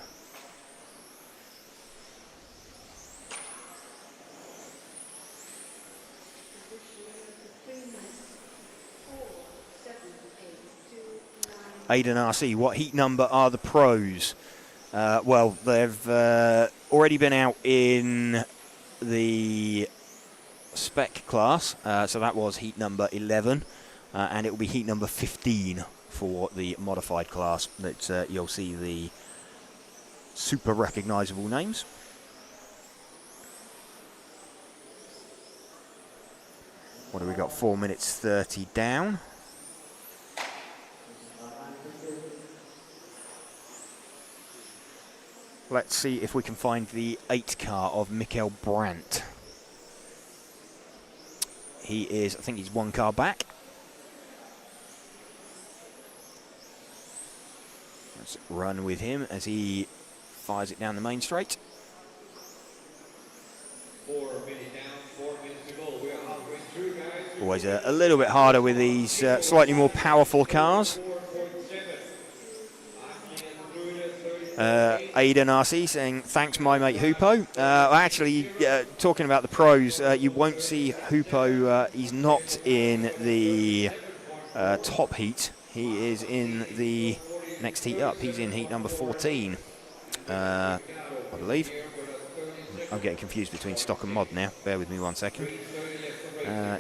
Aiden RC, what heat number are the pros? Well, they've already been out in the Spec class, so that was heat number 11, and it will be heat number 15 for the modified class. That you'll see the super recognisable names. What have we got? 4 minutes 30 down. Let's see if we can find the 8 car of Mikael Brandt. He is, I think he's 1 car back. Let's run with him as he fires it down the main straight. 4 minutes down, 4 minutes to go. We are halfway through, guys. Always a little bit harder with these slightly more powerful cars. Aiden RC saying, thanks my mate Hupo. Actually, talking about the pros, you won't see Hupo, he's not in the top heat. He is in the next heat up. He's in heat number 14, I believe. I'm getting confused between stock and mod now. Bear with me 1 second.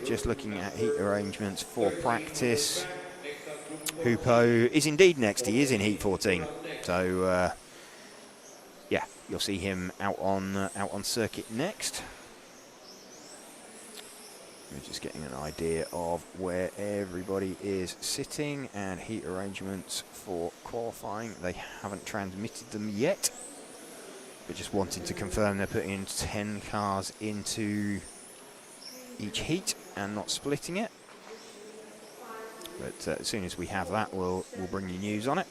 Just looking at heat arrangements for practice. Hupo is indeed next. He is in heat 14. So, yeah, you'll see him out on circuit next. We're just getting an idea of where everybody is sitting and heat arrangements for qualifying. They haven't transmitted them yet, but just wanting to confirm they're putting in 10 cars into each heat and not splitting it. But as soon as we have that, we'll bring you news on it.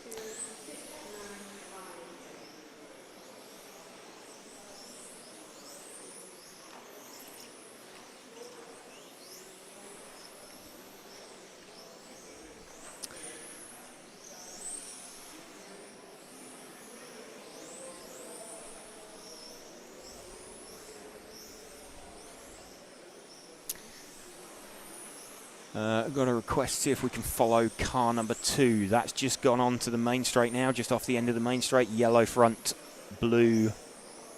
Got a request, see if we can follow car number 2. That's just gone on to the main straight now, just off the end of the main straight. Yellow front, blue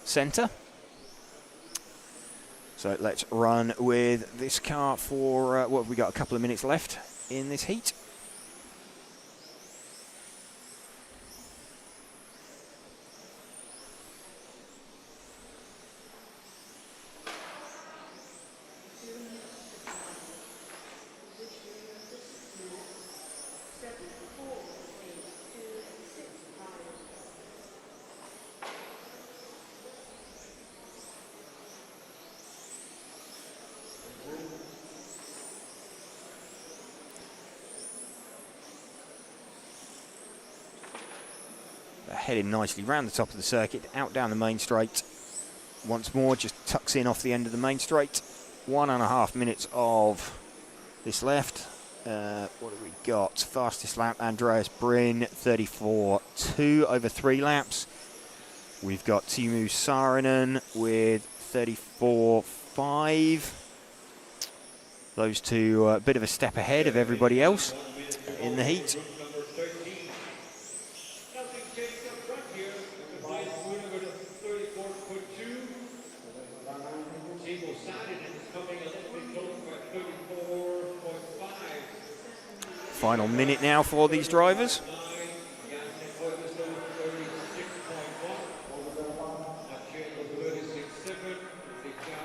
centre. So let's run with this car for, what have we got, a couple of minutes left in this heat. Heading nicely round the top of the circuit, out down the main straight. Once more, just tucks in off the end of the main straight. 1.5 minutes of this left. What have we got? Fastest lap, Andreas Bryn, 34.2 over 3 laps. We've got Timo Saarinen with 34.5. Those two a bit of a step ahead of everybody else in the heat. Final minute now for these drivers.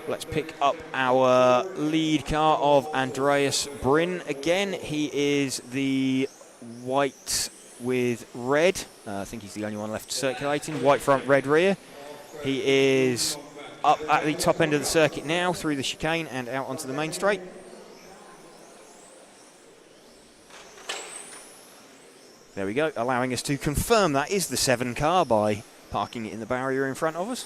Let's pick up our lead car of Andreas Bryn again. He is the white with red. I think he's the only one left circulating. White front, red rear. He is up at the top end of the circuit now, through the chicane and out onto the main straight. There we go, allowing us to confirm that is the 7 car by parking it in the barrier in front of us.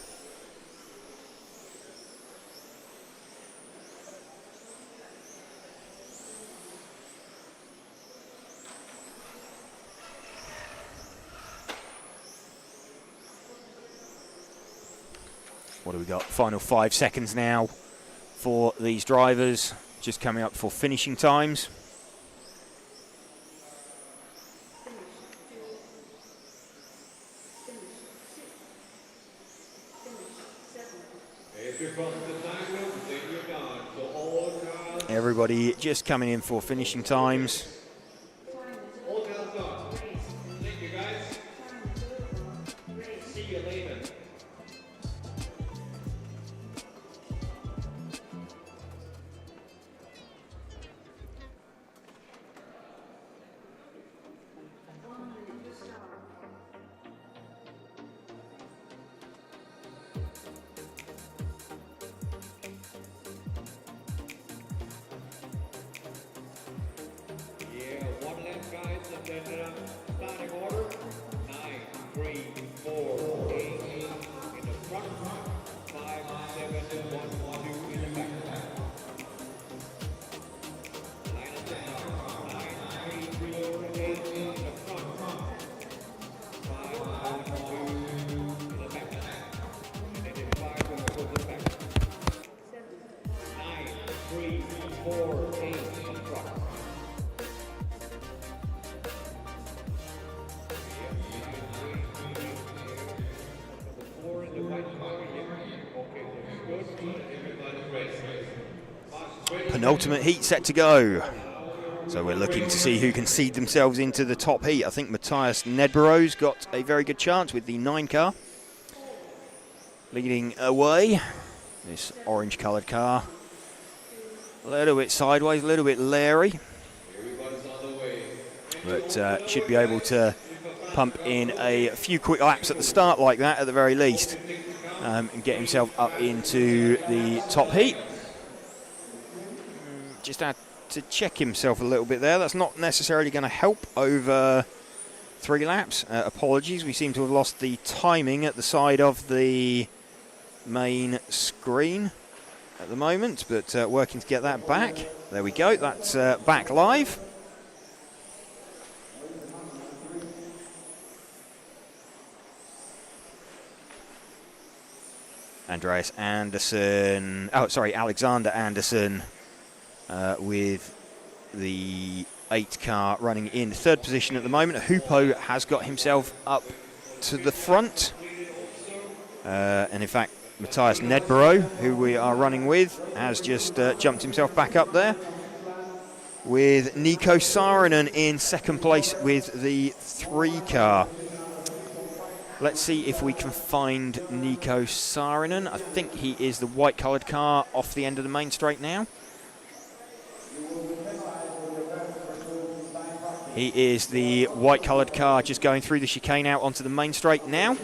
What do we got? Final 5 seconds now for these drivers, just coming up for finishing times. Everybody just coming in for finishing times. Penultimate heat set to go. So we're looking to see who can seed themselves into the top heat. I think Matthias Nedberow's got a very good chance with the 9 car. Leading away, this orange coloured car. A little bit sideways, a little bit leery. But should be able to pump in a few quick laps at the start like that at the very least. And get himself up into the top heat. Just had to check himself a little bit there. That's not necessarily going to help over 3 laps. Apologies, we seem to have lost the timing at the side of the main screen at the moment, but working to get that back. There we go, that's back live. Alexander Anderson with the 8 car running in 3rd position at the moment. Hupo has got himself up to the front. And in fact, Matthias Nedberow, who we are running with, has just jumped himself back up there. With Nico Saarinen in 2nd place with the 3 car. Let's see if we can find Nico Saarinen. I think he is the white coloured car off the end of the main straight now. He is the white coloured car just going through the chicane out onto the main straight now.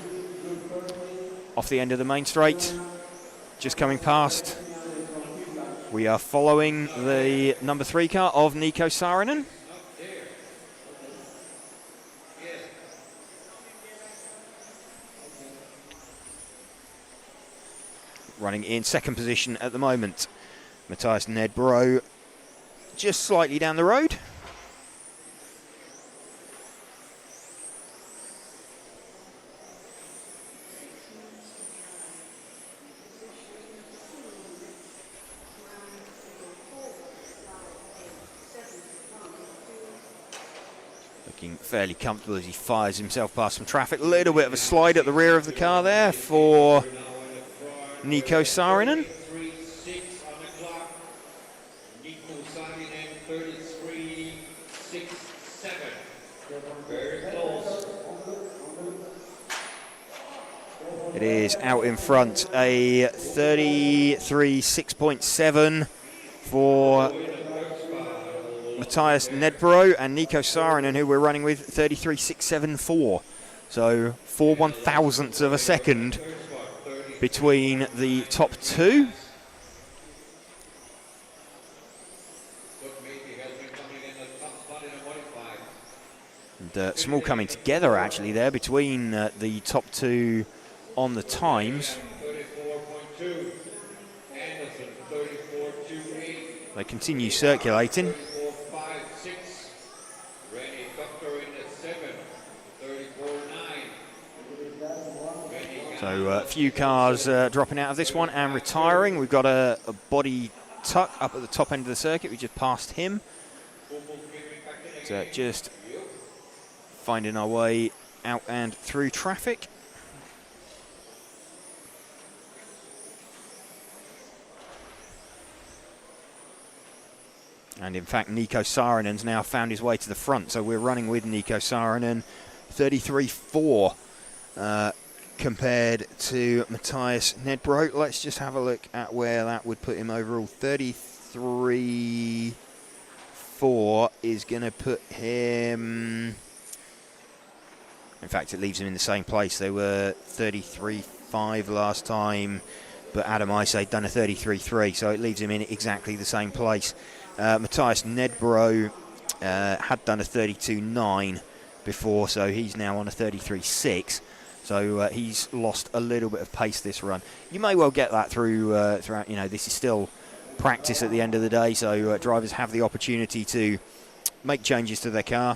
Off the end of the main straight, just coming past. We are following the number 3 car of Nico Saarinen. Running in 2nd position at the moment. Matthias Nedbro just slightly down the road. Looking fairly comfortable as he fires himself past some traffic. A little bit of a slide at the rear of the car there for Nico Saarinen. 33.6 on the clock. Nico Saarinen 33.67. Very close. It is out in front, a 33.6.7 for Matthias Nedbro, and Nico Saarinen, who we're running with, 33.674. So 4 1,000ths of a second between the top two. And small coming together actually there between the top two on the times. 34.2. Anderson 34.28. They continue circulating. 34.56. Rennie Doctor in the 7. 34.9. So a few cars dropping out of this one and retiring. We've got a body tuck up at the top end of the circuit. We just passed him. So just finding our way out and through traffic. And in fact, Nico Saarinen's now found his way to the front. So we're running with Nico Saarinen, 33.4 compared to Matthias Nedbro. Let's just have a look at where that would put him overall. 33.4 is going to put him... In fact, it leaves him in the same place. They were 33.5 last time, but Adam Ice had done a 33.3, so it leaves him in exactly the same place. Matthias Nedbro had done a 32.9 before, so he's now on a 33.6. So he's lost a little bit of pace this run. You may well get that throughout. You know, this is still practice at the end of the day, so drivers have the opportunity to make changes to their car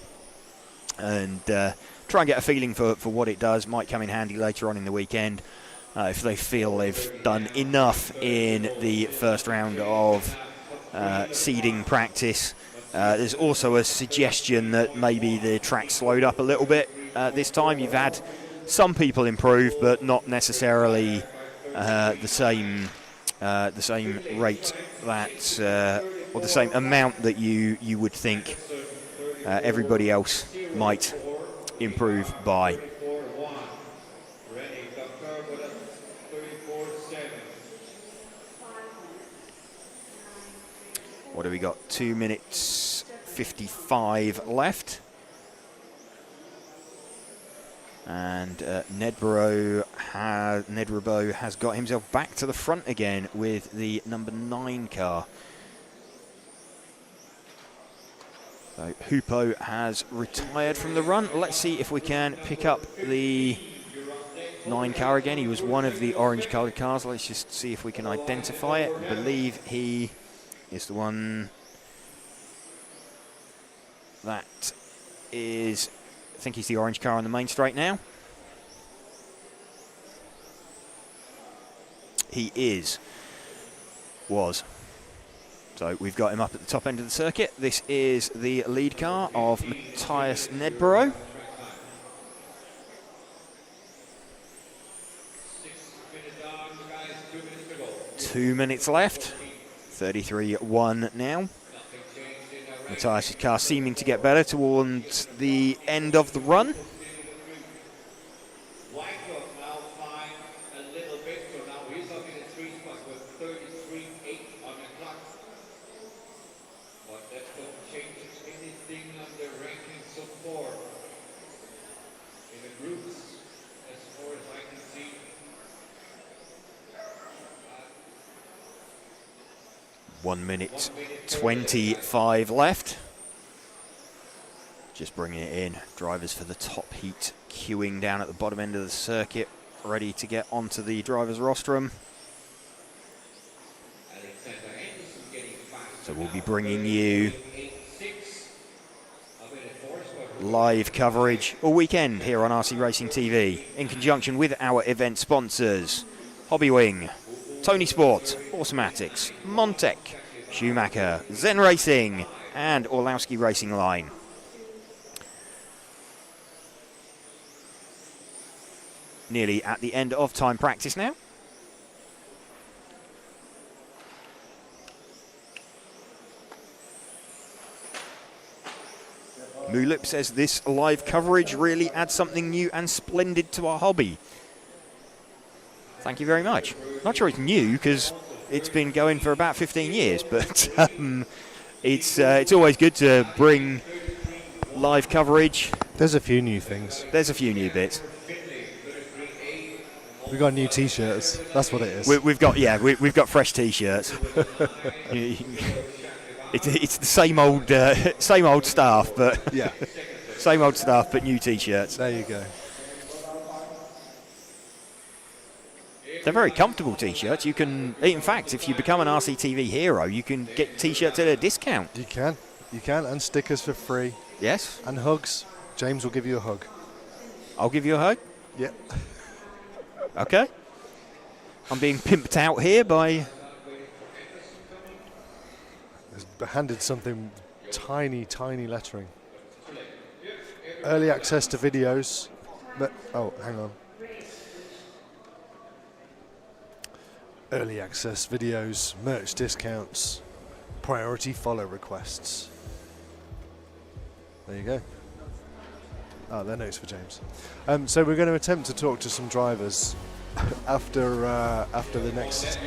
and try and get a feeling for what it does. Might come in handy later on in the weekend if they feel they've done enough in the first round of seeding practice. There's also a suggestion that maybe the track slowed up a little bit this time. You've had some people improve, but not necessarily the same rate that or the same amount that you would think everybody else might improve by. What have we got? 2 minutes 55 left. And Nedrebo has got himself back to the front again with the number 9 car. So Hupo has retired from the run. Let's see if we can pick up the 9 car again. He was one of the orange coloured cars. Let's just see if we can identify it. I believe he is the one that is, I think he's the orange car on the main straight now. He was. So we've got him up at the top end of the circuit. This is the lead car of Matthias Nedbro. 2 minutes left. 33.1 now. Matthias' car seeming to get better towards the end of the run. One minute 25 left. Just bringing it in. Drivers for the top heat queuing down at the bottom end of the circuit, ready to get onto the driver's rostrum. So we'll be bringing you live coverage all weekend here on RC Racing TV in conjunction with our event sponsors Hobbywing, Tony Sport, Automatics, Montec, Schumacher, Zen Racing and Orlowski Racing Line. Nearly at the end of time practice now. Mulip says this live coverage really adds something new and splendid to our hobby. Thank you very much. Not sure it's new because it's been going for about 15 years, but it's always good to bring live coverage. There's a few new things. There's a few new bits. We got new T-shirts. That's what it is. We've got fresh T-shirts. It's the same old stuff, but yeah, same old stuff, but new T-shirts. There you go. They're very comfortable T-shirts. You can, in fact, if you become an RCTV hero, you can get T-shirts at a discount. You can, and stickers for free. Yes. And hugs. James will give you a hug. I'll give you a hug. Yep. Okay. I'm being pimped out here by. Handed something tiny lettering. Early access to videos, but oh, hang on. Early access videos, merch discounts, priority follow requests. There you go. Oh, they're notes for James. So we're going to attempt to talk to some drivers after the next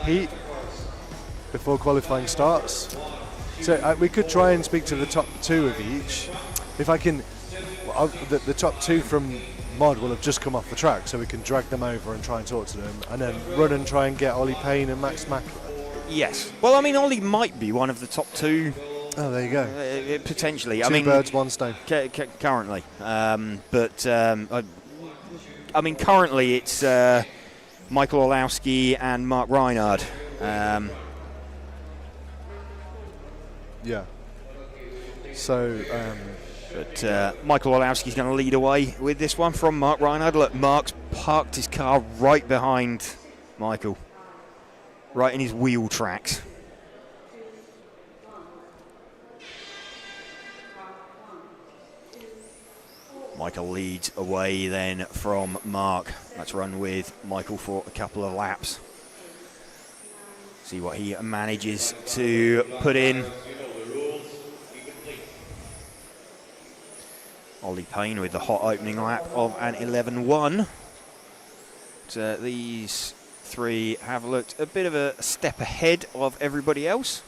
heat. Before qualifying starts. So we could try and speak to the top two of each. If I can, the top two from Mod will have just come off the track, so we can drag them over and try and talk to them, and then run and try and get Ollie Payne and Max Mack. Yes. Well, I mean, Ollie might be one of the top two. Oh, there you go. Potentially. Two birds, one stone. Currently. I mean, currently it's Michael Orlowski and Mark Reinhard. Yeah. So, but Michael Orlowski's going to lead away with this one from Mark Reinhard. Look, Mark's parked his car right behind Michael, right in his wheel tracks. Michael leads away then from Mark. Let's run with Michael for a couple of laps. See what he manages to put in. Ollie Payne with the hot opening lap of an 11.1. These three have looked a bit of a step ahead of everybody else.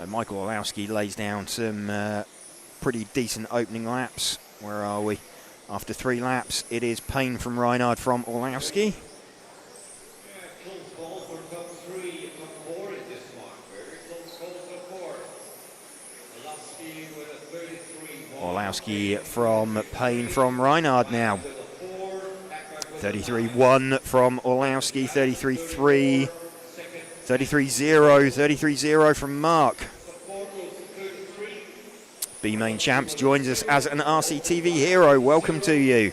Michael Orlowski lays down some pretty decent opening laps. Where are we? After 3 laps, it is Payne from Reinhard from Orlowski. Orlowski from Payne from Reinhard now. 33.1 from Orlowski, 33.3, 33.0, 33.0 from Mark. B-Main Champs joins us as an RCTV hero. Welcome to you.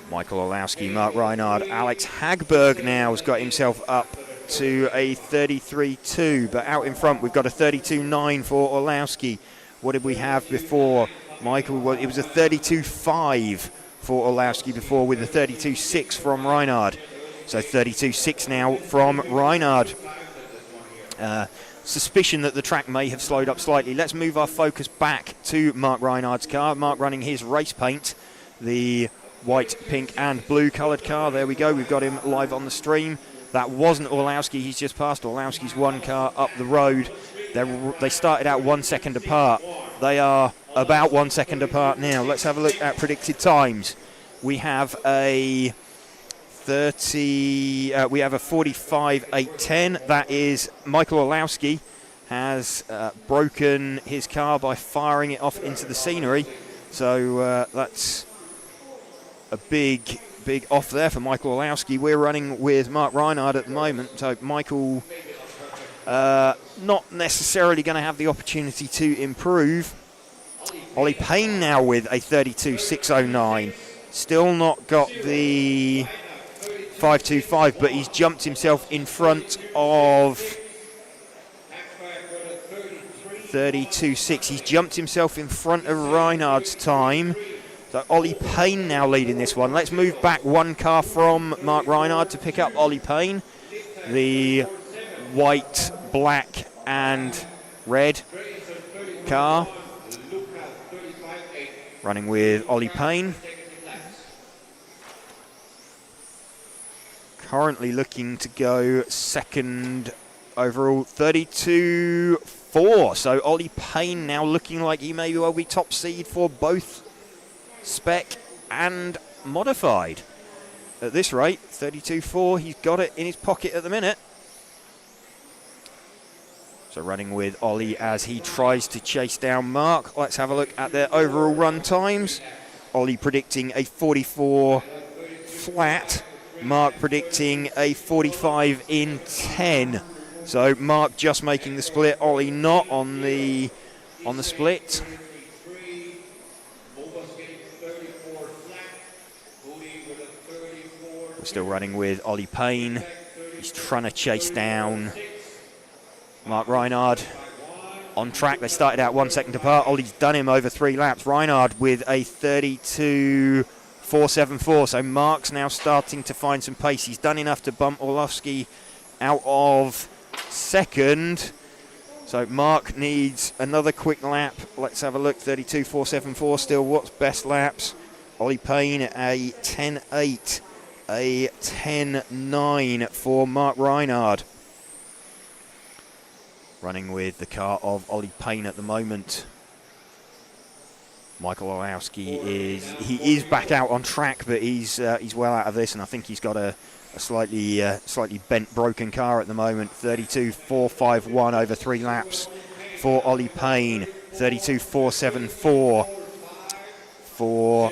Michael Orlowski, Mark Reinhard, Alex Hagberg now has got himself up to a 33.2, but out in front we've got a 32.9 for Orlowski. What did we have before? Michael, well, it was a 32.5 for Orlowski before with a 32.6 from Reinhard. So 32.6 now from Reinhard. Suspicion that the track may have slowed up slightly. Let's move our focus back to Mark Reinhard's car. Mark running his race paint, the white, pink and blue coloured car. There we go. We've got him live on the stream. That wasn't Orlowski. He's just passed Orlowski's one car up the road. They started out 1 second apart. They are about 1 second apart now. Let's have a look at predicted times. We have a 45.810. That is Michael Orlowski has broken his car by firing it off into the scenery. So that's a big big off there for Michael Olowski. We're running with Mark Reinhard at the moment. So Michael not necessarily going to have the opportunity to improve. Ollie Payne now with a 32.609. Still not got the 5.25, but he's jumped himself in front of 32.6. He's jumped himself in front of Reinhard's time. So Ollie Payne now leading this one. Let's move back one car from Mark Reinhard to pick up Ollie Payne. The white, black and red car. Running with Ollie Payne. Currently looking to go second overall, 32.4. So Ollie Payne now looking like he may well be top seed for both Spec and Modified. At this rate, 32.4, he's got it in his pocket at the minute. So running with Ollie as he tries to chase down Mark. Let's have a look at their overall run times. Ollie predicting a 44 flat. Mark predicting a 45 in 10. So Mark just making the split. Ollie not on the split. We're still running with Ollie Payne. He's trying to chase down Mark Reinhard. On track, they started out 1 second apart. Ollie's done him over 3 laps. Reinhard with a 32.474. So Mark's now starting to find some pace. He's done enough to bump Orlovsky out of second. So Mark needs another quick lap. Let's have a look. 32.474 still. What's best laps? Ollie Payne a 10.8. A 10.9 for Mark Reinhard. Running with the car of Ollie Payne at the moment. Michael Olowski is back out on track, but he's well out of this, and I think he's got a slightly bent, broken car at the moment. 32.451 over 3 laps for Ollie Payne. 32.474 for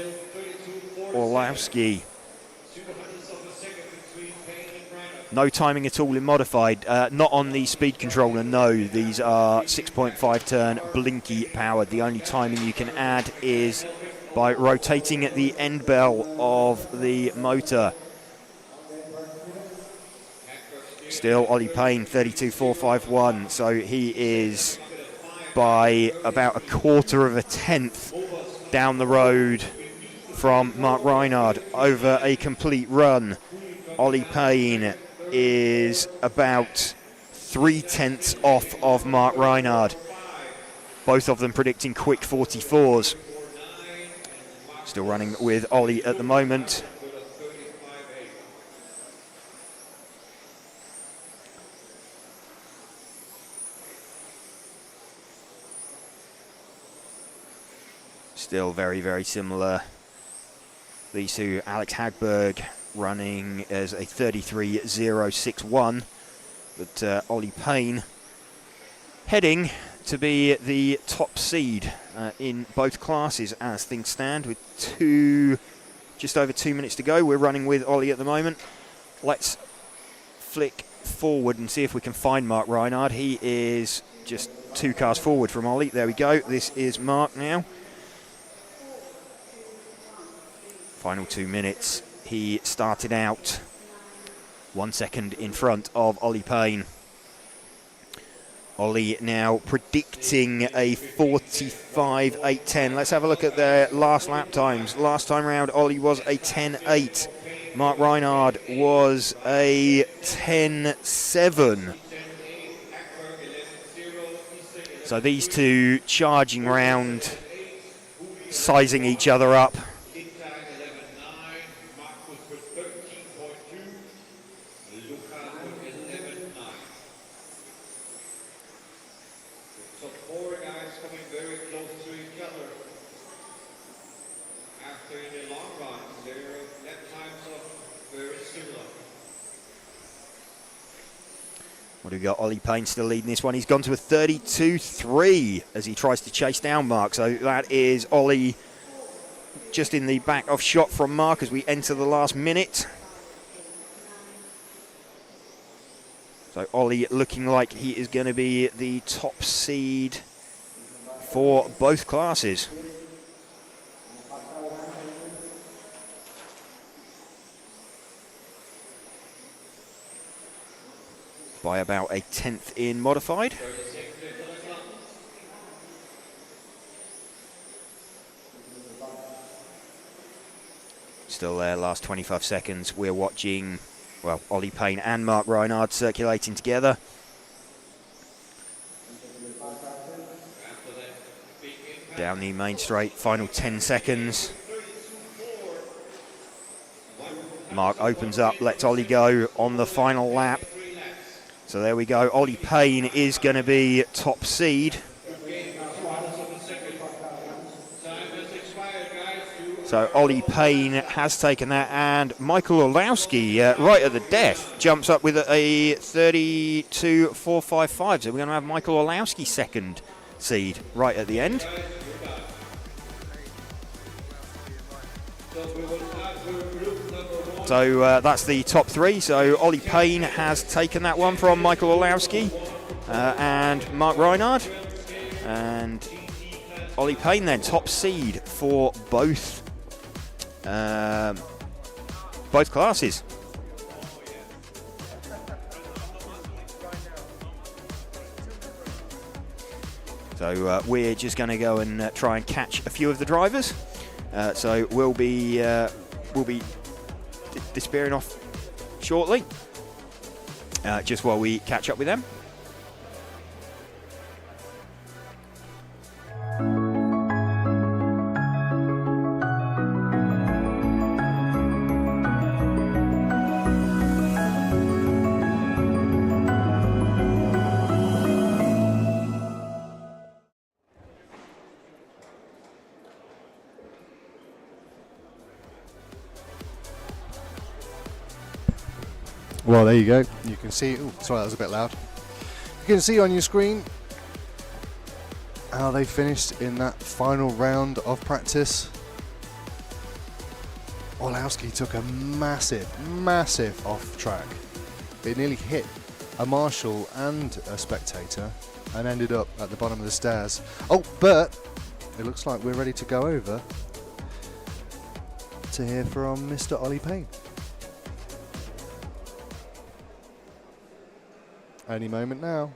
Olowski. No timing at all in Modified, not on the speed controller, no. These are 6.5 turn blinky powered. The only timing you can add is by rotating at the end bell of the motor. Still Ollie Payne, 32.451, so he is by about 1/4 of a tenth down the road from Mark Reinhard over a complete run. Ollie Payne is about 3/10 off of Mark Reinhard. Both of them predicting quick 44s. Still running with Ollie at the moment. Still very, very similar. These two, Alex Hagberg running as a 33.061, but Ollie Payne heading to be the top seed in both classes as things stand, with just over 2 minutes to go. We're running with Ollie at the moment. Let's flick forward and see if we can find Mark Reinhard. He is just 2 cars forward from Ollie. There we go. This is Mark now. Final 2 minutes. He started out 1 second in front of Ollie Payne. Ollie now predicting a 45.810. Let's have a look at their last lap times. Last time round, Ollie was a 10.8. Mark Reinhard was a 10.7. So these two charging round, sizing each other up. What do we got? Ollie Payne still leading this one. He's gone to a 32.3 as he tries to chase down Mark. So that is Ollie just in the back of shot from Mark as we enter the last minute. So Ollie looking like he is going to be the top seed for both classes. By about a 10th in modified. Still there, last 25 seconds. We're watching, well, Ollie Payne and Mark Reinhard circulating together. Down the main straight, final 10 seconds. Mark opens up, lets Ollie go on the final lap. So there we go, Ollie Payne is going to be top seed. So Ollie Payne has taken that, and Michael Orlowski, right at the death, jumps up with a 32.455. So we're going to have Michael Orlowski second seed right at the end. So that's the top three. So Ollie Payne has taken that one from Michael Orlowski and Mark Reinhard. And Ollie Payne then top seed for both classes. So we're just going to go and try and catch a few of the drivers. So we'll be disappearing off shortly, just while we catch up with them. Well, there you go. You can see. Ooh, sorry, that was a bit loud. You can see on your screen how they finished in that final round of practice. Orlowski took a massive off track. It nearly hit a marshal and a spectator and ended up at the bottom of the stairs. Oh, but it looks like we're ready to go over to hear from Mr. Ollie Payne. Any moment now.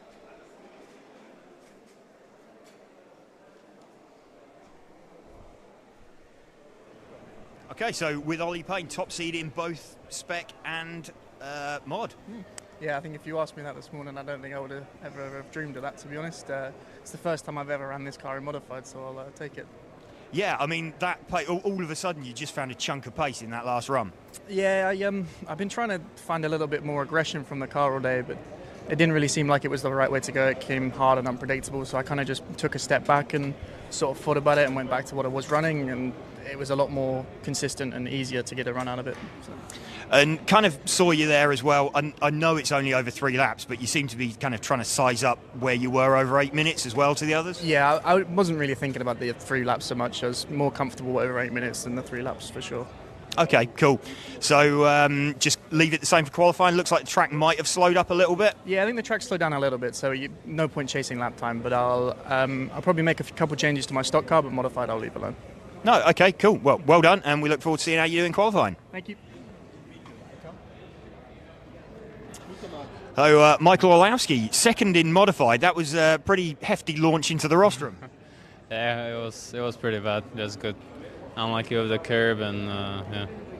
Okay, so with Ollie Payne, top seed in both Spec and Mod. Yeah, I think if you asked me that this morning, I don't think I would have ever have dreamed of that, to be honest. It's the first time I've ever ran this car in modified, so I'll take it. Yeah, I mean, that all of a sudden you just found a chunk of pace in that last run. Yeah, I've been trying to find a little bit more aggression from the car all day, but it didn't really seem like it was the right way to go. It came hard and unpredictable, so I kind of just took a step back and sort of thought about it and went back to what I was running, and it was a lot more consistent and easier to get a run out of it. So. And kind of saw you there as well. I know it's only over 3 laps, but you seem to be kind of trying to size up where you were over 8 minutes as well to the others. Yeah, I wasn't really thinking about the 3 laps so much. I was more comfortable over 8 minutes than the 3 laps for sure. Okay, cool. So just leave it the same for qualifying. Looks like the track might have slowed up a little bit. Yeah, I think the track slowed down a little bit, so no point chasing lap time. But I'll probably make a couple changes to my stock car, but modified I'll leave alone. No, okay, cool. Well done, and we look forward to seeing how you do in qualifying. Thank you. So Michael Orlowski, second in modified. That was a pretty hefty launch into the rostrum. Yeah, it was pretty bad. Just good. Unlucky with the curb, and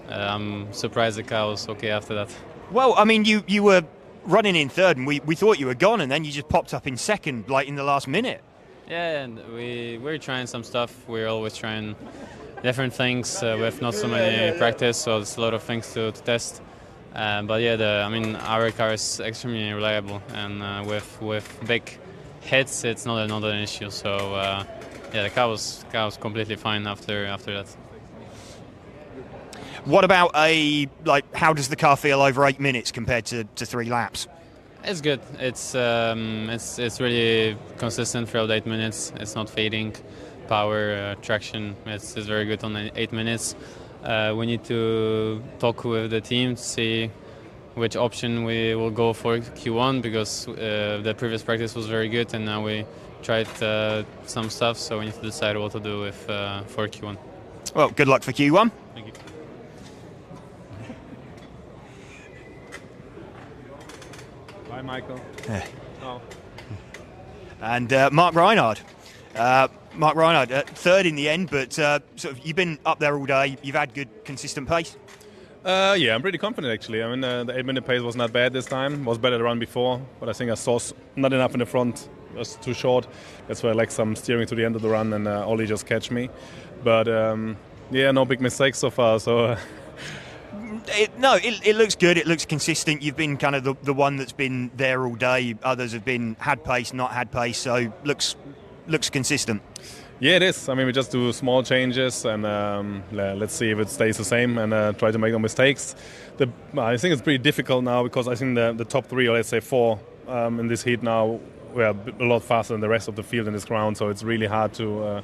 I'm surprised the car was okay after that. Well, I mean, you were running in third, and we thought you were gone, and then you just popped up in second, like in the last minute. Yeah, and we're trying some stuff. We're always trying different things. We have not so many practice, so there's a lot of things to test. But yeah, our car is extremely reliable, and with big hits, it's not an issue. So yeah, the car was completely fine after that. What about how does the car feel over 8 minutes compared to 3 laps? It's good. It's really consistent throughout 8 minutes. It's not fading. power, traction. It's very good on the 8 minutes. We need to talk with the team to see which option we will go for Q1, because the previous practice was very good and now we tried some stuff, so we need to decide what to do with for Q1. Well, good luck for Q1. Thank you. Bye, Michael. Oh. And Mark Reinhard. Mark Reinhard, third in the end, but sort of you've been up there all day. You've had good, consistent pace. Yeah, I'm pretty confident actually. I mean, the 8-minute pace was not bad this time. It was better the run before, but I think I saw not enough in the front. It was too short. That's why I like some steering to the end of the run, and Ollie just catch me. But yeah, no big mistakes so far. So. It looks good. It looks consistent. You've been kind of the one that's been there all day. Others have been had pace, not had pace. So looks consistent. Yeah, it is. I mean, we just do small changes, and let's see if it stays the same, and try to make no mistakes. I think it's pretty difficult now, because I think the top 3, or let's say 4, in this heat now, we are a lot faster than the rest of the field in this ground. So it's really hard to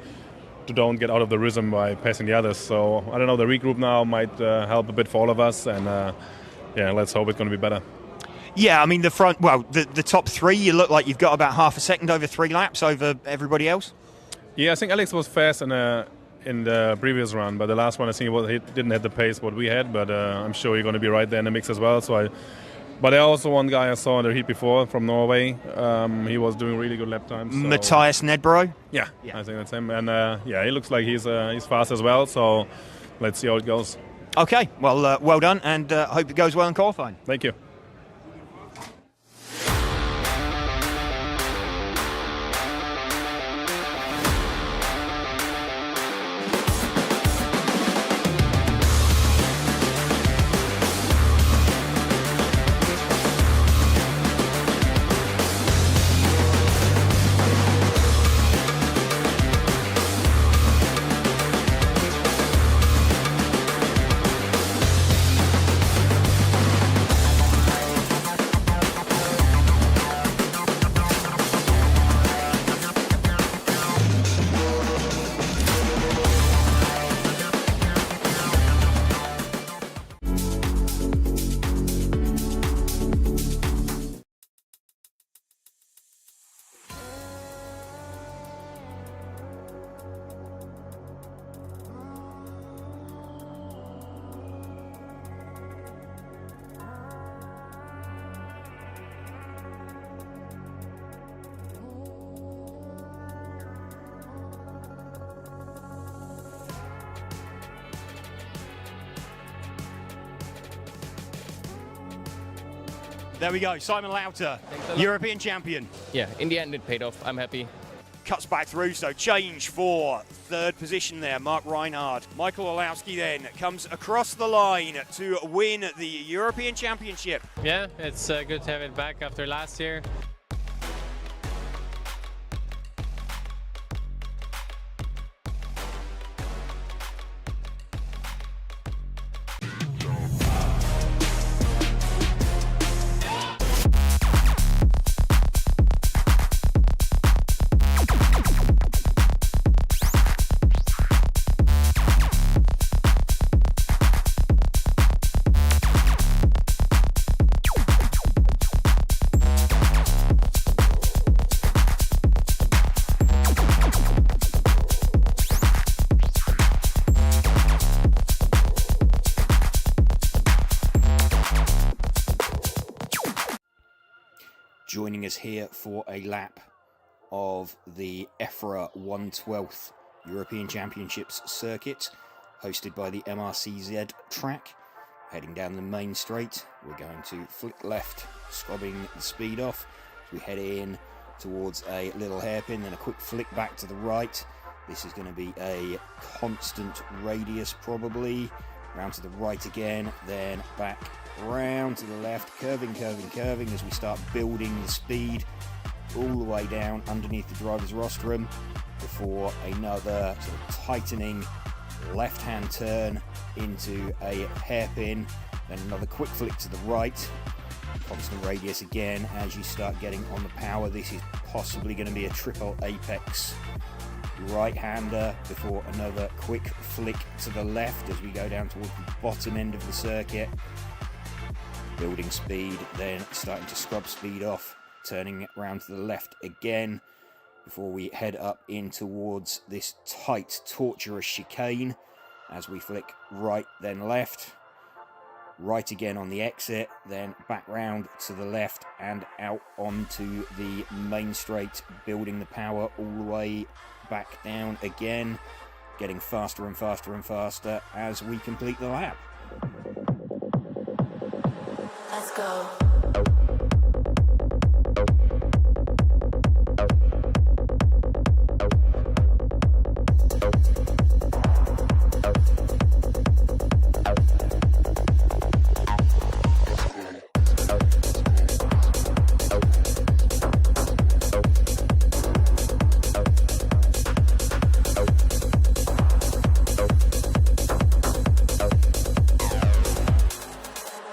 don't get out of the rhythm by passing the others. So I don't know. The regroup now might help a bit for all of us, and yeah, let's hope it's going to be better. Yeah, I mean the top 3, you look like you've got about half a second over 3 laps over everybody else. Yeah, I think Alex was fast in the previous run, but the last one I think he didn't have the pace what we had. But I'm sure you're going to be right there in the mix as well. But there also one guy I saw in the heat before from Norway. He was doing really good lap times. So. Matthias Nedbro. Yeah, I think that's him. And yeah, he looks like he's fast as well. So let's see how it goes. Okay, well, well done, and hope it goes well in qualifying. Thank you. There we go, Simon Lauter, European champion. Yeah, in the end it paid off. I'm happy. Cuts back through, so change for third position there, Mark Reinhard. Michael Olowski then comes across the line to win the European Championship. Yeah, it's good to have it back after last year. Joining us here for a lap of the EFRA 1/12 European Championships circuit, hosted by the MRCZ track. Heading down the main straight, we're going to flick left, scrubbing the speed off. We head in towards a little hairpin, then a quick flick back to the right. This is going to be a constant radius probably. Round to the right again, then back round to the left, curving as we start building the speed all the way down underneath the driver's rostrum before another sort of tightening left-hand turn into a hairpin, then another quick flick to the right, constant radius again as you start getting on the power. This is possibly going to be a triple apex right-hander before another quick flick to the left as we go down towards the bottom end of the circuit. Building speed, then starting to scrub speed off, turning it round to the left again before we head up in towards this tight, tortuous chicane as we flick right then left. Right again on the exit, then back round to the left and out onto the main straight, building the power all the way back down again, getting faster and faster and faster as we complete the lap. Let's go.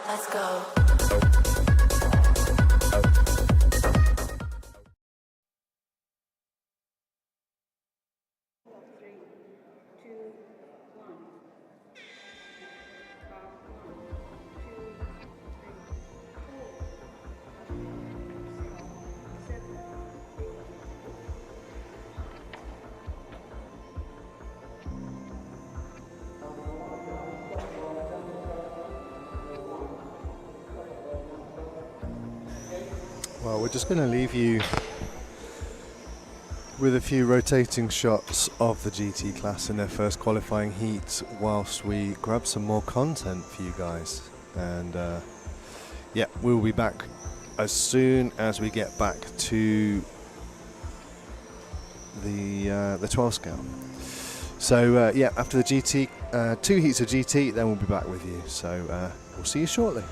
Let's go. Well, we're just going to leave you with a few rotating shots of the GT class in their first qualifying heat whilst we grab some more content for you guys. And yeah, we'll be back as soon as we get back to the 12 scale. So yeah, after the GT, 2 heats of GT, then we'll be back with you. So we'll see you shortly.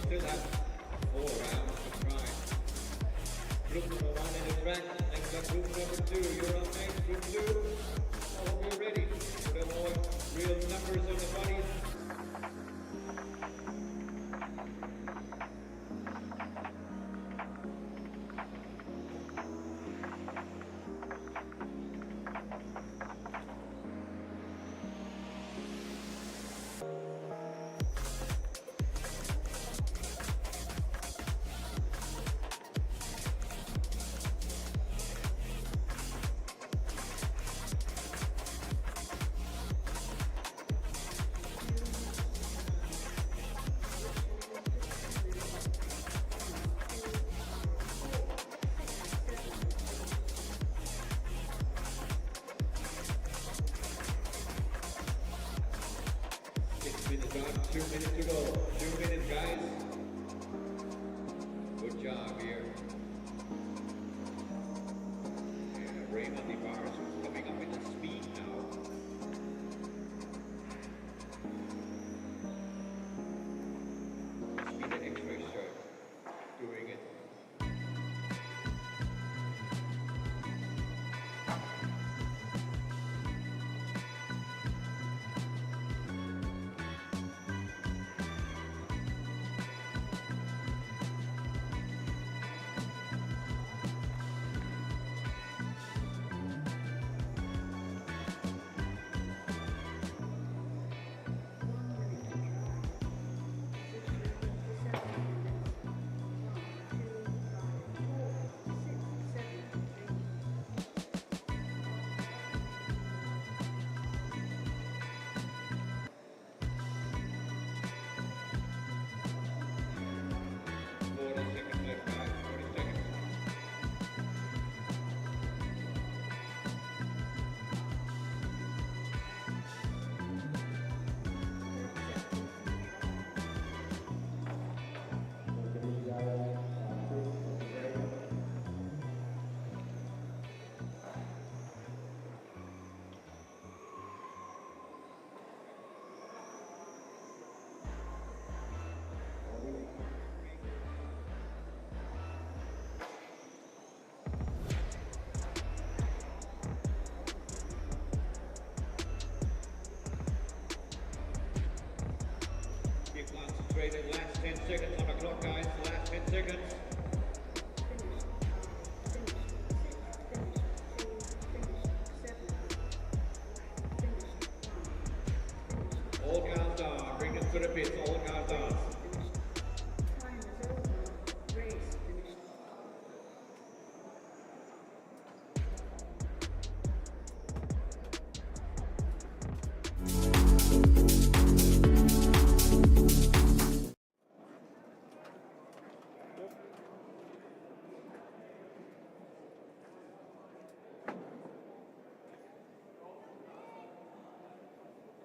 still have 4 rounds to try. Group number 1 in the track, next up group number 2. You're up next, group 2. I hope you're ready for the more real numbers on the bodies. Minutes on, 2 minutes to go. 2 minutes, guys. Good job here. And Raymond DeBars who's coming up in the speed now. Speed and X-ray shirt. Doing it. Concentrated, last 10 seconds on the clock, guys. Last 10 seconds. All guys down. Bring them to the pits. All guys down.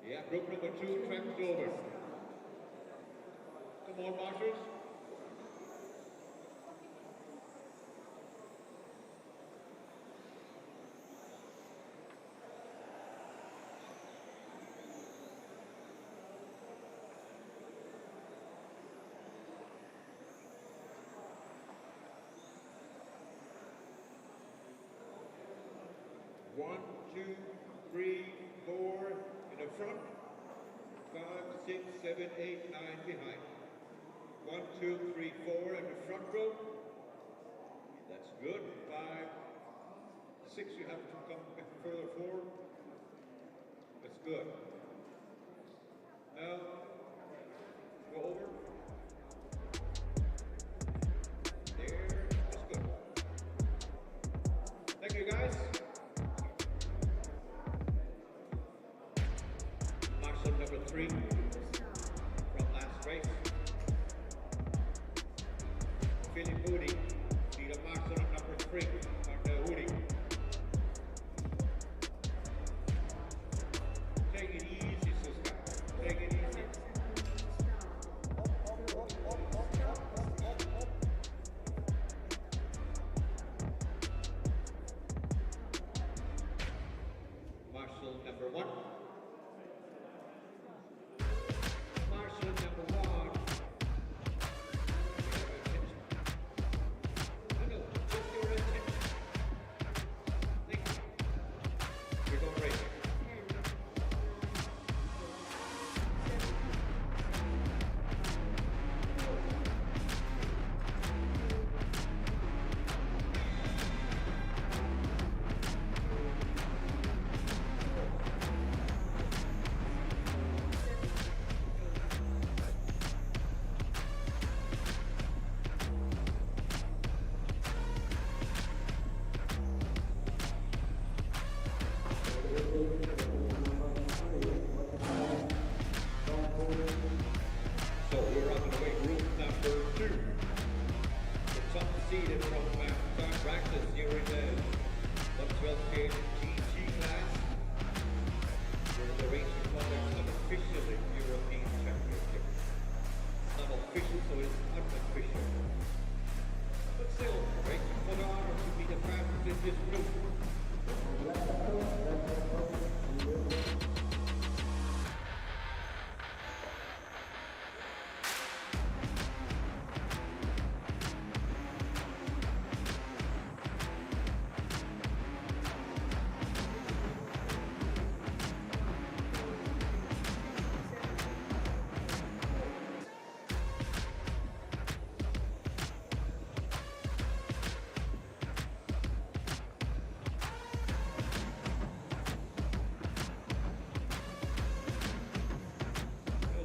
Yeah, group number 2, track is over. Come on, marshals. One, 2, 3, 4 in the front. 5, 6, 7, 8, 9 behind. 1, 2, 3, 4 in the front row. That's good. 5, 6, you have to come back further forward. That's good. Now, go over. There, that's good. Thank you, guys. Marshal number 3 from last race. Philip Woody, leader marshal number 3 on the Woody. Take it easy, Suska. Take it easy. Marshal number 1. Marshal number 1. so it's unofficial. But still, racing for the honor to be the fastest in this group.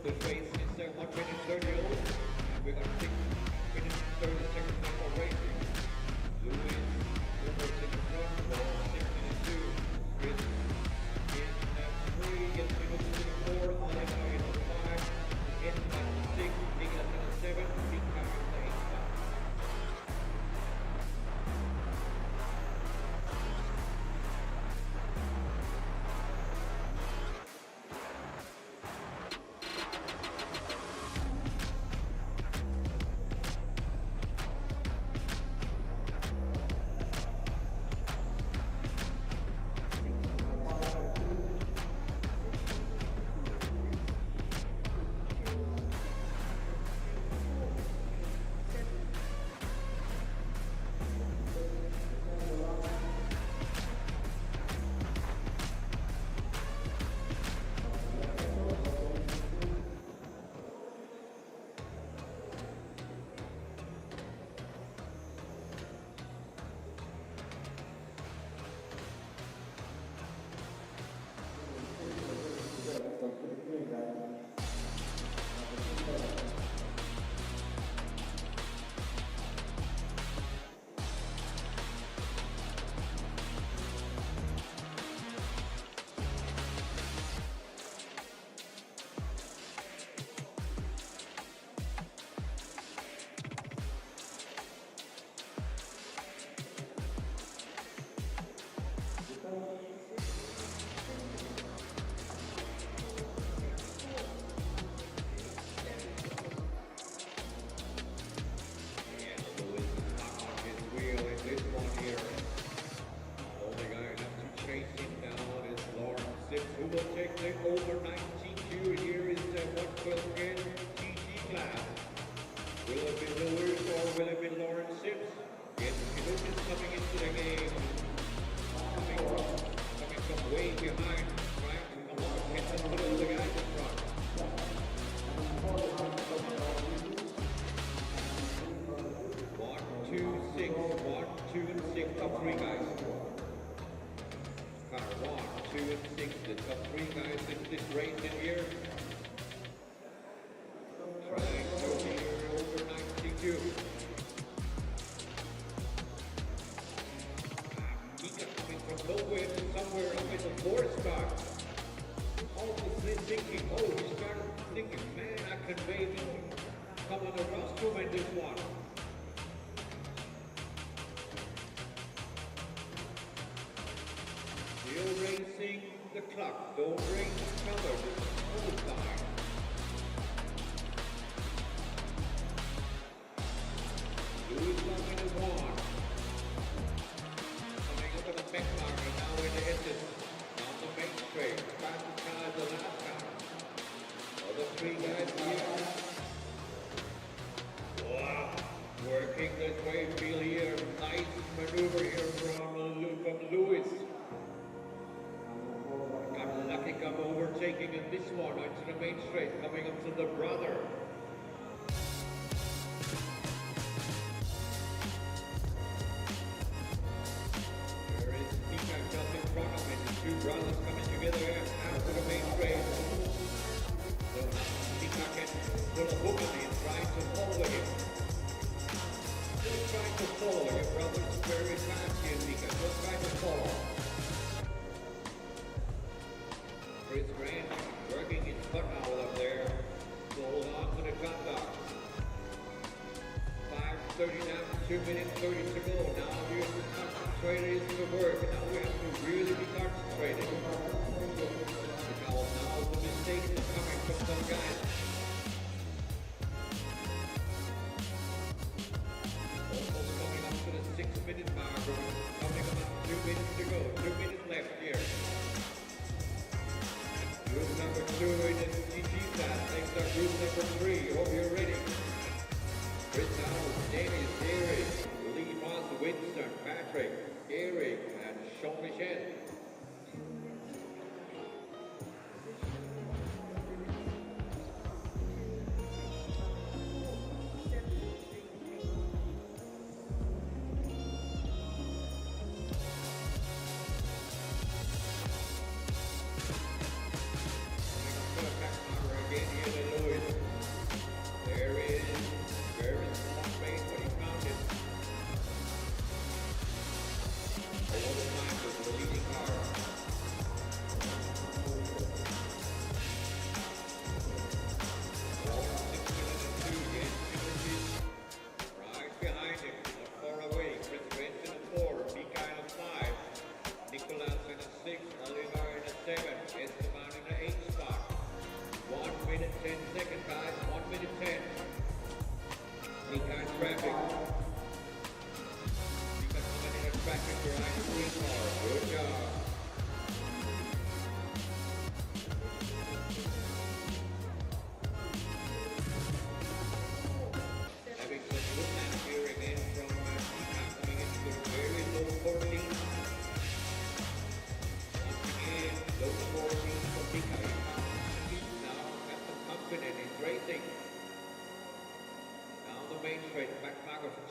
The race is 1 minute 30 old, and we got 6 minutes 30 seconds left of racing. Lewis over in the front, ball 6 minutes 2. Chris in 3, gets minutes in 4, Oliver in 5, in 6, Nicholas in 7, Mika in 8. Who will take the over 92? Here is the 112 GT class. Will it be Lewis or will it be Lawrence Sims? Yes, Pinot is coming into the game. Coming from way behind, trying to come up and catch some of the guys in front. 1, 2, 6, 1, 2, and 6, top 3 guys. Car 1, 2, and 6, the top 3 guys in this race in here. Trying to here over 92. Mika coming from nowhere to somewhere up in the 4th car. All of a sudden thinking, oh, he started thinking, man, I can maybe come on the rostrum in this one. Still racing the clock. Don't race each other. This is full time. Lewis coming in 1. Coming up in the back marker, now in the entrance. On the main straight. Fastest car is the last car. Other 3 guys here. Wow. Working this way, feel here. Nice maneuver here from Lewis. Lucky come overtaking in this one onto the main straight, coming up to the brother. There is Mika just in front of him, the 2 brothers coming together after the main straight. So Mika can put a hook on him, trying to follow him. Just trying to follow your brother's very fast here, Mika. Just trying to follow. Chris Grant working his butt out up there. So hold on to the conduct. 5:30 down, 2 minutes 30 to go. Now we have to concentrate into the work. Now we have to really be concentrating. Because now the mistake is coming from some guys. go. 2 minutes left here. Group number 2 in the GT class. Next up, group number 3. Hope you're ready. Chris Howard, Dennis, Eric, Lee Moss, Winston, Patrick, Eric, and Jean-Michel.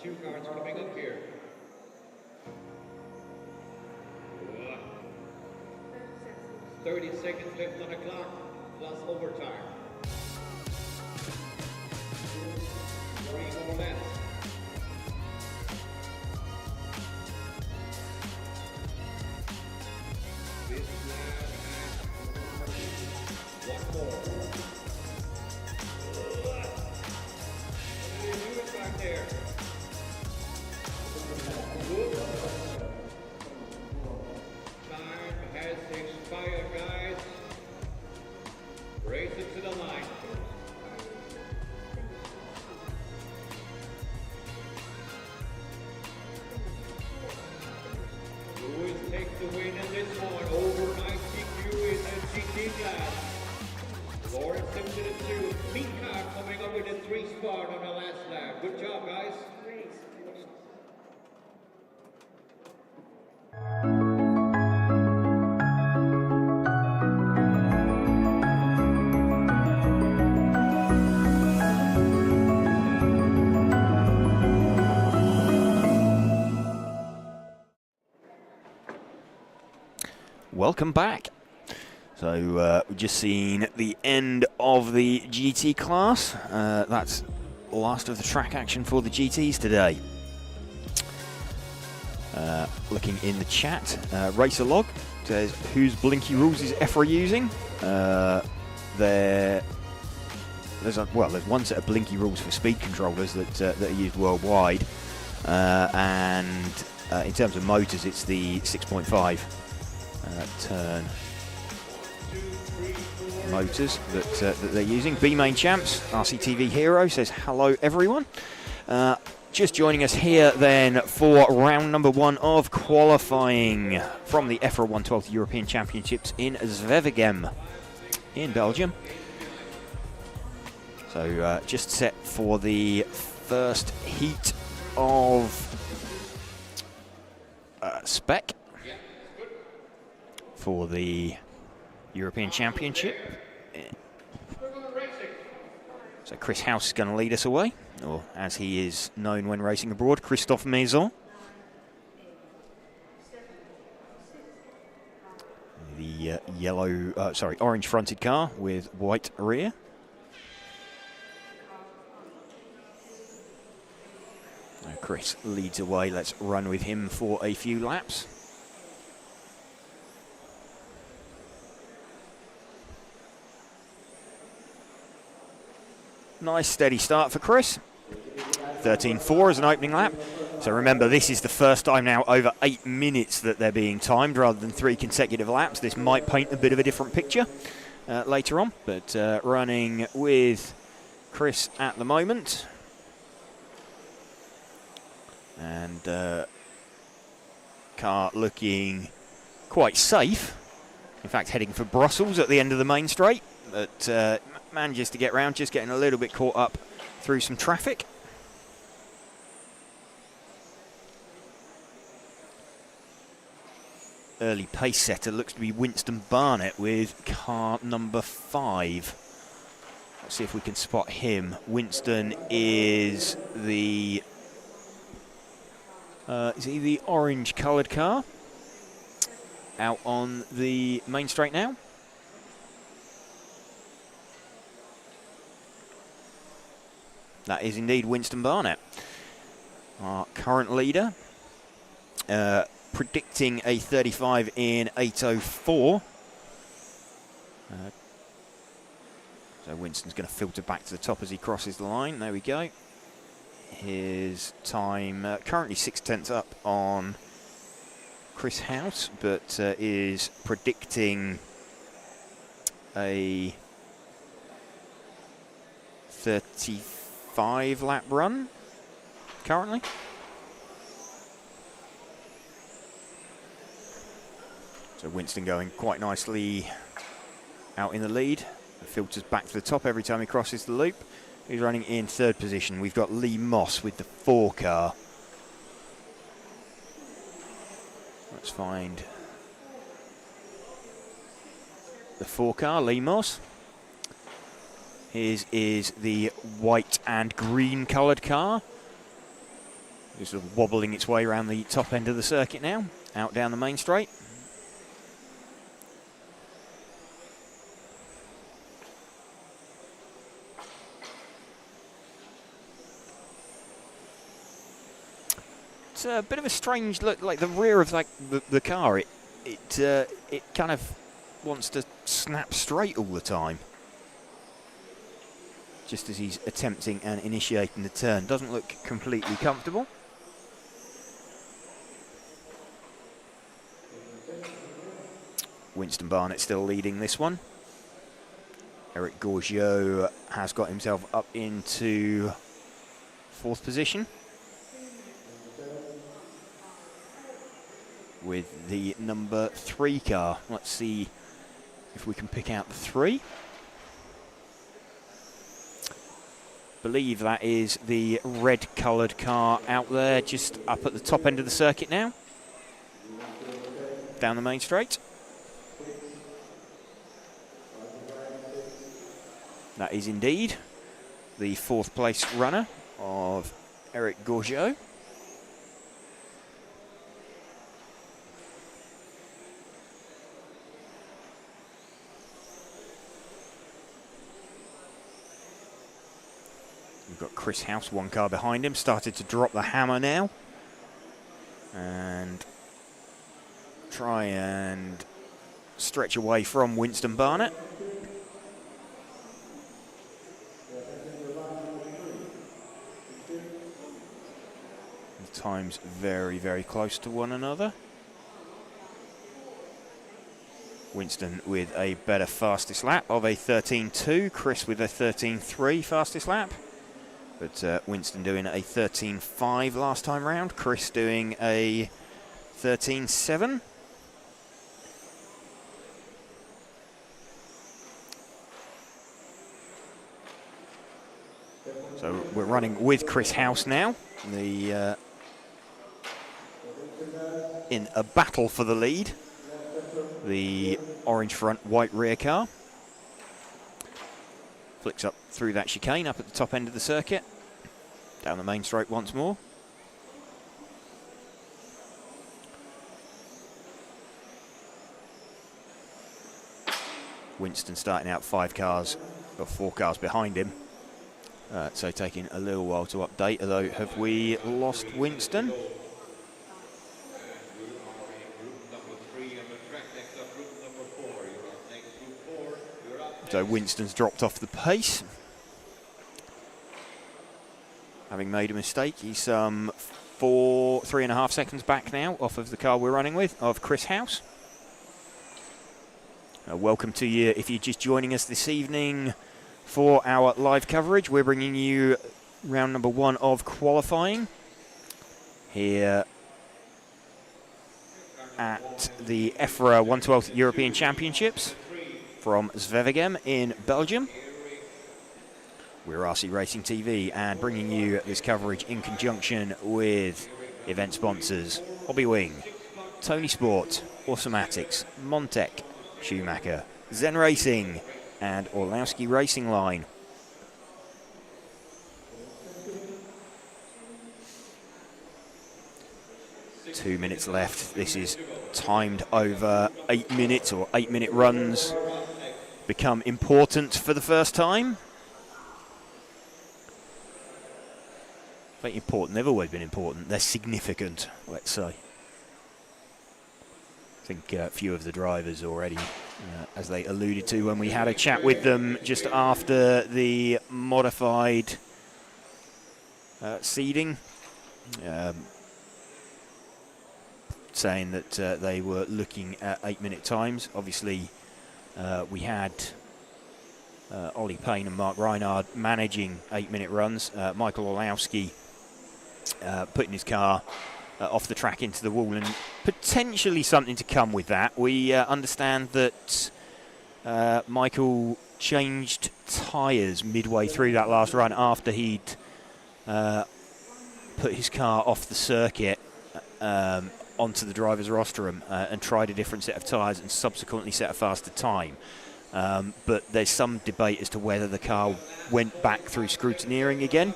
Two cars coming up here. 30 seconds left on the clock, plus overtime. 3 more laps. This lap has 1 more. What are you doing back there? Time has expired, guys. Race it to the line. Lewis takes the win in this one over 90Q in the GT class. Lawrence Simpson at 2. Mika coming up with a 3 spot on the last lap. Good job, guys. Welcome back. So we've just seen the end of the GT class. That's last of the track action for the GTs today. Looking in the chat, Racerlog says, whose blinky rules is EFRA using? There's one set of blinky rules for speed controllers that are used worldwide, and in terms of motors, it's the 6.5 turn motors that they're using. B-Main Champs, RCTV Hero says, hello everyone. Just joining us here then for round number 1 of qualifying from the EFRA 112 European Championships in Zwevegem in Belgium. So just set for the first heat of Spec for the European Championship. So Chris House is going to lead us away, or as he is known when racing abroad, Christophe Maison. The orange fronted car with white rear. Chris leads away. Let's run with him for a few laps. Nice steady start for Chris. 13.4 as an opening lap. So remember, this is the first time now over 8 minutes that they're being timed rather than 3 consecutive laps. This might paint a bit of a different picture later on, but running with Chris at the moment. And car looking quite safe. In fact, heading for Brussels at the end of the main straight, but manages to get round, just getting a little bit caught up through some traffic. Early pace setter looks to be Winston Barnett with car number 5. Let's see if we can spot him. Winston is the orange coloured car out on the main straight now. That is indeed Winston Barnett, our current leader, predicting a 35 in 8:04. So Winston's going to filter back to the top as he crosses the line. There we go. His time currently 6/10 up on Chris House, but is predicting a 35 lap run currently. So Winston going quite nicely out in the lead. Filters back to the top every time he crosses the loop. He's running in 3rd position. We've got Lee Moss with the 4 car. Let's find the 4 car, Lee Moss. His is the white and green coloured car. Just sort of wobbling its way around the top end of the circuit now, out down the main straight. It's a bit of a strange look, like the rear of like the car. It kind of wants to snap straight all the time, just as he's attempting and initiating the turn. Doesn't look completely comfortable. Winston Barnett still leading this one. Eric Gourgeot has got himself up into 4th position with the number 3 car. Let's see if we can pick out the 3. Believe that is the red coloured car out there, just up at the top end of the circuit now, down the main straight. That is indeed the 4th place runner of Eric Gourgeot. We've got Chris House, 1 car behind him, started to drop the hammer now and try and stretch away from Winston Barnett. The times very, very close to one another. Winston with a better fastest lap of a 13.2, Chris with a 13.3 fastest lap. But Winston doing a 13.5 last time round, Chris doing a 13.7. So we're running with Chris House now, in a battle for the lead. The orange front, white rear car. Flicks up through that chicane, up at the top end of the circuit. Down the main straight once more. Winston starting out 4 cars behind him. So taking a little while to update, although have we lost Winston? So Winston's dropped off the pace, having made a mistake. He's 3.5 seconds back now off of the car we're running with, of Chris House. Welcome to you if you're just joining us this evening for our live coverage. We're bringing you round number 1 of qualifying here at the EFRA 112th European Championships from Zwevegem in Belgium. We're RC Racing TV and bringing you this coverage in conjunction with event sponsors Hobbywing, Tony Sport, Automatics, Montec, Schumacher, Zen Racing and Orlowski Racing Line. Two minutes left. This is timed over 8 minutes, or 8-minute runs become important for the first time. I think important, they've always been important. They're significant, let's say. I think a few of the drivers already, as they alluded to when we had a chat with them just after the modified seeding, saying that they were looking at 8-minute times. Obviously, we had Ollie Payne and Mark Reinhard managing 8-minute runs. Michael Orlowski putting his car off the track into the wall, and potentially something to come with that. We understand that Michael changed tyres midway through that last run after he'd put his car off the circuit onto the driver's rostrum and tried a different set of tyres and subsequently set a faster time. But there's some debate as to whether the car went back through scrutineering again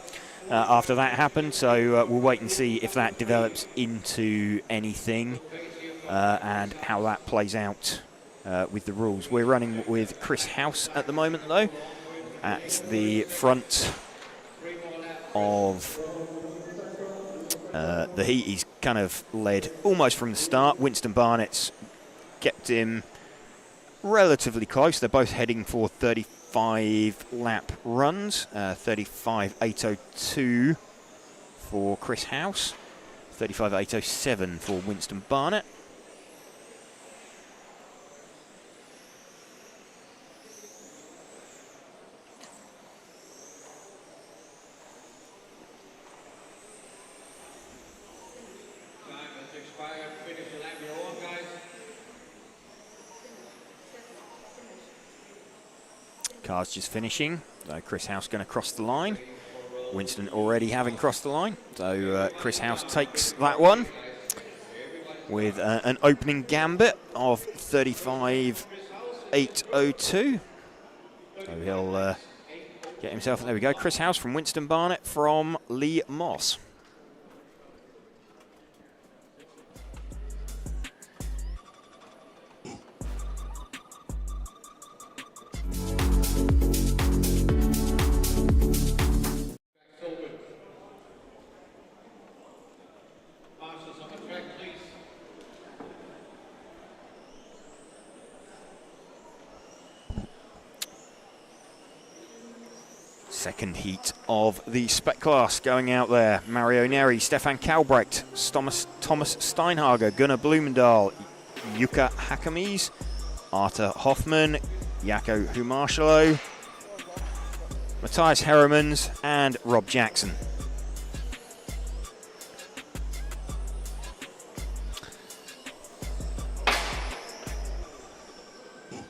after that happened, so we'll wait and see if that develops into anything and how that plays out with the rules. We're running with Chris House at the moment, though, at the front of the heat. He's kind of led almost from the start. Winston Barnett's kept him relatively close. They're both heading for 35 lap runs. 35.802 for Chris House, 35.807 for Winston Barnett. Car's just finishing. Chris House going to cross the line. Winston already having crossed the line. So Chris House takes that one with an opening gambit of 35.802. So he'll get himself, there we go, Chris House from Winston Barnett from Lee Moss. Second heat of the Spec class going out there. Mario Neri, Stefan Kalbrecht, Thomas Steinhager, Gunnar Blumendahl, Jukka Hakamies, Arta Hoffman, Jaakko Humarshalo, Matthias Heremans and Rob Jackson.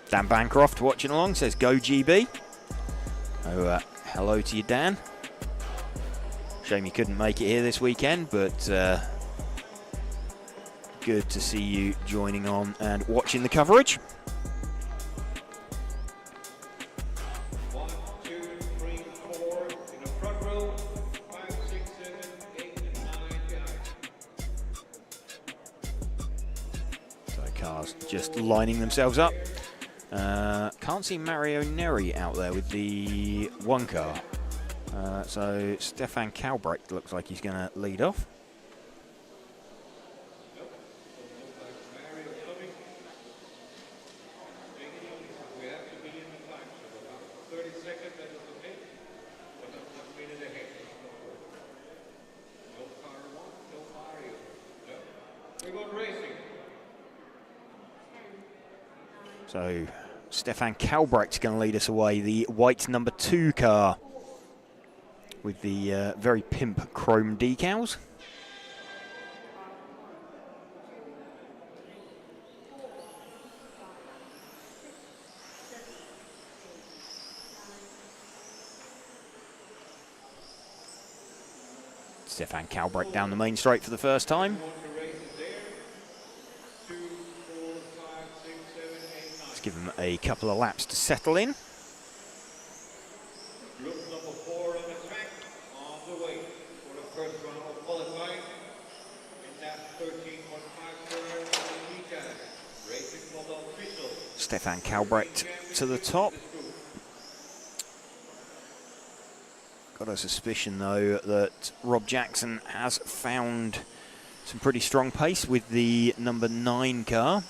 Dan Bancroft watching along, says go GB. Oh, hello to you, Dan. Shame you couldn't make it here this weekend, but good to see you joining on and watching the coverage. 1, 2, 3, 4 in the front row, 5, 6, 7, 8, and 9 behind. So cars just lining themselves up. Can't see Mario Neri out there with the one car. So Stefan Kalbrecht looks like he's going to lead off. So Stefan Kalbrecht's going to lead us away, the white number 2 car with the very pimp chrome decals. Stefan Kalbrecht down the main straight for the first time. Let's give him a couple of laps to settle in. Group number 4 on the track, on the way for the first round of qualifying. In that 13.5 meters, racing model official. Stefan Kalbrecht to the top. Got a suspicion, though, that Rob Jackson has found some pretty strong pace with the number 9 car.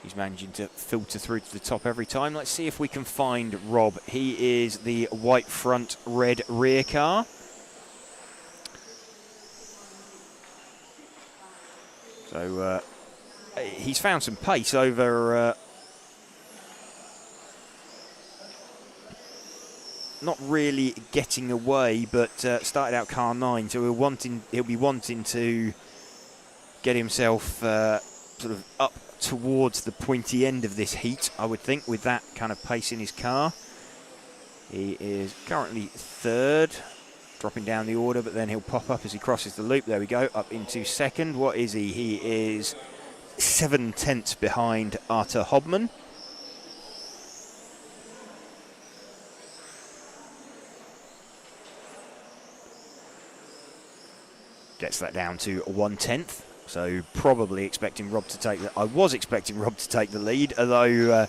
He's managing to filter through to the top every time. Let's see if we can find Rob. He is the white front, red rear car. So he's found some pace over not really getting away, but started out car 9, so he'll be wanting to get himself sort of up towards the pointy end of this heat, I would think, with that kind of pace in his car. He is currently 3rd, dropping down the order, but then he'll pop up as he crosses the loop. There we go, up into 2nd. What is he? He is 7/10 behind Arthur Hobman. Gets that down to 1/10. So probably expecting Rob to take I was expecting Rob to take the lead, although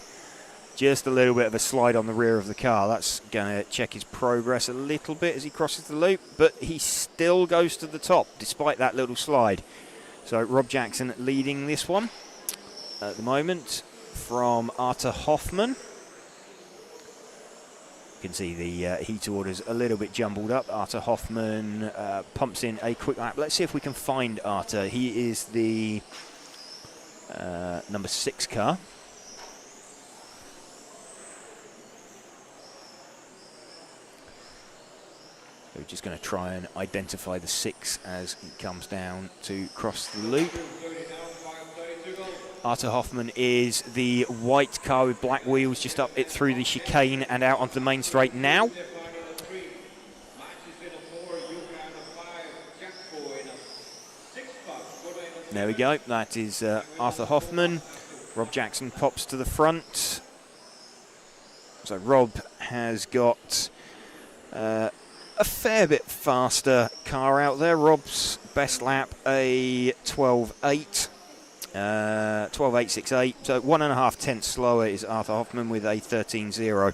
just a little bit of a slide on the rear of the car. That's going to check his progress a little bit as he crosses the loop, but he still goes to the top despite that little slide. So Rob Jackson leading this one at the moment from Arthur Hoffman. You can see the heat orders a little bit jumbled up. Arthur Hoffman pumps in a quick lap. Let's see if we can find Arthur. He is the number 6 car. So we're just going to try and identify the 6 as he comes down to cross the loop. Arthur Hoffman is the white car with black wheels, just up it through the chicane and out onto the main straight now. There we go, that is Arthur Hoffman. Rob Jackson pops to the front. So Rob has got a fair bit faster car out there. Rob's best lap, a 12.8. 12.868, so 1.5 tenths slower is Arthur Hoffman with a 13.0.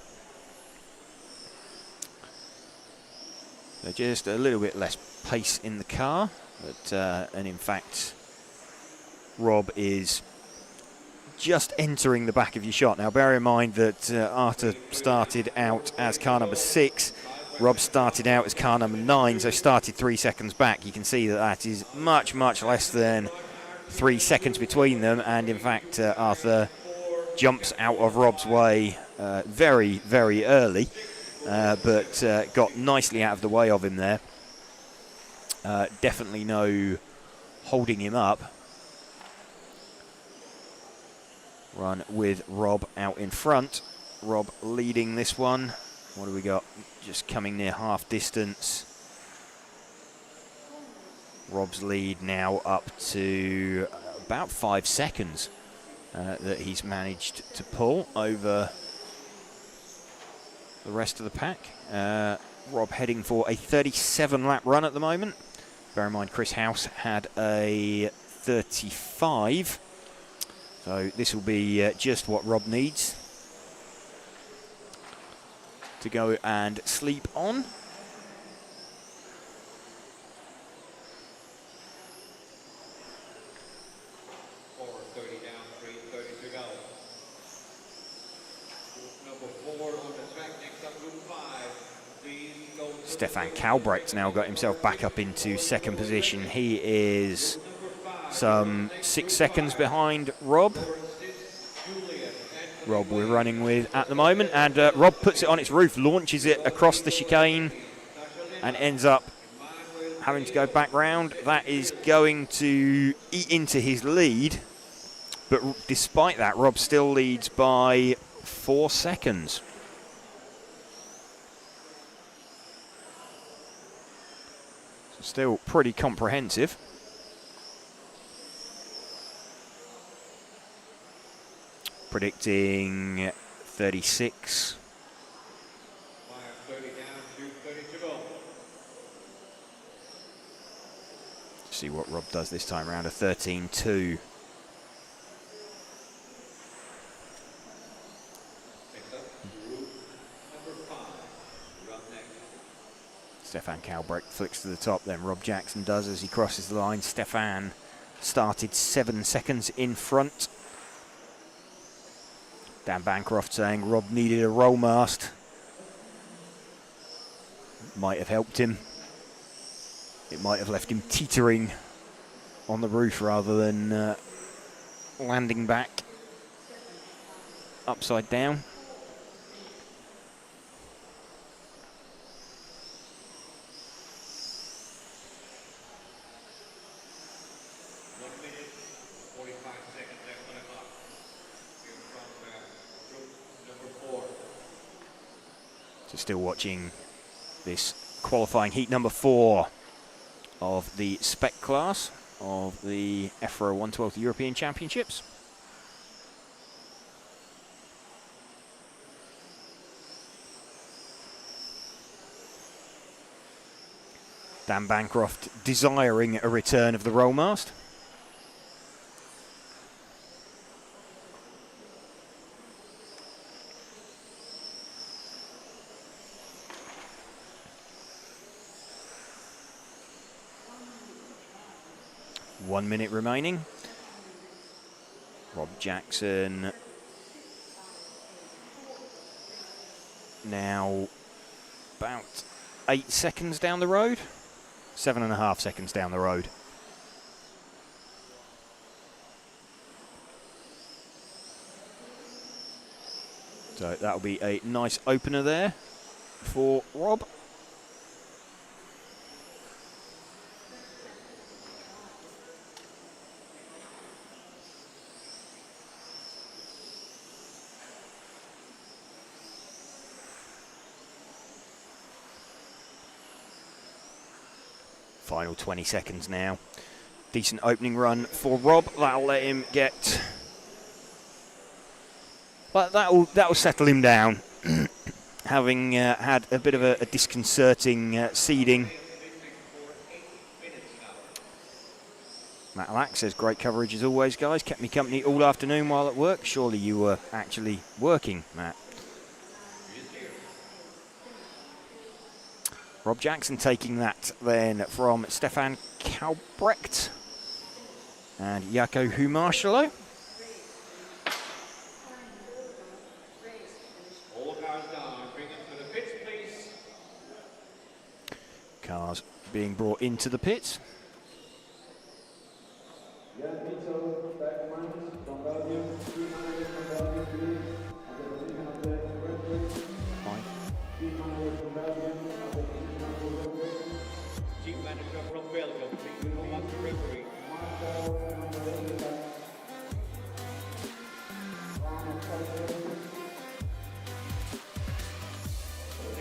So just a little bit less pace in the car, but and in fact Rob is just entering the back of your shot. Now bear in mind that Arthur started out as car number 6, Rob started out as car number 9, so started 3 seconds back. You can see that that is much, much less than 3 seconds between them, and in fact Arthur jumps out of Rob's way very, very early, but got nicely out of the way of him there. Definitely no holding him up. Run with Rob out in front. Rob leading this one. What do we got? Just coming near half distance. Rob's lead now up to about 5 seconds that he's managed to pull over the rest of the pack. Rob heading for a 37-lap run at the moment. Bear in mind Chris House had a 35. So this will be just what Rob needs to go and sleep on. Stefan Kalbrecht's now got himself back up into 2nd position. He is some 6 seconds behind Rob. Rob we're running with at the moment, and Rob puts it on its roof, launches it across the chicane and ends up having to go back round. That is going to eat into his lead, but despite that Rob still leads by 4 seconds. So still pretty comprehensive. Predicting 36. 5:30 down to 30 to go. See what Rob does this time around, a 13.2. Next up, group number 5. Run next. Stefan Kalbrecht flicks to the top, then Rob Jackson does as he crosses the line. Stefan started 7 seconds in front. Dan Bancroft saying Rob needed a roll mast. Might have helped him. It might have left him teetering on the roof rather than landing back upside down. So still watching this qualifying heat number 4 of the Spec class of the EFRA 112th European Championships. Dan Bancroft desiring a return of the roll mast. One minute remaining. Rob Jackson now about 8 seconds down the road. 7.5 seconds down the road. So that'll be a nice opener there for Rob. Final 20 seconds now. Decent opening run for Rob. That'll let him get... But that'll settle him down. Having had a bit of a disconcerting seeding. Matt Lack says, great coverage as always, guys. Kept me company all afternoon while at work. Surely you were actually working, Matt. Rob Jackson taking that then from Stefan Kalbrecht and Jaakko Humarshalo. All cars down. Bring them to the pits, please. Cars being brought into the pits. Team manager from Belgium, please come up to referee.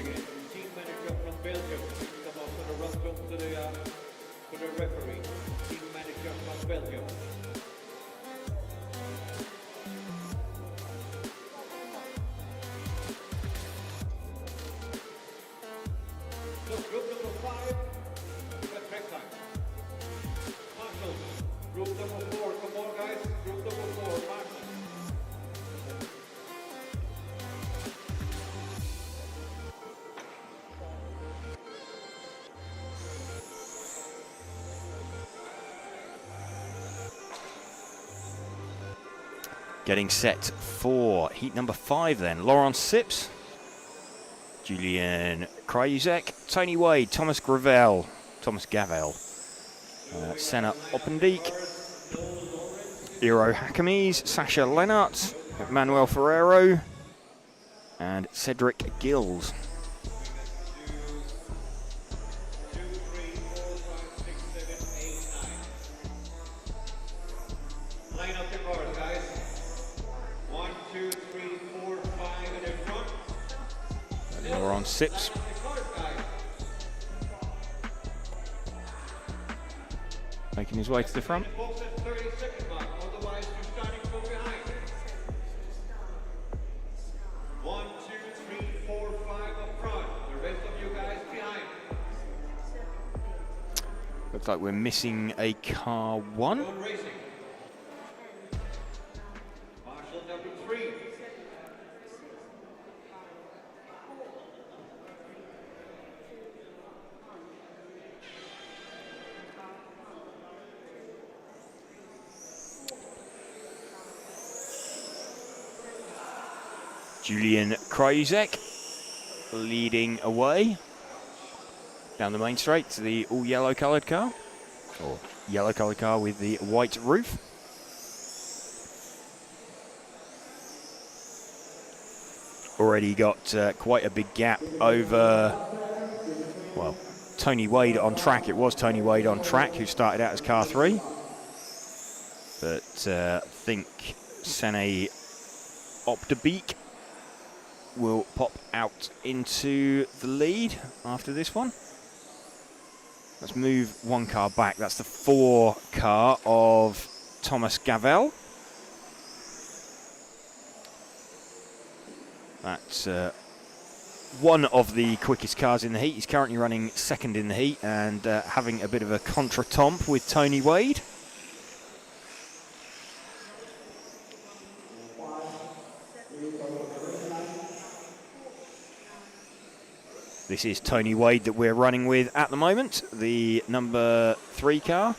Again, team manager from Belgium, please come up to the rostrum to the referee. Team manager from Belgium. So group number 5. Group number 4, come on guys, group number 4, Marshall. Getting set for heat number 5 then. Laurent Sips, Julian Krajuzek, Tony Wade, Thomas Gavel, Senna Oppendiek, Eero Hakamies, Sasha Lennart, Manuel Ferrero, and Cedric Gills. 2, 3, 4, 5, 6, 7, 8, 9. Line up the cars, guys. 1, 2, 3, 4, We're on Sips. Making his way to the front. Looks like we're missing a car 1. Marshal number 3. Julian Krajuzek leading away down the main straight to the all yellow coloured car, or yellow coloured car with the white roof. Already got quite a big gap over, well, Tony Wade on track. It was Tony Wade on track who started out as car 3. But I think Sene Optabeek will pop out into the lead after this one. Let's move one car back. That's the 4 car of Thomas Gavel. That's one of the quickest cars in the heat. He's currently running 2nd in the heat and having a bit of a contretemps with Tony Wade. This is Tony Wade that we're running with at the moment, the number 3 car.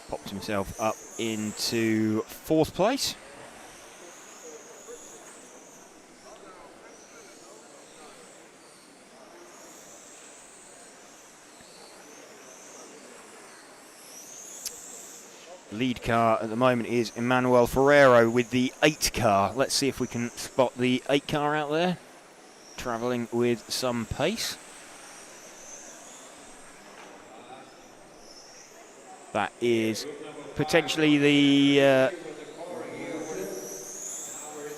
Popped himself up into 4th place. Lead car at the moment is Emmanuel Ferrero with the 8 car. Let's see if we can spot the 8 car out there, travelling with some pace. That is potentially the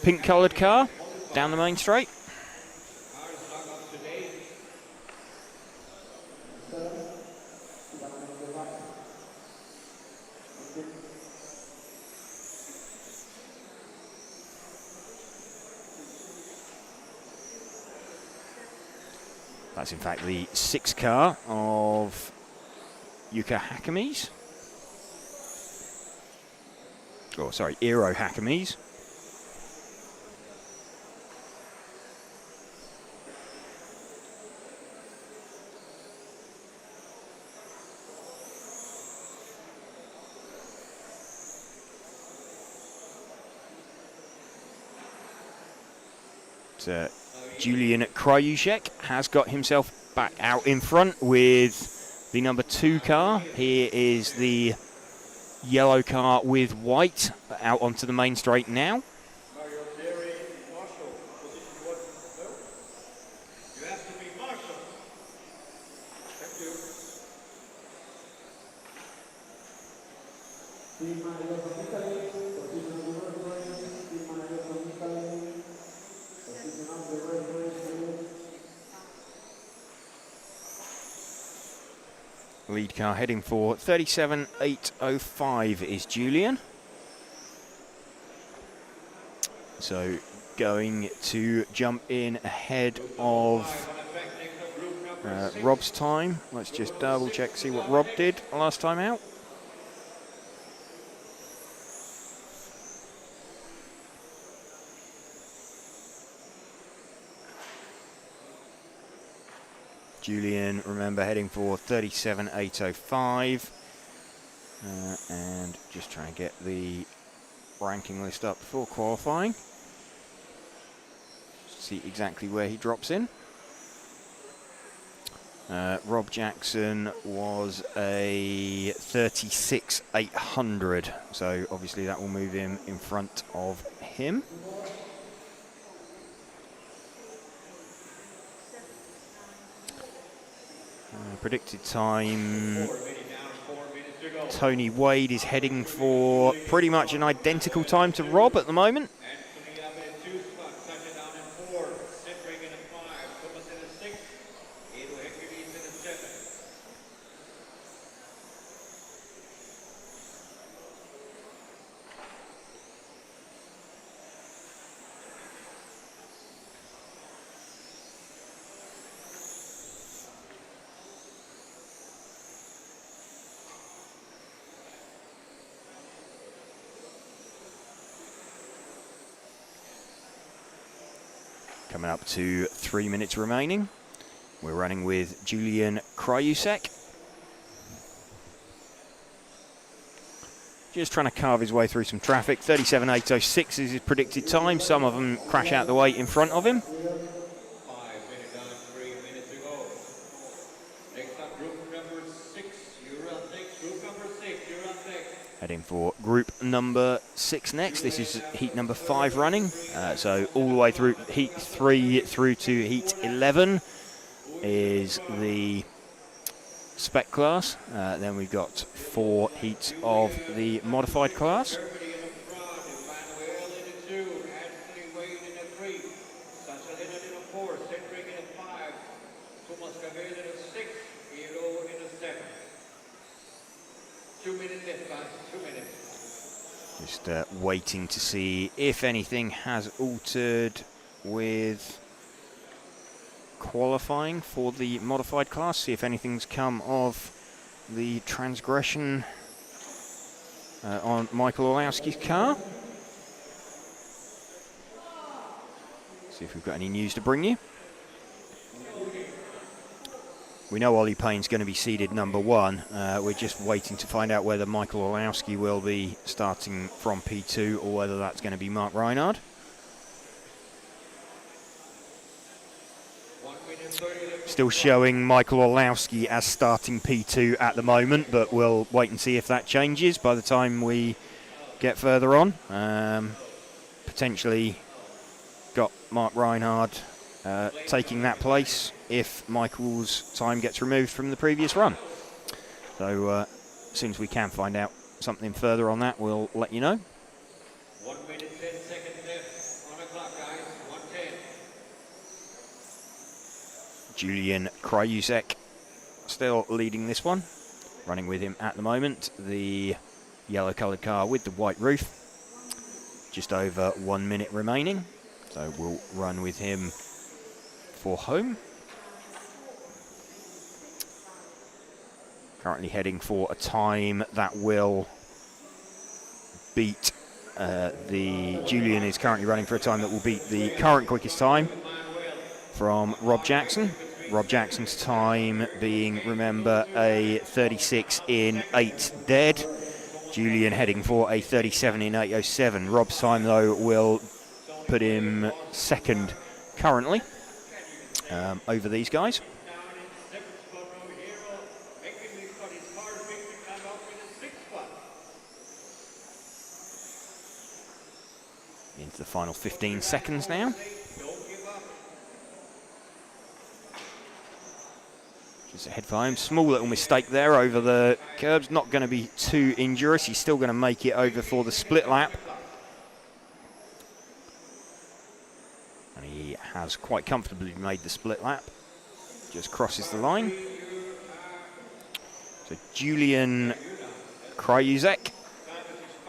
pink coloured car down the main straight. That's in fact the 6 car of Yuka Hakamis. Oh, sorry, Eero Hakamis. Julian Krajuzek has got himself back out in front with the number 2 car. Here is the yellow car with white out onto the main straight now. Lead car heading for 37.805 is Julian. So going to jump in ahead of Rob's time. Let's just double check, see what Rob did last time out. Julian, remember, heading for 37.805. And just try and get the ranking list up before qualifying. See exactly where he drops in. Rob Jackson was a 36.800, so obviously that will move him in front of him. Predicted time, Tony Wade is heading for pretty much an identical time to Rob at the moment. Coming up to 3 minutes remaining. We're running with Julian Kryusek. Just trying to carve his way through some traffic. 37.806 is his predicted time. Some of them crash out the way in front of him. 5 minutes down, 3 minutes to go. Next up, group number 6. You're up next. Group number 6. You're up next. Heading for group number 6 next. This is heat number 5 running. So all the way through heat 3 through to heat 11 is the Spec class. Then we've got 4 heats of the modified class. Germany in the front, Emmanuel in the 2, Ashley Wade in the 3, Sasha Leonard in the 4, Cedric in the 5, Thomas Gabriel in the 6, Hero in the 7. 2 minutes left, guys. 2 minutes. Just waiting to see if anything has altered with qualifying for the modified class, see if anything's come of the transgression on Michael Orlowski's car. See if we've got any news to bring you. We know Ollie Payne's going to be seeded number 1. We're just waiting to find out whether Michael Orlowski will be starting from P2 or whether that's going to be Mark Reinhard. Still showing Michael Orlowski as starting P2 at the moment, but we'll wait and see if that changes by the time we get further on. Potentially got Mark Reinhard taking that place if Michael's time gets removed from the previous run. So as soon as we can find out something further on that, we'll let you know. 1 minute, 10 seconds left on the clock, guys. 1:10. Julian Kryusek still leading this one. Running with him at the moment, the yellow coloured car with the white roof. Just over 1 minute remaining. So we'll run with him for home. Currently heading for a time that will beat Julian is currently running for a time that will beat the current quickest time from Rob Jackson. Rob Jackson's time being, remember, a 36 in 8 dead. Julian heading for a 37 in 8:07. Rob's time, though, will put him second currently over these guys. Into the final 15 seconds now. Just ahead for home. Small little mistake there over the curbs. Not going to be too injurious. He's still going to make it over for the split lap. And he has quite comfortably made the split lap. Just crosses the line. So Julian Kryusek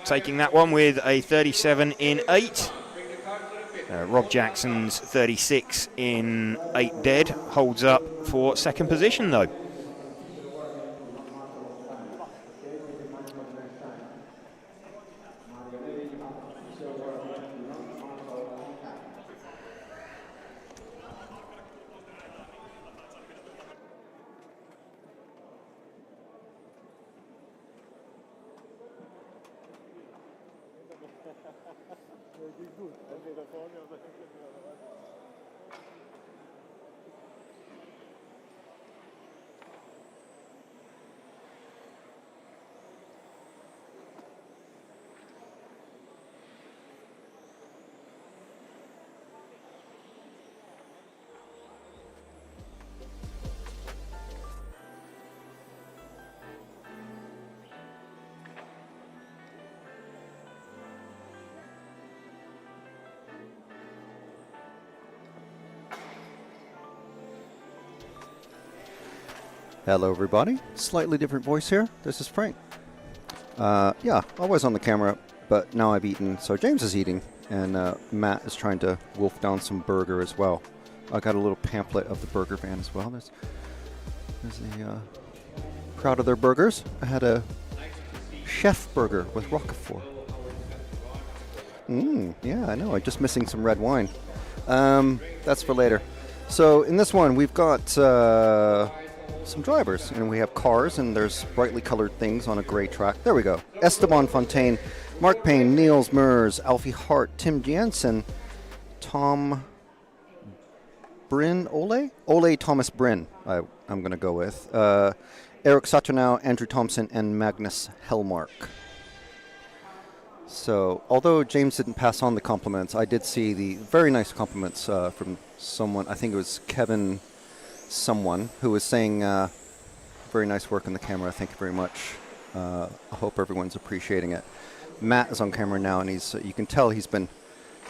taking that one with a 37 in 8. Rob Jackson's 36 in 8 dead holds up for second position, though. Hello everybody, slightly different voice here. This is Frank. Yeah, always on the camera, but now I've eaten, so James is eating, and Matt is trying to wolf down some burger as well. I got a little pamphlet of the burger van as well. There's the proud of their burgers. I had a chef burger with Roquefort. Yeah, I know, I'm just missing some red wine. That's for later. So in this one, we've got some drivers, and we have cars, and there's brightly colored things on a gray track. There we go. Esteban Fontaine, Mark Payne, Niels Mers, Alfie Hart, Tim Jensen, Tom Bryn, Ole Thomas Bryn, I'm going to go with. Eric Saturnau, Andrew Thompson, and Magnus Hellmark. So, although James didn't pass on the compliments, I did see the very nice compliments from someone, I think it was Kevin someone, who was saying, very nice work on the camera, thank you very much. I hope everyone's appreciating it. Matt is on camera now, and you can tell he's been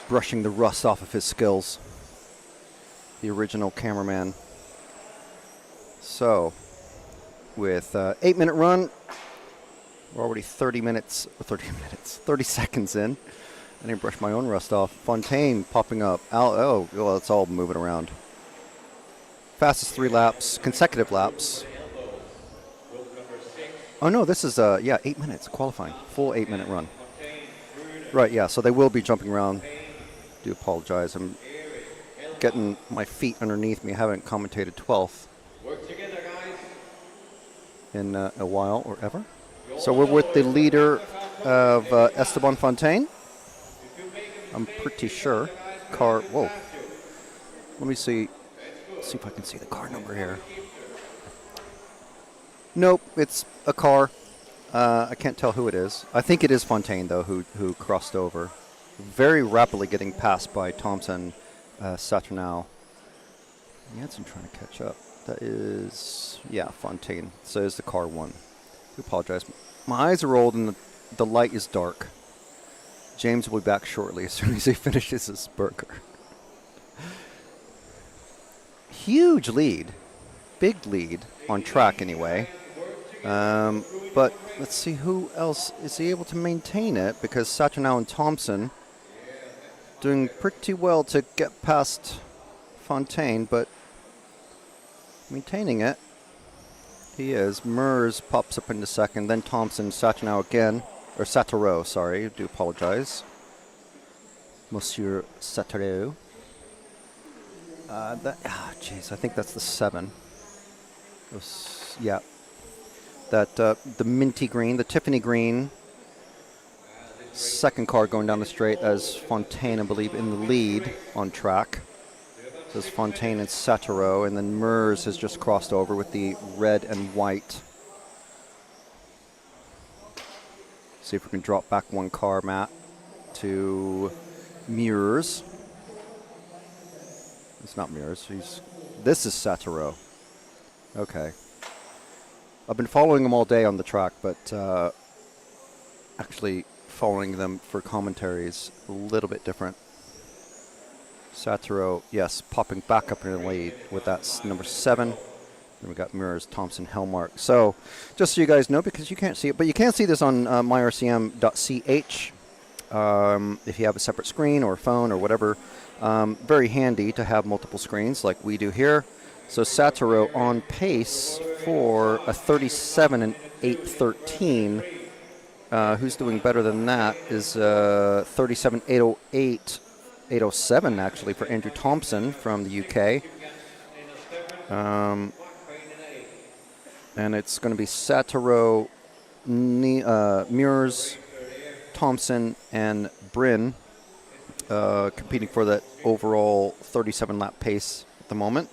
brushing the rust off of his skills. The original cameraman. So, with 8-minute run, we're already 30 seconds in. I didn't brush my own rust off. Fontaine popping up. Well, it's all moving around. Fastest 3 laps, consecutive laps. Oh no, this is 8 minutes qualifying, full 8-minute run. Right, yeah. So they will be jumping around. Do apologize. I'm getting my feet underneath me. I haven't commentated 12th in a while or ever. So we're with the leader of Esteban Fontaine. I'm pretty sure. Whoa. Let me see. See if I can see the car number here. Nope, it's a car. I can't tell who it is. I think it is Fontaine, though, who crossed over. Very rapidly getting passed by Thompson, Saturnau. Jansen trying to catch up. That is, Fontaine. So is the car one. I apologize. My eyes are old and the light is dark. James will be back shortly as soon as he finishes his burger. Huge lead. Big lead on track anyway. But let's see who else is he able to maintain it, because Saturnau and Thompson doing pretty well to get past Fontaine, but maintaining it. He is. Mers pops up into second, then Thompson, Saturnau again, or Saturo, sorry, I do apologize. Monsieur Saturo. Jeez, I think that's the 7. That the minty green, the Tiffany green, second car going down the straight as Fontaine, I believe, in the lead on track. This is Fontaine and Saturo, and then Mers has just crossed over with the red and white. See if we can drop back one car, Matt, to Mers. It's not Mers. This is Saturo. Okay. I've been following them all day on the track, but actually following them for commentary is a little bit different. Saturo, yes, popping back up in the lead with that number 7. Then we got Mers, Thompson, Hellmark. So, just so you guys know, because you can't see it, but you can see this on myrcm.ch if you have a separate screen or phone or whatever. Very handy to have multiple screens like we do here. So Saturo on pace for a 37 and 8:13. Who's doing better than that is 37 8:08. 8:07 actually for Andrew Thompson from the UK. And it's going to be Saturo, Mers, Thompson, and Bryn competing for that overall 37-lap pace at the moment.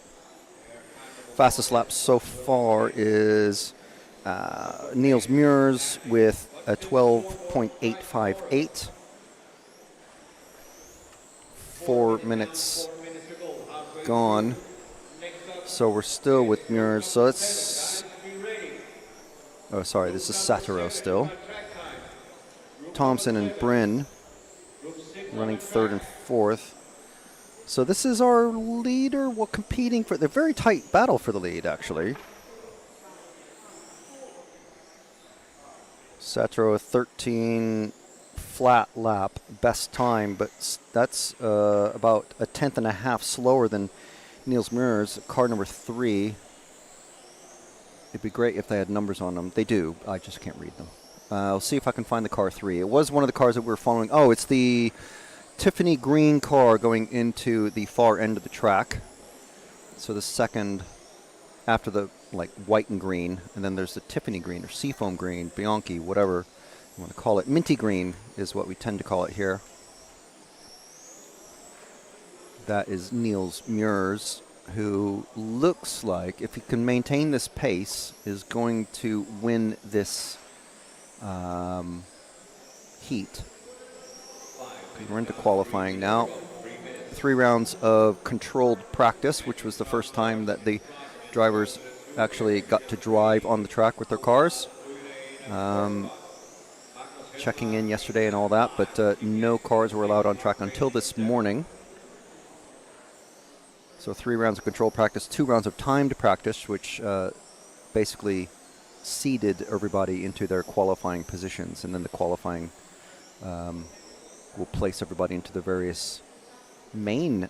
Fastest lap so far is Niels Mers with a 12.858. 4 minutes gone. So we're still with Mers. So it's... Oh, sorry, this is Saturo still. Thompson and Bryn running 3rd and 4th. So this is our leader. We're competing for the very tight battle for the lead, actually. Saturo 13 flat lap, best time, but that's about a 10th and a half slower than Niels Mers, car number 3. It'd be great if they had numbers on them. They do. I just can't read them. I'll see if I can find the car 3. It was one of the cars that we were following. Oh, it's the Tiffany green car going into the far end of the track. So the second after the like white and green, and then there's the Tiffany green or seafoam green, Bianchi, whatever you want to call it. Minty green is what we tend to call it here. That is Niels Muurs, who looks like, if he can maintain this pace, is going to win this heat. We're into qualifying now. 3 rounds of controlled practice, which was the first time that the drivers actually got to drive on the track with their cars. Checking in yesterday and all that, but no cars were allowed on track until this morning. So 3 rounds of controlled practice, 2 rounds of timed practice, which basically seeded everybody into their qualifying positions, and then the qualifying will place everybody into the various main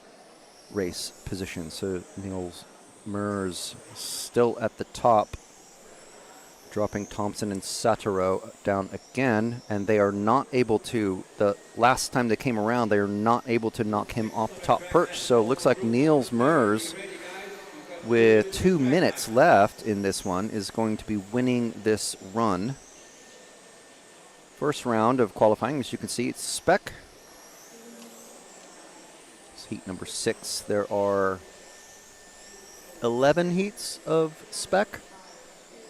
race positions. So Niels Muurs still at the top, dropping Thompson and Satiro down again, and they are not able to, the last time they came around, they are not able to knock him off the top perch. So it looks like Niels Muurs, with 2 minutes left in this one, is going to be winning this run. First round of qualifying, as you can see, it's Spec. It's heat number 6. There are 11 heats of Spec,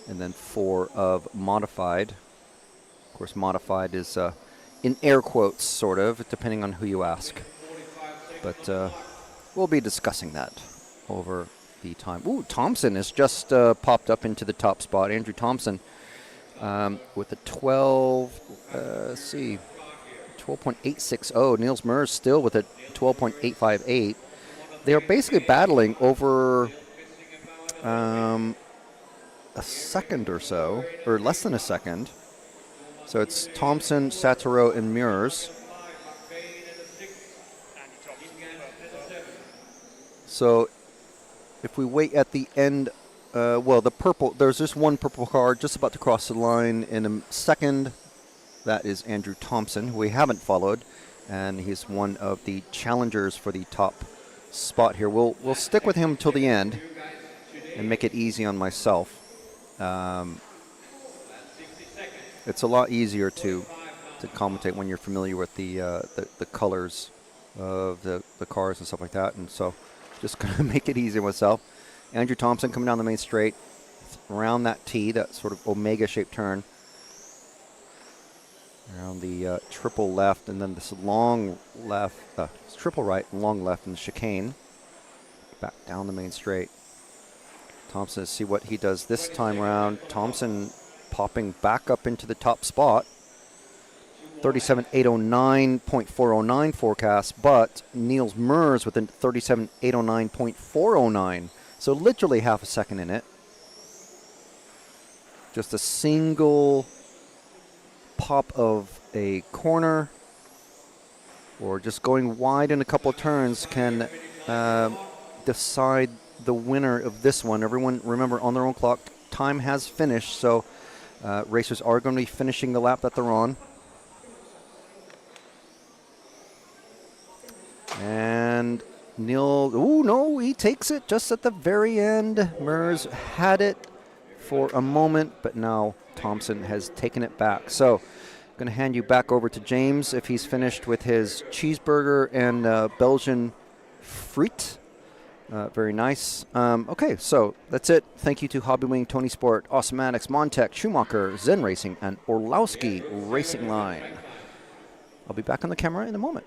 and then 4 of modified. Of course, modified is in air quotes, sort of, depending on who you ask. But we'll be discussing that over the time. Ooh, Thompson has just popped up into the top spot. Andrew Thompson with a 12.860. Niels Muurs still with a 12.858. They are basically battling over a second or so, or less than a second. So it's Thompson, Satiro, and Muurs. So if we wait at the end, well, the purple, there's just one purple car just about to cross the line in a second. That is Andrew Thompson, who we haven't followed, and he's one of the challengers for the top spot here. We'll stick with him till the end and make it easy on myself. It's a lot easier to commentate when you're familiar with the colors of the cars and stuff like that, and so just gonna make it easier myself. Andrew Thompson coming down the main straight around that T, that sort of omega shaped turn, around the triple left, and then this long left, triple right and long left in the chicane, back down the main straight. Thompson, see what he does this time around. Thompson popping back up into the top spot. 37.809.409 forecast, but Niels Muurs with a 37.809.409. So literally half a second in it. Just a single pop of a corner, or just going wide in a couple of turns can decide the winner of this one. Everyone, remember, on their own clock. Time has finished, so racers are going to be finishing the lap that they're on. And Neil, ooh, no, he takes it just at the very end. Muurs had it for a moment, but now Thompson has taken it back. So I'm going to hand you back over to James if he's finished with his cheeseburger and Belgian frites. Very nice. Okay, so that's it. Thank you to Hobbywing, Tony Sport, Awesomatics, Montec, Schumacher, Zen Racing, and Orlowski Racing Line. I'll be back on the camera in a moment.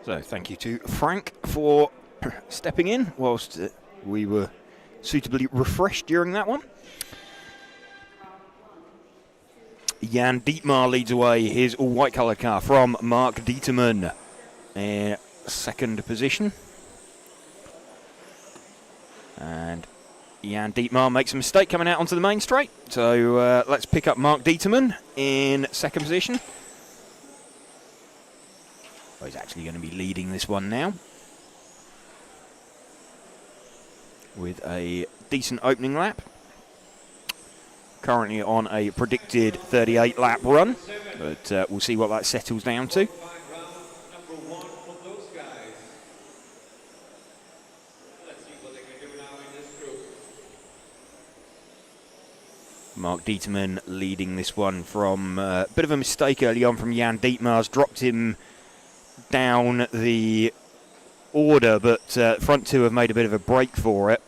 So thank you to Frank for stepping in whilst we were suitably refreshed during that one. Jan Dietmar leads away his all-white coloured car from Mark Dieterman in second position. And Jan Dietmar makes a mistake coming out onto the main straight. So let's pick up Mark Dieterman in second position. Oh, he's actually going to be leading this one now, with a decent opening lap. Currently on a predicted 38 lap run, but we'll see what that settles down to. Mark Dieterman leading this one from a bit of a mistake early on from Jan Dietmar's, dropped him down the order, but front two have made a bit of a break for it.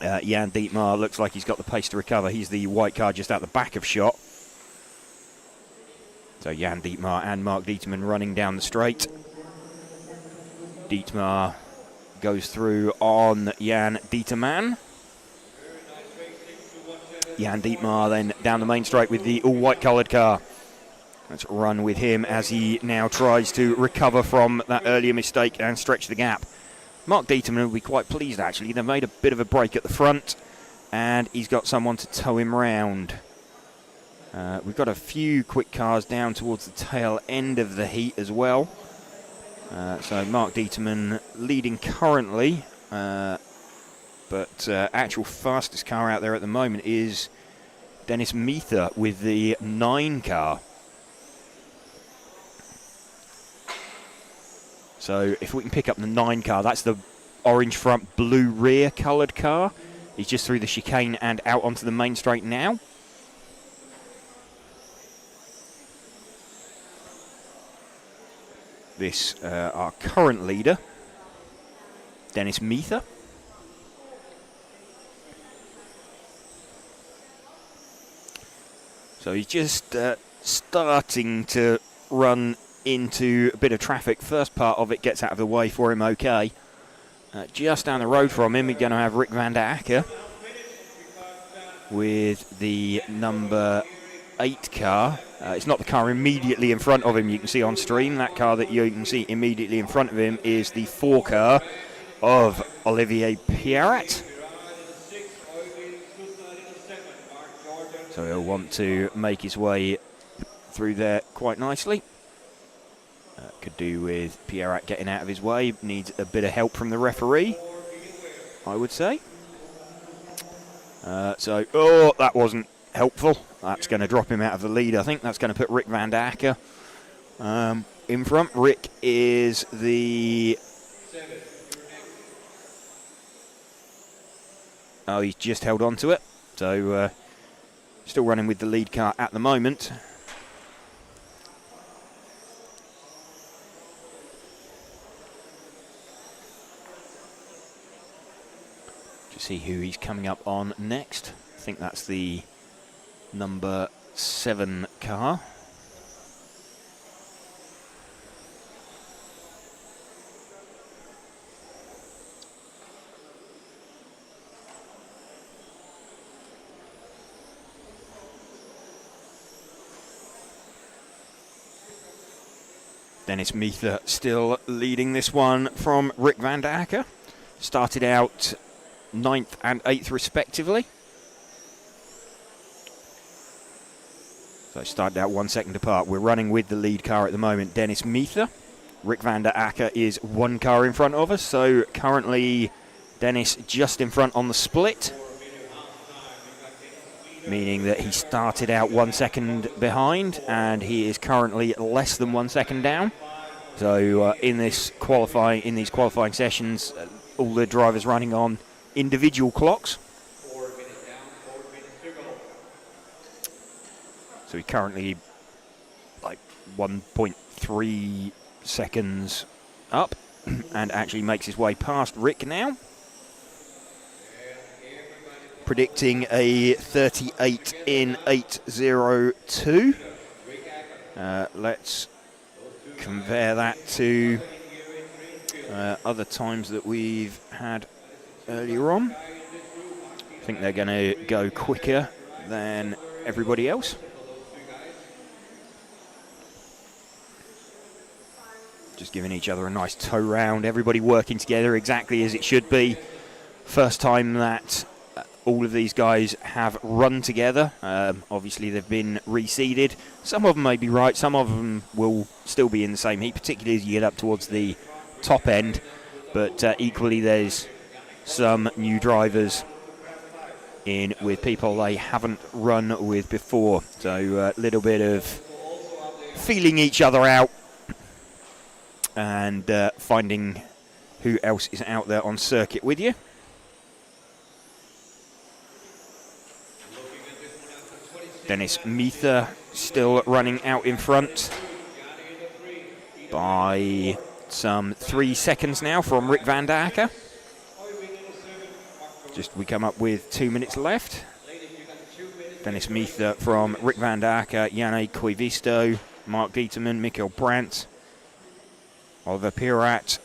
Jan Dietmar looks like he's got the pace to recover. He's the white car just out the back of shot. So Jan Dietmar and Mark Dieterman running down the straight. Dietmar goes through on Jan Dieterman. Jan Dietmar then down the main straight with the all-white coloured car. Let's run with him as he now tries to recover from that earlier mistake and stretch the gap. Mark Dieterman will be quite pleased, actually. They've made a bit of a break at the front, and he's got someone to tow him round. We've got a few quick cars down towards the tail end of the heat as well. So Mark Dieterman leading currently, but actual fastest car out there at the moment is Dennis Meether with the 9 car. So if we can pick up the 9 car, that's the orange front, blue rear coloured car. He's just through the chicane and out onto the main straight now. This, our current leader, Dennis Meether. So he's just starting to run into a bit of traffic. First part of it gets out of the way for him okay. Just down the road from him, we're going to have Rick van der Akker with the number 8 car. It's not the car immediately in front of him you can see on stream. That car that you can see immediately in front of him is the 4 car of Olivier Pierrat. So he'll want to make his way through there quite nicely. Could do with Pierrat getting out of his way. Needs a bit of help from the referee, I would say. Oh, that wasn't helpful. That's going to drop him out of the lead, I think. That's going to put Rick van der Akker in front. Rick is the... Oh, he's just held on to it. So, still running with the lead car at the moment. See who he's coming up on next. I think that's the number 7 car. Dennis Meether still leading this one from Rick van der Akker. Started out 9th and 8th respectively. So started out 1 second apart. We're running with the lead car at the moment, Dennis Meether. Rick van der Akker is 1 car in front of us, so currently Dennis just in front on the split, meaning that he started out 1 second behind and he is currently less than 1 second down. So in these qualifying sessions, all the drivers running on individual clocks. So he's currently like 1.3 seconds up and actually makes his way past Rick now. Predicting a 38 in 8.02. Let's compare that to other times that we've had earlier on. I think they're going to go quicker than everybody else. Just giving each other a nice tow round, everybody working together exactly as it should be. First time that all of these guys have run together. Obviously they've been reseeded. Some of them may be right, some of them will still be in the same heat, particularly as you get up towards the top end. But equally there's some new drivers in with people they haven't run with before. So a little bit of feeling each other out and finding who else is out there on circuit with you. Dennis Meether still running out in front by some 3 seconds now from Rick van der Akker. Just we come up with 2 minutes left. Dennis Meether from Rick van der Akker, Janne Koivisto, Mark Dieterman, Mikkel Brandt, Oliver Pirat,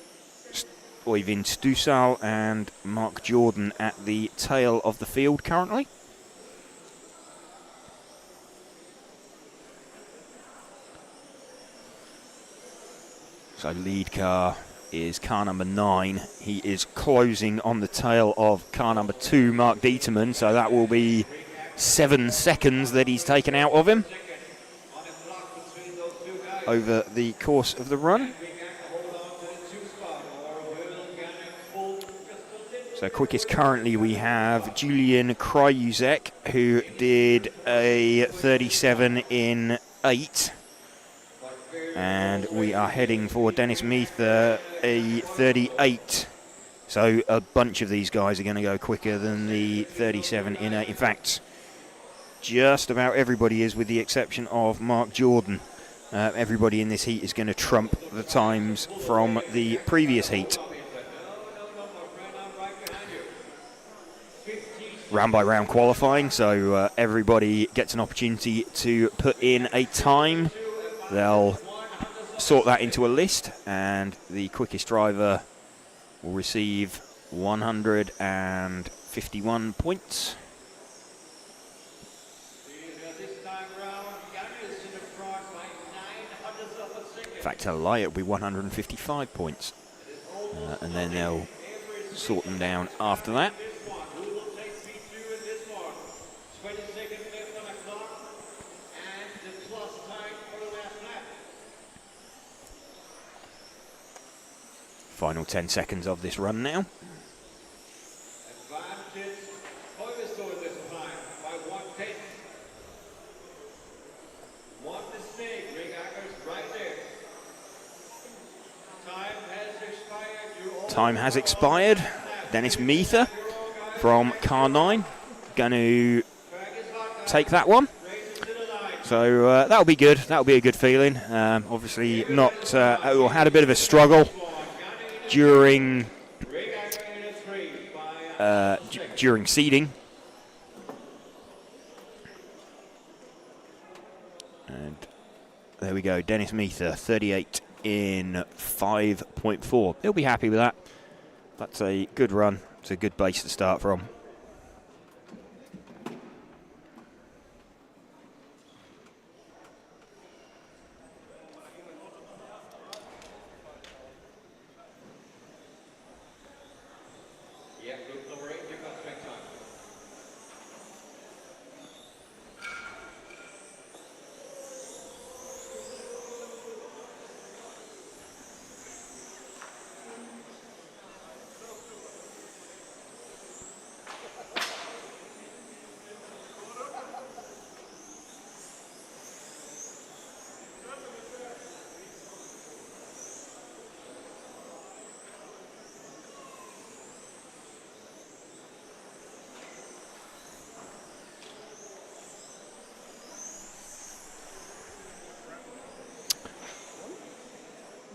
Oyvind Stusal and Mark Jordan at the tail of the field currently. So lead car is car number 9. He is closing on the tail of car number 2, Mark Dieterman. So that will be 7 seconds that he's taken out of him over the course of the run. So quickest currently we have Julian Krajuzek, who did a 37 in 8. And we are heading for Dennis Meether, a 38. So a bunch of these guys are going to go quicker than the 37 in 8. In fact, just about everybody is, with the exception of Mark Jordan. Everybody in this heat is going to trump the times from the previous heat. Round by round qualifying, so everybody gets an opportunity to put in a time. They'll sort that into a list, and the quickest driver will receive 151 points. In fact, a lie, it'll be 155 points. And then they'll sort them down after that. Final 10 seconds of this run now. Time has expired. Dennis Meether from car 9 going to take that one. So that'll be good. That'll be a good feeling. Obviously not, had a bit of a struggle during seeding. And there we go, Dennis Meether, 38 in 5.4. He'll be happy with that. That's a good run. It's a good base to start from.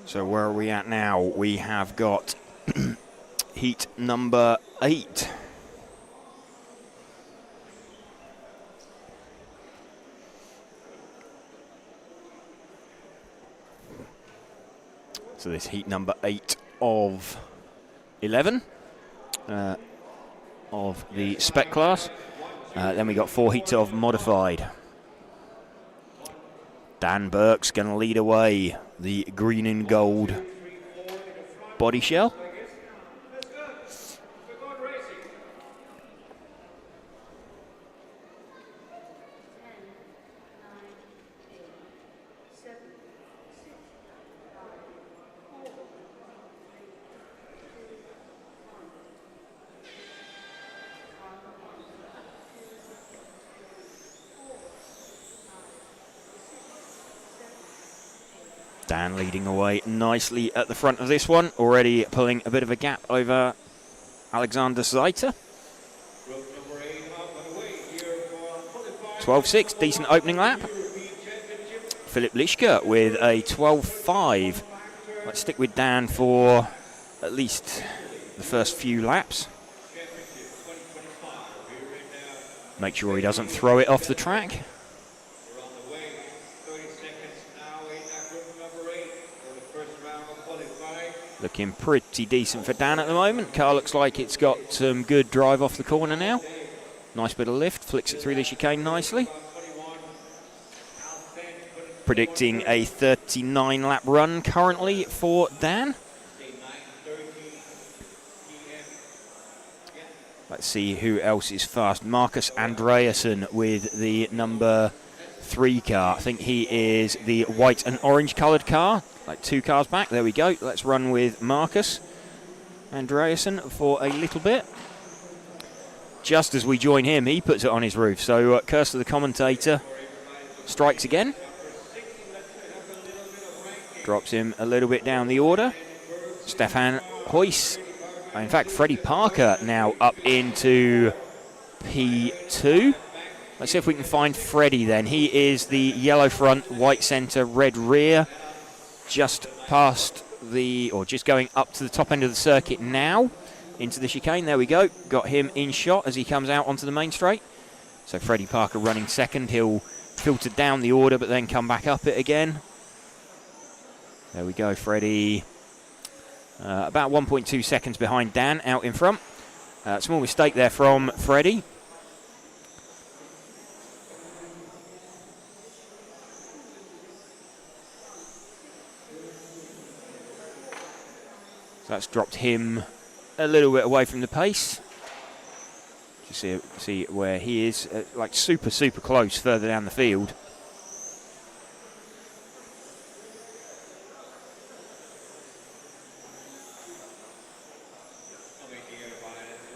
So where are we at now? We have got heat number 8. So this heat number 8 of 11 of the Spec class. Then we got 4 heats of modified. Dan Burke's going to lead away, the green and gold body shell. Dan leading away nicely at the front of this one, already pulling a bit of a gap over Alexander Zaita. 12.6, decent opening lap. Philip Lischke with a 12.5. Let's stick with Dan for at least the first few laps. Make sure he doesn't throw it off the track. Looking pretty decent for Dan at the moment. Car looks like it's got some good drive off the corner now. Nice bit of lift, flicks it through the chicane nicely. Predicting a 39 lap run currently for Dan. Let's see who else is fast. Marcus Andreasen with the number 3 car. I think he is the white and orange coloured car. Like 2 cars back. There we go. Let's run with Marcus Andreasen for a little bit. Just as we join him, he puts it on his roof. So curse to the commentator. Strikes again. Drops him a little bit down the order. Stefan Huyss. In fact, Freddie Parker now up into P2. Let's see if we can find Freddie then. He is the yellow front, white centre, red rear. Just past the, or just going up to the top end of the circuit now. Into the chicane, there we go. Got him in shot as he comes out onto the main straight. So Freddie Parker running second. He'll filter down the order but then come back up it again. There we go, Freddie. About 1.2 seconds behind Dan out in front. Small mistake there from Freddie. So that's dropped him a little bit away from the pace. Just see where he is, like super close further down the field.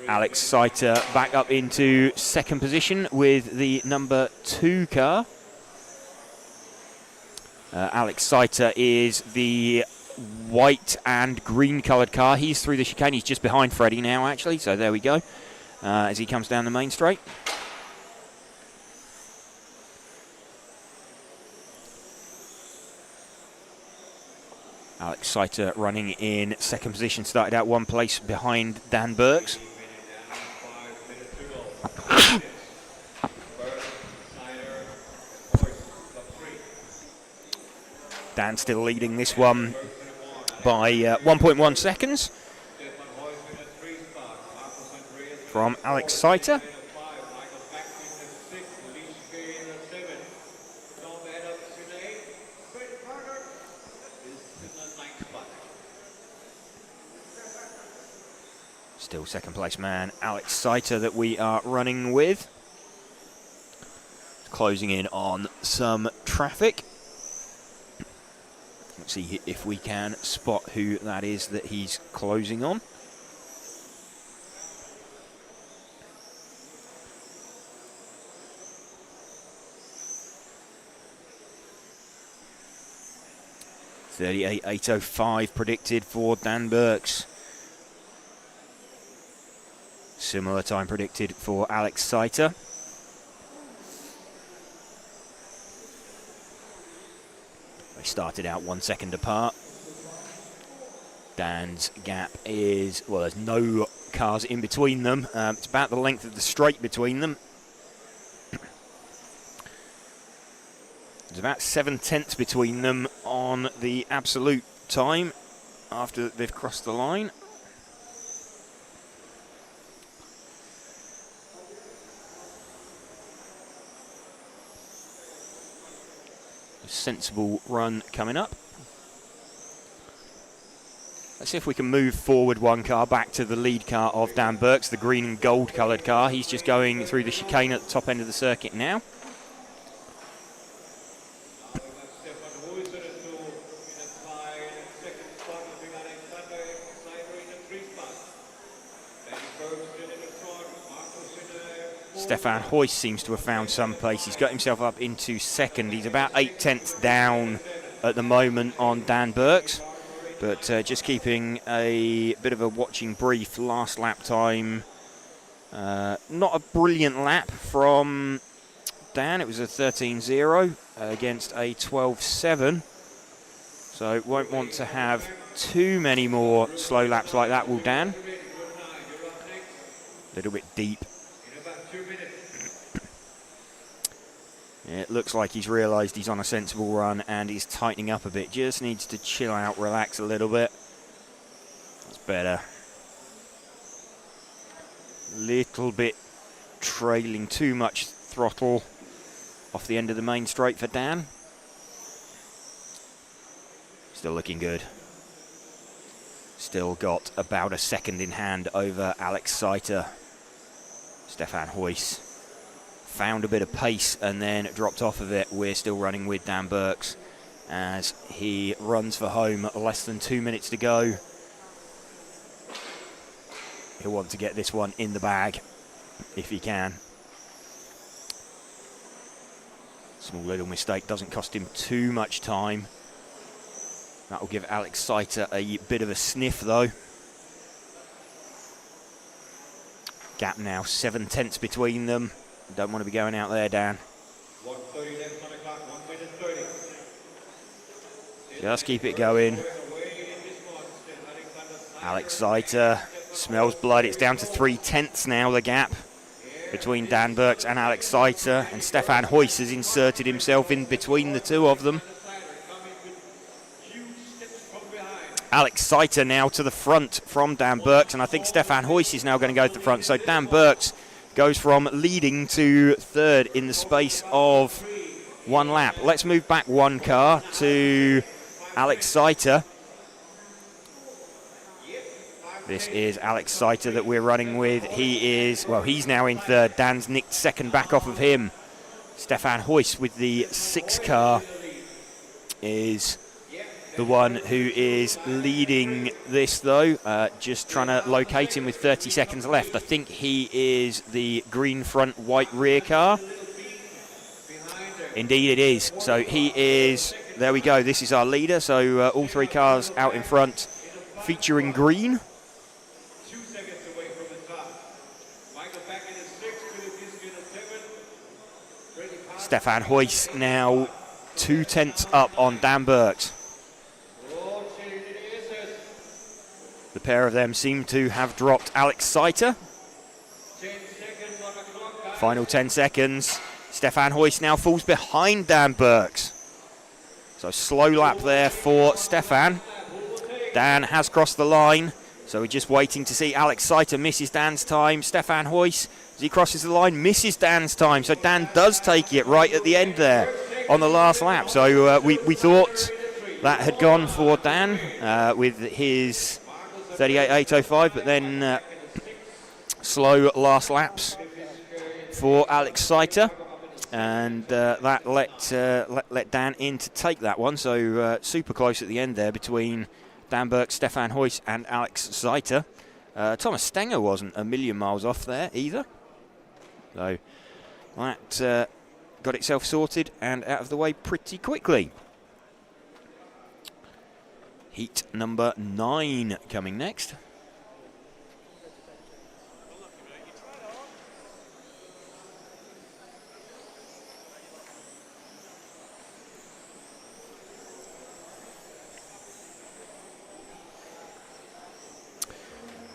Alex Saiter back up into second position with the number 2 car. Alex Saiter is the white and green coloured car. He's through the chicane. He's just behind Freddie now, actually. So there we go. As he comes down the main straight. Alex Saiter running in second position. Started out 1 place behind Dan Burks. Dan still leading this one by 1.1 seconds from Alex Saiter. Still second place man Alex Saiter that we are running with. Closing in on some traffic. Let's see if we can spot who that is that he's closing on. .38.805 predicted for Dan Burks. Similar time predicted for Alex Saiter. Started out 1 second apart. Dan's gap is, well, there's no cars in between them. It's about the length of the straight between them. There's about 7/10 between them on the absolute time. after they've crossed the line. A sensible run coming up. Let's see if we can move forward one car back to the lead car of Dan Burks, the green and gold coloured car. He's just going through the chicane at the top end of the circuit now. Stefan Huyss seems to have found some place. He's got himself up into second. He's about 8/10 down at the moment on Dan Burks, but just keeping a bit of a watching brief. Last lap time, not a brilliant lap from Dan. It was a 13.0 against a 12.7, so won't want to have too many more slow laps like that, will Dan? A little bit deep. It looks like he's realised he's on a sensible run and he's tightening up a bit. Just needs to chill out, relax a little bit. That's better. Little bit trailing, too much throttle off the end of the main straight for Dan. Still looking good. Still got about a second in hand over Alex Seiter. Stefan Huyss found a bit of pace and then dropped off of it. We're still running with Dan Burks as he runs for home. Less than 2 minutes to go. He'll want to get this one in the bag if he can. Small little mistake doesn't cost him too much time. That will give Alex Seiter a bit of a sniff though. Gap now 7/10 between them. Don't want to be going out there, Dan. 1:30 left on the clock, 1 minute 30. Just keep it going. Alex Seiter smells blood. It's down to 3/10 now, the gap between Dan Burks and Alex Seiter. And Stefan Huyss has inserted himself in between the two of them. Alex Seiter now to the front from Dan Burks, and I think Stefan Huyss is now going to go to the front. So Dan Burks goes from leading to third in the space of one lap. Let's move back one car to Alex Seiter. This is Alex Seiter that we're running with. He is, well, he's now in third. Dan's nicked second back off of him. Stefan Huyss with the 6 car is the one who is leading this though. Just trying to locate him with 30 seconds left. I think he is the green front, white rear car. Indeed it is. So he is, there we go, this is our leader. So all 3 cars out in front featuring green. 2 seconds away from the top. Michael back in the 6, Stefan Huyss now 2/10 up on Dan Burks. The pair of them seem to have dropped Alex Seiter. Final 10 seconds. Stefan Huyss now falls behind Dan Burks. So slow lap there for Stefan. Dan has crossed the line. So we're just waiting to see Alex Seiter misses Dan's time. Stefan Huyss, as he crosses the line, misses Dan's time. So Dan does take it right at the end there on the last lap. So we thought that had gone for Dan with his 38.805, but then slow last laps for Alex Seiter, and that let Dan in to take that one. So super close at the end there between Dan Burks, Stefan Huyss and Alex Seiter. Thomas Stenger wasn't a million miles off there either. So that got itself sorted and out of the way pretty quickly. Heat number 9 coming next.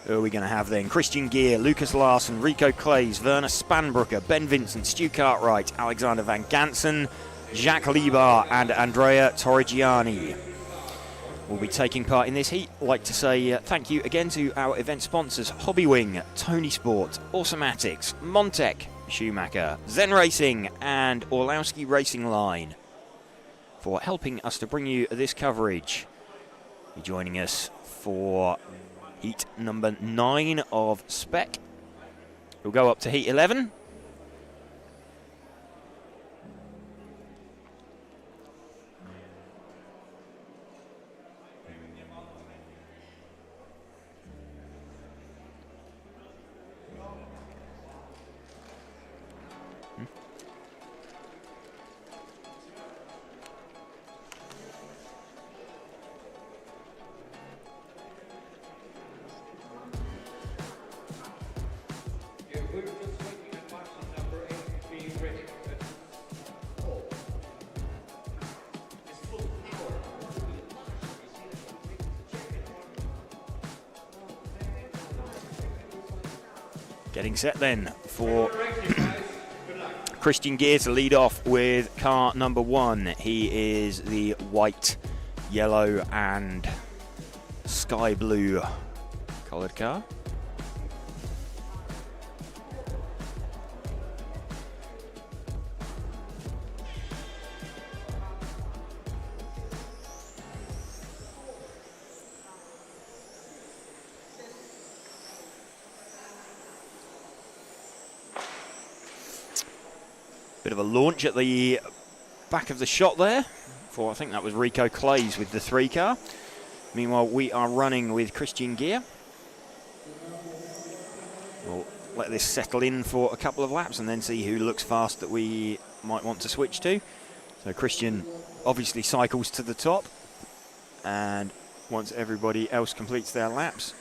Who are we going to have then? Christian Gear, Lucas Larsson, Rico Clays, Werner Spanbrucker, Ben Vincent, Stu Cartwright, Alexander Van Gansen, Jacques Libar and Andrea Torrigiani. will be taking part in this heat. I'd like to say thank you again to our event sponsors, Hobbywing, Tony Sport, Awesomatics, Montec, Schumacher, Zen Racing and Orlowski Racing Line for helping us to bring you this coverage. You're joining us for heat number 9 of Spec. We'll go up to heat 11. Getting set then for Christian Gear to lead off with car number 1. He is the white, yellow and sky blue coloured car. Bit of a launch at the back of the shot there for, I think that was Rico Clays with the 3 car. Meanwhile, we are running with Christian Gear. We'll let this settle in for a couple of laps and then see who looks fast that we might want to switch to. So Christian obviously cycles to the top, and once everybody else completes their laps,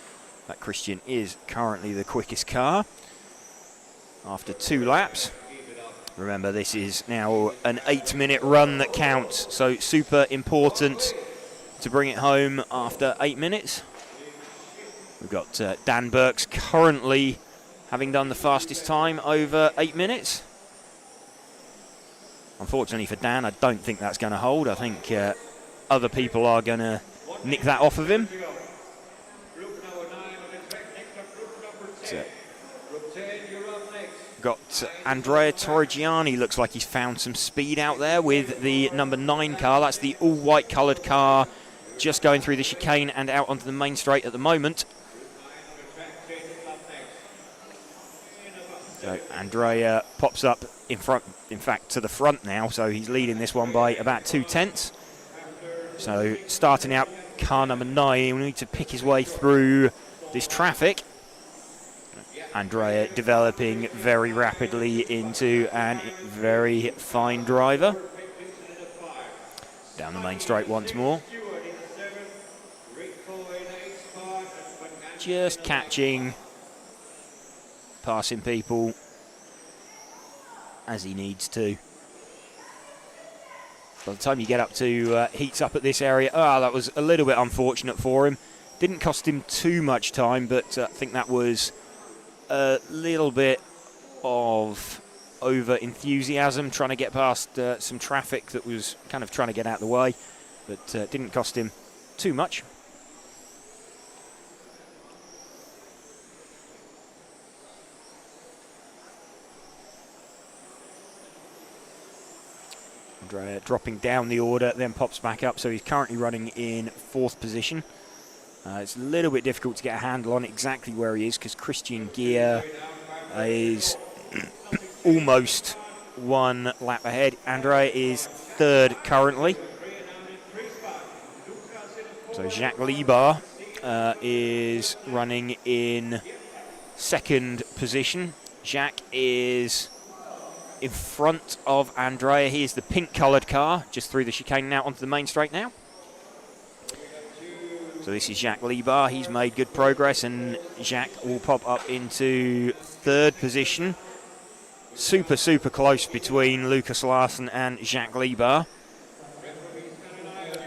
that Christian is currently the quickest car after 2 laps. Remember, this is now an 8-minute run that counts, so super important to bring it home after 8 minutes. We've got Dan Burks currently having done the fastest time over 8 minutes. Unfortunately for Dan, I don't think that's going to hold. I think other people are going to nick that off of him. Got Andrea Torrigiani, looks like he's found some speed out there with the number 9 car. That's the all-white coloured car, just going through the chicane and out onto the main straight at the moment. So Andrea pops up in front, in fact to the front now, so he's leading this one by about 2 tenths. So starting out car number 9, we need to pick his way through this traffic. Andrea developing very rapidly into a very fine driver. Down the main straight once more. Just catching, passing people as he needs to. By the time you get up to heats up at this area, that was a little bit unfortunate for him. Didn't cost him too much time, but I think that was a little bit of over-enthusiasm, trying to get past some traffic that was kind of trying to get out of the way, but didn't cost him too much. Andrea dropping down the order, then pops back up, so he's currently running in 4th position. It's a little bit difficult to get a handle on exactly where he is because Christian Gear is almost 1 lap ahead. Andrea is 3rd currently. So Jacques Libar is running in 2nd position. Jacques is in front of Andrea. He is the pink coloured car, just through the chicane now onto the main straight now. So this is Jacques Libar. He's made good progress, and Jacques will pop up into 3rd position. Super, super close between Lucas Larsen and Jacques Libar.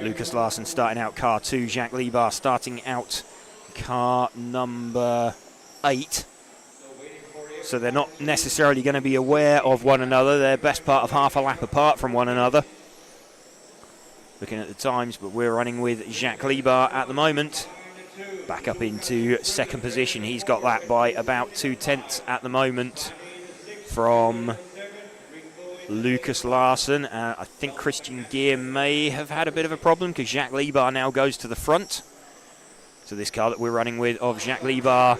Lucas Larsen starting out car 2, Jacques Libar starting out car number 8. So they're not necessarily going to be aware of one another. They're best part of half a lap apart from one another. looking at the times, but we're running with Jacques Liebert at the moment. Back up into second position. He's got that by about 2/10 at the moment from Lucas Larsson. I think Christian Gear may have had a bit of a problem because Jacques Liebert now goes to the front. So this car that we're running with of Jacques Liebert,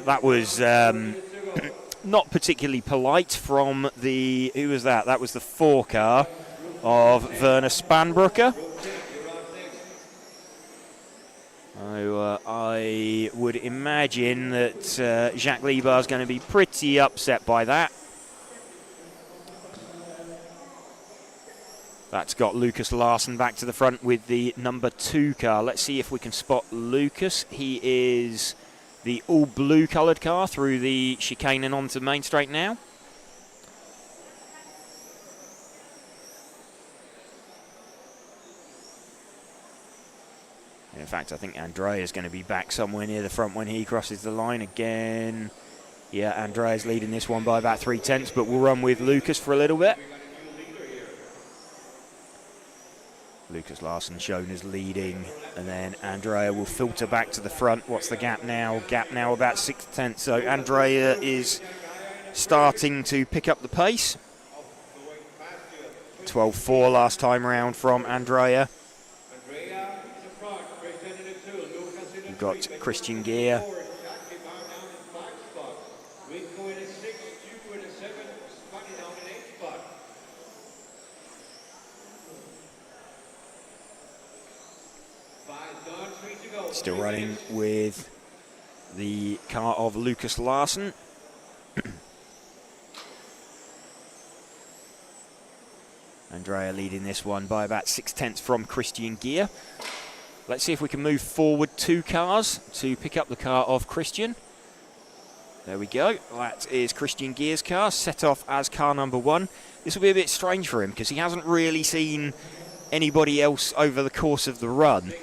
that was not particularly polite from the, who was that? That was the 4 car of Werner Spanbrucker. I would imagine that Jacques Liebert is going to be pretty upset by that. That's got Lucas Larsson back to the front with the number 2 car. Let's see if we can spot Lucas. He is the all blue coloured car through the chicane and onto Main Straight now. In fact, I think Andrea is going to be back somewhere near the front when he crosses the line again. Yeah, Andrea's leading this one by about 3/10, but we'll run with Lucas for a little bit. Lucas Larsson shown as leading, and then Andrea will filter back to the front. What's the gap now? Gap now about 6/10. So Andrea is starting to pick up the pace. 12.4 last time round from Andrea. We've got Christian Gear. Still running with the car of Lucas Larsson. Andrea leading this one by about 6/10 from Christian Gear. Let's see if we can move forward 2 cars to pick up the car of Christian. There we go. That is Christian Gear's car, set off as car number 1. This will be a bit strange for him because he hasn't really seen anybody else over the course of the run.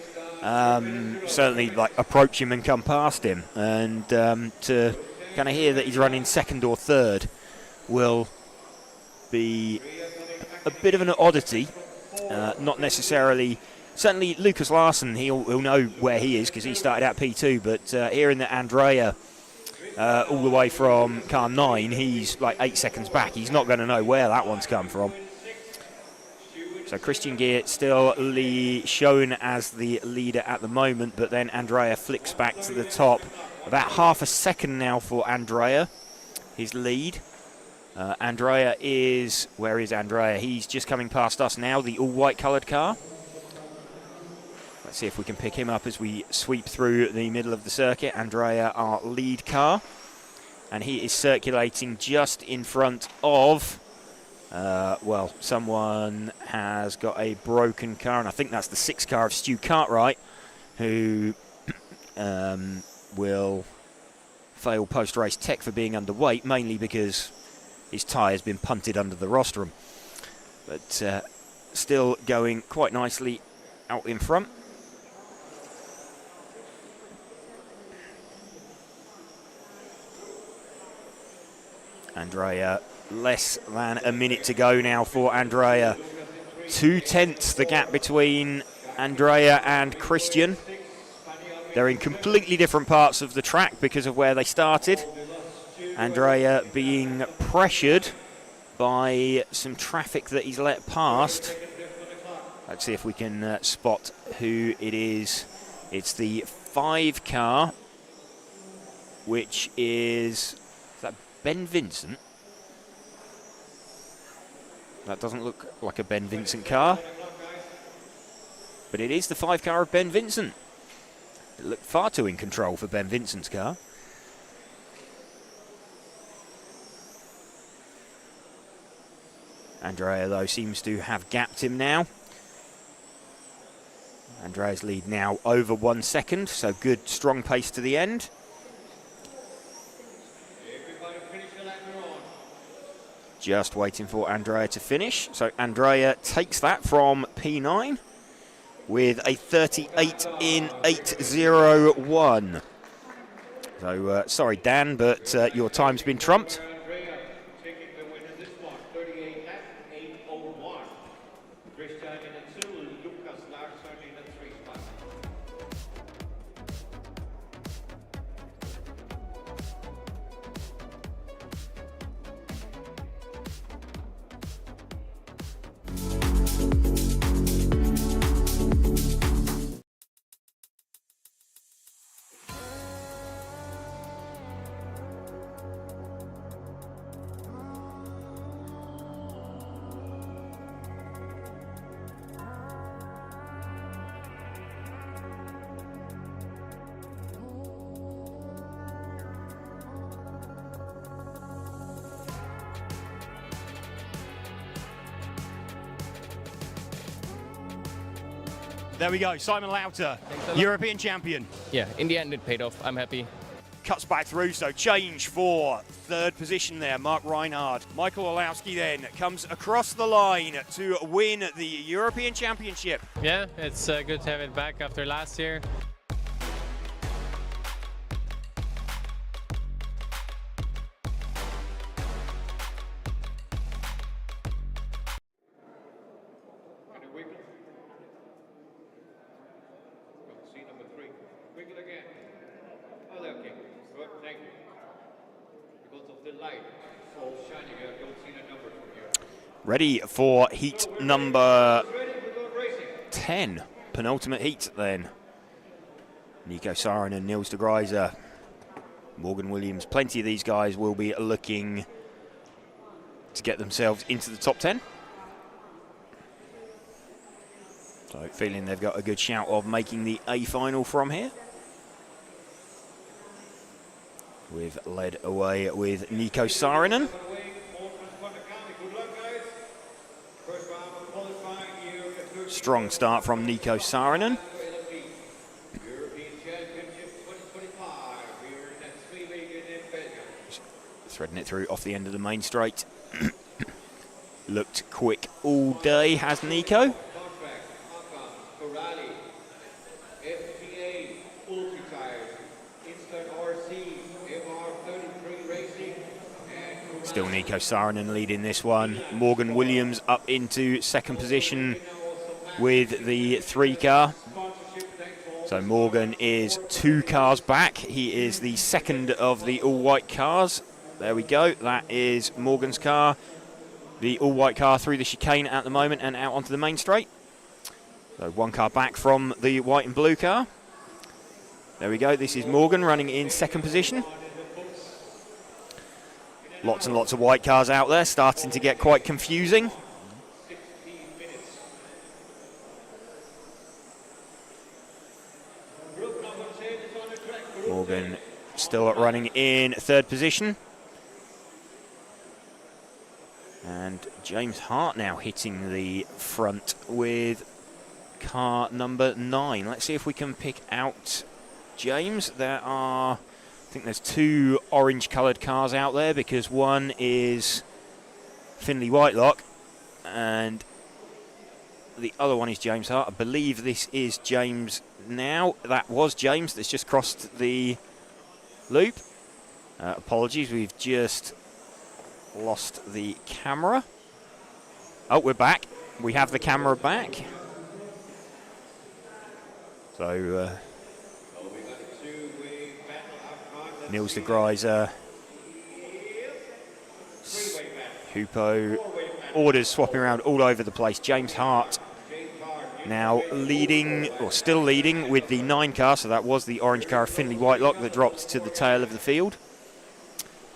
Certainly like approach him and come past him, and to kind of hear that he's running 2nd or 3rd will be a bit of an oddity. Not necessarily, certainly Lucas Larsson, he'll know where he is because he started out P2, but hearing that Andrea all the way from car 9, he's like 8 seconds back, he's not going to know where that one's come from. So Christian Gear still shown as the leader at the moment, but then Andrea flicks back to the top. About half a second now for Andrea, his lead. Andrea is, where is Andrea? He's just coming past us now, the all-white coloured car. Let's see if we can pick him up as we sweep through the middle of the circuit. Andrea, our lead car. And he is circulating just in front of... well, someone has got a broken car, and I think that's the 6 car of Stu Cartwright, who will fail post-race tech for being underweight, mainly because his tyre's been punted under the rostrum. But still going quite nicely out in front. Andrea, less than a minute to go now for Andrea. 2/10 the gap between Andrea and Christian. They're in completely different parts of the track because of where they started. Andrea being pressured by some traffic that he's let past. Let's see if we can spot who it is. It's the 5 car, which is that Ben Vincent? That doesn't look like a Ben Vincent car, but it is the 5 car of Ben Vincent. It looked far too in control for Ben Vincent's car. Andrea, though, seems to have gapped him now. Andrea's lead now over 1 second, so good, strong pace to the end. Just waiting for Andrea to finish. So Andrea takes that from P9 with a 38 in 8:01. So sorry, Dan, but your time's been trumped. There we go, Simon Lauter, European champion. Yeah, in the end it paid off. I'm happy. Cuts back through, so change for third position there, Mark Reinhard. Michael Olowski then comes across the line to win the European Championship. Yeah, it's good to have it back after last year. Ready for heat number 10, penultimate heat then. Nico Saarinen, Niels de Gruyter, Morgan Williams. Plenty of these guys will be looking to get themselves into the top 10. So feeling they've got a good shout of making the A final from here. We've led away with Nico Saarinen. Strong start from Nico Saarinen. Threading it through off the end of the main straight. Looked quick all day, has Nico. Still Nico Saarinen leading this one. Morgan Williams up into second position with the 3 car. So Morgan is 2 cars back. He is the second of the all-white cars. There we go. That is Morgan's car. The all-white car through the chicane at the moment and out onto the main straight. So 1 car back from the white and blue car. There we go. This is Morgan running in second position. Lots and lots of white cars out there, starting to get quite confusing. Morgan still running in third position. And James Hart now hitting the front with car number 9. Let's see if we can pick out James. I think there's 2 orange coloured cars out there because one is Finley Whitelock and the other one is James Hart. I believe this is James now. That was James that's just crossed the loop. Apologies, we've just lost the camera. Oh, we're back. We have the camera back. So Niels de Gruyter, Hupo, orders swapping around all over the place. James Hart now leading, or still leading, with the 9 car. So that was the orange car of Finley Whitelock that dropped to the tail of the field.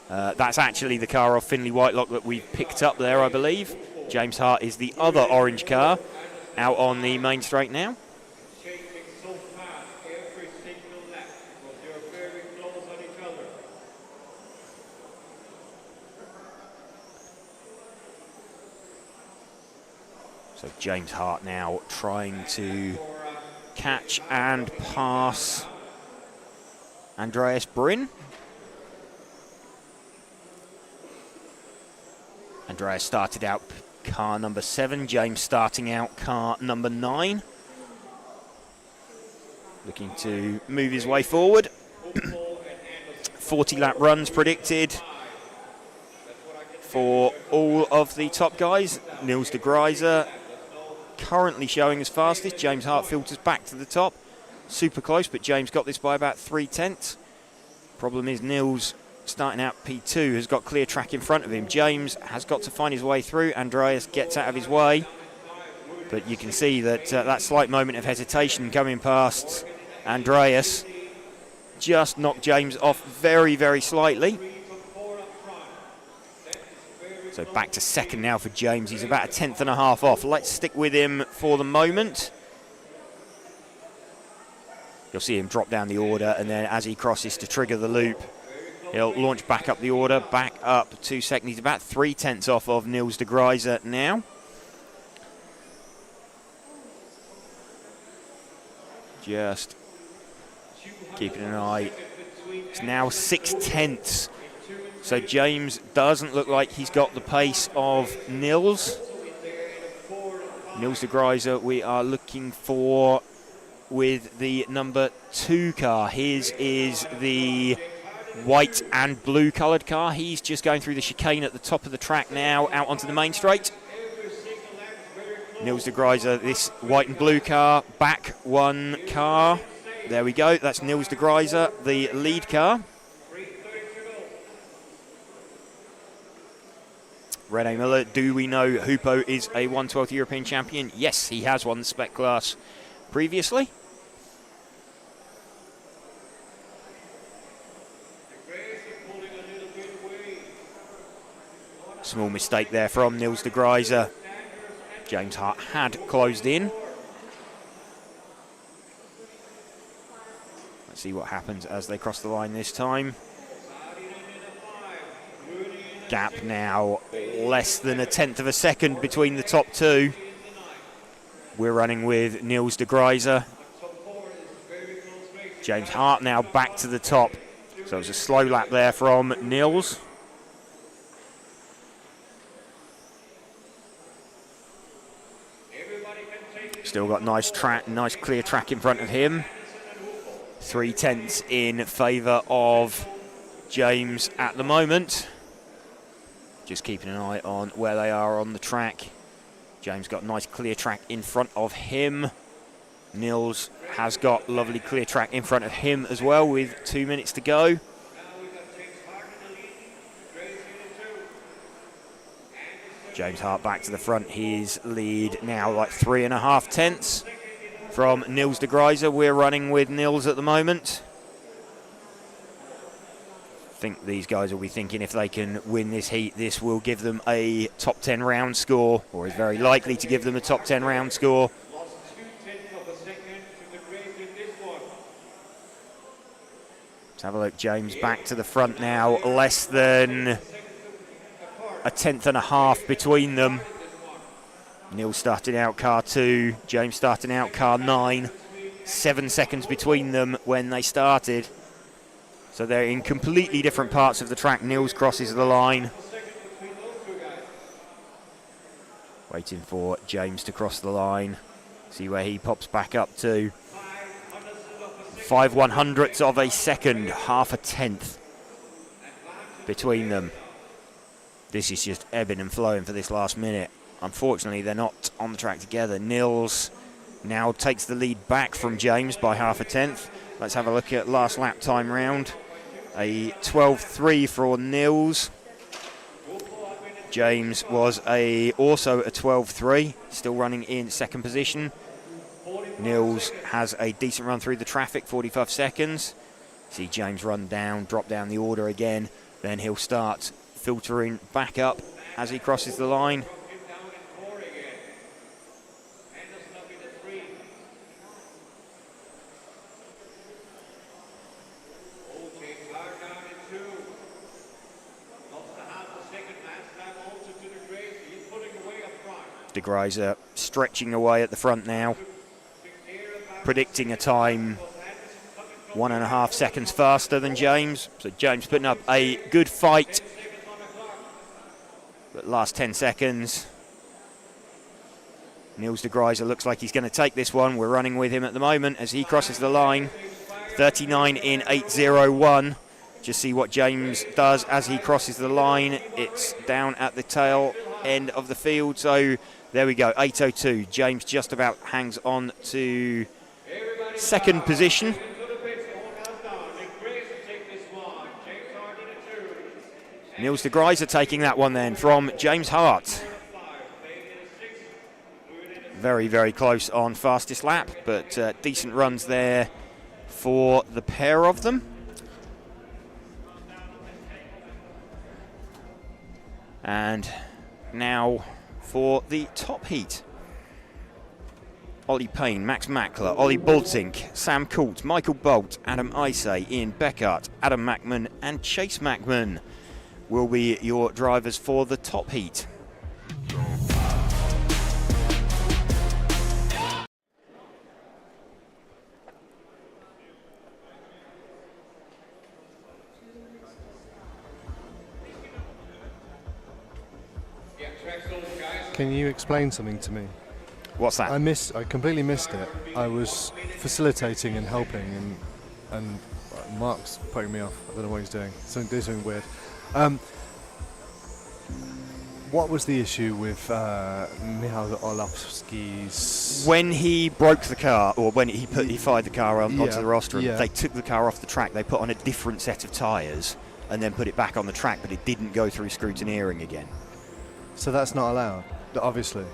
That's actually the car of Finley Whitelock that we picked up there, I believe. James Hart is the other orange car out on the main straight now. So James Hart now trying to catch and pass Andreas Bryn. Andreas started out car number 7, James starting out car number 9. Looking to move his way forward. 40 lap runs predicted for all of the top guys. Niels de Gruyter currently showing as fastest. James Hart filters back to the top. Super close, but James got this by about 3/10. Problem is Niels, starting out P2, has got clear track in front of him. James has got to find his way through. Andreas gets out of his way. But you can see that that slight moment of hesitation coming past Andreas just knocked James off very, very slightly. So back to second now for James. He's about 1/10 and a half off. Let's stick with him for the moment. You'll see him drop down the order, and then as he crosses to trigger the loop, he'll launch back up the order, back up to second. He's about 3/10 off of Niels de Gruyter now. Just keeping an eye. It's now 6/10. So James doesn't look like he's got the pace of Nils. Nils de Gruyter we are looking for with the number 2 car. His is the white and blue coloured car. He's just going through the chicane at the top of the track now, out onto the main straight. Nils de Gruyter, this white and blue car, back 1 car. There we go, that's Nils de Gruyter, the lead car. René Miller, do we know Hupo is a 1/12 European champion? Yes, he has won the Spec class previously. Small mistake there from Nils de Gruyter. James Hart had closed in. Let's see what happens as they cross the line this time. Gap now less than 1/10 of a second between the top 2. We're running with Nils de Gruyter. James Hart now back to the top. So it was a slow lap there from Nils. Still got nice clear track in front of him. 3/10 in favour of James at the moment. Just keeping an eye on where they are on the track. James got nice clear track in front of him. Nils has got lovely clear track in front of him as well with 2 minutes to go. James Hart back to the front. His lead now like 3.5 tenths from Nils de Gruyter. We're running with Nils at the moment. I think these guys will be thinking if they can win this heat, this will give them a top 10 round score, or is very likely to give them a top 10 round score. Let's have a look. James back to the front now. Less than 1/10.5 between them. Nils starting out car 2, James starting out car 9. 7 seconds between them when they started. So they're in completely different parts of the track. Nils crosses the line. Waiting for James to cross the line. See where he pops back up to. 5/100ths of a second, 1/2 tenth between them. This is just ebbing and flowing for this last minute. Unfortunately, they're not on the track together. Nils now takes the lead back from James by 1/2 tenth. Let's have a look at last lap time round. A 12.3 for Nils. James was also a 12.3, still running in second position. Nils has a decent run through the traffic, 45 seconds. See James run down, drop down the order again. Then he'll start filtering back up as he crosses the line. De Gruyter stretching away at the front now, predicting a time 1.5 seconds faster than James. So James putting up a good fight. But last 10 seconds, Nils de Gruyter looks like he's going to take this one. We're running with him at the moment as he crosses the line. 39 in 8.01. Just see what James does as he crosses the line. It's down at the tail end of the field. So there we go, 8.02. James just about hangs on to second position. Nils de Gruyter taking that one then from James Hart. Very, very close on fastest lap, but decent runs there for the pair of them. And now for the top heat. Ollie Payne, Max Mackler, Ollie Bultink, Sam Coult, Michael Bolt, Adam Isay, Ian Beckert, Adam Mackman and Chase Mackman will be your drivers for the top heat. Can you explain something to me? What's that? I completely missed it. I was facilitating and helping, and Mark's putting me off. I don't know what he's doing. Doing something weird. What was the issue with Michał Orlowski's? When he broke the car, or when he fired the car onto the rostrum, yeah. they took the car off the track. They put on a different set of tyres and then put it back on the track, but it didn't go through scrutineering again. So that's not allowed, obviously.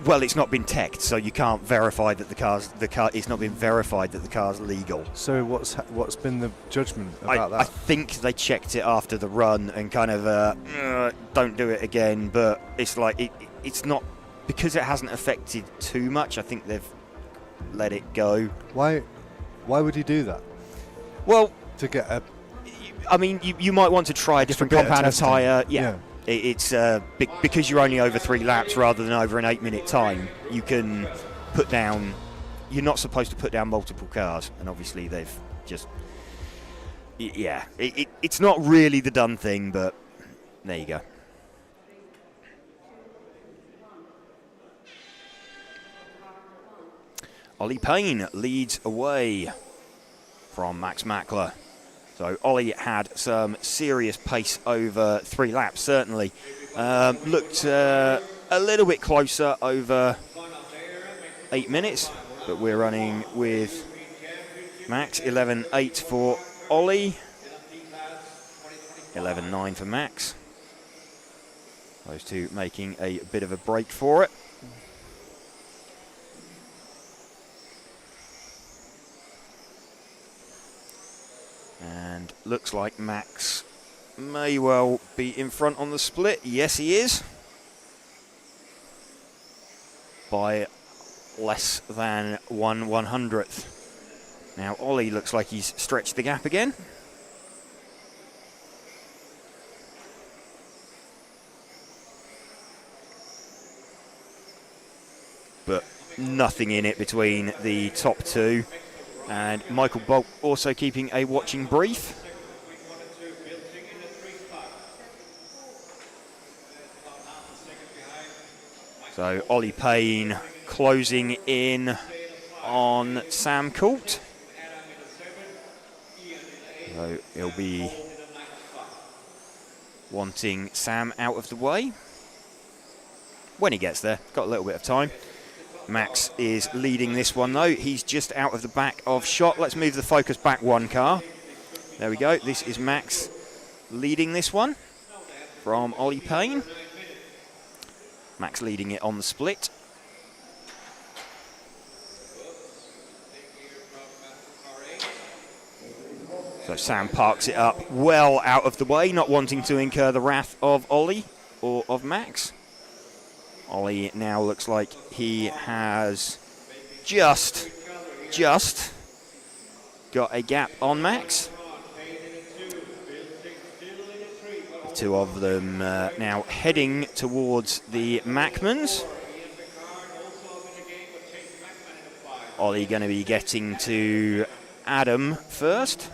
Well, it's not been teched, so you can't verify that it's not been verified that the car's legal. So what's been the judgment about I that? think they checked it after the run and kind of don't do it again. But it's like it's not, because it hasn't affected too much. I think they've let it go. Why would you do that? Well, to get a. I mean, you might want to try a different compound of tyre. Yeah. It's because you're only over 3 laps rather than over an 8-minute time. You can put down. You're not supposed to put down multiple cars, and obviously they've just. Yeah, it's not really the done thing, but there you go. Ollie Payne leads away from Max Mackler. So Ollie had some serious pace over 3 laps, certainly. Looked a little bit closer over 8 minutes, but we're running with Max. 11.8 for Ollie, 11.9 for Max. Those two making a bit of a break for it. And looks like Max may well be in front on the split. Yes, he is. By less than 1/100th. Now, Ollie looks like he's stretched the gap again. But nothing in it between the top two. And Michael Bolt also keeping a watching brief. So Ollie Payne closing in on Sam Coult. So he'll be wanting Sam out of the way when he gets there. Got a little bit of time. Max is leading this one though. He's just out of the back of shot. Let's move the focus back 1 car. There we go. This is Max leading this one from Ollie Payne. Max leading it on the split. So Sam parks it up well out of the way, not wanting to incur the wrath of Ollie or of Max. Ollie now looks like he has just got a gap on Max. The two of them now heading towards the Mackmans. Ollie going to be getting to Adam first.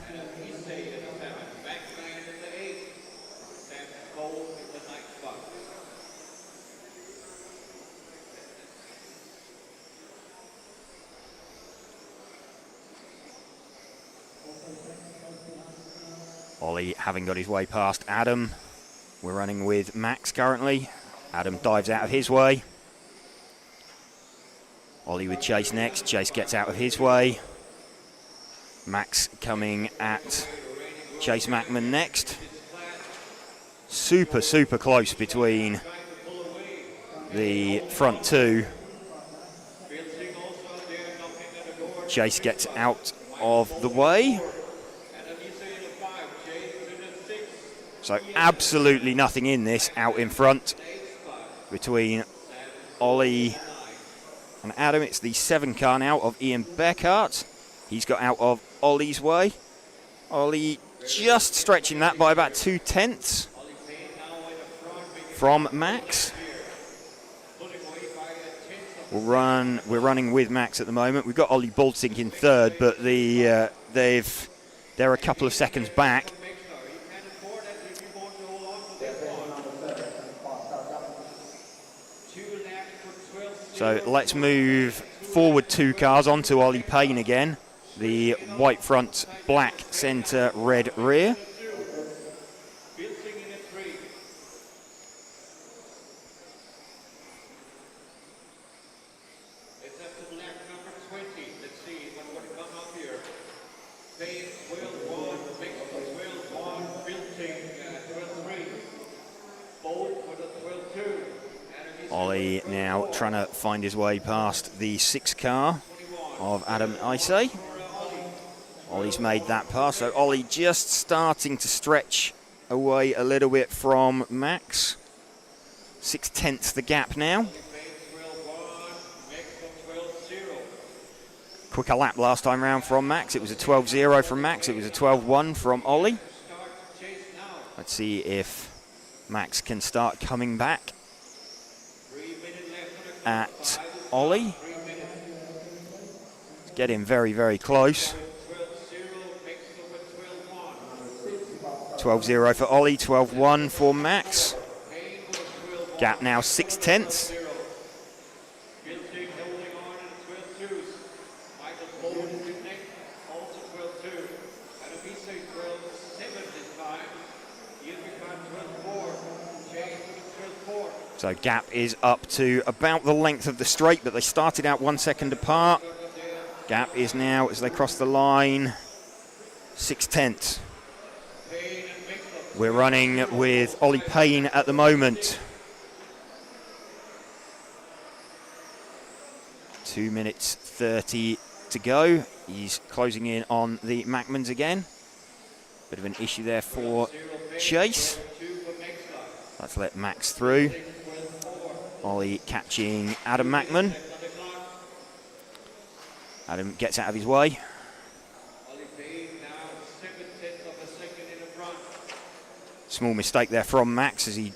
Ollie having got his way past Adam. We're running with Max currently. Adam dives out of his way. Ollie with Chase next. Chase gets out of his way. Max coming at Chase Mackman next. Super close between the front two. Chase gets out of the way. So absolutely nothing in this out in front between Ollie and Adam. It's the 7 car now of Ian Beckhart. He's got out of Ollie's way. Ollie just stretching that by about 2/10 from Max. We're running with Max at the moment. We've got Ollie Baltink in third, but they're a couple of seconds back. So let's move forward 2 cars onto Ollie Payne again. The white front, black centre, red rear. Ollie now trying to find his way past the 6 car of Adam Isay. Ollie's made that pass, so Ollie just starting to stretch away a little bit from Max. 6/10 the gap now. Quicker lap last time round from Max. It was a 12.0 from Max. It was a 12.1 from Ollie. Let's see if Max can start coming back at Ollie. Get him very, very close. 12.0 for Ollie, 12.1 for Max. Gap now 6/10. So gap is up to about the length of the straight, but they started out 1 second apart. Gap is now, as they cross the line, 6/10. We're running with Ollie Payne at the moment. 2 minutes 30 to go. He's closing in on the Macmans again. Bit of an issue there for Chase. Let's let Max through. Ollie catching Adam Macman. Adam gets out of his way. Small mistake there from Max as he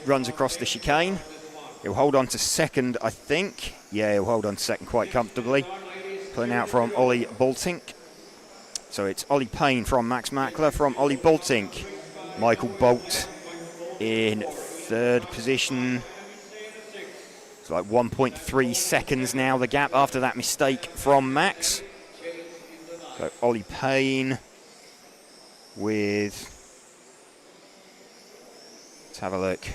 runs across the chicane. He'll hold on to second, I think. Yeah, he'll hold on to second quite comfortably. Pulling out from Ollie Boltink. So it's Ollie Payne from Max Mackler from Ollie Boltink. Michael Bolt in third position. It's like 1.3 seconds now, the gap after that mistake from Max. So Ollie Payne with, let's have a look,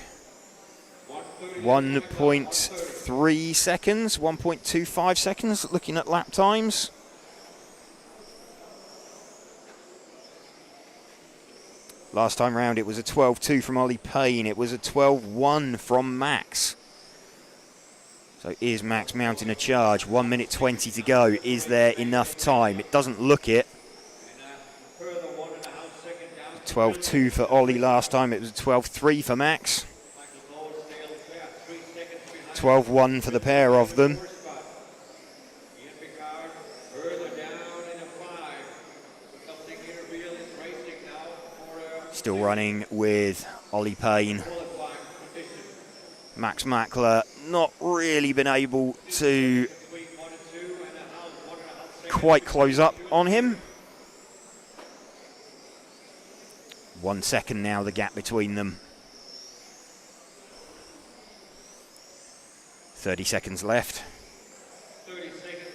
1.3 seconds, 1.25 seconds looking at lap times. Last time round it was a 12.2 from Ollie Payne, it was a 12.1 from Max. So is Max mounting a charge? 1 minute 20 to go. Is there enough time? It doesn't look it. 12.2 for Ollie last time. It was 12.3 for Max. 12.1 for the pair of them. Still running with Ollie Payne. Max Mackler not really been able to quite close up on him. 1 second now, the gap between them. 30 seconds left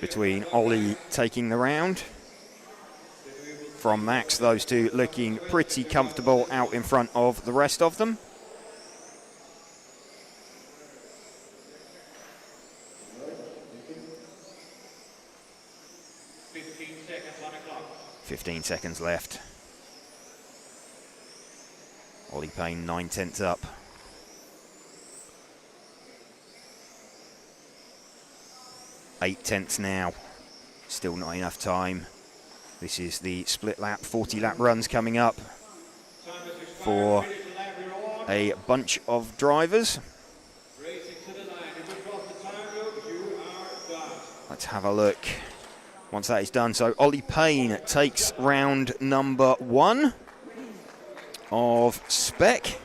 between Ollie taking the round from Max. Those two looking pretty comfortable out in front of the rest of them. 15 seconds left. Ollie Payne 9/10 up. Eight tenths now. Still not enough time. This is the split lap, 40 lap runs coming up for a bunch of drivers. Let's have a look once that is done. So Ollie Payne takes round number 1 of Spec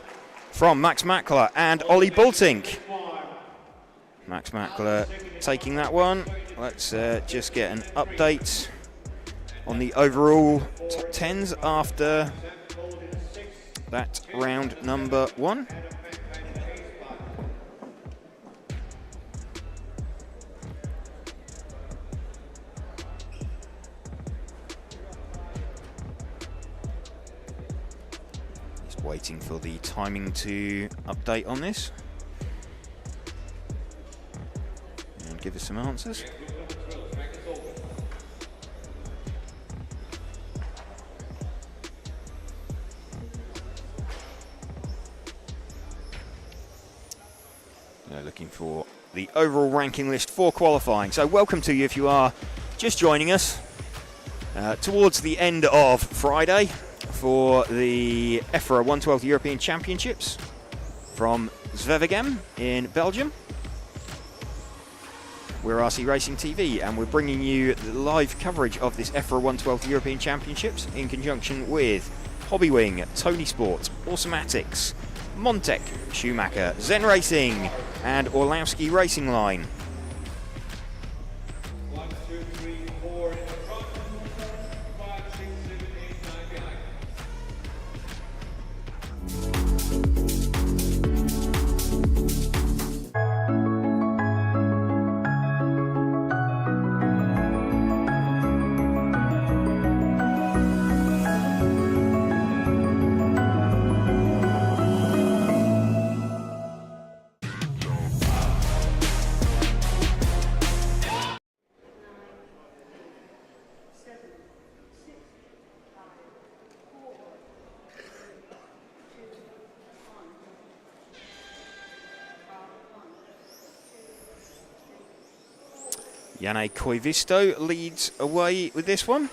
from Max Mackler and Ollie Boltink. Max Mackler taking that one. Let's just get an update on the overall top 10s after that round number 1. waiting for the timing to update on this and give us some answers. Looking for the overall ranking list for qualifying. So welcome to you if you are just joining us towards the end of Friday for the EFRA 112 European Championships from Zwevegem in Belgium. We're RC Racing TV and we're bringing you the live coverage of this EFRA 112 European Championships in conjunction with Hobbywing, Tony Sport, Automatics, Montec, Schumacher, Zen Racing and Orlowski Racing Line. 1, 2, 3, 4 in the front, 5, 6, 7, 8, 9 behind. Janne Koivisto leads away with this one.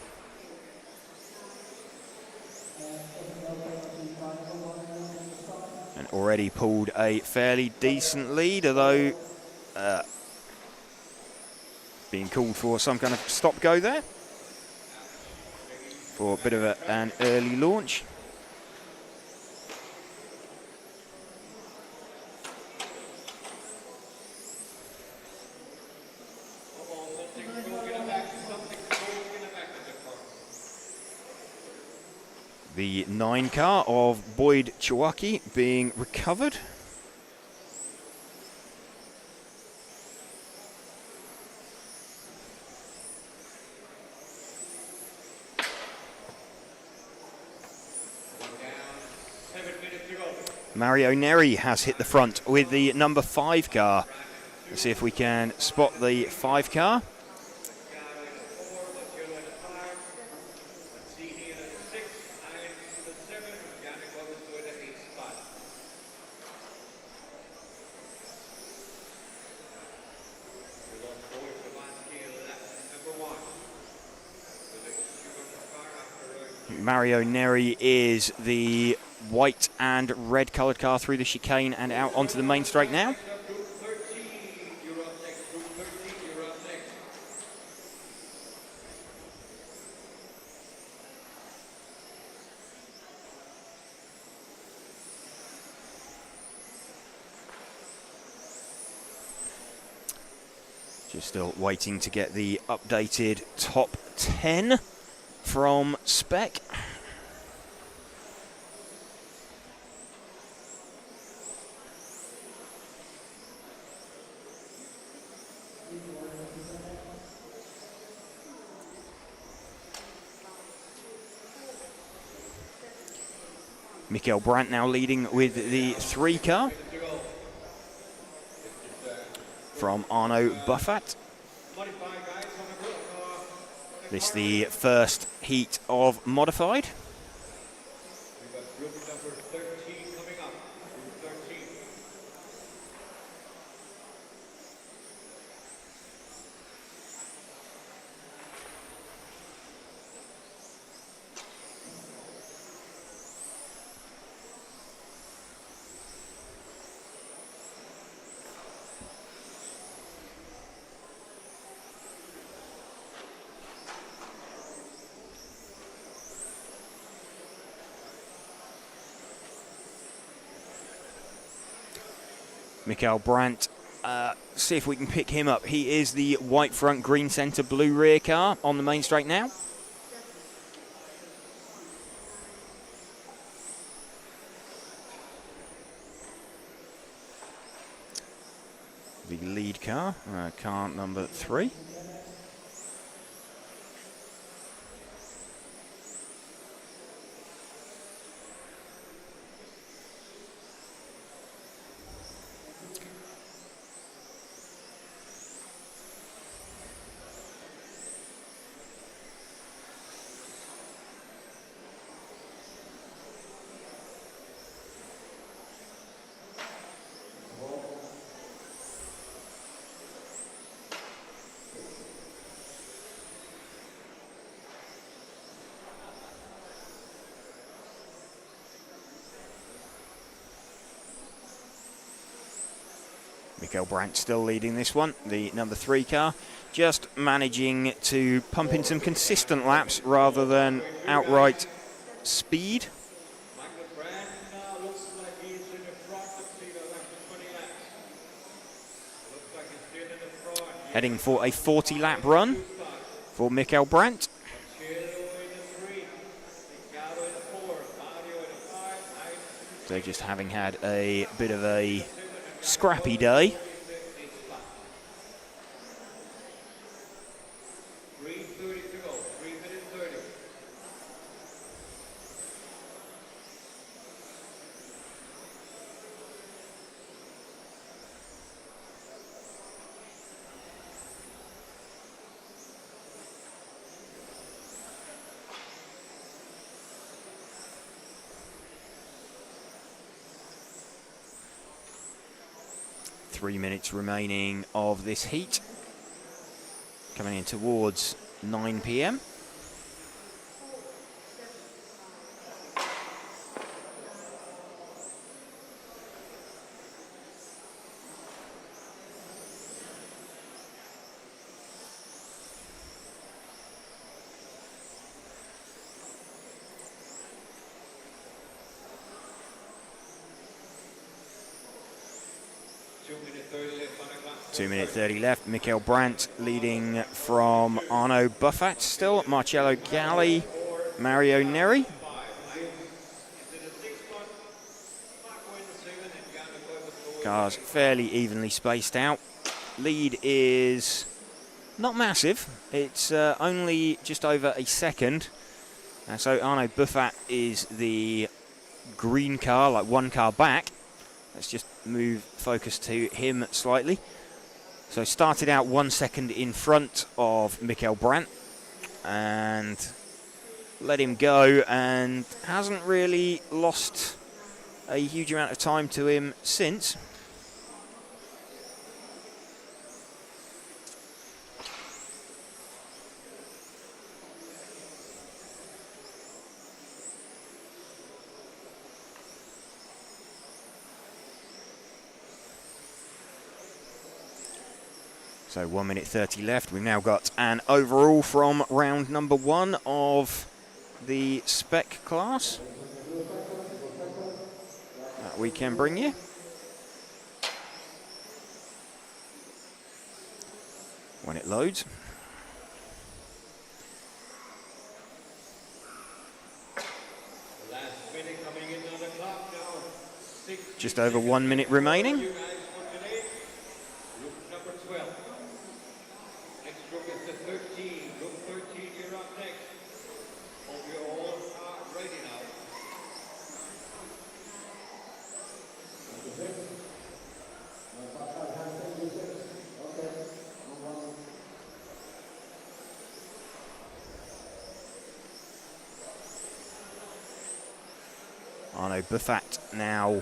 And already pulled a fairly decent lead, although being called for some kind of stop-go there for a bit of an early launch. The 9 car of Boyd Chewaki being recovered. Mario Neri has hit the front with the number 5 car. Let's see if we can spot the 5 car. Mario Neri is the white and red coloured car through the chicane and out onto the main straight now. Just still waiting to get the updated top 10 from Spec. Mikael Brandt now leading with the 3 car from Arno Buffat. This the first heat of modified. Group number 13 coming up. Group 13. Mikael Brandt, see if we can pick him up. He is the white front, green centre, blue rear car on the main straight now. The lead car, car number 3. Mikael Brandt still leading this one, the number 3 car, just managing to pump in some consistent laps rather than outright speed. Heading for a 40-lap run for Mikael Brandt. So just having had a bit of a scrappy day. Three minutes remaining of this heat. Coming in towards 9 p.m. Two-minute 30 left. Mikael Brandt leading from Arno Buffat still. Marcello Galli, Mario Neri. Cars fairly evenly spaced out. Lead is not massive. It's only just over a second. So Arno Buffat is the green car, like one car back. Let's just move focus to him slightly. So started out 1 second in front of Mikael Brandt and let him go, and hasn't really lost a huge amount of time to him since. So 1 minute 30 left. We've now got an overall from round number 1 of the Spec class that we can bring you. When it loads. Just over 1 minute remaining. Arno Buffat now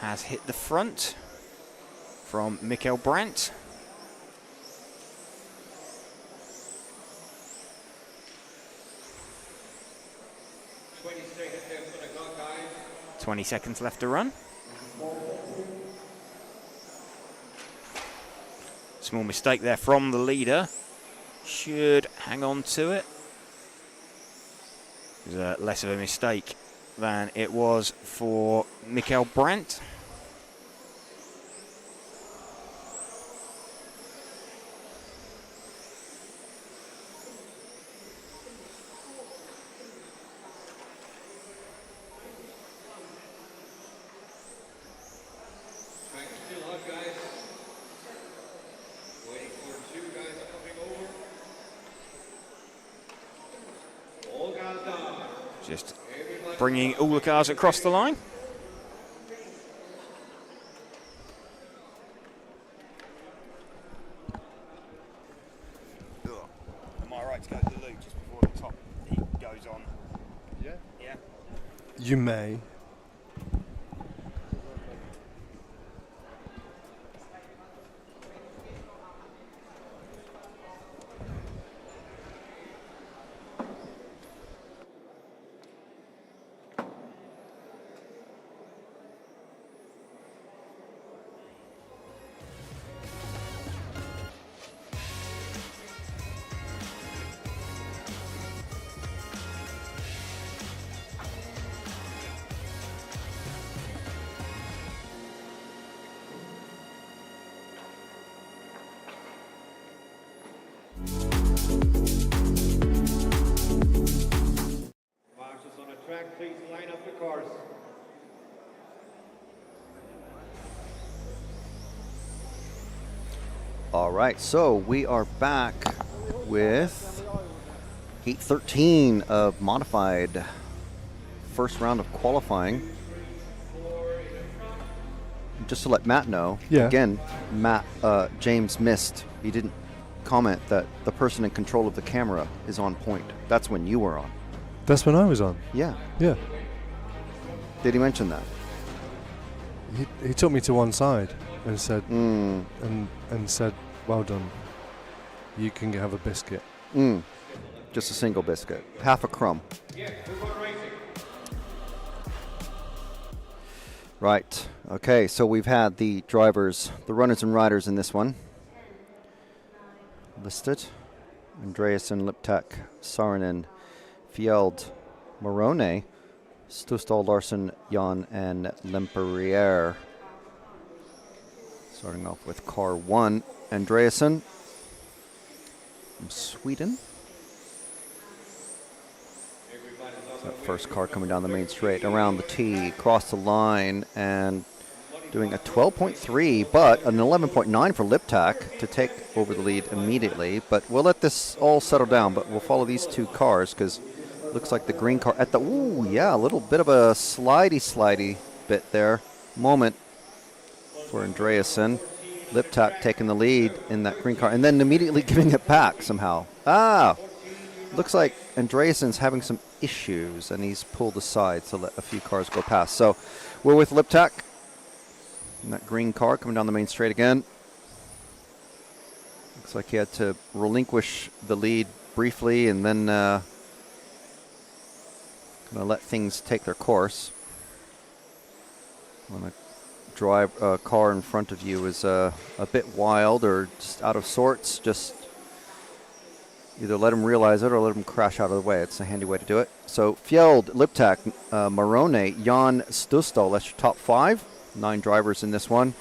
has hit the front from Mikael Brandt. .20 seconds left to run. Small mistake there from the leader. Should hang on to it. It was less of a mistake than it was for Mikael Brandt. Just bringing all the cars across the line. Am I right to go to the loo just before the top heat goes on? Yeah. Yeah. You may. All right, so we are back with heat 13 of modified first round of qualifying. Just to let Matt know, Yeah. again, James missed. He didn't comment that the person in control of the camera is on point. That's when you were on. That's when I was on. Yeah. Yeah. Did he mention that? He took me to one side and said, Mm. and said, "Well done. You can have a biscuit." Mm. Just a single biscuit, half a crumb. Right. Okay. So we've had the drivers, the runners and riders in this one listed: Andreasen, Liptak, Saarinen, Fjeld, Morone, Stusdal, Larsen, Jan, and Lemperrier. Starting off with car 1, Andreasen from Sweden. That first car coming down the main straight, around the tee, across the line, and doing a 12.3, but an 11.9 for Liptak to take over the lead immediately. But we'll let this all settle down, but we'll follow these two cars because looks like the green car at the, ooh, yeah, a little bit of a slidey bit there. Moment for Andreasen. Liptak taking the lead in that green car and then immediately giving it back somehow. Looks like Andreasen's having some issues and he's pulled aside to let a few cars go past. So we're with Liptak in that green car coming down the main straight again. Looks like he had to relinquish the lead briefly and then gonna let things take their course. When a car in front of you is a bit wild or just out of sorts, just either let him realize it or let him crash out of the way. It's a handy way to do it. So Fjeld, Liptak, Morone, Jan, Stusdal, that's your top 5. 9 drivers in this one.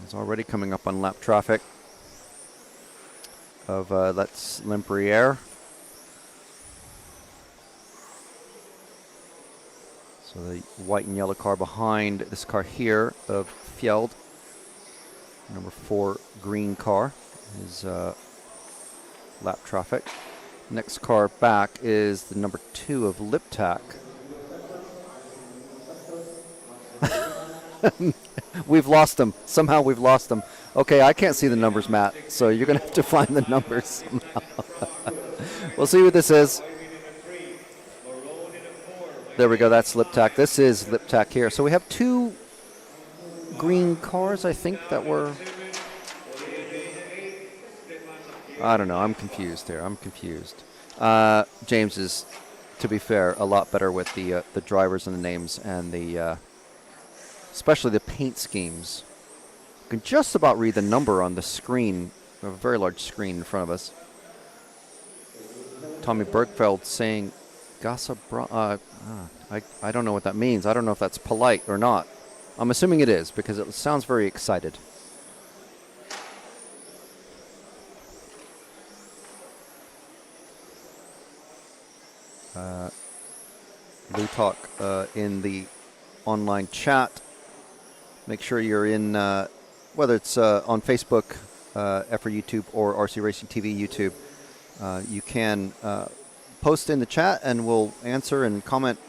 It's already coming up on lap traffic of that's Lemperrier. So the white and yellow car behind this car here of Fjeld. Number 4 green car is lap traffic. Next car back is the number 2 of Liptak. We've lost them. Somehow we've lost them. Okay, I can't see the numbers, Matt, so you're going to have to find the numbers somehow. We'll see what this is. There we go, that's Liptak. This is Liptak here. So we have 2 green cars, I think, that were... I don't know, I'm confused here. I'm confused. James is, to be fair, a lot better with the drivers and the names and the... especially the paint schemes. You can just about read the number on the screen. We have a very large screen in front of us. Tommy Bergfeld saying, Gasa I don't know what that means. I don't know if that's polite or not. I'm assuming it is because it sounds very excited. Lou Talk in the online chat. Make sure you're in, whether it's on Facebook, EFRA YouTube, or RC Racing TV YouTube. You can post in the chat and we'll answer and comment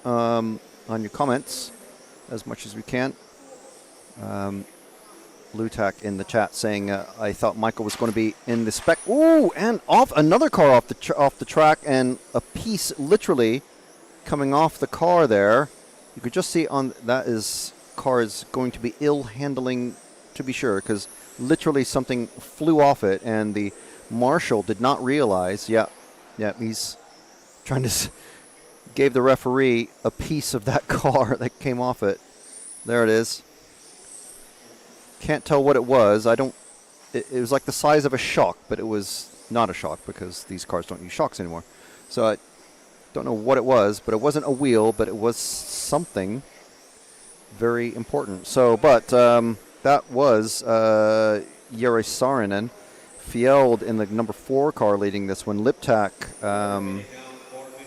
on your comments as much as we can. Lutak in the chat saying, I thought Michael was going to be in the Spec. Ooh, and off another car off the track, and a piece literally coming off the car there. You could just see on that car is going to be ill handling, to be sure, because literally something flew off it, and the marshal did not realize. Yeah, he's trying to gave the referee a piece of that car that came off it. There it is. Can't tell what it was. It was like the size of a shock, but it was not a shock because these cars don't use shocks anymore. So I don't know what it was, but it wasn't a wheel, but it was something very important. So, but that was Jere Saarinen. Fjeld in the number 4 car leading this one. Liptak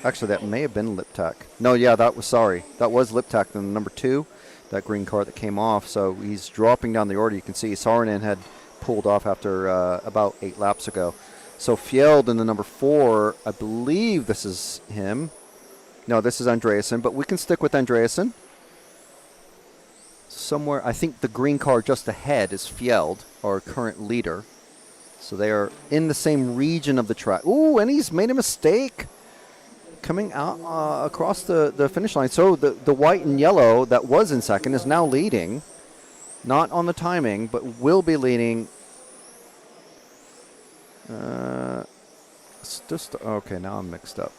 Actually, that may have been Liptak. No, yeah, that was Liptak, the number 2, that green car that came off. So he's dropping down the order. You can see Saarinen had pulled off after about 8 laps ago. So Fjeld in the number 4, I believe this is him. No, this is Andreasen, but we can stick with Andreasen. Somewhere, I think the green car just ahead is Fjeld, our current leader. So they are in the same region of the track. Ooh, and he's made a mistake coming out across the finish line. So the white and yellow that was in second is now leading. Not on the timing, but will be leading. Okay, now I'm mixed up.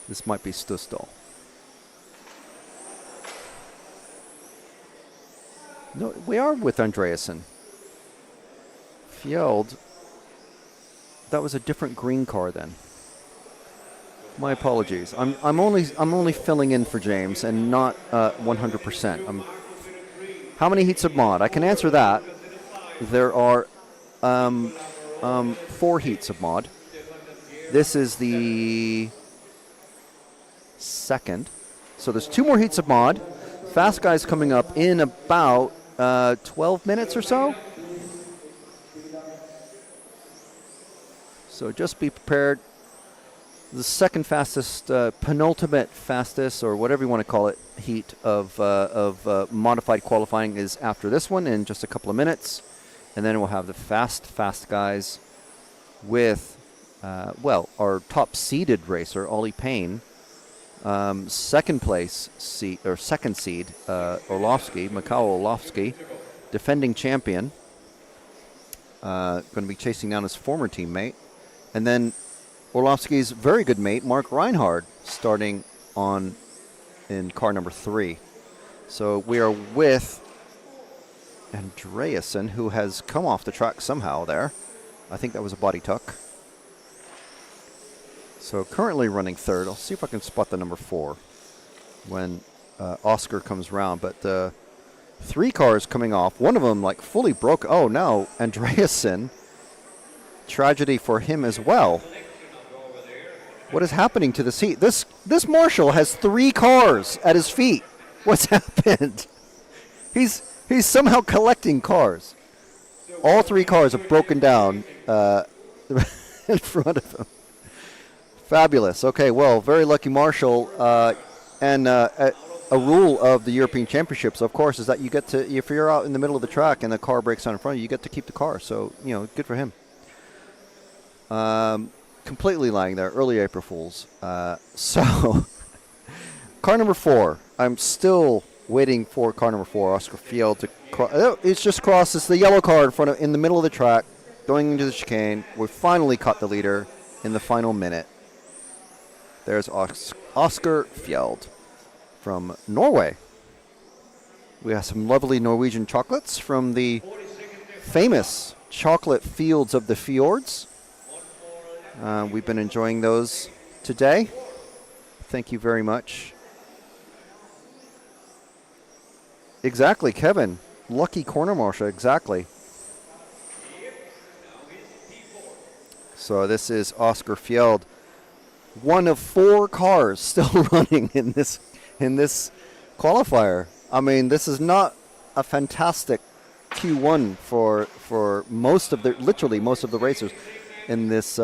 This might be Stusdal. No, we are with Andreasen. Fjeld. That was a different green car then. My apologies. I'm only filling in for James and not 100%. How many heats of mod? I can answer that. There are 4 heats of mod. This is the second. So there's 2 more heats of mod. Fast Guy's coming up in about 12 minutes or so. So just be prepared. The second fastest, penultimate fastest, or whatever you want to call it, heat of modified qualifying is after this one in just a couple of minutes. And then we'll have the fast guys with, our top seeded racer, Ollie Payne. Second seed, Orlovsky, Mikhail Orlovsky, defending champion. Going to be chasing down his former teammate. And then Orlovsky's very good mate, Mark Reinhard, starting in car number 3. So we are with Andreasen, who has come off the track somehow there. I think that was a body tuck. So currently running 3rd. I'll see if I can spot the number 4 when Oscar comes round. But 3 cars coming off. One of them like fully broke. Oh, now Andreasen. Tragedy for him as well. What is happening to this heat? This Marshall has 3 cars at his feet. What's happened? He's somehow collecting cars. All 3 cars have broken down in front of him. Fabulous. Okay, well, very lucky Marshall. And a rule of the European Championships, of course, is that you get to, if you're out in the middle of the track and the car breaks down in front of you, you get to keep the car. So, good for him. Completely lying there. Early April Fools. So, car number 4. I'm still waiting for car number 4, Oscar Fjeld, to cross. It's just crossed. It's the yellow car in the middle of the track, going into the chicane. We finally caught the leader in the final minute. There's Oscar Fjeld from Norway. We have some lovely Norwegian chocolates from the famous chocolate fields of the fjords. We've been enjoying those today. Thank you very much. Exactly, Kevin. Lucky corner marshal, exactly. So this is Oscar Fjeld. One of 4 cars still running in this qualifier. I mean, this is not a fantastic Q1 for literally most of the racers in this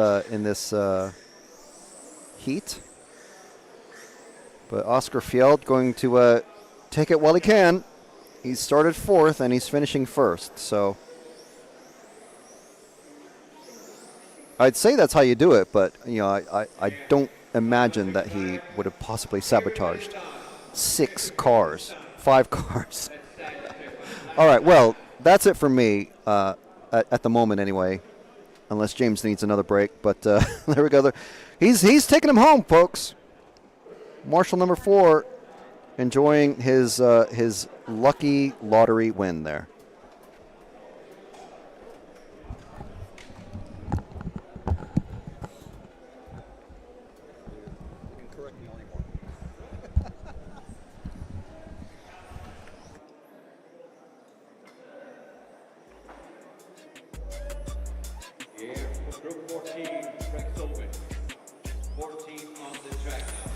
heat. But Oscar Fjeld going to take it while he can. He started 4th and he's finishing 1st. So I'd say that's how you do it, but I don't imagine that he would have possibly sabotaged 5 cars. All right, well, that's it for me at the moment anyway, unless James needs another break. But there we go. He's taking him home, folks. Marshall number 4 enjoying his lucky lottery win there.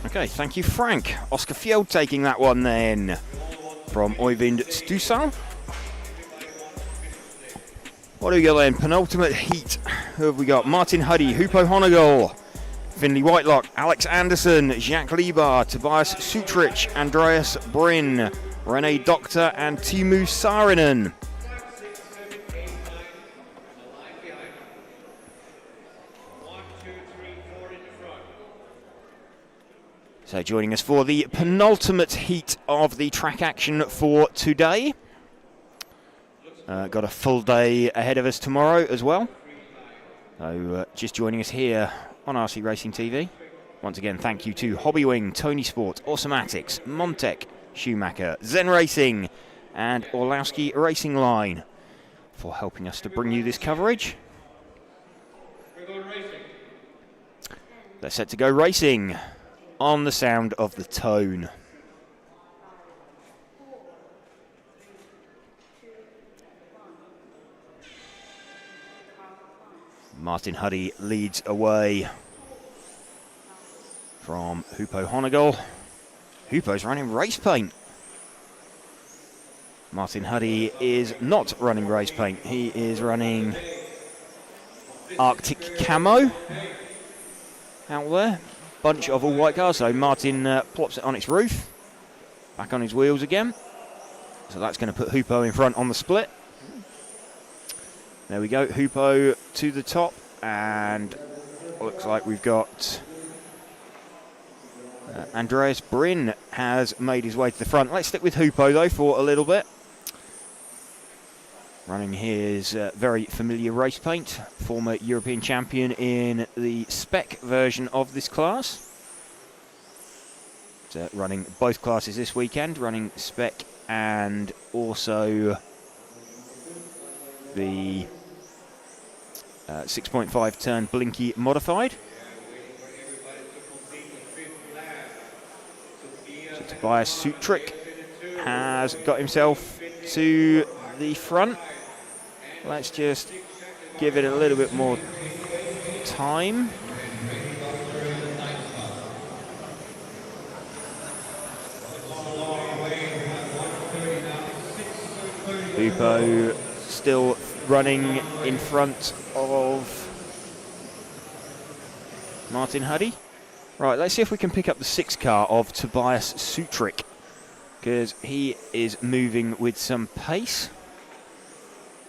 Okay, thank you, Frank. Oscar Fjeld taking that one then from Øyvind Stusal. What do we got then? Penultimate heat. Who have we got? Martin Huddy, Hupo Honegol, Finley Whitelock, Alex Anderson, Jacques Liebar, Tobias Sutrich, Andreas Bryn, Rene Doctor, and Teemu Saarinen. So joining us for the penultimate heat of the track action for today. Got a full day ahead of us tomorrow as well. So just joining us here on RC Racing TV. Once again, thank you to Hobbywing, Tony Sport, Automatics, Montec, Schumacher, Zen Racing, and Orlowski Racing Line for helping us to bring you this coverage. They're set to go racing on the sound of the tone. Martin Huddy leads away from Hupo Honegol. Hupo's running race paint. Martin Huddy is not running race paint. He is running Arctic Camo out there. Bunch of all white cars. So Martin plops it on its roof. Back on his wheels again. So that's going to put Hupo in front on the split. There we go, Hupo to the top, and looks like we've got Andreas Bryn has made his way to the front. Let's stick with Hupo though for a little bit. Running his very familiar race paint, former European champion in the Spec version of this class. So running both classes this weekend, running Spec and also the 6.5 turn Blinky modified. So Tobias Sutrich has got himself to the front. Let's just give it a little bit more time. Hupo still running in front of Martin Huddy. Right, let's see if we can pick up the 6 car of Tobias Sutrich, because he is moving with some pace.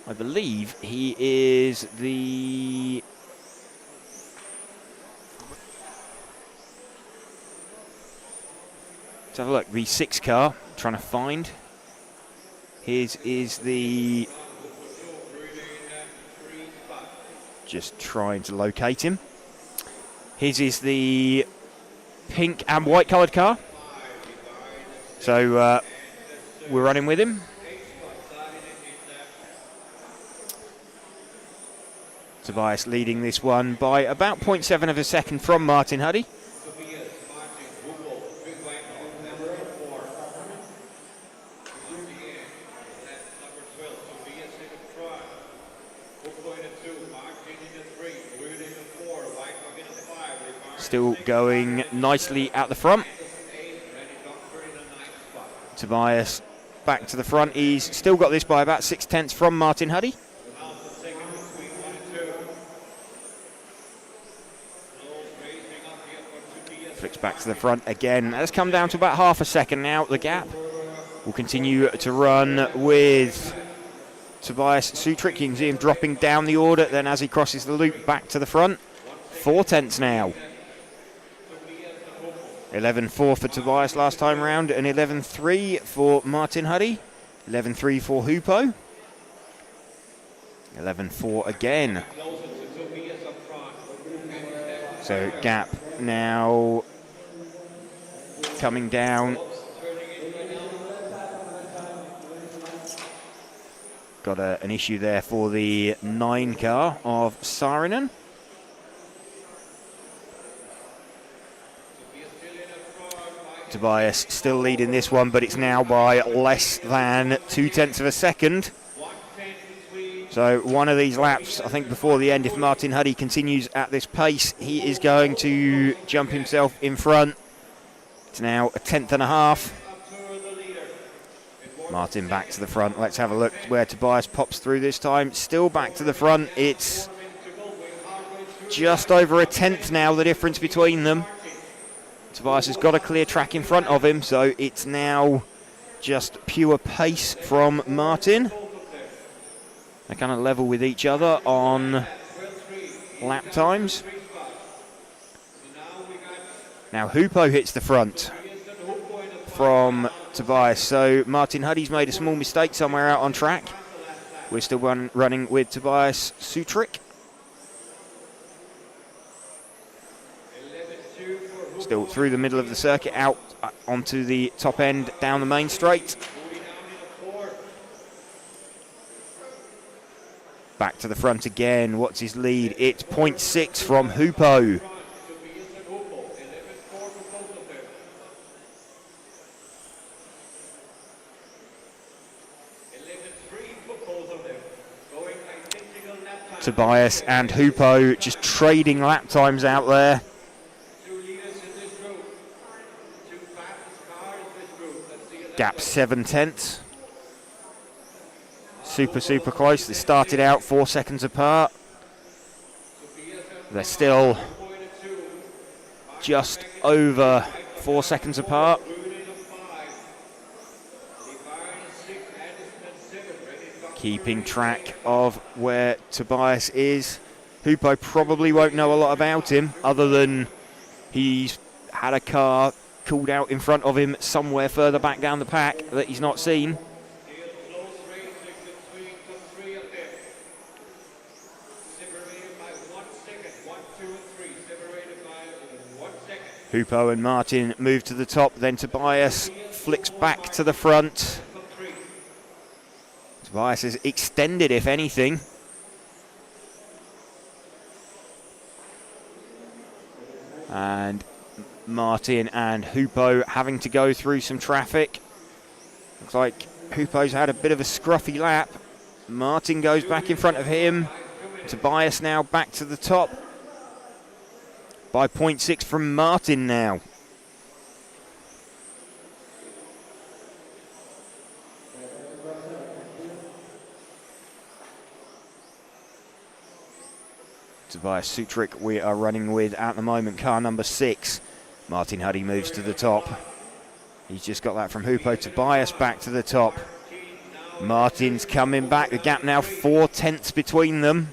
I believe he is the... Let's have a look, the 6 car, trying to find. His is the... Just trying to locate him. His is the pink and white coloured car. So we're running with him. Tobias leading this one by about 0.7 of a second from Martin Huddy. Still going nicely out the front. Tobias back to the front. He's still got this by about 0.6 from Martin Huddy. Flicks back to the front again. That's come down to about half a second now. The gap will continue to run with Tobias Sutrich. You can see him dropping down the order. Then as he crosses the loop, back to the front. 0.4 now. 11.4 for Tobias last time round, and 11.3 for Martin Huddy. 11.3 for Hupo. 11.4 again. So gap now coming down. Got an issue there for the 9 car of Saarinen. Tobias still leading this one, but it's now by less than 0.2 of a second. So one of these laps, I think before the end, if Martin Huddy continues at this pace, he is going to jump himself in front. It's now a 10th and a half. Martin back to the front. Let's have a look where Tobias pops through this time. Still back to the front. It's just over a 10th now, the difference between them. Tobias has got a clear track in front of him, so it's now just pure pace from Martin. They're kind of level with each other on lap times. Now Hupo hits the front from Tobias, so Martin Huddy's made a small mistake somewhere out on track. We're still running with Tobias Sutrick. Still through the middle of the circuit, out onto the top end, down the main straight. Back to the front again. What's his lead? It's 0.6 from Hupo. Tobias and Hupo just trading lap times out there. Gap 7/10. Super close. They started out 4 seconds apart. They're still just over 4 seconds apart. Keeping track of where Tobias is. Hupo probably won't know a lot about him, other than he's had a car called out in front of him somewhere further back down the pack that he's not seen. Hupo and Martin move to the top, then Tobias flicks back to the front. Tobias has extended, if anything. And Martin and Hupo having to go through some traffic. Looks like Hupo's had a bit of a scruffy lap. Martin goes back in front of him. Tobias now back to the top. By 0.6 from Martin now. Tobias Sutrick we are running with at the moment, car number 6. Martin Huddy moves to the top. He's just got that from Hupo. Tobias back to the top. Martin's coming back. The gap now 4 tenths between them.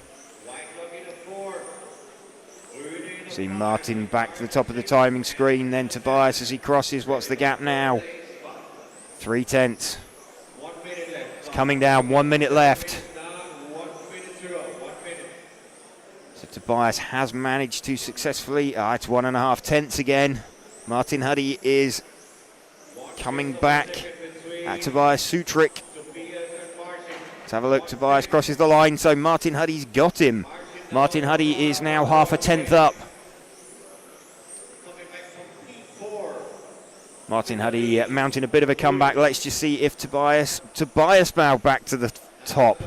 See Martin back to the top of the timing screen. Then Tobias as he crosses. What's the gap now? 3 tenths. It's coming down. 1 minute left. So Tobias has managed to successfully. It's 1.5 tenths again. Martin Huddy is coming back at Tobias Sutrick. Let's have a look. Tobias crosses the line. So Martin Huddy's got him. Martin Huddy is now 0.5 tenth up. Martin Huddy mounting a bit of a comeback. Let's just see if Tobias now back to the top.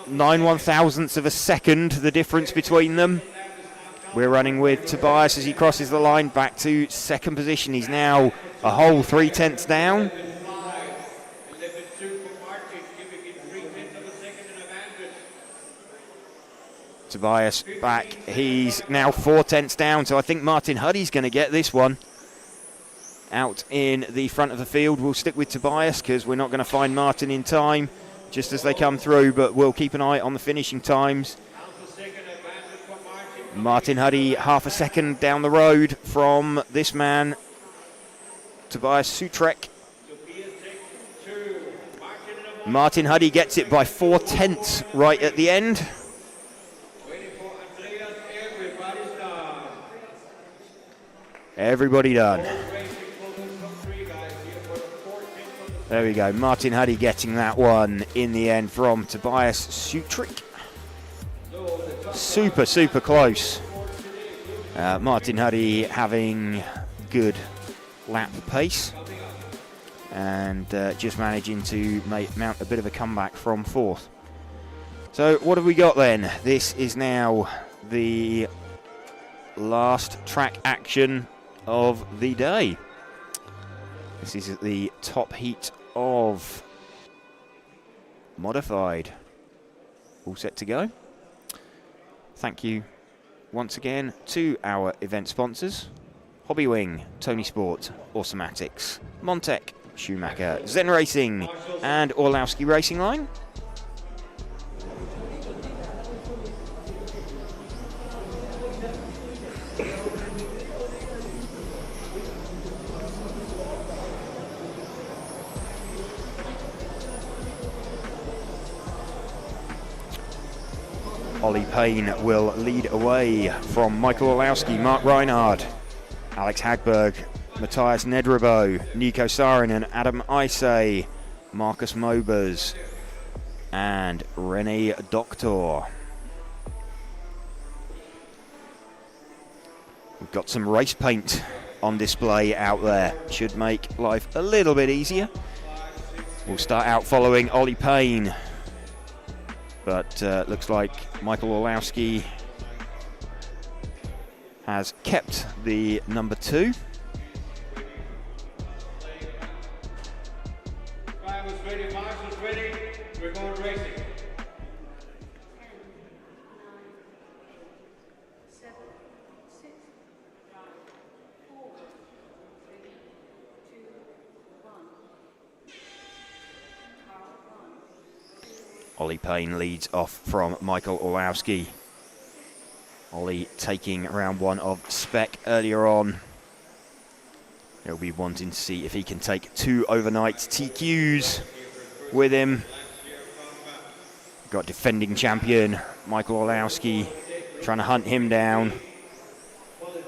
9 1/1000ths of a second, the difference between them. We're running with Tobias as he crosses the line back to second position. He's now a whole 3 tenths down. Tobias back. He's now 4 tenths down, so I think Martin Huddy's going to get this one. Out in the front of the field. We'll stick with Tobias because we're not going to find Martin in time just as they come through, but we'll keep an eye on the finishing times. Martin Huddy 0.5 second down the road from this man, Tobias Sutrick. Martin Huddy gets it by 4 tenths right at the end. Everybody done. There we go. Martin Huddy getting that one in the end from Tobias Sutrick. Super close. Martin Huddy having good lap pace. and just managing to mount a bit of a comeback from 4th. So what have we got then? This is now the last track action of the day. This is the top heat of Modified. All set to go. Thank you once again to our event sponsors: Hobbywing, Tony Sport, Automatics, Montec, Schumacher, Zen Racing, and Orlowski Racing Line. Ollie Payne will lead away from Michael Orlowski, Mark Reinhard, Alex Hagberg, Matthias Nedrabo, Nico Saarinen, Adam Isay, Marcus Mobers, and Rene Doctor. We've got some race paint on display out there. Should make life a little bit easier. We'll start out following Ollie Payne, but looks like Michael Orlowski has kept the number 2. Drivers ready, marshals ready, we're going racing. 7, 6, 5, 4, 3, 2, 1. Ollie Payne leads off from Michael Orlowski. Ollie taking round 1 of Spec earlier on. He'll be wanting to see if he can take 2 overnight TQs with him. Got defending champion Michael Orlowski trying to hunt him down.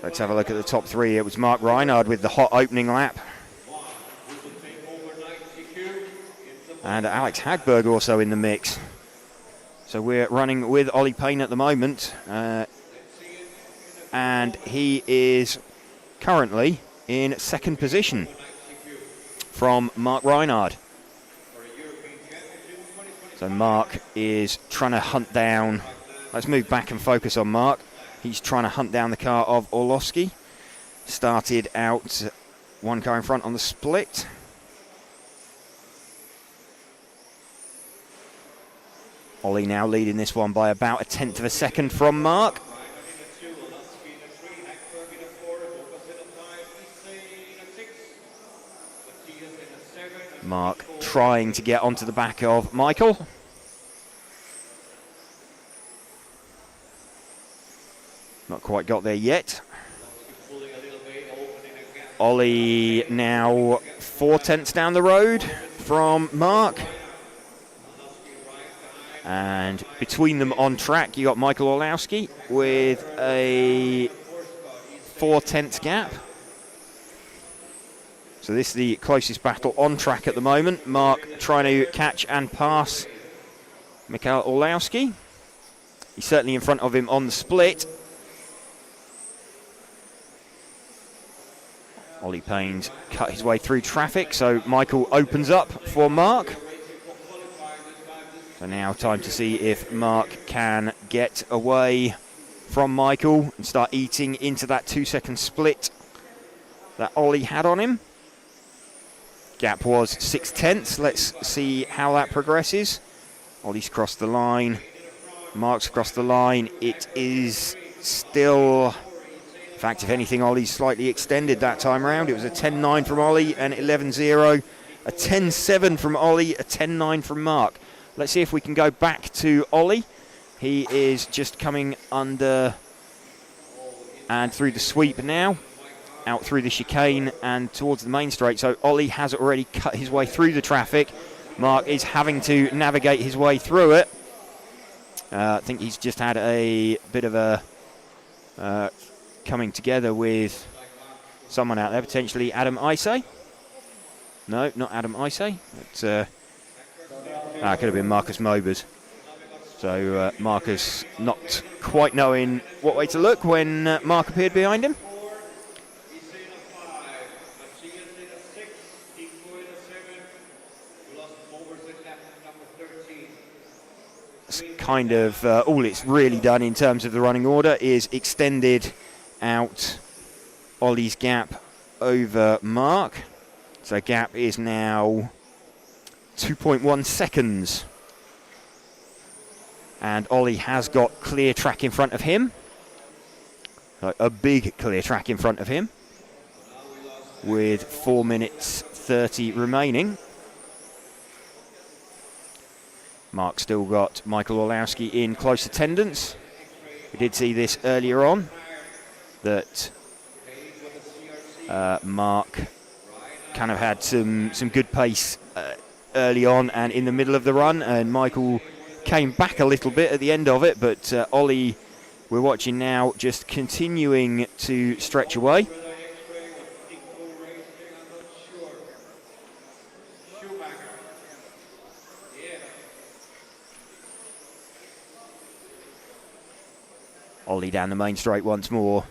Let's have a look at the top 3. It was Mark Reinhard with the hot opening lap. And Alex Hagberg also in the mix. So we're running with Ollie Payne at the moment. And he is currently in 2nd position from Mark Reinhard. So Mark is trying to hunt down. Let's move back and focus on Mark. He's trying to hunt down the car of Orlowski. Started out 1 car in front on the split. Ollie now leading this one by about 1/10 of a second from Mark. Mark trying to get onto the back of Michael. Not quite got there yet. Ollie now 4/10 down the road from Mark. And between them on track, you got Michael Orlowski with a 4/10 gap. So this is the closest battle on track at the moment. Mark trying to catch and pass Michael Orlowski. He's certainly in front of him on the split. Ollie Payne's cut his way through traffic, so Michael opens up for Mark. So now time to see if Mark can get away from Michael and start eating into that 2-second split that Ollie had on him. Gap was 6/10. Let's see how that progresses. Ollie's crossed the line. Mark's crossed the line. It is still... In fact, if anything, Ollie's slightly extended that time around. It was a 10-9 from Ollie and 11-0. A 10-7 from Ollie, a 10-9 from Mark. Let's see if we can go back to Ollie. He is just coming under and through the sweep now. Out through the chicane and towards the main straight. So Ollie has already cut his way through the traffic. Mark is having to navigate his way through it. I think he's just had a bit of a coming together with someone out there, potentially Adam Isay. No, not Adam Isay. It could have been Marcus Mobers. So Marcus not quite knowing what way to look when Mark appeared behind him. kind of all it's really done in terms of the running order is extended out Ollie's gap over Mark. So gap is now 2.1 seconds. And Ollie has got clear track in front of him. A big clear track in front of him. With 4 minutes 30 remaining. Mark still got Michael Orlowski in close attendance. We did see this earlier on, that Mark kind of had some good pace early on and in the middle of the run, and Michael came back a little bit at the end of it, but Ollie, we're watching now, just continuing to stretch away. Ollie down the main straight once more,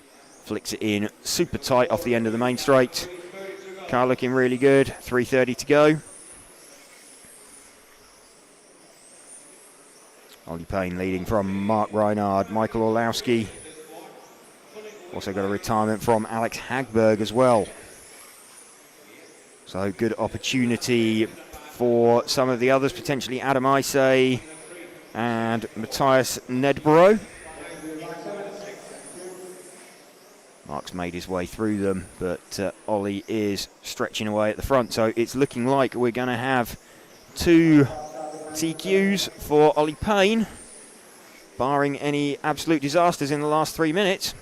flicks it in super tight off the end of the main straight. Car looking really good, 3:30 to go. Ollie Payne leading from Mark Reinhard, Michael Orlowski. Also got a retirement from Alex Hagberg as well. So good opportunity for some of the others, potentially Adam Isay and Matthias Nedbro. Mark's made his way through them, but Ollie is stretching away at the front. So it's looking like we're going to have 2 TQs for Ollie Payne, barring any absolute disasters in the last 3 minutes.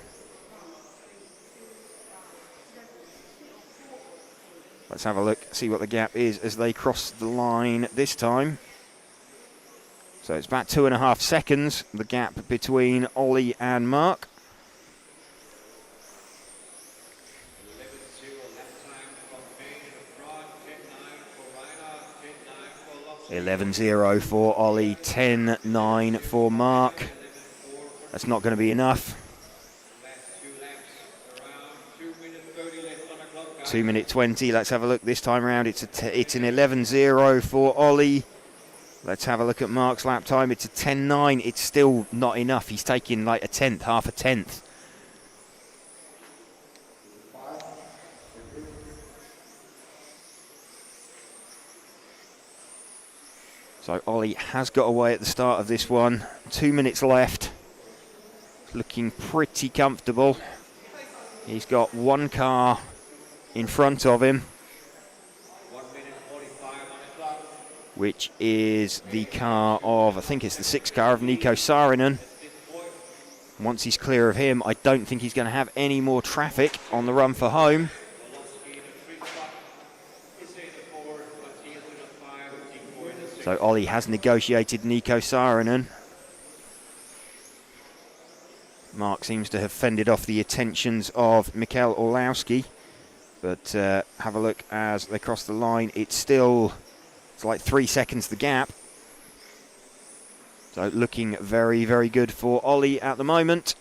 Let's have a look, see what the gap is as they cross the line this time. So it's about 2.5 seconds, the gap between Ollie and Mark. 11.0 for Ollie, 10.9 for Mark. That's not going to be enough. 2 minute 20. Let's have a look this time around. It's an 11.0 for Ollie. Let's have a look at Mark's lap time. It's a 10.9. It's still not enough. He's taking like a tenth, half a tenth. So Ollie has got away at the start of this one. 2 minutes left. Looking pretty comfortable. He's got one car in front of him, which is the car of, I think it's the 6th car of Nico Saarinen. Once he's clear of him, I don't think he's going to have any more traffic on the run for home. So Ollie has negotiated Nico Saarinen. Mark seems to have fended off the attentions of Mikael Orlowski. But have a look as they cross the line. It's like 3 seconds the gap. So looking very, very good for Ollie at the moment.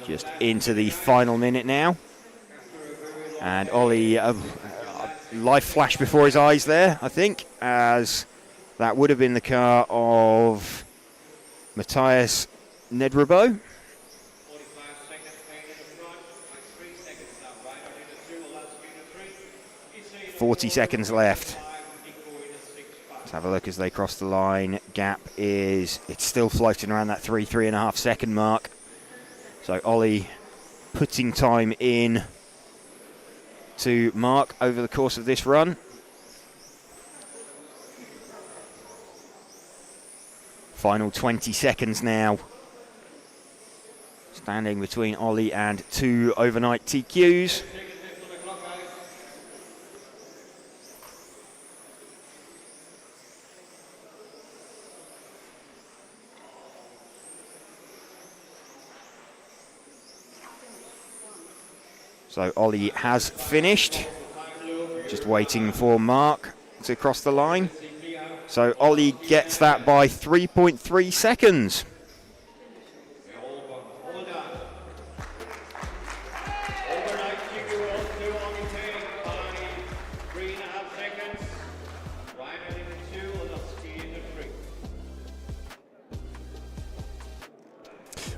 Just into the final minute now. And Ollie, life flash before his eyes there, I think, as that would have been the car of Matthias Nedrebo. 40 seconds left. Let's have a look as they cross the line. Gap it's still floating around that 3.5 second mark. So Ollie putting time in to Mark over the course of this run. Final 20 seconds now. Standing between Ollie and 2 overnight TQs. So Ollie has finished, just waiting for Mark to cross the line. So Ollie gets that by 3.3 seconds.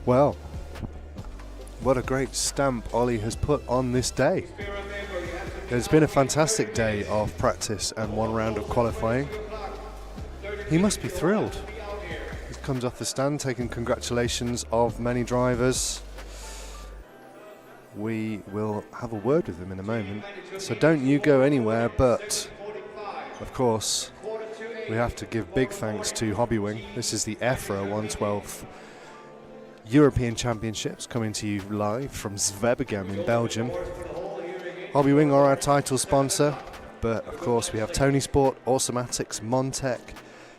Well, what a great stamp Ollie has put on this day. It's been a fantastic day of practice and one round of qualifying. He must be thrilled. He comes off the stand taking congratulations of many drivers. We will have a word with him in a moment, so don't you go anywhere, but of course we have to give big thanks to Hobbywing. This is the EFRA 112th European Championships coming to you live from Zwebegem in Belgium. Hobbywing are our title sponsor, but of course we have Tony Sport, Automatics, Montec,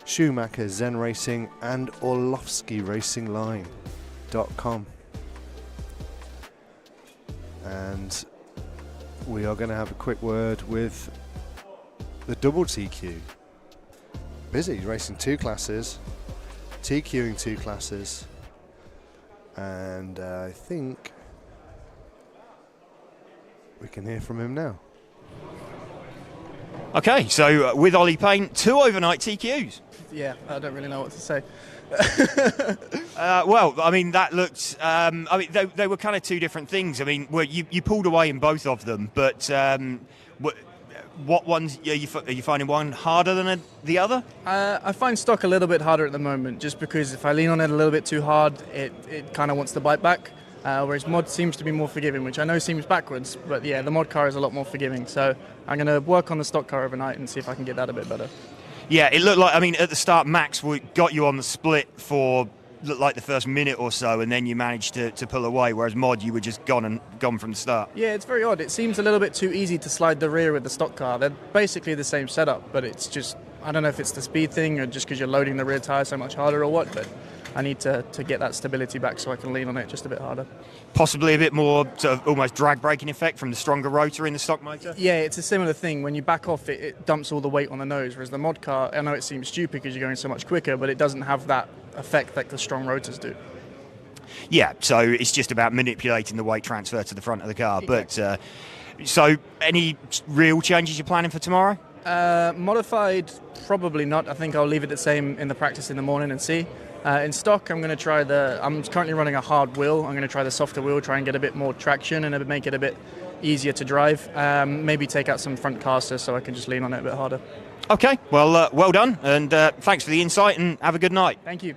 Schumacher, Zen Racing and OrlovskyRacingLine.com. And we are going to have a quick word with the double TQ. Busy, racing 2 classes, TQing 2 classes, and I think we can hear from him now. Okay, so with Ollie Payne, 2 overnight TQs. Yeah, I don't really know what to say. Well, I mean, that looked... they were kind of 2 different things. I mean, well, you pulled away in both of them, but what ones are you finding one harder than the other? I find stock a little bit harder at the moment, just because if I lean on it a little bit too hard, it kind of wants to bite back. Whereas mod seems to be more forgiving, which I know seems backwards, but yeah, the mod car is a lot more forgiving. So I'm going to work on the stock car overnight and see if I can get that a bit better. Yeah, it looked like, I mean, at the start, Max got you on the split for like the first minute or so, and then you managed to pull away, whereas mod, you were just gone from the start. Yeah, it's very odd. It seems a little bit too easy to slide the rear with the stock car. They're basically the same setup, but it's just, I don't know if it's the speed thing or just because you're loading the rear tyre so much harder or what, but I need to get that stability back so I can lean on it just a bit harder. Possibly a bit more sort of almost drag braking effect from the stronger rotor in the stock motor? Yeah, it's a similar thing. When you back off, it dumps all the weight on the nose, whereas the mod car, I know it seems stupid because you're going so much quicker, but it doesn't have that effect like the strong rotors do. Yeah, so it's just about manipulating the weight transfer to the front of the car. Exactly. But so any real changes you're planning for tomorrow? Modified, probably not. I think I'll leave it the same in the practice in the morning and see. In stock, I'm going to try I'm currently running a hard wheel. I'm going to try the softer wheel, try and get a bit more traction and make it a bit easier to drive. Maybe take out some front casters so I can just lean on it a bit harder. Okay, well, well done, and thanks for the insight, and have a good night. Thank you.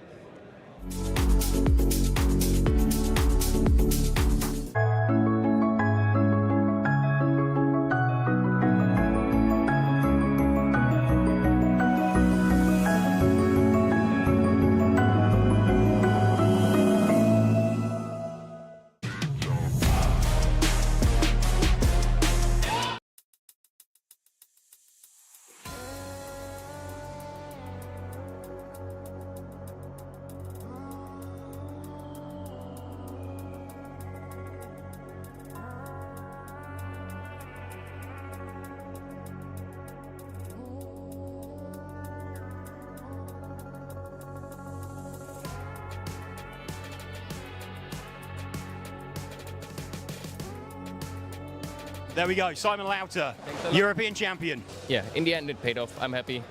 There we go, Simon Lauter, European champion. Yeah, in the end it paid off. I'm happy.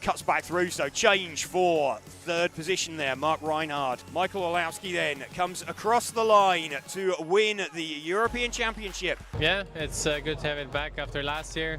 Cuts back through, so change for 3rd position there, Mark Reinhardt. Michael Orlowski then comes across the line to win the European Championship. Yeah, it's good to have it back after last year.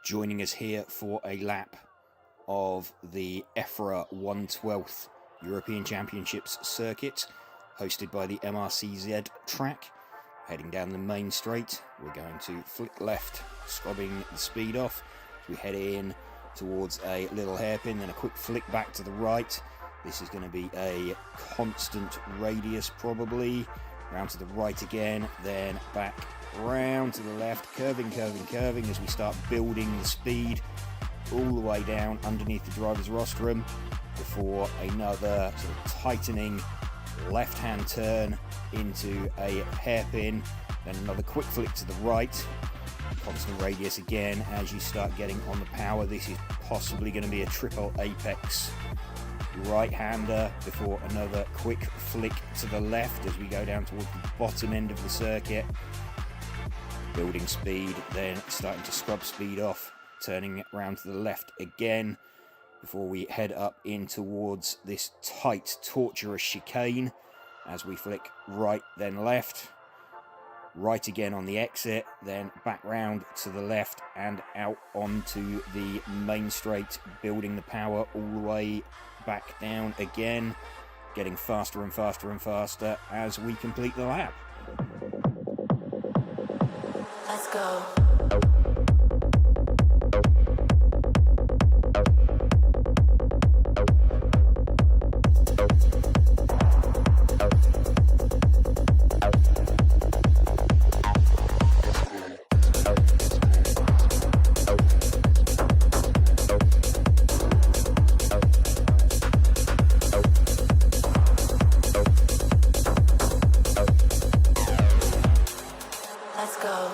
Joining us here for a lap of the EFRA 112th European Championships circuit, hosted by the MRCZ track. Heading down the main straight, we're going to flick left, scrubbing the speed off as we head in towards a little hairpin, then a quick flick back to the right. This is going to be a constant radius probably, round to the right again, then back round to the left, curving as we start building the speed all the way down underneath the driver's rostrum before another sort of tightening left-hand turn into a hairpin, then another quick flick to the right, constant radius again as you start getting on the power. This is possibly going to be a triple apex right-hander before another quick flick to the left as we go down towards the bottom end of the circuit. Building speed, then starting to scrub speed off, turning round to the left again before we head up in towards this tight, torturous chicane as we flick right then left. Right again on the exit, then back round to the left and out onto the main straight, building the power all the way back down again, getting faster and faster and faster as we complete the lap. Let's go. Let's go.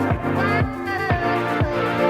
Oh,